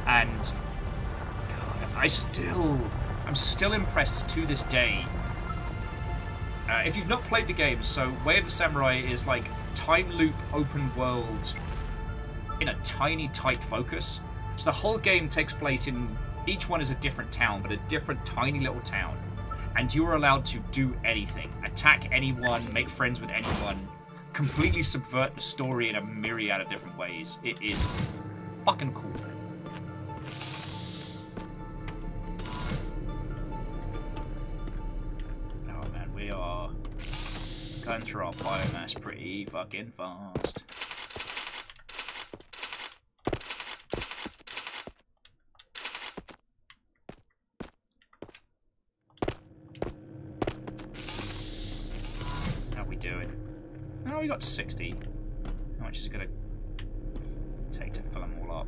S1: And God, I'm still impressed to this day. If you've not played the game, so Way of the Samurai is like time loop open world in a tiny tight focus. So the whole game takes place in, each one is a different town, but a different tiny little town. And you are allowed to do anything. Attack anyone, make friends with anyone. Completely subvert the story in a myriad of different ways. It is fucking cool. Oh man, we are going through our biomass pretty fucking fast. doing? Oh, we got 60. How much is it going to take to fill them all up?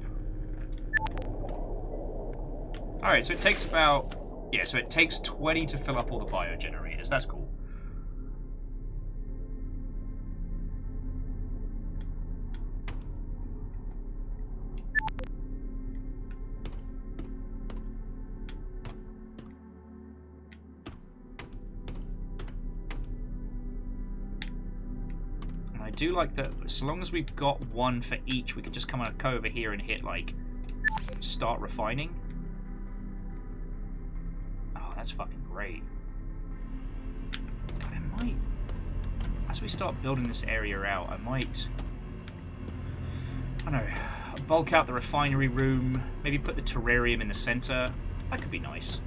S1: Alright, so it takes about... Yeah, so it takes 20 to fill up all the biogenerators. That's cool. And I do like that, so long as we've got one for each, we can just come over here and hit, like, start refining. That's fucking great. God, I might... As we start building this area out, I might... I don't know, bulk out the refinery room, maybe put the terrarium in the center. That could be nice.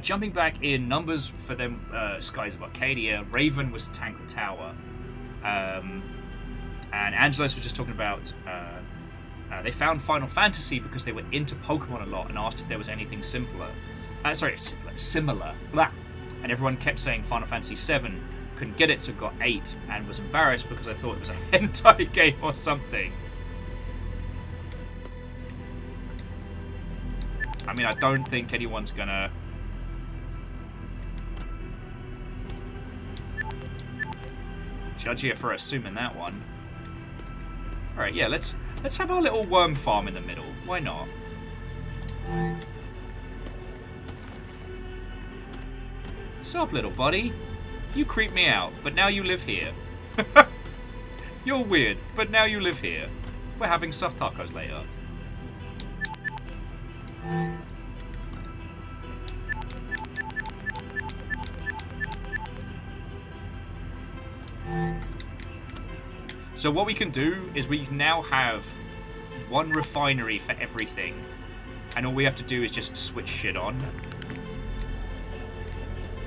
S1: Jumping back in numbers for them, Skies of Arcadia, Raven was Tank the Tower. And Angelos was just talking about... they found Final Fantasy because they were into Pokemon a lot and asked if there was anything similar. Blah. And everyone kept saying Final Fantasy 7, couldn't get it, so got 8, and was embarrassed because I thought it was a hentai game or something. I mean, I don't think anyone's gonna... judge you for assuming that one. Alright, yeah, let's have our little worm farm in the middle. Why not? Sup, little buddy? You creep me out, but now you live here. You're weird, but now you live here. We're having stuffed tacos later. So what we can do is we now have one refinery for everything, and all we have to do is just switch shit on.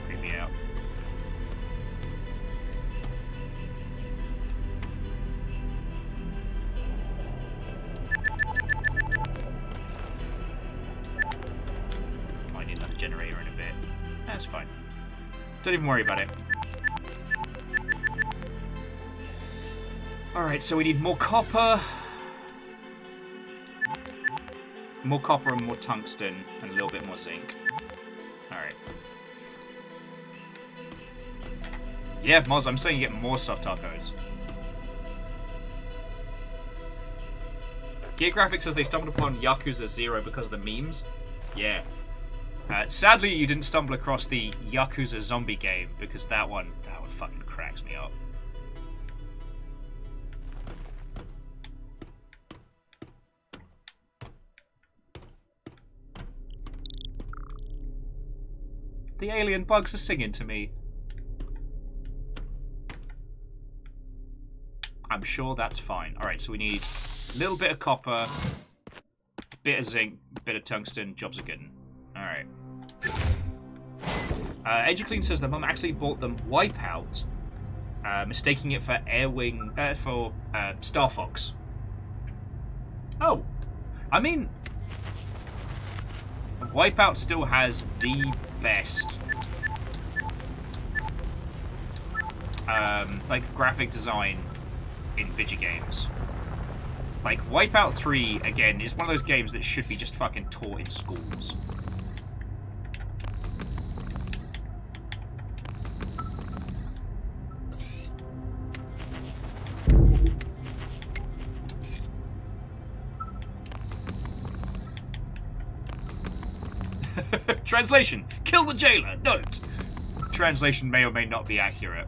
S1: Creep me out. Might need another generator in a bit. That's fine. Don't even worry about it. Alright, so we need more copper. More copper and more tungsten, and a little bit more zinc. Alright. Yeah, Moz, I'm saying you get more stuffed tacos. Gear Graphics says they stumbled upon Yakuza 0 because of the memes. Yeah. Sadly, you didn't stumble across the Yakuza zombie game, because that one fucking cracks me up. The alien bugs are singing to me. I'm sure that's fine. Alright, so we need a little bit of copper, a bit of zinc, a bit of tungsten, jobs are good. Alright. EduClean says the mum actually bought them Wipeout, mistaking it for Star Fox. Oh. I mean, Wipeout still has the best like graphic design in video games. Like Wipeout 3 again is one of those games that should be just fucking taught in schools. Translation: kill the jailer. Note: translation may or may not be accurate.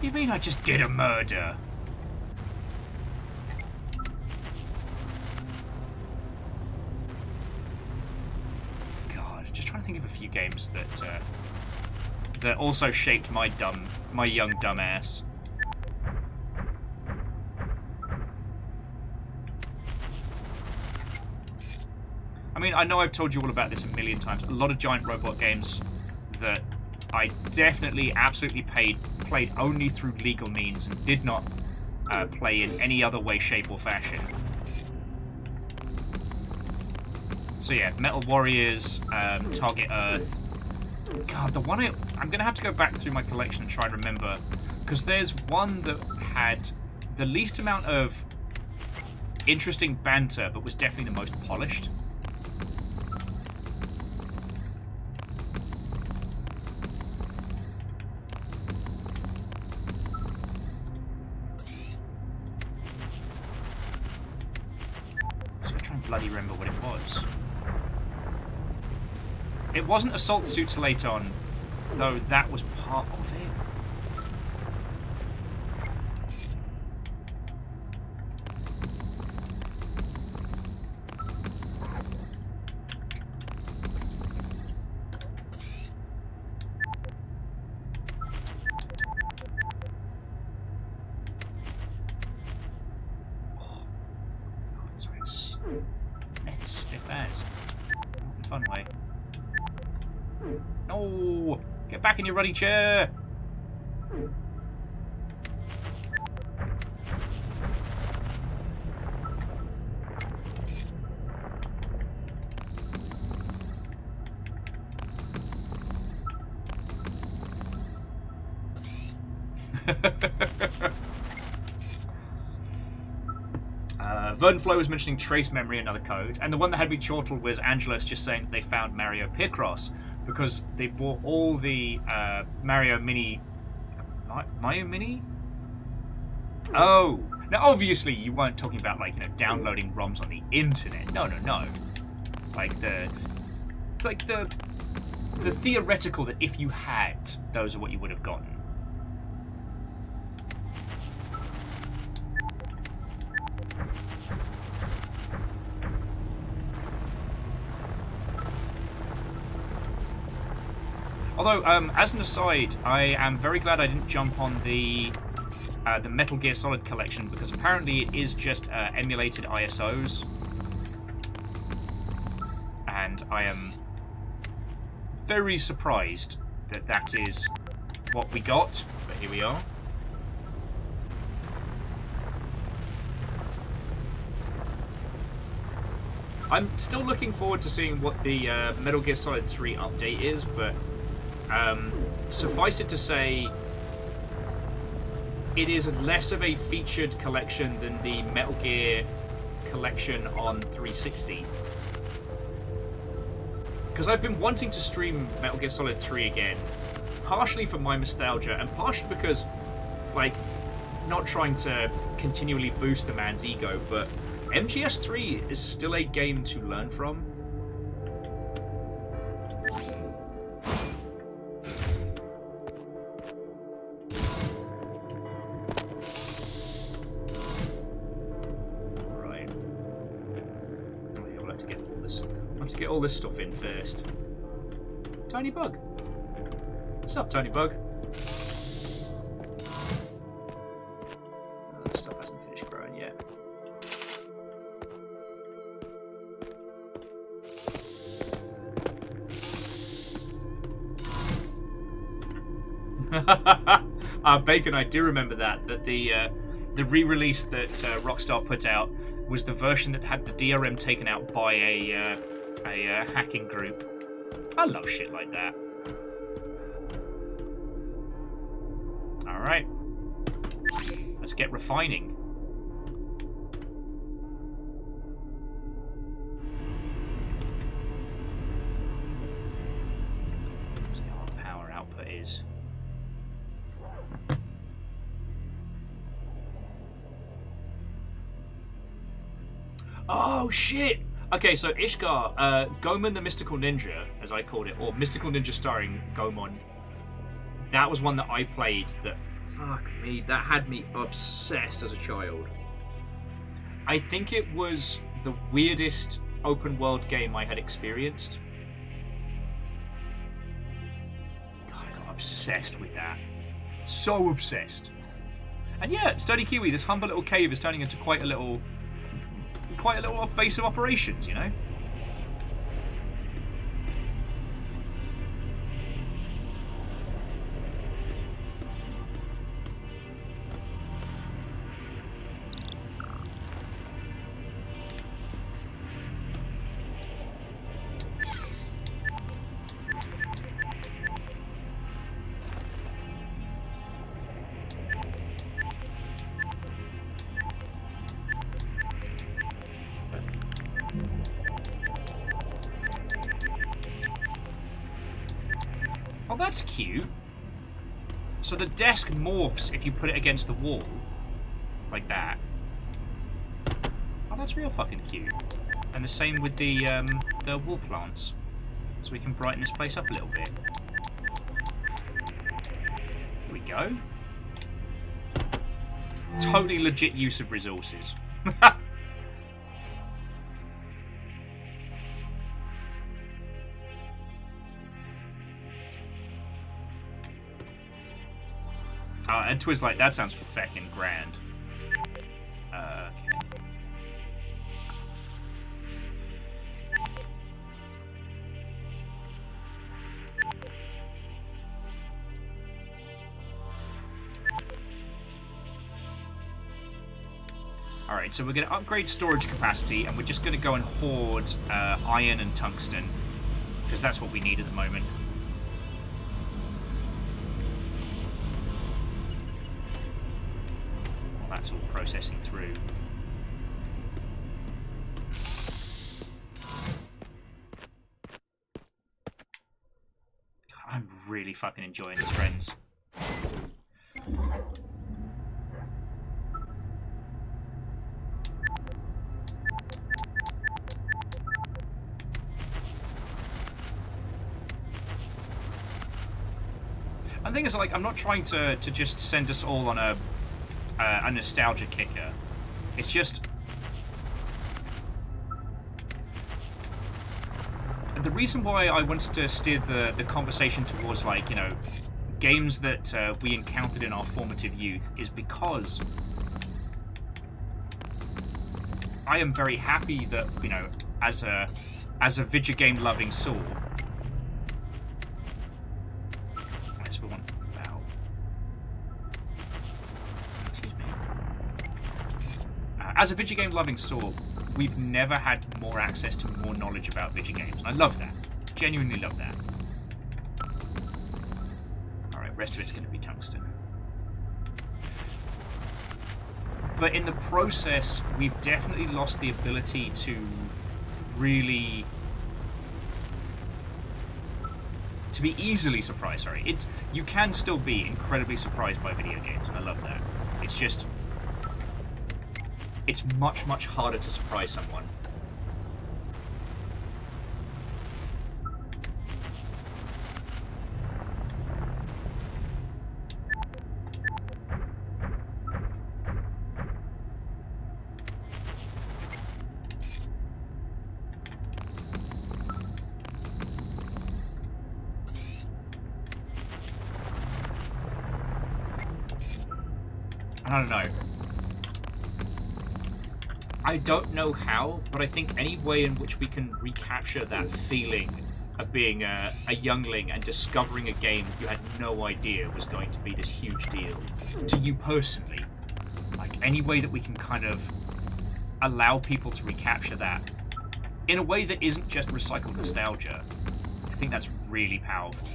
S1: You mean I just did a murder? God, just trying to think of a few games that that also shaped my young dumbass. I mean, I know I've told you all about this a million times. A lot of giant robot games that I definitely, absolutely played only through legal means and did not play in any other way, shape, or fashion. So yeah, Metal Warriors, Target Earth, God, the one I'm going to have to go back through my collection and try and remember. Because there's one that had the least amount of interesting banter, but was definitely the most polished. So I'm trying to bloody remember what it was. It wasn't Assault Suit Solaton, though that was part of it. Oh, sorry, it's stiff as. Not in a fun way. No! Get back in your ruddy chair! Vernflow was mentioning trace memory, another code, and the one that had me chortled was Angelus just saying that they found Mario Picross because they bought all the Mario Mini. Mario Mini? Oh, now obviously you weren't talking about like downloading ROMs on the internet. No. Like the theoretical that if you had, those are what you would have gotten. Although, as an aside, I am very glad I didn't jump on the Metal Gear Solid collection because apparently it is just emulated ISOs, and I am very surprised that that is what we got. But here we are. I'm still looking forward to seeing what the Metal Gear Solid 3 update is, but suffice it to say, it is less of a featured collection than the Metal Gear collection on 360. Because I've been wanting to stream Metal Gear Solid 3 again, partially for my nostalgia, and partially because, like, not trying to continually boost the man's ego, but MGS3 is still a game to learn from. Get all this stuff in first. Tiny Bug. What's up, Tiny Bug? Oh, this stuff hasn't finished growing yet. Bacon, I do remember that the re-release that Rockstar put out was the version that had the DRM taken out by a hacking group. I love shit like that. Alright. Let's get refining. Let's see what power output is. Oh shit! Okay, so Ishgar, Goemon the Mystical Ninja, as I called it, or Mystical Ninja starring Goemon, that was one that I played that, fuck me, that had me obsessed as a child. I think it was the weirdest open world game I had experienced. God, I got obsessed with that. So obsessed. And yeah, Sturdy Kiwi, this humble little cave is turning into quite a little base of operations, you know? Oh, that's cute. So the desk morphs if you put it against the wall. Like that. Oh, that's real fucking cute. And the same with the wall plants. So we can brighten this place up a little bit. Here we go. Totally legit use of resources. And Twiz like, that sounds feckin' grand. Okay. Alright, so we're going to upgrade storage capacity, and we're just going to go and hoard iron and tungsten, because that's what we need at the moment. That's all processing through. God, I'm really fucking enjoying this, friends. And the thing is, like, I'm not trying to just send us all on a nostalgia kicker. It's just... the reason why I wanted to steer the conversation towards, like, you know, games that we encountered in our formative youth is because I am very happy that, you know, as a video game loving soul, as a video game loving soul, we've never had more access to more knowledge about video games. And I love that. Genuinely love that. Alright, rest of it's going to be tungsten. But in the process, we've definitely lost the ability to really... to be easily surprised, sorry. You can still be incredibly surprised by video games, and I love that. It's just... it's much, much harder to surprise someone. I don't know. I don't know how, but I think any way in which we can recapture that feeling of being a youngling and discovering a game you had no idea was going to be this huge deal to you personally, like any way that we can kind of allow people to recapture that in a way that isn't just recycled nostalgia, I think that's really powerful.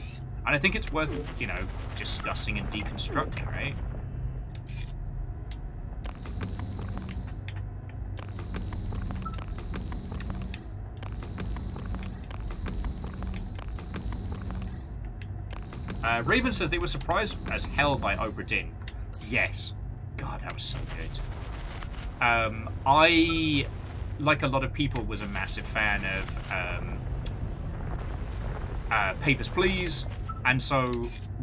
S1: And I think it's worth, you know, discussing and deconstructing, right? Raven says they were surprised as hell by Obra Dinn. Yes. God, that was so good. I, like a lot of people, was a massive fan of Papers, Please. And so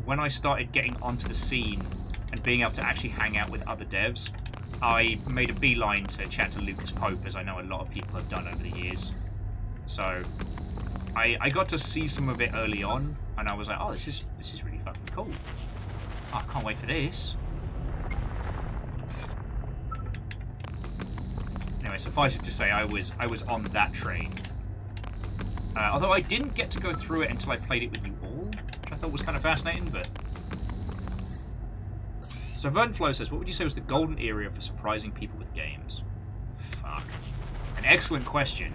S1: when I started getting onto the scene and being able to actually hang out with other devs, I made a beeline to chat to Lucas Pope, as I know a lot of people have done over the years. So I got to see some of it early on, and I was like, oh, this is really fucking cool. Oh, I can't wait for this. Anyway, suffice it to say, I was on that train. Although I didn't get to go through it until I played it with you all, which I thought was kind of fascinating, but... So Vernflow says, what would you say was the golden era for surprising people with games? Fuck. An excellent question.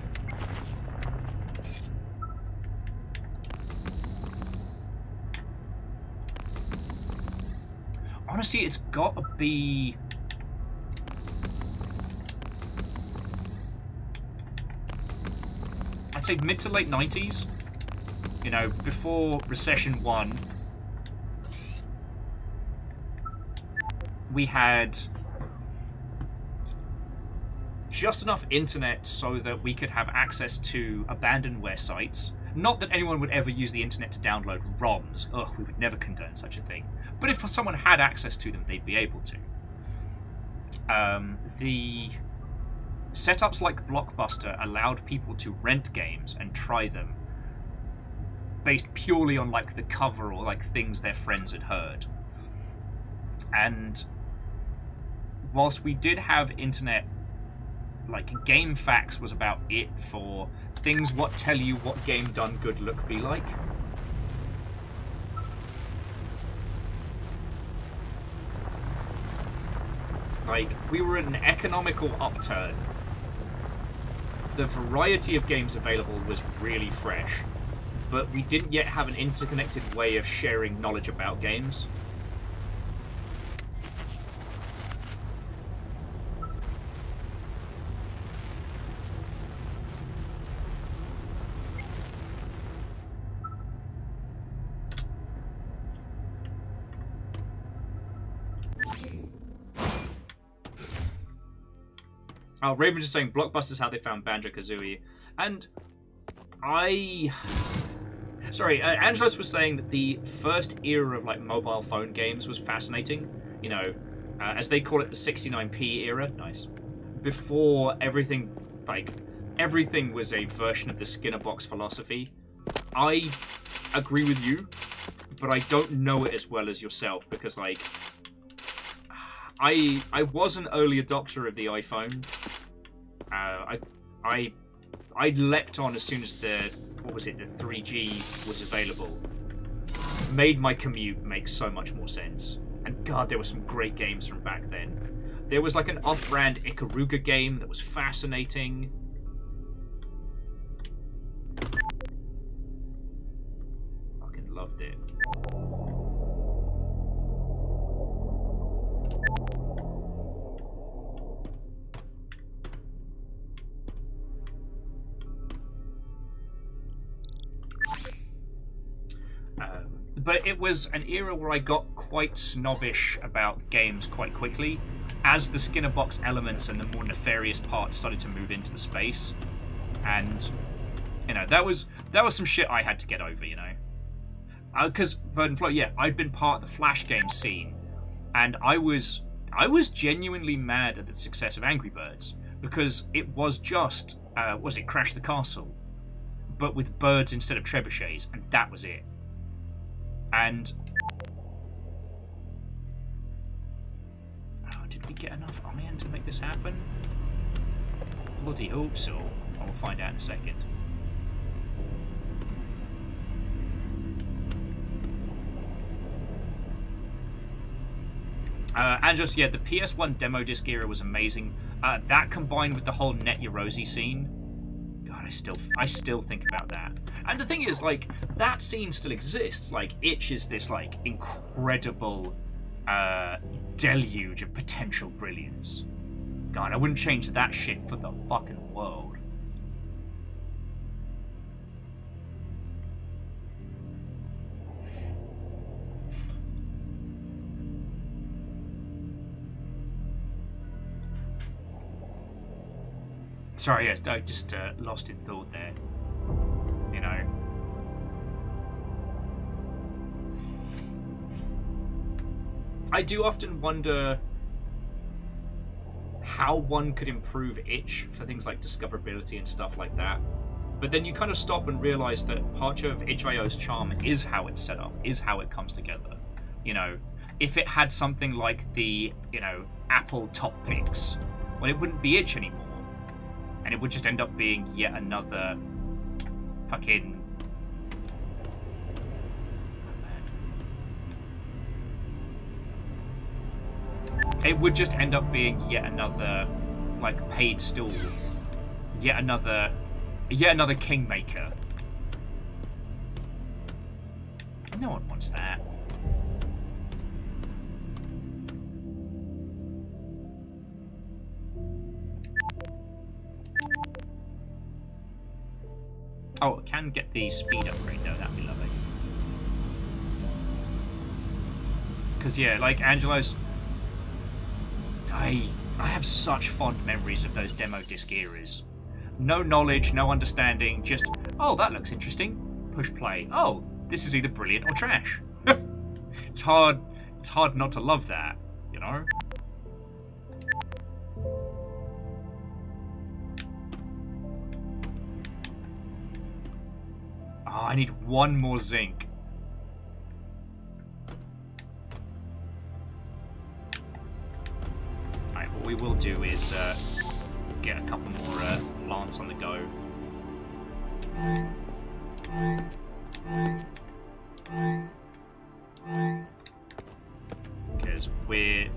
S1: Honestly, it's got to be... I'd say mid to late 90s. You know, before Recession 1, we had just enough internet so that we could have access to abandonware sites. Not that anyone would ever use the internet to download ROMs. Ugh, we would never condone such a thing. But if someone had access to them, they'd be able to. The setups like Blockbuster allowed people to rent games and try them based purely on like the cover or like things their friends had heard. And whilst we did have internet, like GameFAQs was about it for things what tell you what game done good look be like. Like, we were in an economical upturn. The variety of games available was really fresh, but we didn't yet have an interconnected way of sharing knowledge about games. Oh, Raven just saying Blockbuster's how they found Banjo-Kazooie. And Sorry, Angelos was saying that the first era of like mobile phone games was fascinating. You know, as they call it, the 69p era. Nice. Before everything, like, everything was a version of the Skinner box philosophy. I agree with you, but I don't know it as well as yourself because, like, I was an early adopter of the iPhone. I leapt on as soon as the, what was it, the 3G was available. Made my commute make so much more sense. And God, there were some great games from back then. There was like an off-brand Ikaruga game that was fascinating. Fucking loved it. But it was an era where I got quite snobbish about games quite quickly, as the Skinner box elements and the more nefarious parts started to move into the space. And, you know, that was some shit I had to get over, you know. Because Verdant Flow, yeah, I'd been part of the Flash game scene, and I was genuinely mad at the success of Angry Birds, because it was just, was it Crash the Castle, but with birds instead of trebuchets, and that was it. And oh, did we get enough iron to make this happen? Bloody hope so. I will find out in a second. And just, yeah, the PS1 demo disc era was amazing. That combined with the whole Net Your Rosie scene, God, I still think about that. And the thing is, like, that scene still exists. Like, Itch is this, like, incredible deluge of potential brilliance. God, I wouldn't change that shit for the fucking world. Sorry, I just lost in thought there. You know. I do often wonder how one could improve Itch for things like discoverability and stuff like that. But then you kind of stop and realize that part of itch.io's charm is how it's set up, is how it comes together. You know, if it had something like the, you know, Apple top picks, well, it wouldn't be Itch anymore. And it would just end up being yet another fucking... It would just end up being yet another, like, paid stool. Yet another kingmaker. No one wants that. Oh, I can get the speed upgrade though, that'd be lovely. Because, yeah, like Angelo's... I have such fond memories of those demo disc eras. No knowledge, no understanding, just, oh, that looks interesting. Push play. Oh, this is either brilliant or trash. It's hard not to love that, you know? Oh, I need one more zinc. Alright, what we will do is get a couple more plants on the go. Because we're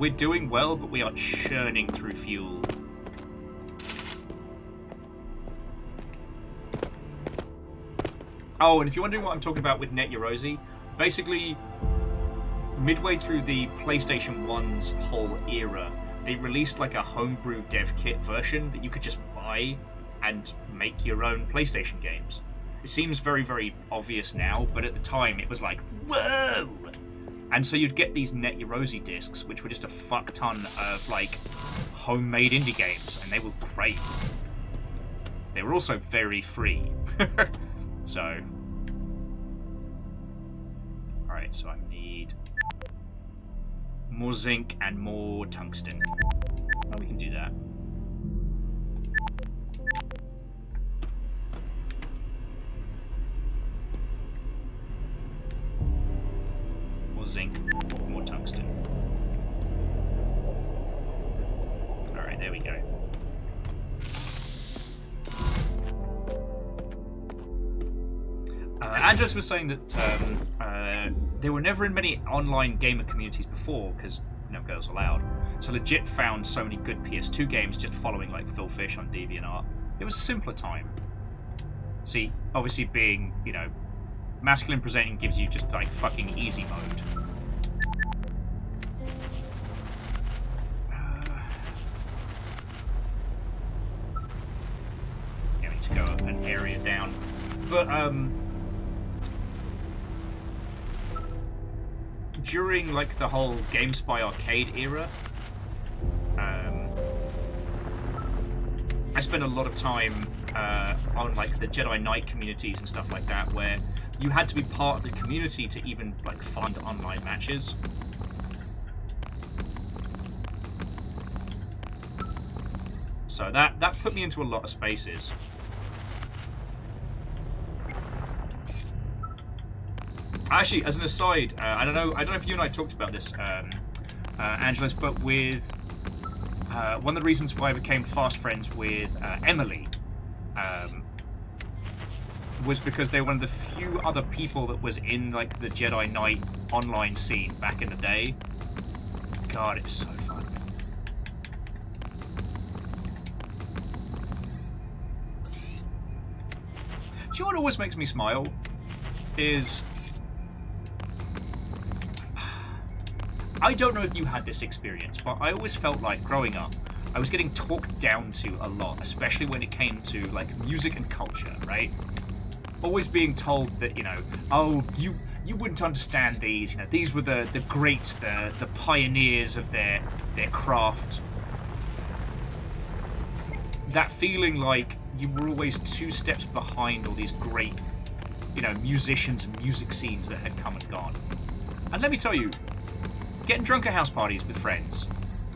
S1: doing well, but we are churning through fuel. Oh, and if you're wondering what I'm talking about with Net Yaroze, basically, midway through the PlayStation 1's whole era, they released like a homebrew dev kit version that you could just buy and make your own PlayStation games. It seems very, very obvious now, but at the time it was like, whoa! And so you'd get these Net Yaroze discs, which were just a fuck ton of like homemade indie games, and they were great. They were also very free. So, alright, so I need more zinc and more tungsten. Well, we can do that. More zinc, more tungsten. Alright, there we go. Andres was saying that they were never in many online gamer communities before because no girls allowed. So legit found so many good PS2 games just following like Phil Fish on DeviantArt. It was a simpler time. See, obviously being, you know, masculine presenting gives you just like fucking easy mode. Yeah, we need to go up an area down. But during like the whole GameSpy arcade era, I spent a lot of time on like the Jedi Knight communities and stuff like that, where you had to be part of the community to even like fund online matches. So that put me into a lot of spaces. Actually, as an aside, I don't know if you and I talked about this, Angelos, but with one of the reasons why I became fast friends with Emily was because they were one of the few other people that was in like the Jedi Knight online scene back in the day. God, it's so fun. Do you know what always makes me smile? Is I don't know if you had this experience, but I always felt like growing up, I was getting talked down to a lot, especially when it came to like music and culture, right? Always being told that, you know, oh, you wouldn't understand these, you know, these were the greats, the pioneers of their craft. That feeling like you were always 2 steps behind all these great, you know, musicians and music scenes that had come and gone. And let me tell you, getting drunk at house parties with friends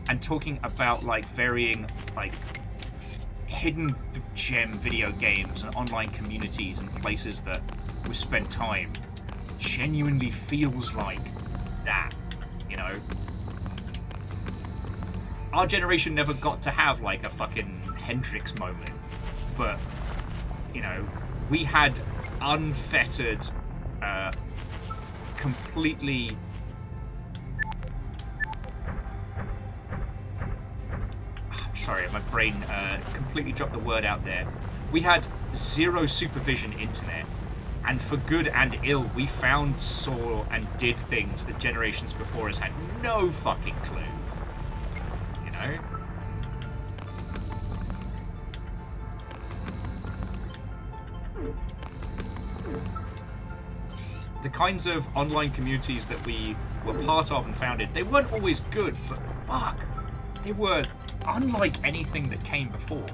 S1: and talking about like varying like hidden gem video games and online communities and places that we spend time genuinely feels like that, you know. Our generation never got to have like a fucking Hendrix moment, but you know, we had unfettered, completely sorry, my brain completely dropped the word out there. We had zero supervision internet, and for good and ill, we found, saw, and did things that generations before us had no fucking clue. You know? The kinds of online communities that we were part of and founded, they weren't always good, but fuck, they were unlike anything that came before.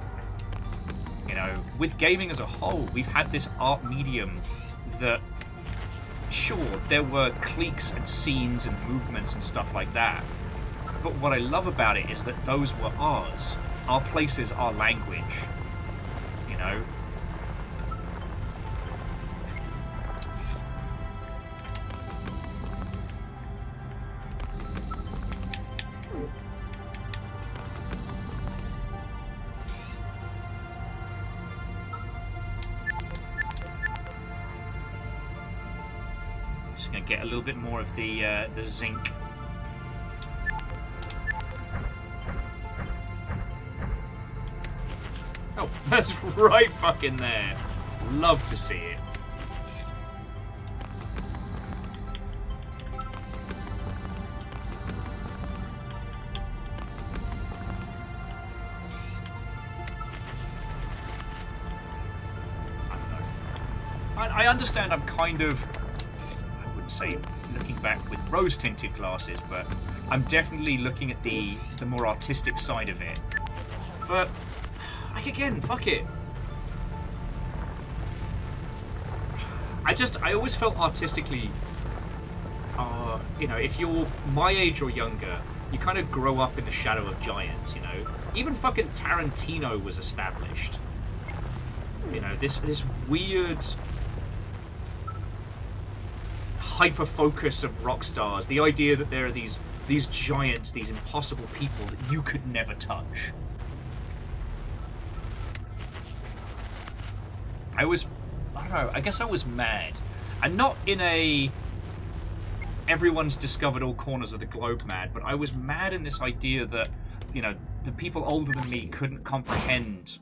S1: You know, with gaming as a whole, we've had this art medium that, sure, there were cliques and scenes and movements and stuff like that, but what I love about it is that those were ours. Our places, our language. You know? Just gonna get a little bit more of the zinc. Oh, that's right fucking there. Love to see it. I don't know. I understand I'm kind of, I wouldn't say looking back with rose-tinted glasses, but I'm definitely looking at the more artistic side of it. But like, again, fuck it. I always felt artistically, you know, if you're my age or younger, you kind of grow up in the shadow of giants, you know. Even fucking Tarantino was established. You know, this weird hyper-focus of rock stars. The idea that there are these giants, these impossible people that you could never touch. I don't know, I guess I was mad. And not in a everyone's discovered all corners of the globe mad, but I was mad in this idea that, you know, the people older than me couldn't comprehend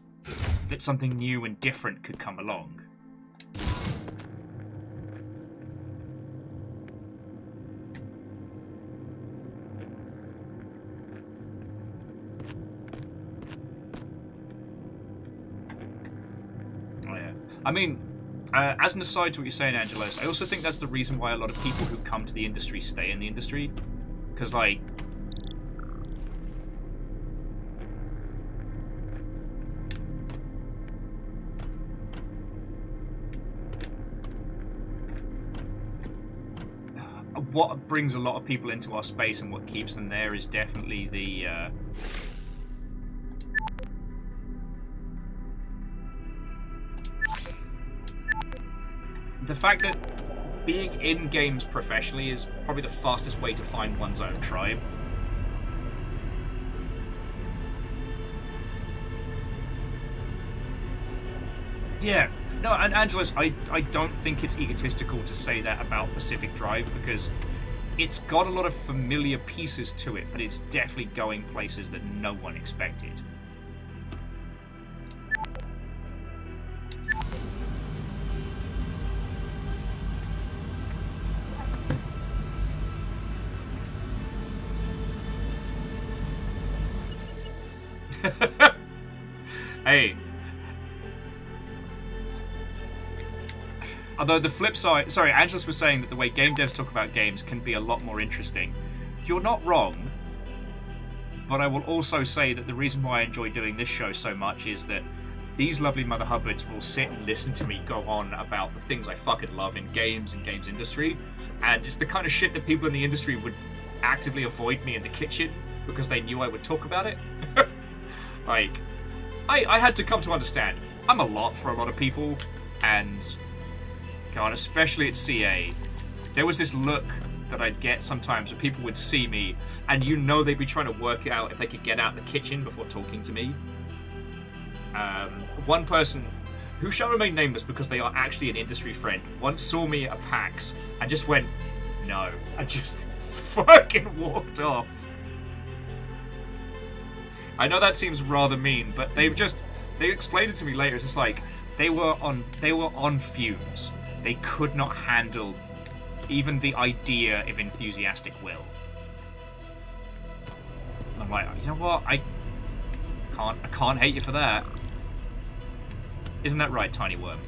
S1: that something new and different could come along. I mean, as an aside to what you're saying, Angelos, I also think that's the reason why a lot of people who come to the industry stay in the industry. Because, like, what brings a lot of people into our space and what keeps them there is definitely the fact that being in games professionally is probably the fastest way to find one's own tribe. Yeah. No, and Angelos, I don't think it's egotistical to say that about Pacific Drive, because it's got a lot of familiar pieces to it, but it's definitely going places that no one expected. Hey. Although the flip side... Sorry, Angelos was saying that the way game devs talk about games can be a lot more interesting. You're not wrong. But I will also say that the reason why I enjoy doing this show so much is that these lovely Mother Hubbards will sit and listen to me go on about the things I fucking love in games and games industry. And it's the kind of shit that people in the industry would actively avoid me in the kitchen because they knew I would talk about it. Like, I had to come to understand, I'm a lot for a lot of people, and God, especially at CA, there was this look that I'd get sometimes where people would see me, and you know they'd be trying to work out if they could get out the kitchen before talking to me. One person, who shall remain nameless because they are actually an industry friend, once saw me at a PAX and just went, no, and just fucking walked off. I know that seems rather mean, but they explained it to me later. It's just like they were on fumes. They could not handle even the idea of enthusiastic will. And I'm like, you know what? I can't hate you for that. Isn't that right, Tiny Worm?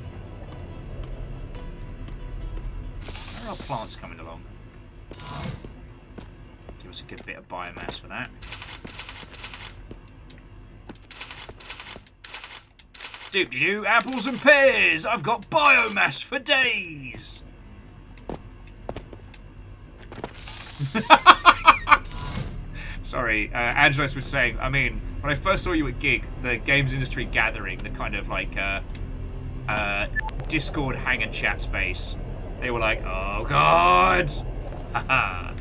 S1: How are our plants coming along? Give us a good bit of biomass for that. Doop-de-doo, apples and pears! I've got biomass for days! Sorry, Angelos was saying, I mean, when I first saw you at GIG, the games industry gathering, the kind of like Discord hang and chat space, they were like, oh god! Haha.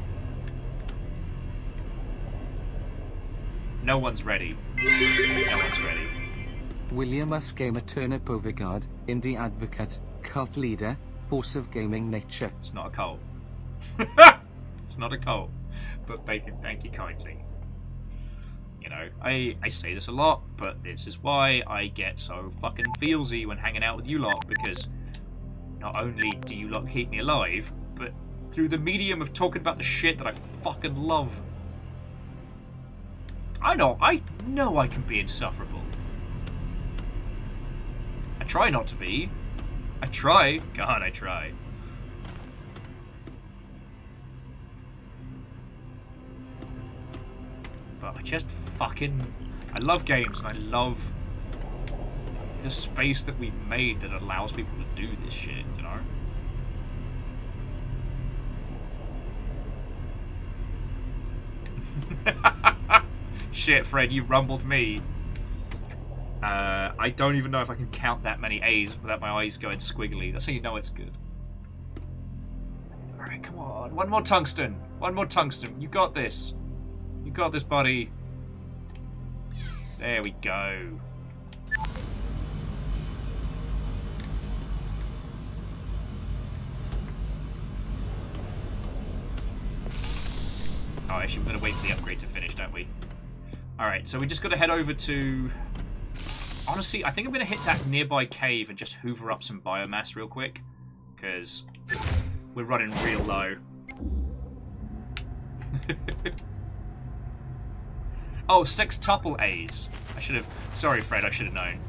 S1: No one's ready. No one's ready.
S3: William S. Gamer Turnip Overguard, indie advocate, cult leader, force of gaming nature.
S1: It's not a cult. It's not a cult. But Bacon, thank you kindly. You know, I say this a lot, but this is why I get so fucking feelsy when hanging out with you lot, because not only do you lot keep me alive, but through the medium of talking about the shit that I fucking love. I know I can be insufferable. I try not to be. I try. God, I try. But I just fucking... I love games, and I love the space that we've made that allows people to do this shit, you know? Shit, Fred, you rumbled me. I don't even know if I can count that many A's without my eyes going squiggly. That's how you know it's good. Alright, come on. One more tungsten. One more tungsten. You got this. You got this, buddy. There we go. Oh, actually, we're going to wait for the upgrade to finish, don't we? Alright, so we just got to head over to... Honestly, I think I'm going to hit that nearby cave and just hoover up some biomass real quick. Because we're running real low. Oh, sextuple A's. I should have... Sorry, Fred, I should have known.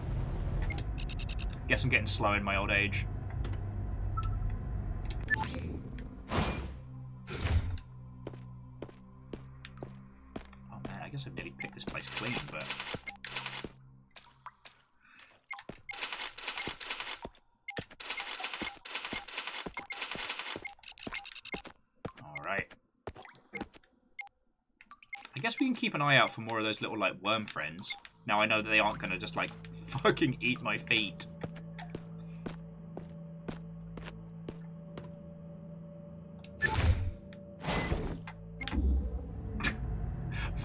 S1: Guess I'm getting slow in my old age. Oh man, I guess I've nearly picked this place clean, but... Alright. I guess we can keep an eye out for more of those little, like, worm friends. Now I know that they aren't gonna just, like, fucking eat my feet.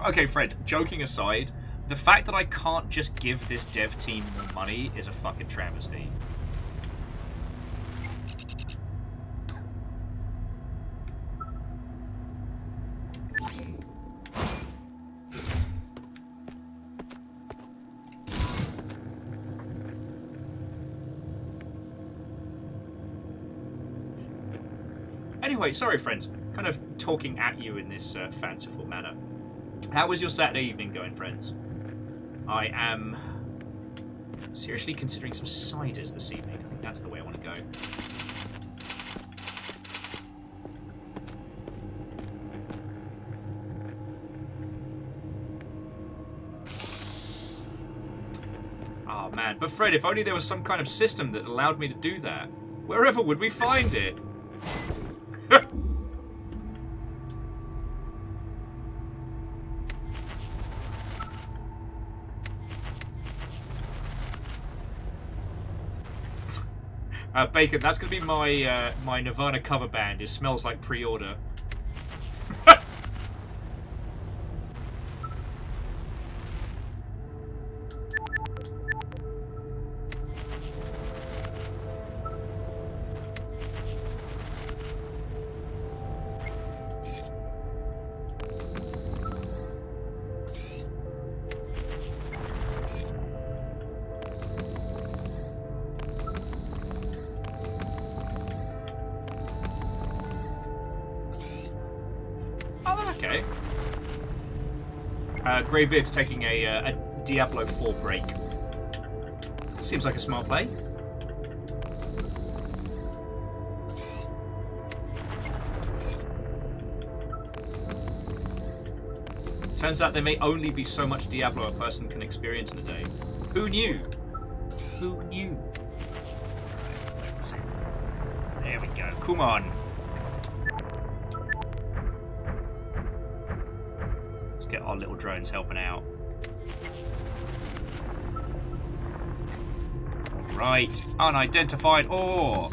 S1: Okay, Fred, joking aside, the fact that I can't just give this dev team more money is a fucking travesty. Anyway, sorry friends, kind of talking at you in this fanciful manner. How was your Saturday evening going, friends? I am seriously considering some ciders this evening. I think that's the way I want to go. Oh man, but Fred, if only there was some kind of system that allowed me to do that. Wherever would we find it? Bacon, that's going to be my my Nirvana cover band. It smells like pre-order. Okay. Greybeard's taking a Diablo 4 break. Seems like a smart play. Turns out there may only be so much Diablo a person can experience in a day. Who knew? Who knew? Let's see. There we go. Come on. Let's get our little drones helping out. Right. Unidentified ore.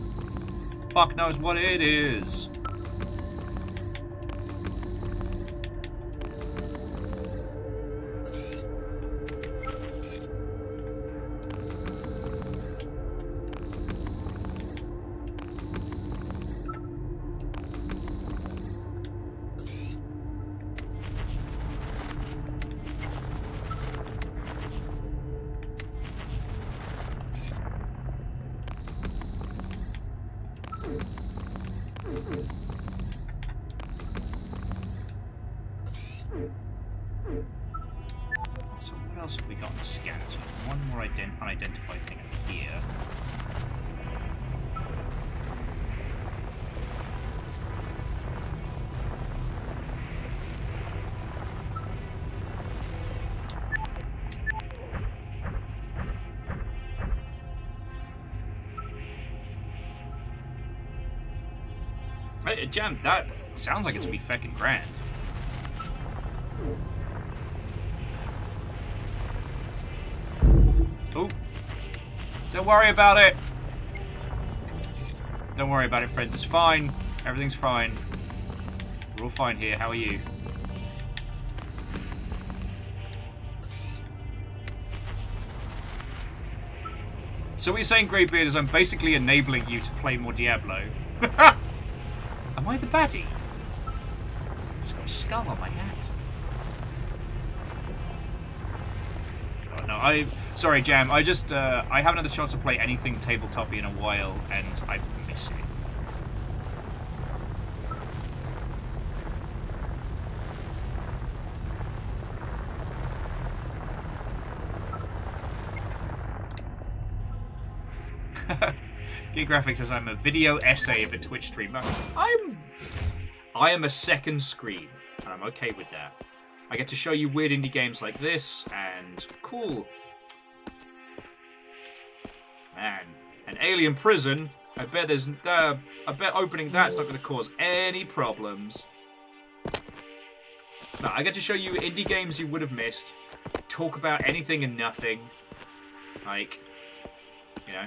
S1: Fuck knows what it is. So what else have we got on the scan? So one more unidentified thing over here. Hey, Jam, that sounds like it's gonna be feckin' grand. Oh, don't worry about it. Don't worry about it, friends. It's fine. Everything's fine. We're all fine here. How are you? So what you're saying, Greybeard, is I'm basically enabling you to play more Diablo. Am I the baddie? Just got a skull on my hat. Oh, no, sorry, Jam. I just I haven't had the chance to play anything tabletop in a while, and I miss it. Gear Graphics says I'm a video essay of a Twitch stream. I am a second screen, and I'm okay with that. I get to show you weird indie games like this, and cool. Man, an alien prison. I bet there's I bet opening that's not going to cause any problems. No, I get to show you indie games you would have missed. Talk about anything and nothing. Like, you know,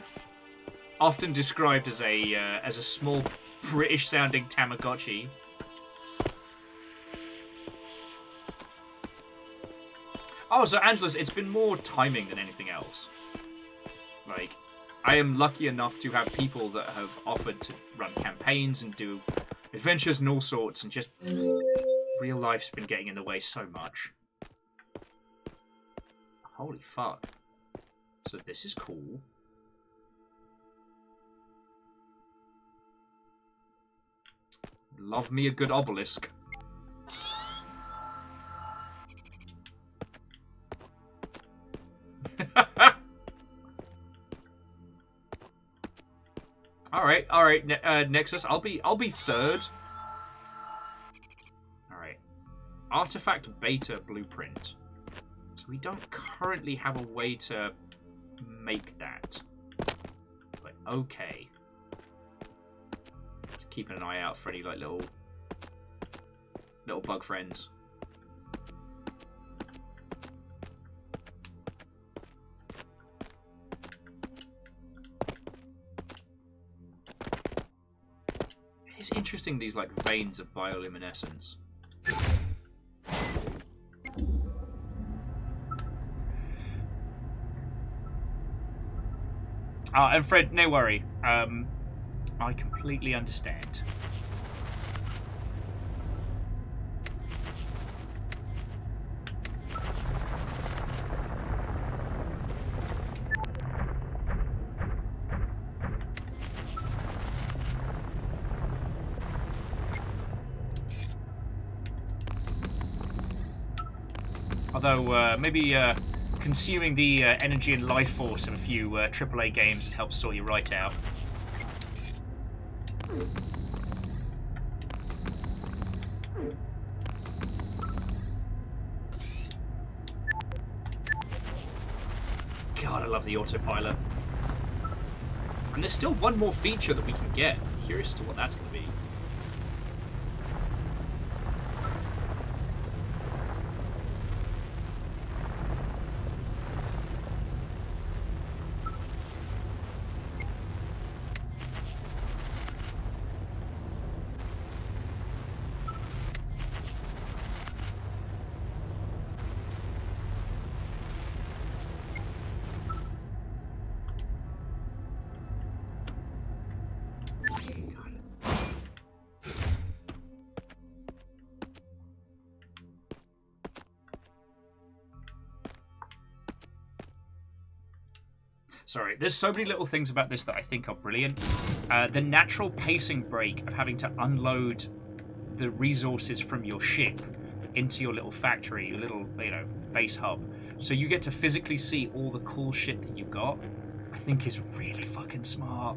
S1: often described as a small British-sounding Tamagotchi. Oh, so Angelus, it's been more timing than anything else. Like, I am lucky enough to have people that have offered to run campaigns and do adventures and all sorts, and just real life's been getting in the way so much. Holy fuck. So this is cool. Love me a good obelisk. all right, Nexus. I'll be third. All right, artifact beta blueprint. So we don't currently have a way to make that, but okay. Just keeping an eye out for any like little bug friends. It's interesting, these like veins of bioluminescence. And Fred, no worry. I completely understand. Although, maybe consuming the energy and life force of a few AAA games would help sort you right out. God, I love the autopilot. And there's still one more feature that we can get. I'm curious as to what that's going to be. Sorry, there's so many little things about this that I think are brilliant. The natural pacing break of having to unload the resources from your ship into your little factory, your little, base hub. So you get to physically see all the cool shit that you've got, I think is really fucking smart.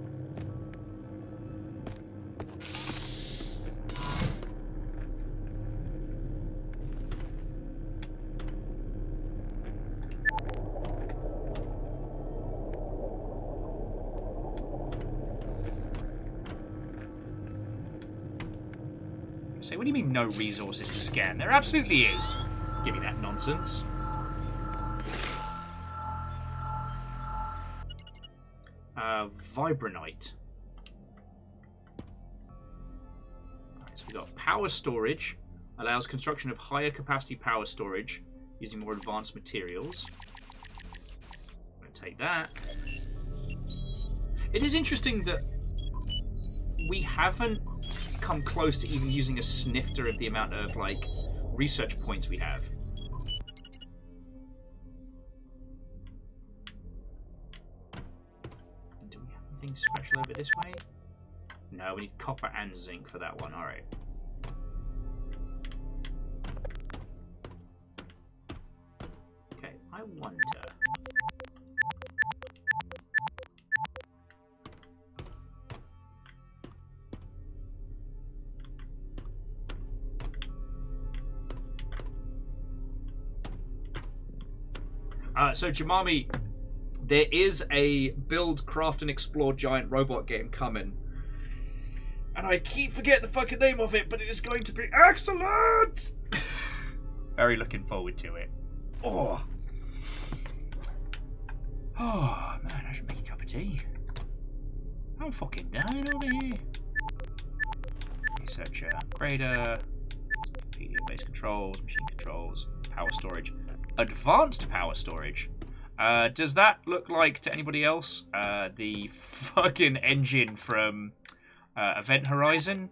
S1: So what do you mean no resources to scan? There absolutely is. Give me that nonsense. Vibranite. Right, so we've got power storage. Allows construction of higher capacity power storage using more advanced materials. I'm going to take that. It is interesting that we haven't come close to even using a snifter of the amount of research points we have. Do we have anything special over this way? No, we need copper and zinc for that one. All right. Okay, I wonder. So Jamami, there is a build, craft, and explore giant robot game coming. And I keep forgetting the fucking name of it, but it is going to be excellent! Very looking forward to it. Oh. Oh, man, I should make a cup of tea. I'm fucking dying over here. Researcher, upgrader, base controls, machine controls, power storage. Advanced power storage. Does that look like, to anybody else, the fucking engine from Event Horizon?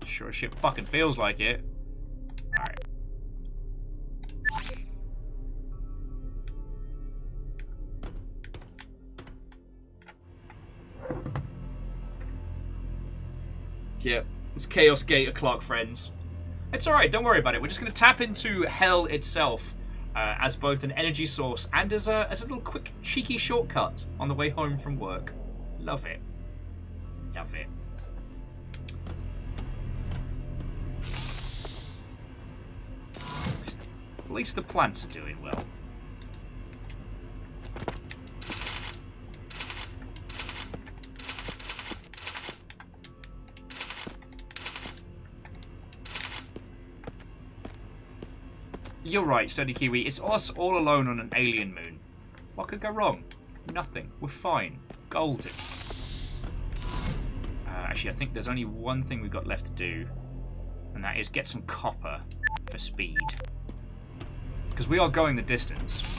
S1: Sure as shit fucking feels like it. Alright. Yep, it's Chaos Gate o'clock, friends. It's alright, don't worry about it. We're just going to tap into hell itself as both an energy source and as a little quick, cheeky shortcut on the way home from work. Love it. Love it. At least the plants are doing well. You're right, Sturdy Kiwi. It's us all alone on an alien moon. What could go wrong? Nothing. We're fine. Golden. Actually, I think there's only one thing we've got left to do, and that is get some copper for speed. Because we are going the distance.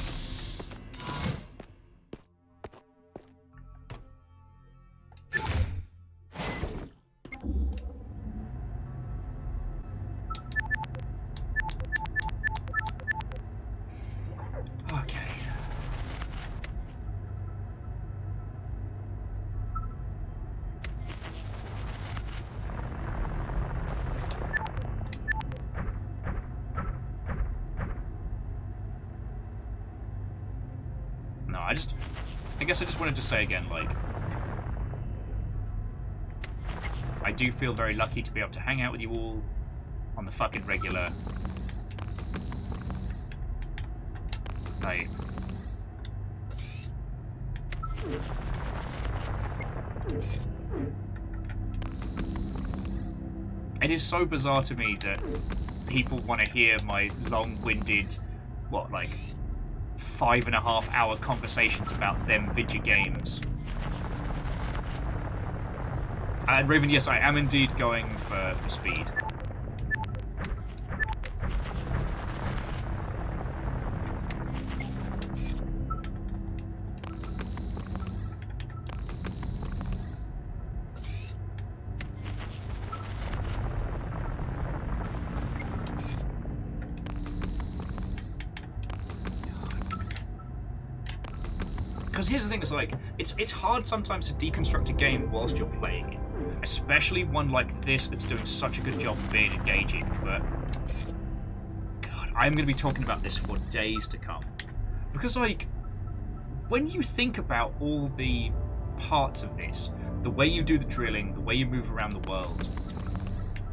S1: I guess I just wanted to say again, like, I do feel very lucky to be able to hang out with you all on the fucking regular. Like, it is so bizarre to me that people want to hear my long-winded, what, like 5.5 hour conversations about them video games. And Raven, yes, I am indeed going for speed. Because here's the thing, it's like, it's hard sometimes to deconstruct a game whilst you're playing it. Especially one like this that's doing such a good job of being engaging, but... God, I'm going to be talking about this for days to come. Because, like, when you think about all the parts of this, the way you do the drilling, the way you move around the world,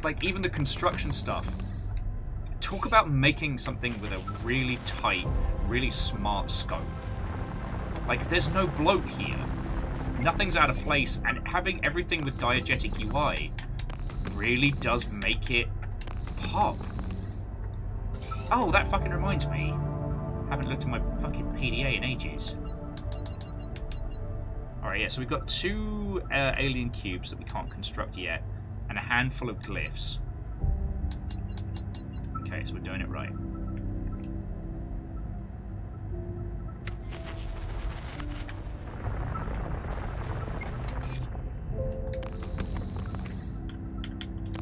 S1: like, even the construction stuff, talk about making something with a really tight, really smart scope. Like, there's no bloat here. Nothing's out of place, and having everything with diegetic UI really does make it pop. Oh, that fucking reminds me. Haven't looked at my fucking PDA in ages. Alright, yeah, so we've got 2 alien cubes that we can't construct yet, and a handful of glyphs. Okay, so we're doing it right.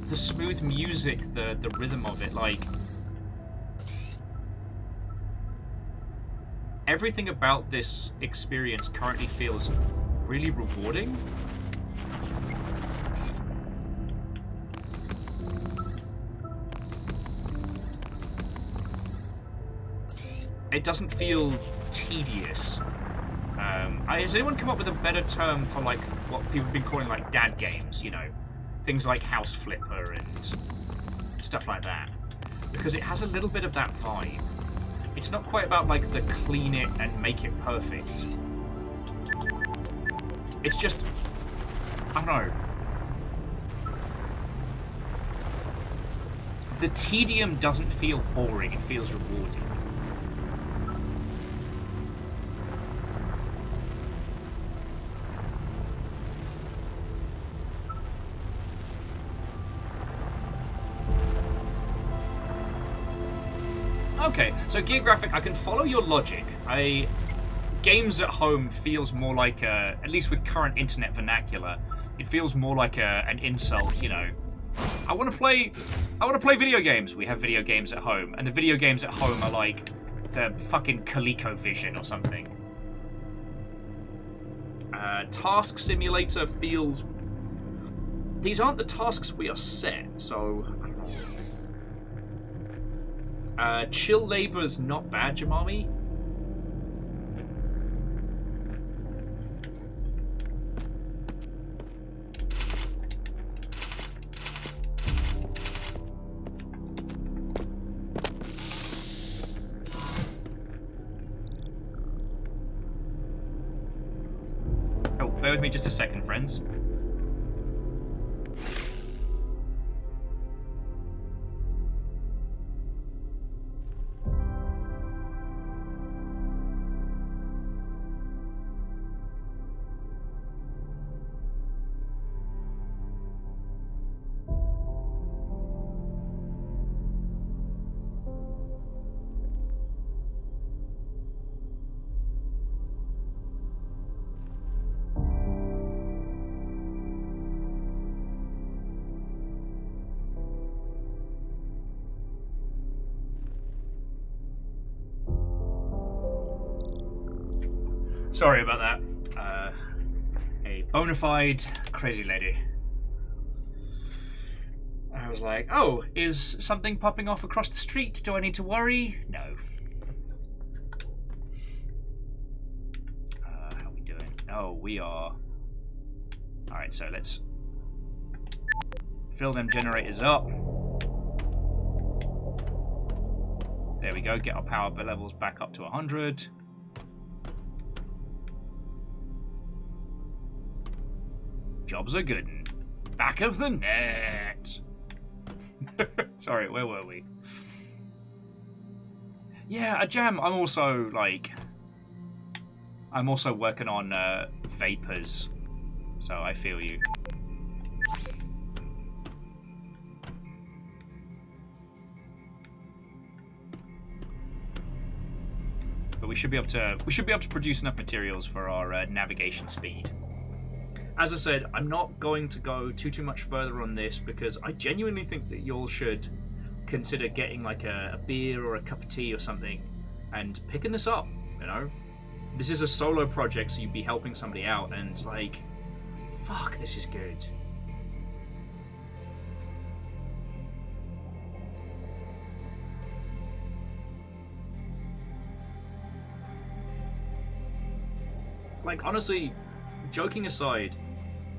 S1: The smooth music, the rhythm of it, like... Everything about this experience currently feels really rewarding. It doesn't feel tedious. Has anyone come up with a better term for, like, what people have been calling, like, dad games, you know? Things like House Flipper and stuff like that. Because it has a little bit of that vibe. It's not quite about, like, the clean it and make it perfect. It's just... I don't know. The tedium doesn't feel boring, it feels rewarding. Okay, so Geographic, I can follow your logic. Games at home feels more like a, at least with current internet vernacular, it feels more like an insult, you know. I want to play video games. We have video games at home, and the video games at home are like the fucking ColecoVision or something. Task Simulator feels... These aren't the tasks we are set, so... I don't know. Chill Labor's not bad, Jamami. Oh, bear with me just a second, friends. Sorry about that. A bona fide crazy lady. I was like, oh, is something popping off across the street? Do I need to worry? No. How are we doing? Oh, we are... Alright, so let's Fill them generators up. There we go. Get our power levels back up to 100. Jobs are good. Back of the net. Sorry, where were we? Yeah, Jam. I'm also working on vapors, so I feel you. But we should be able to produce enough materials for our navigation speed. As I said, I'm not going to go too much further on this because I genuinely think that y'all should consider getting like a beer or a cup of tea or something and picking this up, you know? This is a solo project, so you'd be helping somebody out, and it's like, fuck, this is good. Like, honestly, joking aside,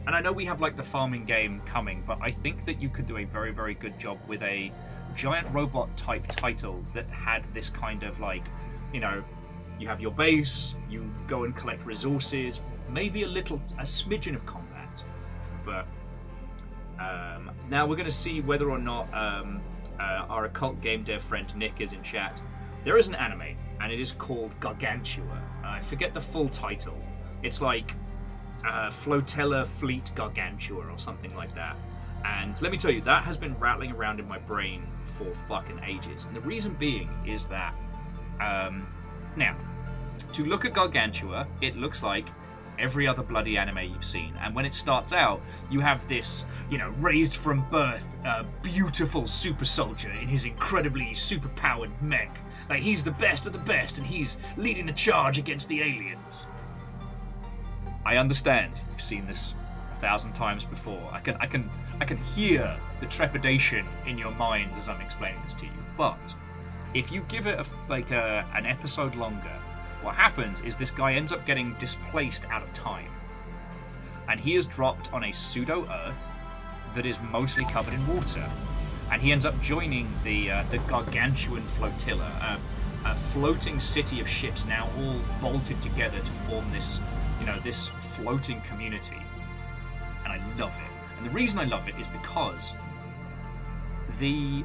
S1: and I know we have like the farming game coming, but I think that you could do a very, very good job with a giant robot type title that had this kind of like, you know, you have your base, you go and collect resources, maybe a smidgen of combat. But now we're going to see whether or not our occult game dev friend Nick is in chat. There is an anime, and it is called Gargantua. I forget the full title. It's like Flotilla Fleet Gargantua or something like that. And let me tell you, that has been rattling around in my brain for fucking ages. And the reason being is that, now, to look at Gargantua, it looks like every other bloody anime you've seen. And when it starts out, you have this, you know, raised from birth, beautiful super soldier in his incredibly super-powered mech. Like, he's the best of the best, and he's leading the charge against the aliens. I understand. You've seen this 1,000 times before. I can hear the trepidation in your minds as I'm explaining this to you. But if you give it an episode longer, what happens is this guy ends up getting displaced out of time, and he is dropped on a pseudo Earth that is mostly covered in water, and he ends up joining the Gargantuan flotilla, a floating city of ships now all bolted together to form this, you know, this floating community. And I love it. And the reason I love it is because the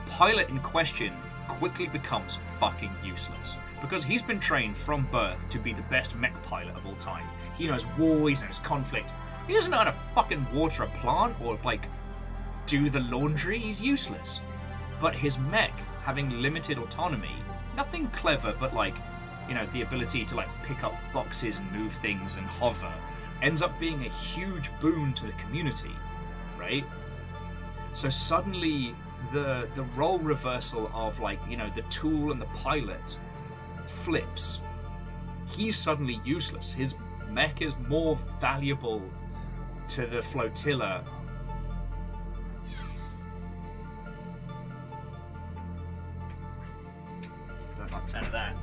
S1: pilot in question quickly becomes fucking useless. Because he's been trained from birth to be the best mech pilot of all time. He knows war, he knows conflict. He doesn't know how to fucking water a plant or, like, do the laundry. He's useless. But his mech, having limited autonomy, nothing clever, but, like, you know, the ability to, like, pick up boxes and move things and hover, ends up being a huge boon to the community, right? So suddenly the role reversal of, like, you know, the tool and the pilot flips. He's suddenly useless. His mech is more valuable to the flotilla. Don't like the sound of that.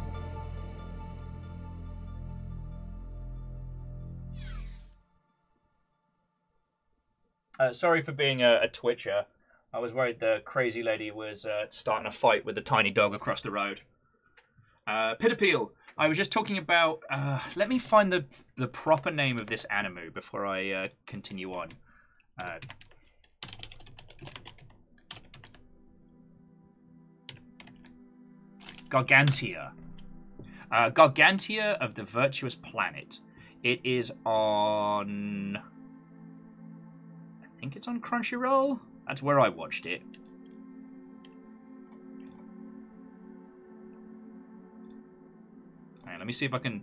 S1: Sorry for being a twitcher. I was worried the crazy lady was starting a fight with the tiny dog across the road. Pit Appeal. I was just talking about... let me find the proper name of this anime before I continue on. Gargantia. Gargantia of the Virtuous Planet. It is on... I think it's on Crunchyroll. That's where I watched it. Let me see if I can...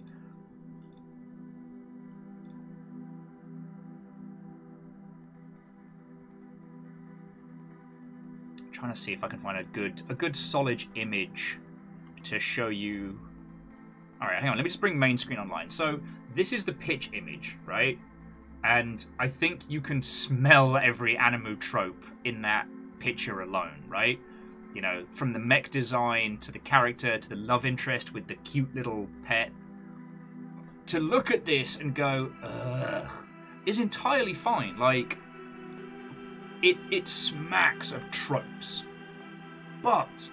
S1: I'm trying to see if I can find a good solid image to show you. Alright, hang on, let me just bring main screen online. So this is the pitch image, right? And I think you can smell every anime trope in that picture alone, right? You know, from the mech design to the character to the love interest with the cute little pet. To look at this and go, ugh, is entirely fine. Like, it smacks of tropes. But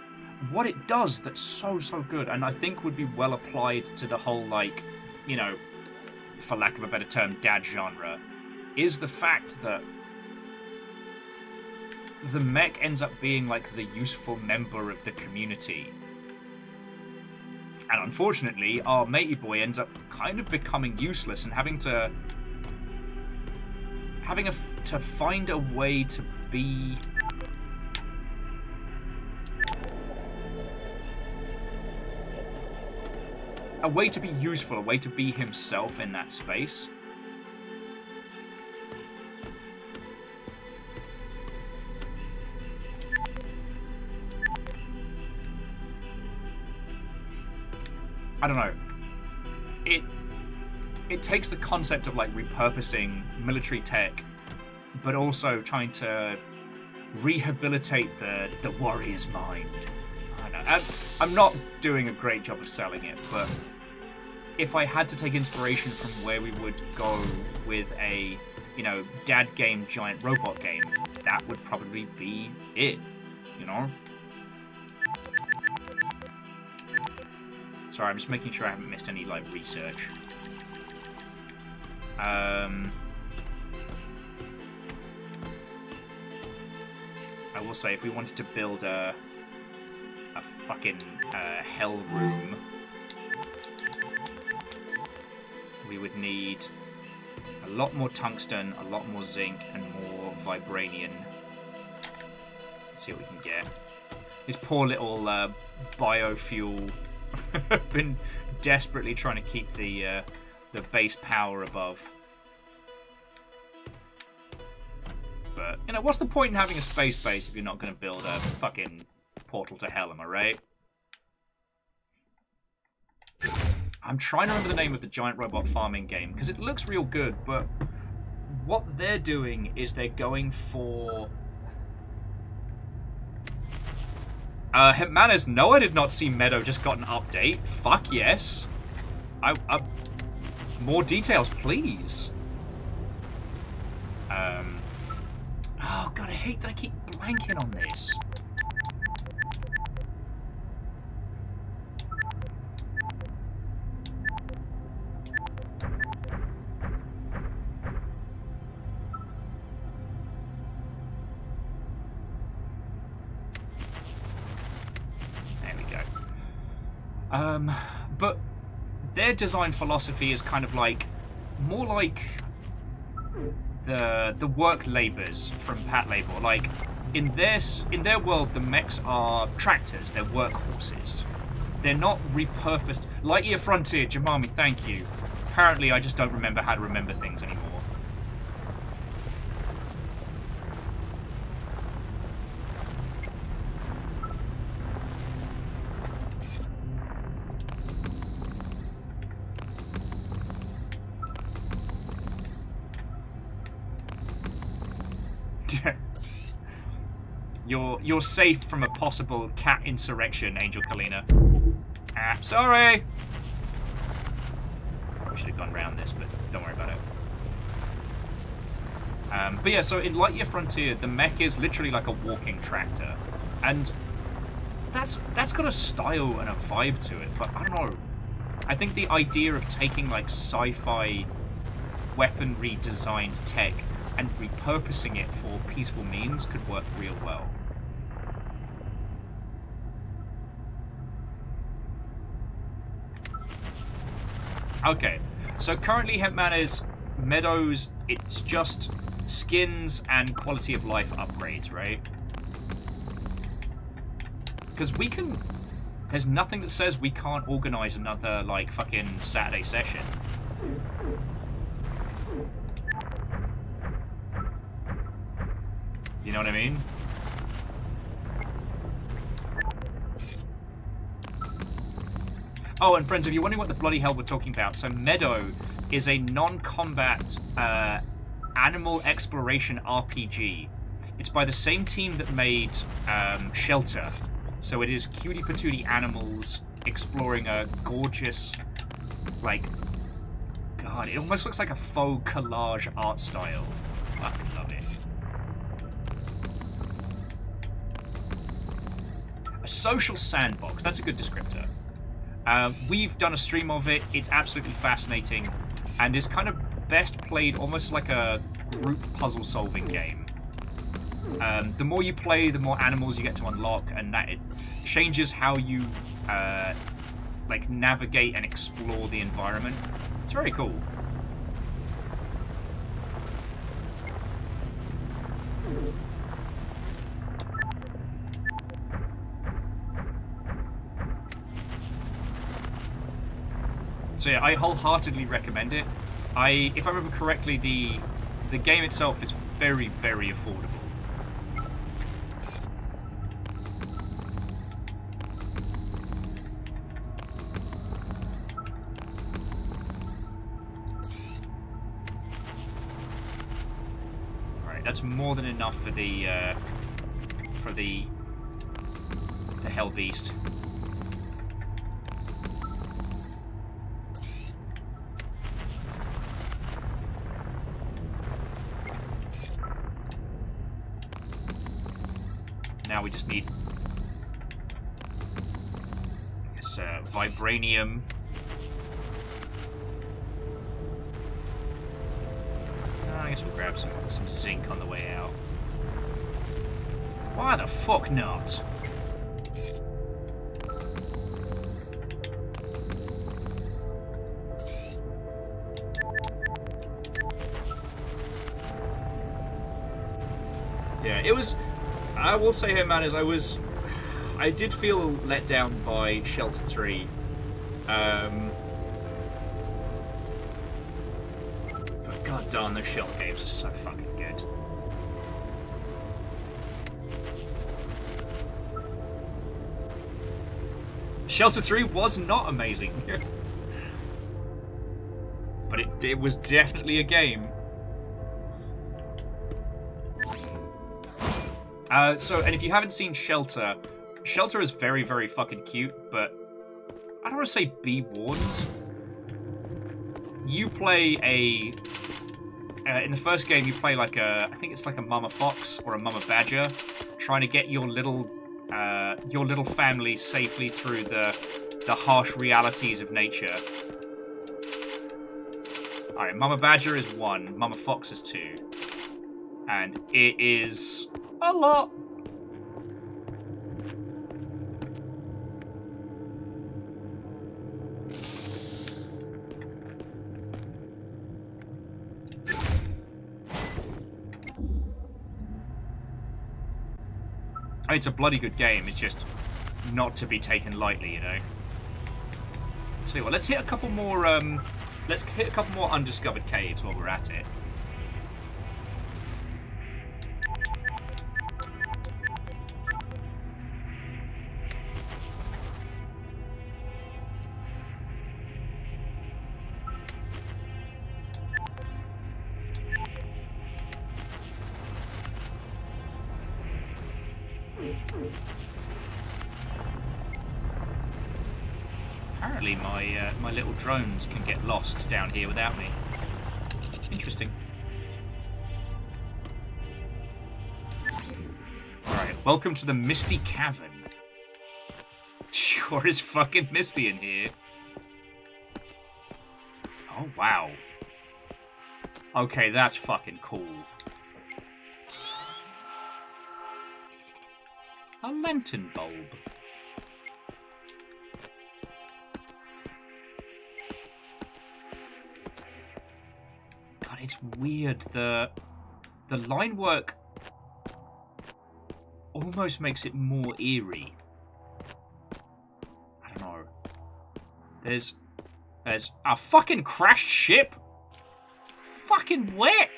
S1: what it does that's so good, and I think would be well applied to the whole, like, you know, for lack of a better term, dad genre, is the fact that the mech ends up being like the useful member of the community. And unfortunately, our matey boy ends up kind of becoming useless and having to find a way to be useful, a way to be himself in that space. I don't know. It takes the concept of like repurposing military tech, but also trying to rehabilitate the warrior's mind. I don't know. I'm not doing a great job of selling it, but if I had to take inspiration from where we would go with a, you know, dad game giant robot game, that would probably be it, you know? Sorry, I'm just making sure I haven't missed any, like, research. I will say, if we wanted to build a fucking hell room, we would need a lot more tungsten, a lot more zinc, and more vibranium. Let's see what we can get. This poor little biofuel been desperately trying to keep the base power above. But, you know, what's the point in having a space base if you're not going to build a fucking portal to hell, am I right? I'm trying to remember the name of the giant robot farming game, because it looks real good, but what they're doing is they're going for... Hitmanas, no, I did not see Meadow just got an update. Fuck yes. More details, please. Oh god, I hate that I keep blanking on this. But their design philosophy is kind of like more like the work labors from Patlabor. Like in their world, the mechs are tractors, they're workhorses. They're not repurposed. Lightyear Frontier, Jamami, thank you. Apparently, I just don't remember how to remember things anymore. You're safe from a possible cat insurrection, Angel Kalina. Ah, sorry! Probably should have gone around this, but don't worry about it. But yeah, so in Lightyear Frontier, the mech is literally like a walking tractor. And that's got a style and a vibe to it, but I don't know. I think the idea of taking like sci-fi weaponry designed tech and repurposing it for peaceful means could work real well. Okay, so currently Hitmana's Meadows, it's just skins and quality of life upgrades, right? Because we can... There's nothing that says we can't organize another, like, fucking Saturday session. You know what I mean? Oh, and friends, if you're wondering what the bloody hell we're talking about, so Meadow is a non-combat animal exploration RPG. It's by the same team that made Shelter. So it is cutie patootie animals exploring a gorgeous, like, God, it almost looks like a faux collage art style. Fucking love it. social sandbox. That's a good descriptor. We've done a stream of it. It's absolutely fascinating, and is kind of best played almost like a group puzzle-solving game. The more you play, the more animals you get to unlock, and that it changes how you like navigate and explore the environment. It's very cool. So yeah, I wholeheartedly recommend it. If I remember correctly, the game itself is very, very affordable. Alright, that's more than enough for the Hell Beast. Now we just need this vibranium. I guess we'll grab some zinc on the way out. Why the fuck not? Yeah, it was. I will say here, man, I did feel let down by Shelter 3. But god darn, those Shelter games are so fucking good. Shelter 3 was not amazing. But it was definitely a game. And if you haven't seen Shelter, Shelter is very, very fucking cute, but I don't want to say be warned. You play in the first game, you play like I think it's like a mama fox or a mama badger, trying to get your little family safely through the harsh realities of nature. Alright, mama badger is 1, mama fox is 2. And it is a lot. It's a bloody good game. It's just not to be taken lightly, you know. Tell you what, let's hit a couple more. Let's hit a couple more undiscovered caves while we're at it. Apparently my little drones can get lost down here without me. Interesting. Alright, welcome to the Misty Cavern. Sure is fucking misty in here. Oh, wow. Okay, that's fucking cool. A lantern bulb. God, it's weird. The line work almost makes it more eerie. I don't know. There's a fucking crashed ship. Fucking wet.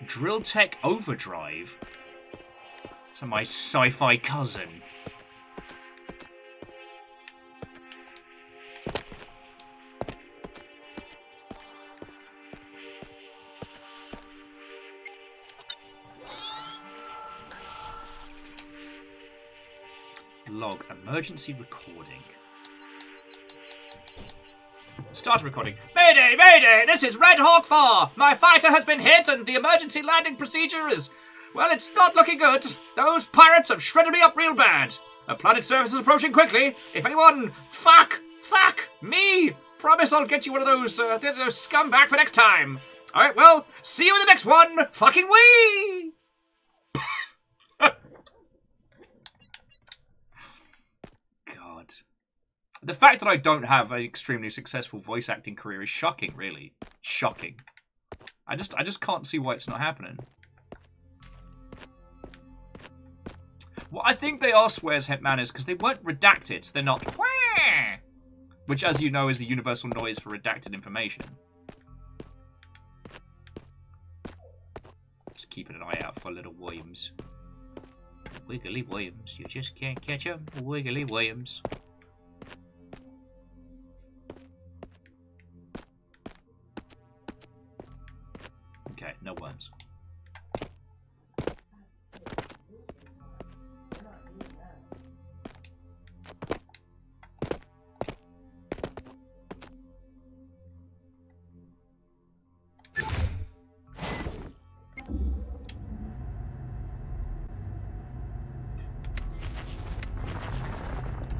S1: Drill Tech Overdrive? To my sci-fi cousin. Log. Emergency recording. Start recording. Mayday! Mayday! This is Red Hawk 4! My fighter has been hit and the emergency landing procedure is Well, it's not looking good. Those pirates have shredded me up real bad. A planet service is approaching quickly. If anyone... Fuck! Me! Promise I'll get you one of those scum back for next time. Alright, well, see you in the next one. Fucking wee! God. The fact that I don't have an extremely successful voice acting career is shocking, really. Shocking. I just can't see why it's not happening. Well, I think they are swears, het manners, because they weren't redacted, so they're not Wah! Which, as you know, is the universal noise for redacted information. Just keeping an eye out for little Williams. Wiggly Williams, you just can't catch 'em. Wiggly Williams. Okay, no worms.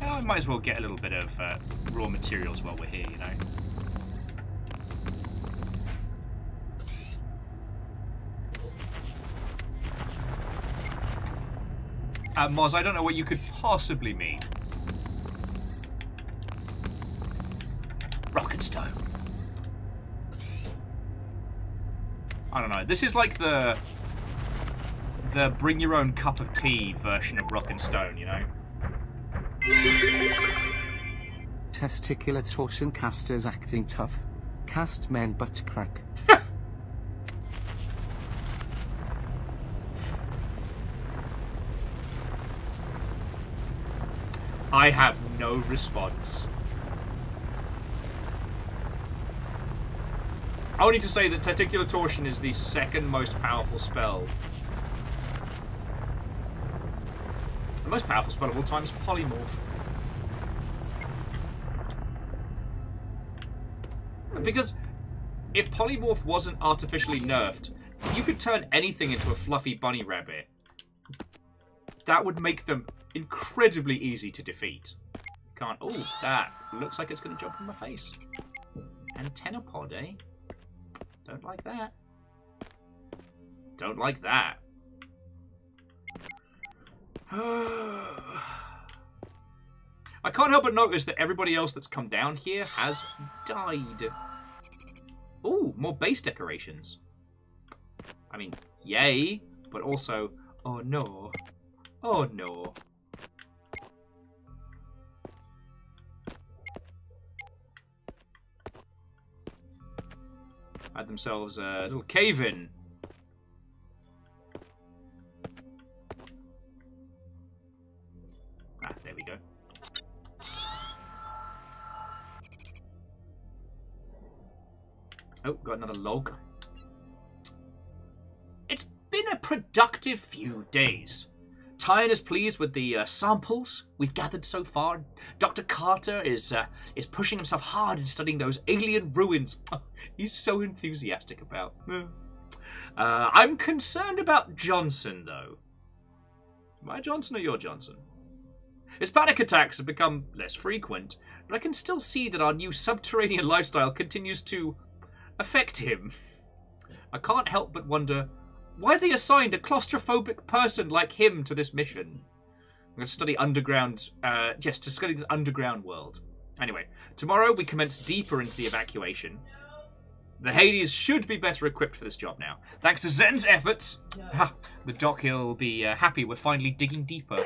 S1: Oh, I might as well get a little bit of raw materials while we're here, you know. Moz, I don't know what you could possibly mean. Rock and stone. I don't know. This is like the bring your own cup of tea version of rock and stone, you know?
S3: Testicular torsion casters acting tough. Cast men butt crack.
S1: I have no response. I need to say that testicular torsion is the second most powerful spell. The most powerful spell of all time is polymorph. Because if polymorph wasn't artificially nerfed, you could turn anything into a fluffy bunny rabbit. That would make them incredibly easy to defeat. Can't... Oh, that looks like it's going to jump in my face. Antenna pod, eh? Don't like that. Don't like that. I can't help but notice that everybody else that's come down here has died. Ooh, more base decorations. I mean, yay, but also, oh no. Oh no. Had themselves a little cave-in. Ah, there we go. Oh, got another log. It's been a productive few days. Tyan is pleased with the samples we've gathered so far. Dr. Carter is pushing himself hard in studying those alien ruins. He's so enthusiastic about. I'm concerned about Johnson, though. My Johnson or your Johnson? His panic attacks have become less frequent, but I can still see that our new subterranean lifestyle continues to affect him. I can't help but wonder why they assigned a claustrophobic person like him to this mission. I'm going to study underground, to study this underground world. Anyway, tomorrow we commence deeper into the evacuation. The Hades should be better equipped for this job now. Thanks to Zen's efforts, the Doc will be happy we're finally digging deeper.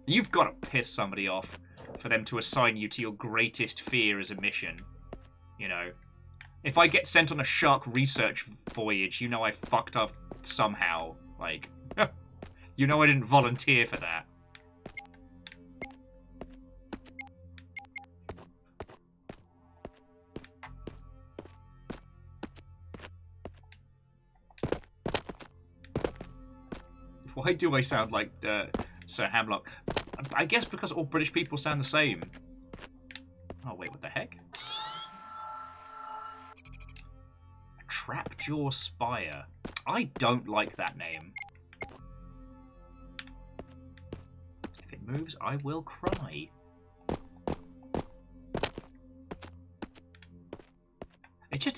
S1: You've got to piss somebody off for them to assign you to your greatest fear as a mission. You know, if I get sent on a shark research voyage, you know I fucked up somehow. Like, you know I didn't volunteer for that. Why do I sound like Sir Hamlock? I guess because all British people sound the same. Oh, wait, what the heck? Trapjaw Spire. I don't like that name. If it moves, I will cry.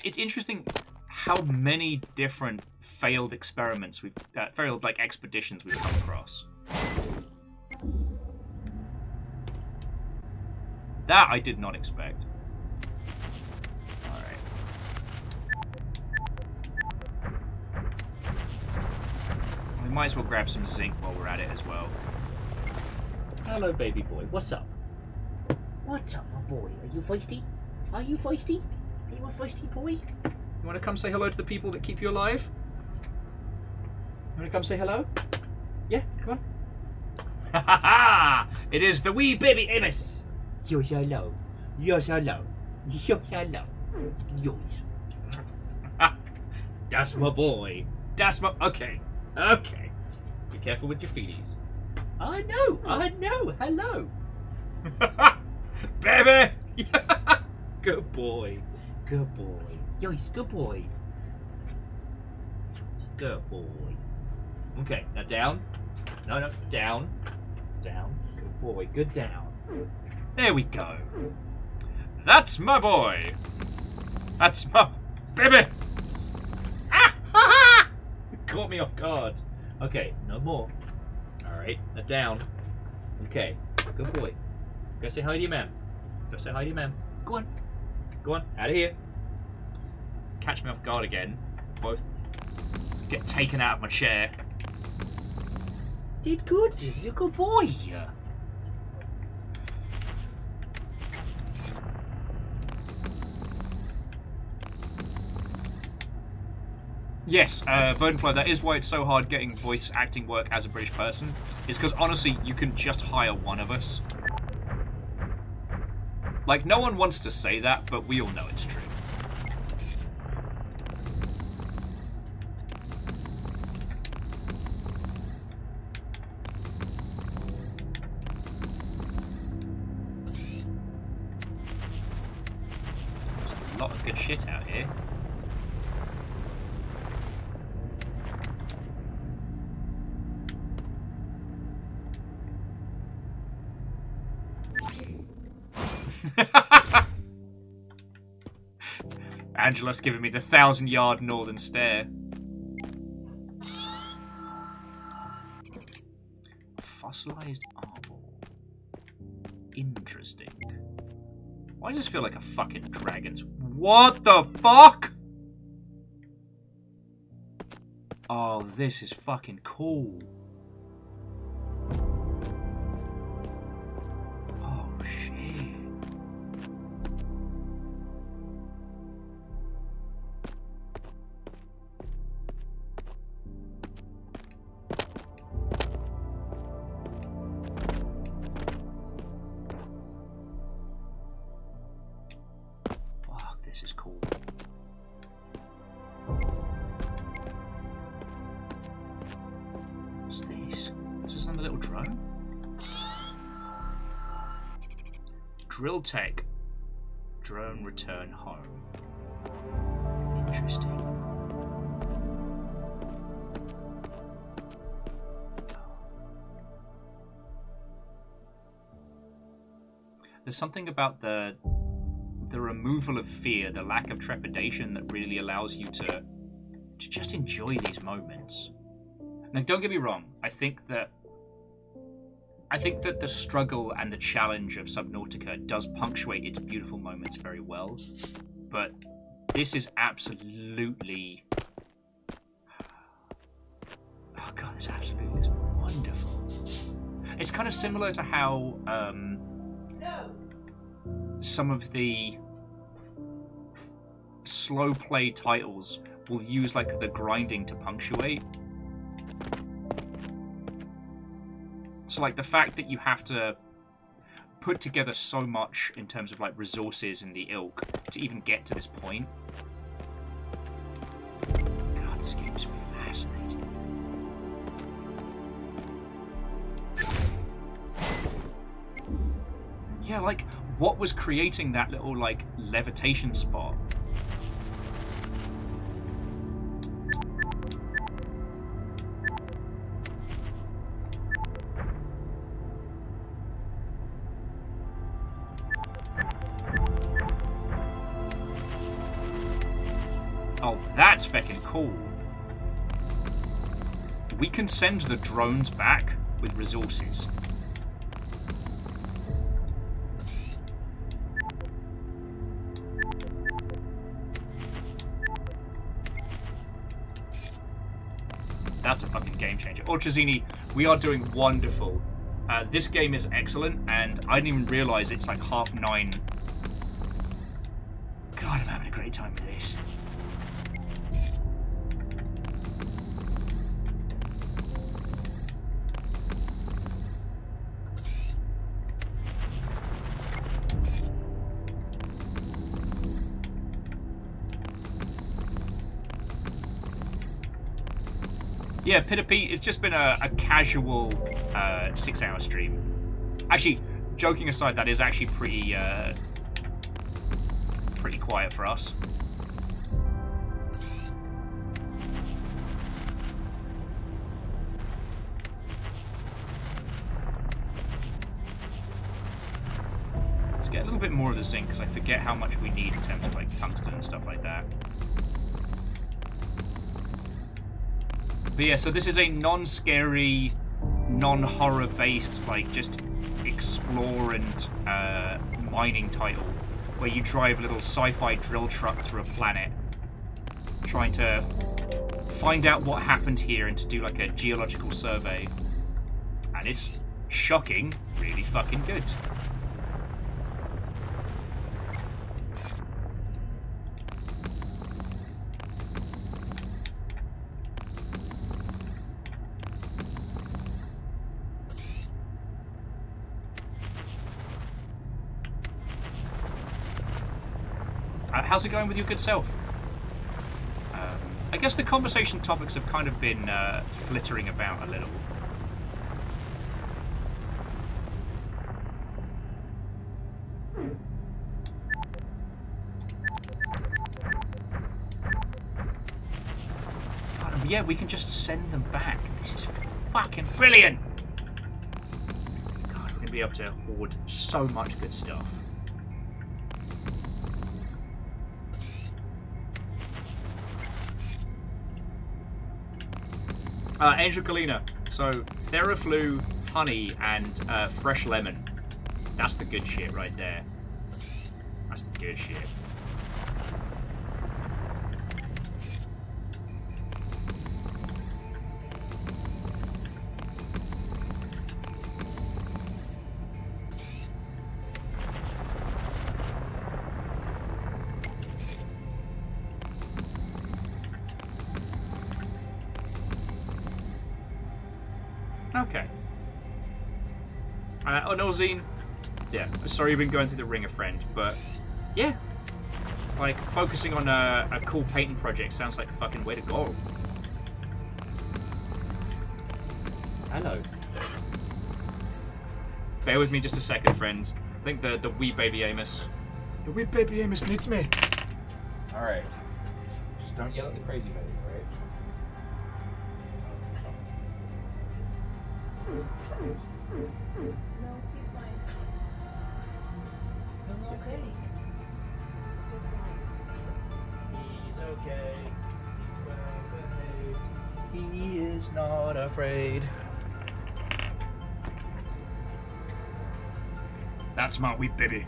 S1: It's interesting how many different failed experiments we've failed like expeditions we've come across. That I did not expect. Alright. We might as well grab some zinc while we're at it as well.
S6: Hello, baby boy. What's up? What's up, my boy? Are you feisty? Are you feisty? Are you a feisty boy?
S1: You want to come say hello to the people that keep you alive?
S6: You want to come say hello? Yeah, come on.
S1: Ha ha ha! It is the wee baby Amos!
S6: You're so low. You're so low. You're so low. Yours.
S1: That's my boy. That's my... Okay. Okay. Be careful with your feeties.
S6: I know. I know. Hello.
S1: Baby!
S6: Good boy. Good boy. Yours. Good boy.
S1: Good boy. Okay, now down. No, down. Down.
S6: Good boy. Good down.
S1: There we go. That's my boy. That's my baby. Ah! Ha ha!
S6: Caught me off guard. Okay, no more. Alright, now down. Okay, good boy. Go say hi to your man. Go say hi to your man. Go on. Go on, out of here.
S1: Catch me off guard again. Both get taken out of my chair.
S6: Did good. You're a good boy.
S1: Yes, Verdanflow, that is why it's so hard getting voice acting work as a British person. Is because, honestly, you can just hire one of us. Like, no one wants to say that, but we all know it's true. There's a lot of good shit out here. Angela's giving me the 1,000-yard northern stare. Fossilized arbor. Interesting. Why does this feel like a fucking dragon's... What the fuck? Oh, this is fucking cool. Oh, shit. This is cool. What's this? Is this on the little drone? Drill tech. Drone return home. Interesting. There's something about the removal of fear, the lack of trepidation that really allows you to just enjoy these moments. Now, don't get me wrong. I think that the struggle and the challenge of Subnautica does punctuate its beautiful moments very well, but this is absolutely... Oh god, this absolutely is wonderful. It's kind of similar to how some of the slow play titles will use like the grinding to punctuate. So like the fact that you have to put together so much in terms of like resources and the ilk to even get to this point. God, this game is fascinating. Yeah, like what was creating that little like levitation spot? Wow, that's fucking cool. We can send the drones back with resources. That's a fucking game changer. Ultrazini, we are doing wonderful. This game is excellent, and I didn't even realise it's like 9:30. God, I'm having a great time with this. Yeah, Pitter Pete, it's just been a casual 6-hour stream. Actually, joking aside, that is actually pretty quiet for us. Let's get a little bit more of the zinc, because I forget how much we need in terms of like tungsten and stuff like that. But yeah, so this is a non-scary, non-horror based, like, just explore and mining title, where you drive a little sci-fi drill truck through a planet, trying to find out what happened here and to do like a geological survey. And it's shocking, really fucking good. How's it going with your good self? I guess the conversation topics have kind of been flittering about a little. God, yeah, we can just send them back. This is fucking brilliant! God, we're going to be able to hoard so much good stuff. Angel Kalina. So, Theraflu, honey, and fresh lemon. That's the good shit right there. That's the good shit. Okay. Onozine, yeah, sorry you've been going through the ringer, friend, but yeah, like focusing on a cool painting project sounds like a fucking way to go.
S6: Hello.
S1: Bear with me just a second, friends. I think the wee baby Amos. The wee baby Amos needs me.
S6: Alright. Just don't yell at the crazy baby, alright?
S4: No, he's fine. He's okay. He's just fine.
S1: He's okay. He's well behaved. He is not afraid. That's my wee baby.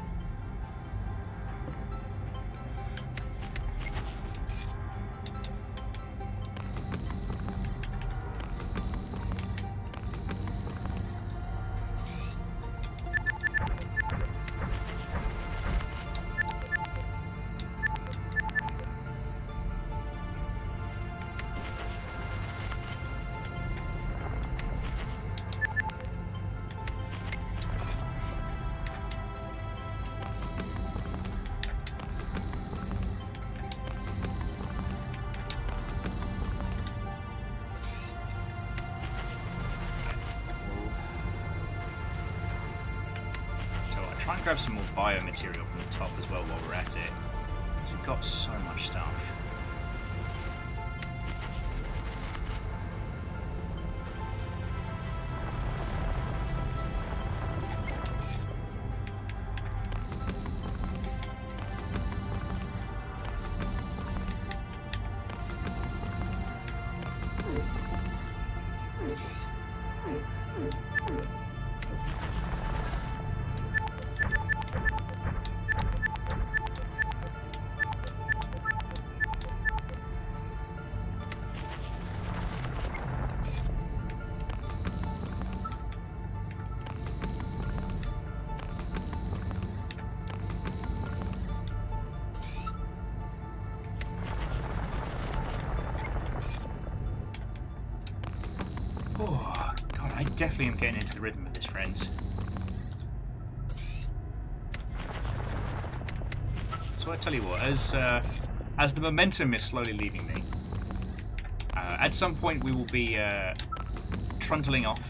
S1: Try and grab some more biomaterial from the top as well while we're at it. Because we've got so much stuff. Oh, God, I definitely am getting into the rhythm of this, friends. So I tell you what, as the momentum is slowly leaving me, at some point we will be trundling off.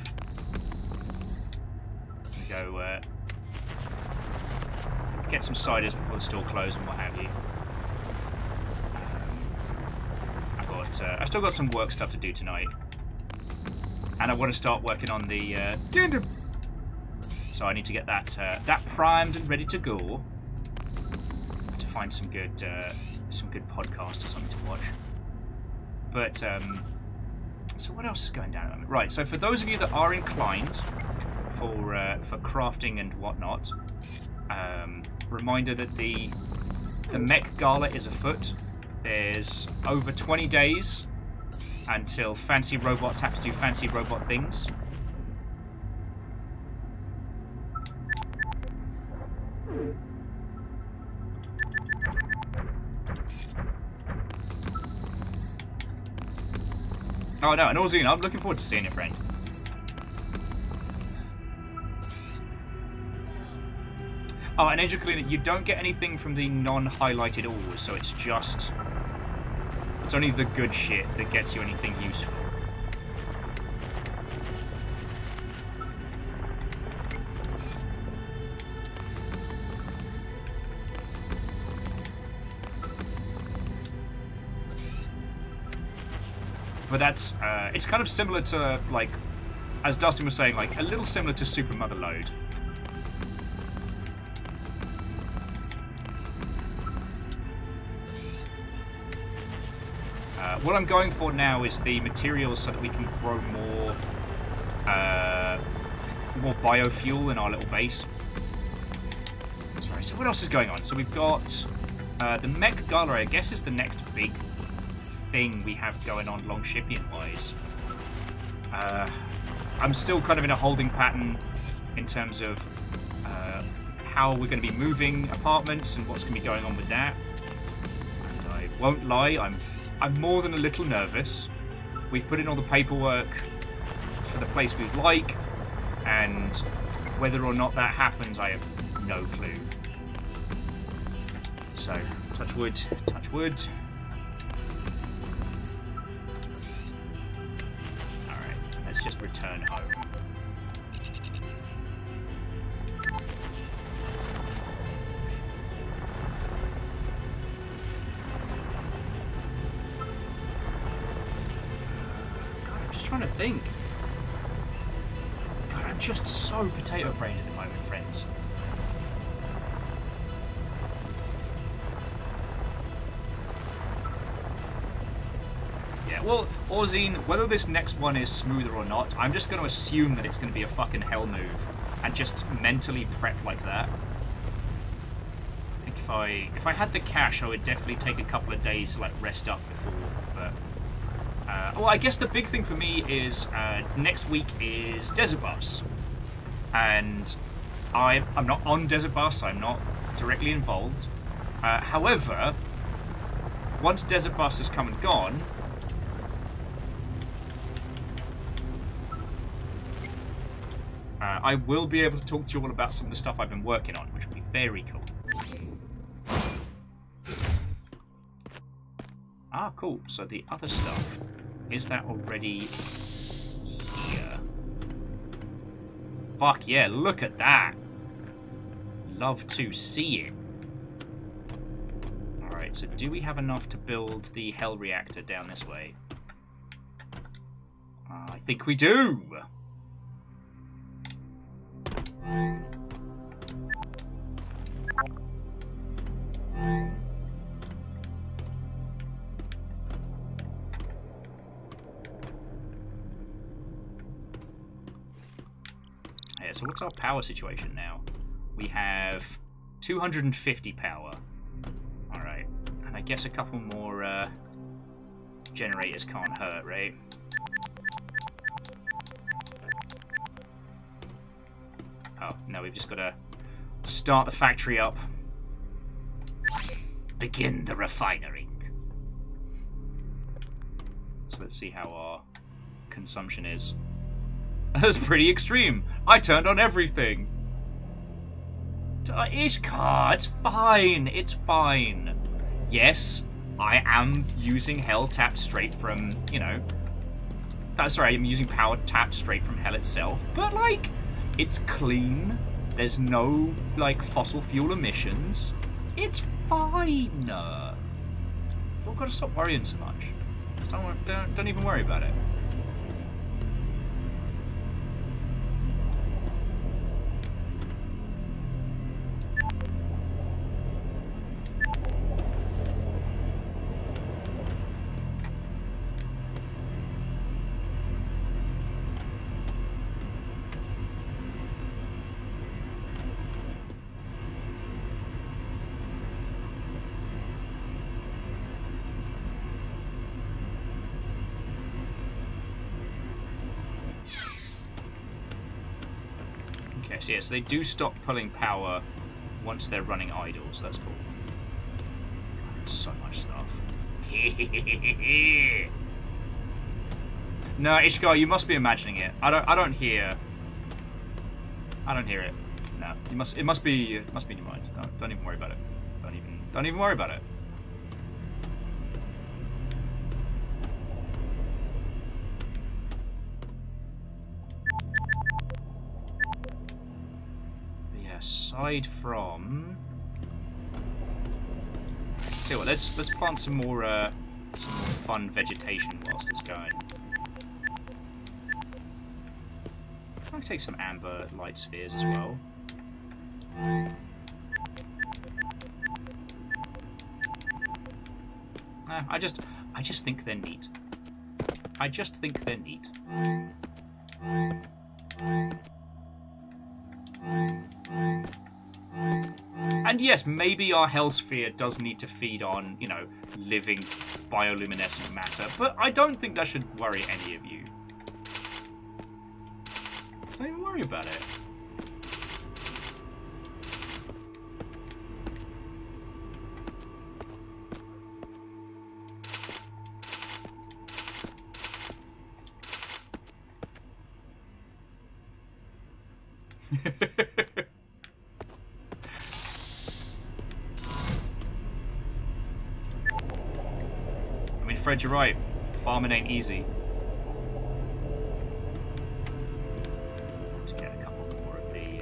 S1: We go get some ciders before the store closes and what have you. I've still got some work stuff to do tonight. And I want to start working on the Gundam. So I need to get that primed and ready to go. To find some good podcast or something to watch. But so what else is going down at the moment? Right. So for those of you that are inclined for crafting and whatnot, reminder that the mech gala is afoot. There's over 20 days until fancy robots have to do fancy robot things. Oh no, and Orzine, I'm looking forward to seeing you, friend. Oh, and Angel Kalina, you don't get anything from the non-highlighted ores, so it's only the good shit that gets you anything useful. But that's, it's kind of similar to, like, as Dustin was saying, like, a little similar to Super Motherload. What I'm going for now is the materials so that we can grow more biofuel in our little base. Sorry, so what else is going on? So we've got the Mech Gala, I guess, is the next big thing we have going on Longshipian-wise. I'm still kind of in a holding pattern in terms of how we're going to be moving apartments and what's going to be going on with that. And I won't lie, I'm more than a little nervous. We've put in all the paperwork for the place we'd like, and whether or not that happens, I have no clue. So, touch wood, touch wood. Alright, let's just return home. Trying to think. God, I'm just so potato brain at the moment, friends. Yeah, well, Orzine, whether this next one is smoother or not, I'm just going to assume that it's going to be a fucking hell move and just mentally prep like that. I think if I had the cash, I would definitely take a couple of days to like rest up before, but well, I guess the big thing for me is next week is Desert Bus, and I'm not on Desert Bus. I'm not directly involved. However, once Desert Bus has come and gone, I will be able to talk to you all about some of the stuff I've been working on, which will be very cool. Ah, cool. So the other stuff. Is that already here? Fuck yeah, look at that. Love to see it. Alright, so do we have enough to build the Hell Reactor down this way? I think we do. here. So what's our power situation now? We have 250 power. Alright. And I guess a couple more generators can't hurt, right? Oh, no, we've just got to start the factory up. Begin the refinery. So let's see how our consumption is. That's pretty extreme. I turned on everything. Ishkar, it's fine. It's fine. Yes, I am using hell tapped straight from, you know... sorry, I'm using power tapped straight from hell itself. But, like, it's clean. There's no, like, fossil fuel emissions. It's fine. We've got to stop worrying so much. Just don't even worry about it. So yes, they do stop pulling power once they're running idle, so that's cool. So much stuff. No, Ishkar, you must be imagining it. I don't hear it. No, it must be in your mind. No, don't even worry about it. Don't even worry about it. Aside from, tell you what, let's plant some more fun vegetation whilst it's going. I'll take some amber light spheres as well. I just think they're neat. I just think they're neat. And yes, maybe our Hellsphere does need to feed on, you know, living bioluminescent matter, but I don't think that should worry any of you. Don't even worry about it. Fred, you're right. Farming ain't easy. To get a couple more of the.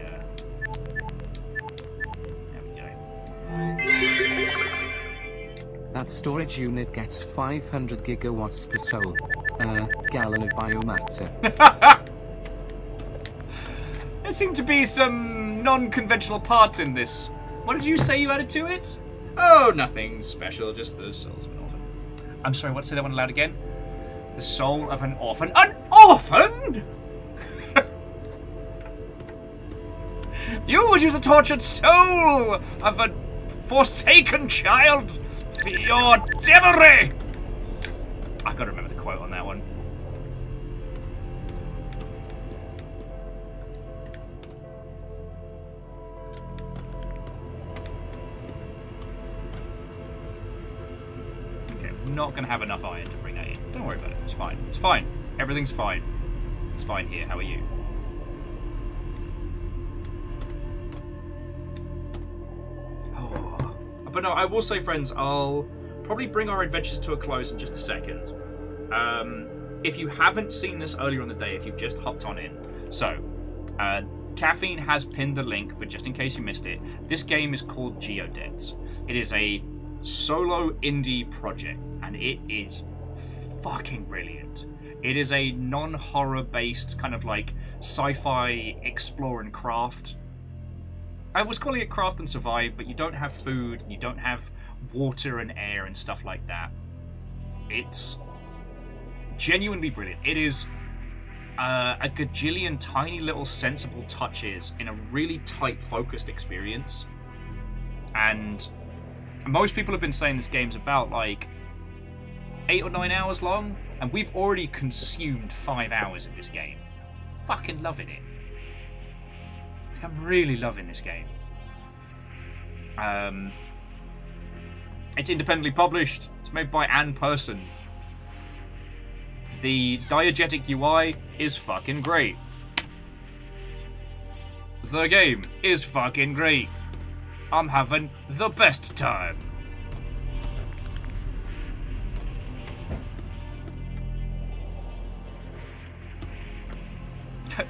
S1: There we go.
S3: That storage unit gets 500 gigawatts per soul. Gallon of biomatter.
S1: There seem to be some non-conventional parts in this. What did you say you added to it? Oh, nothing special. Just the souls of an orphan. I'm sorry, what? Say that one aloud again. The soul of an orphan. An orphan?! You would use the tortured soul of a forsaken child for your devilry! I've got to remember the quote on that one. Not going to have enough iron to bring that in. Don't worry about it. It's fine. It's fine. Everything's fine. It's fine here. How are you? Oh. But no, I will say, friends, I'll probably bring our adventures to a close in just a second. If you haven't seen this earlier in the day, if you've just hopped on in. So, Caffeine has pinned the link, but just in case you missed it, this game is called Geodet. It is a solo indie project, and it is fucking brilliant. It is a non-horror based kind of like sci-fi explore and craft. I was calling it craft and survive, but you don't have food, you don't have water and air and stuff like that. It's genuinely brilliant. It is a gajillion tiny little sensible touches in a really tight, focused experience. And most people have been saying this game's about like 8 or 9 hours long, and we've already consumed 5 hours of this game. Fucking loving it. Like, I'm really loving this game. It's independently published. It's made by Ann Person. The diegetic UI is fucking great. The game is fucking great. I'm having the best time.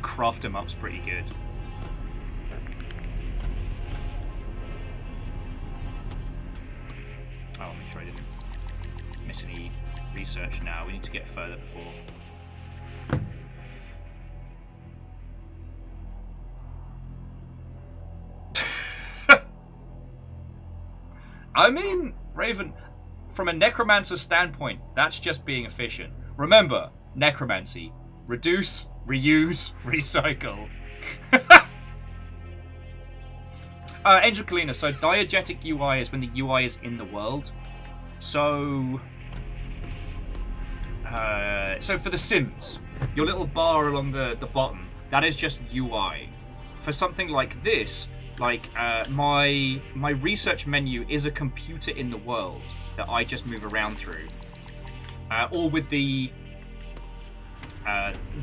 S1: Craft 'em up's pretty good. Oh, make sure I didn't miss any research now. We need to get further before. I mean, Raven, from a necromancer standpoint, that's just being efficient. Remember, necromancy. Reduce, reuse, recycle. Angel Kalina, so diegetic UI is when the UI is in the world. So for The Sims, your little bar along the bottom, that is just UI. For something like this, like my research menu is a computer in the world that I just move around through. Or with the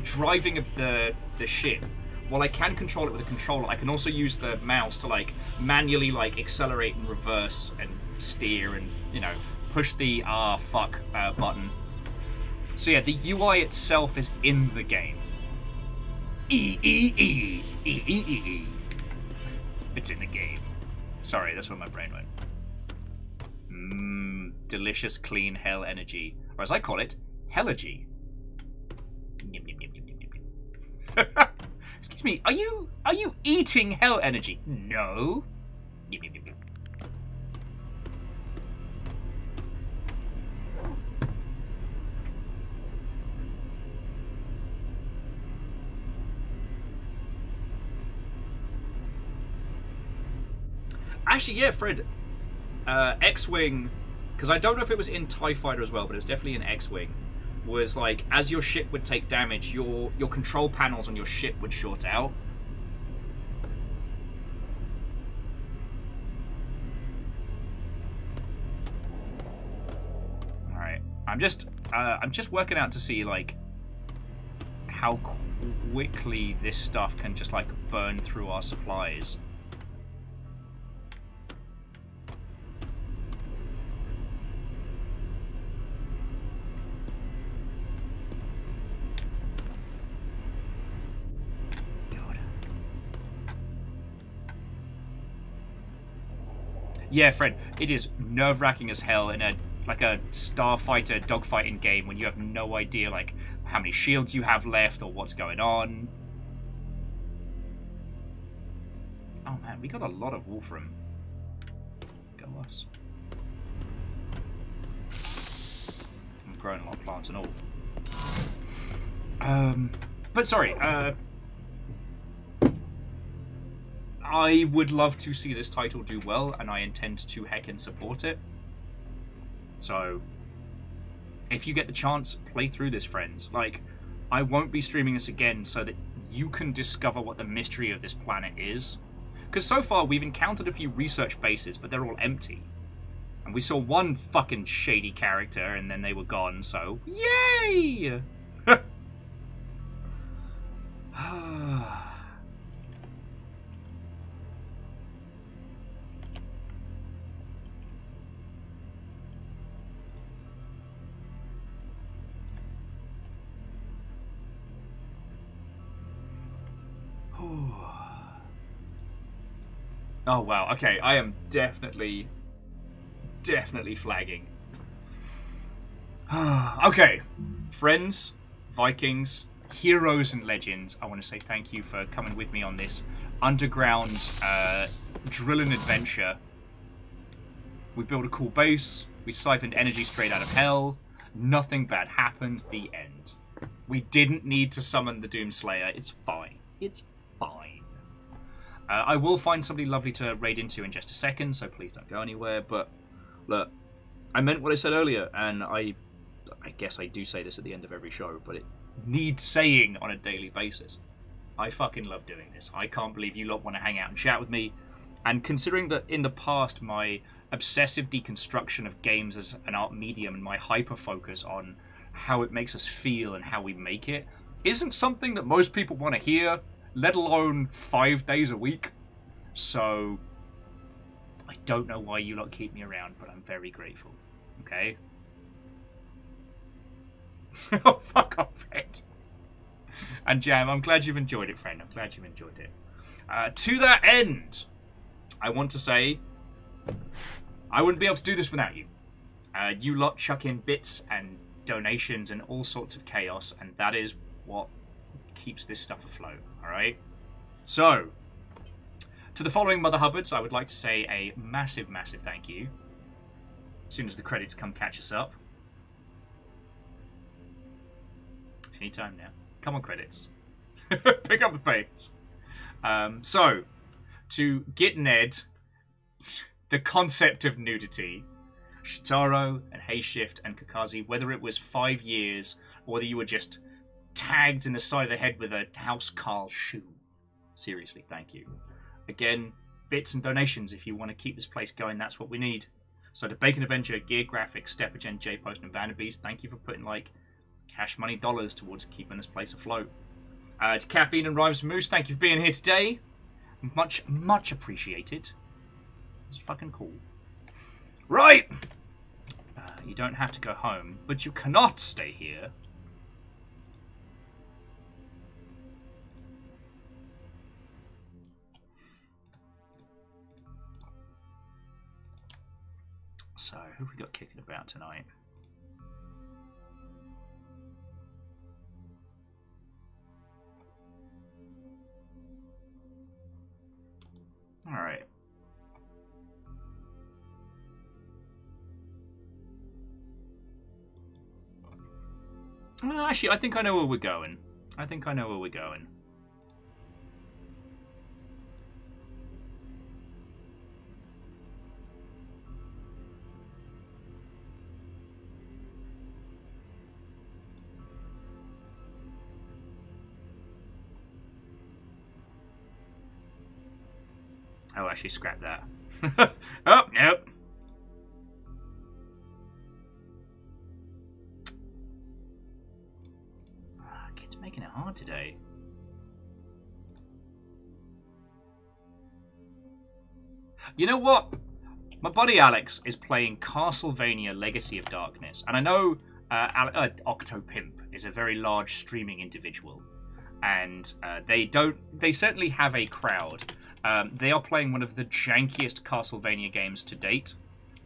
S1: driving of the ship. While I can control it with a controller, I can also use the mouse to like manually like accelerate and reverse and steer and, you know, push the fuck button. So yeah, the UI itself is in the game. It's in the game. Sorry, that's where my brain went. Delicious, clean hell energy. Or as I call it, hellergy. Excuse me, are you eating hell energy? No. Actually, yeah, Fred. X-Wing, because I don't know if it was in TIE Fighter as well, but it was definitely in X-Wing, was like, as your ship would take damage, your control panels on your ship would short out. Alright. I'm just working out to see, like, how quickly this stuff can just, like, burn through our supplies. Yeah, Fred, it is nerve-wracking as hell in a starfighter dogfighting game when you have no idea like how many shields you have left or what's going on. Oh man, we got a lot of Wolfram. Go us. I'm growing a lot of plants and all. But sorry, I would love to see this title do well, and I intend to heckin' support it. So, if you get the chance, play through this, friends. Like, I won't be streaming this again so that you can discover what the mystery of this planet is. Because so far, we've encountered a few research bases, but they're all empty. And we saw one fucking shady character, and then they were gone, so yay! Oh wow, okay, I am definitely flagging. Okay, friends, Vikings, heroes and legends, I want to say thank you for coming with me on this underground drilling adventure. We built a cool base, we siphoned energy straight out of hell, nothing bad happened, the end. We didn't need to summon the Doomslayer. It's fine. It's fine. I will find somebody lovely to raid into in just a second, so please don't go anywhere. But look, I meant what I said earlier, and I guess I do say this at the end of every show, but it needs saying on a daily basis. I fucking love doing this. I can't believe you lot want to hang out and chat with me. And considering that in the past my obsessive deconstruction of games as an art medium and my hyper-focus on how it makes us feel and how we make it isn't something that most people want to hear, let alone 5 days a week. So I don't know why you lot keep me around, but I'm very grateful. Okay? Oh, fuck off, Ed. And Jam, I'm glad you've enjoyed it, friend. I'm glad you've enjoyed it. To that end, I want to say I wouldn't be able to do this without you. You lot chuck in bits and donations and all sorts of chaos, and that is what keeps this stuff afloat, alright? So, to the following Mother Hubbards, I would like to say a massive, massive thank you. As soon as the credits come catch us up. Anytime now. Come on, credits. Pick up the pace. So, to Git Ned, the concept of nudity, Shitaro and Hayshift and Kakazi, whether it was 5 years or whether you were just tagged in the side of the head with a House Carl shoe. Seriously, thank you. Again, bits and donations if you want to keep this place going, that's what we need. So to Bacon Avenger, Gear Graphics, Stepagen, J-Post and Vanderbeest, thank you for putting like cash money dollars towards keeping this place afloat. To Caffeine and Rhymes Moose, thank you for being here today. Much, much appreciated. It's fucking cool. Right! You don't have to go home, but you cannot stay here. So, who have we got kicking about tonight? Alright. Actually, I think I know where we're going. Oh, actually, scrap that. Oh, nope. Kid's making it hard today. You know what? My buddy Alex is playing Castlevania Legacy of Darkness. And I know Octopimp is a very large streaming individual. And they certainly have a crowd. They are playing one of the jankiest Castlevania games to date,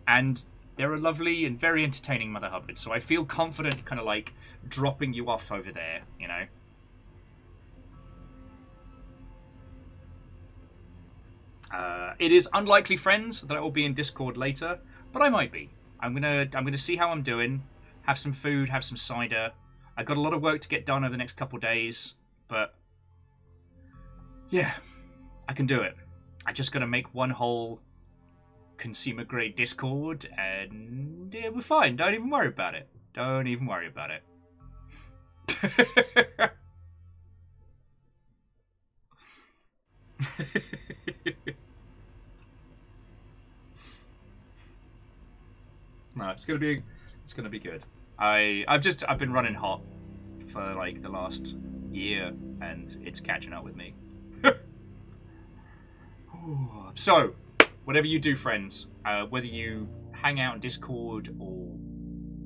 S1: and they're a lovely and very entertaining Mother Hubbard, so I feel confident kind of like dropping you off over there, you know. It is unlikely, friends, that I will be in Discord later, but I might be. I'm gonna see how I'm doing, have some food, have some cider. I've got a lot of work to get done over the next couple days, but yeah. I can do it. I just gotta make one whole consumer grade Discord and yeah, we're fine. Don't even worry about it. Don't even worry about it. No, it's gonna be good. I've been running hot for like the last year and it's catching up with me. So, whatever you do, friends, whether you hang out in Discord or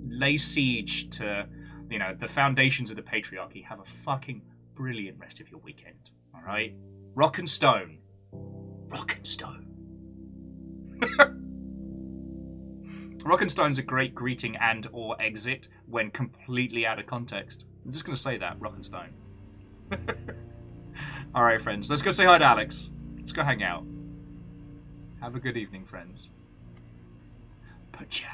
S1: lay siege to, you know, the foundations of the patriarchy, have a fucking brilliant rest of your weekend. All right, rock and stone, rock and stone. Rock and stone's a great greeting and/or exit when completely out of context. I'm just gonna say that, rock and stone. All right, friends, let's go say hi to Alex. Let's go hang out. Have a good evening, friends. Pacha.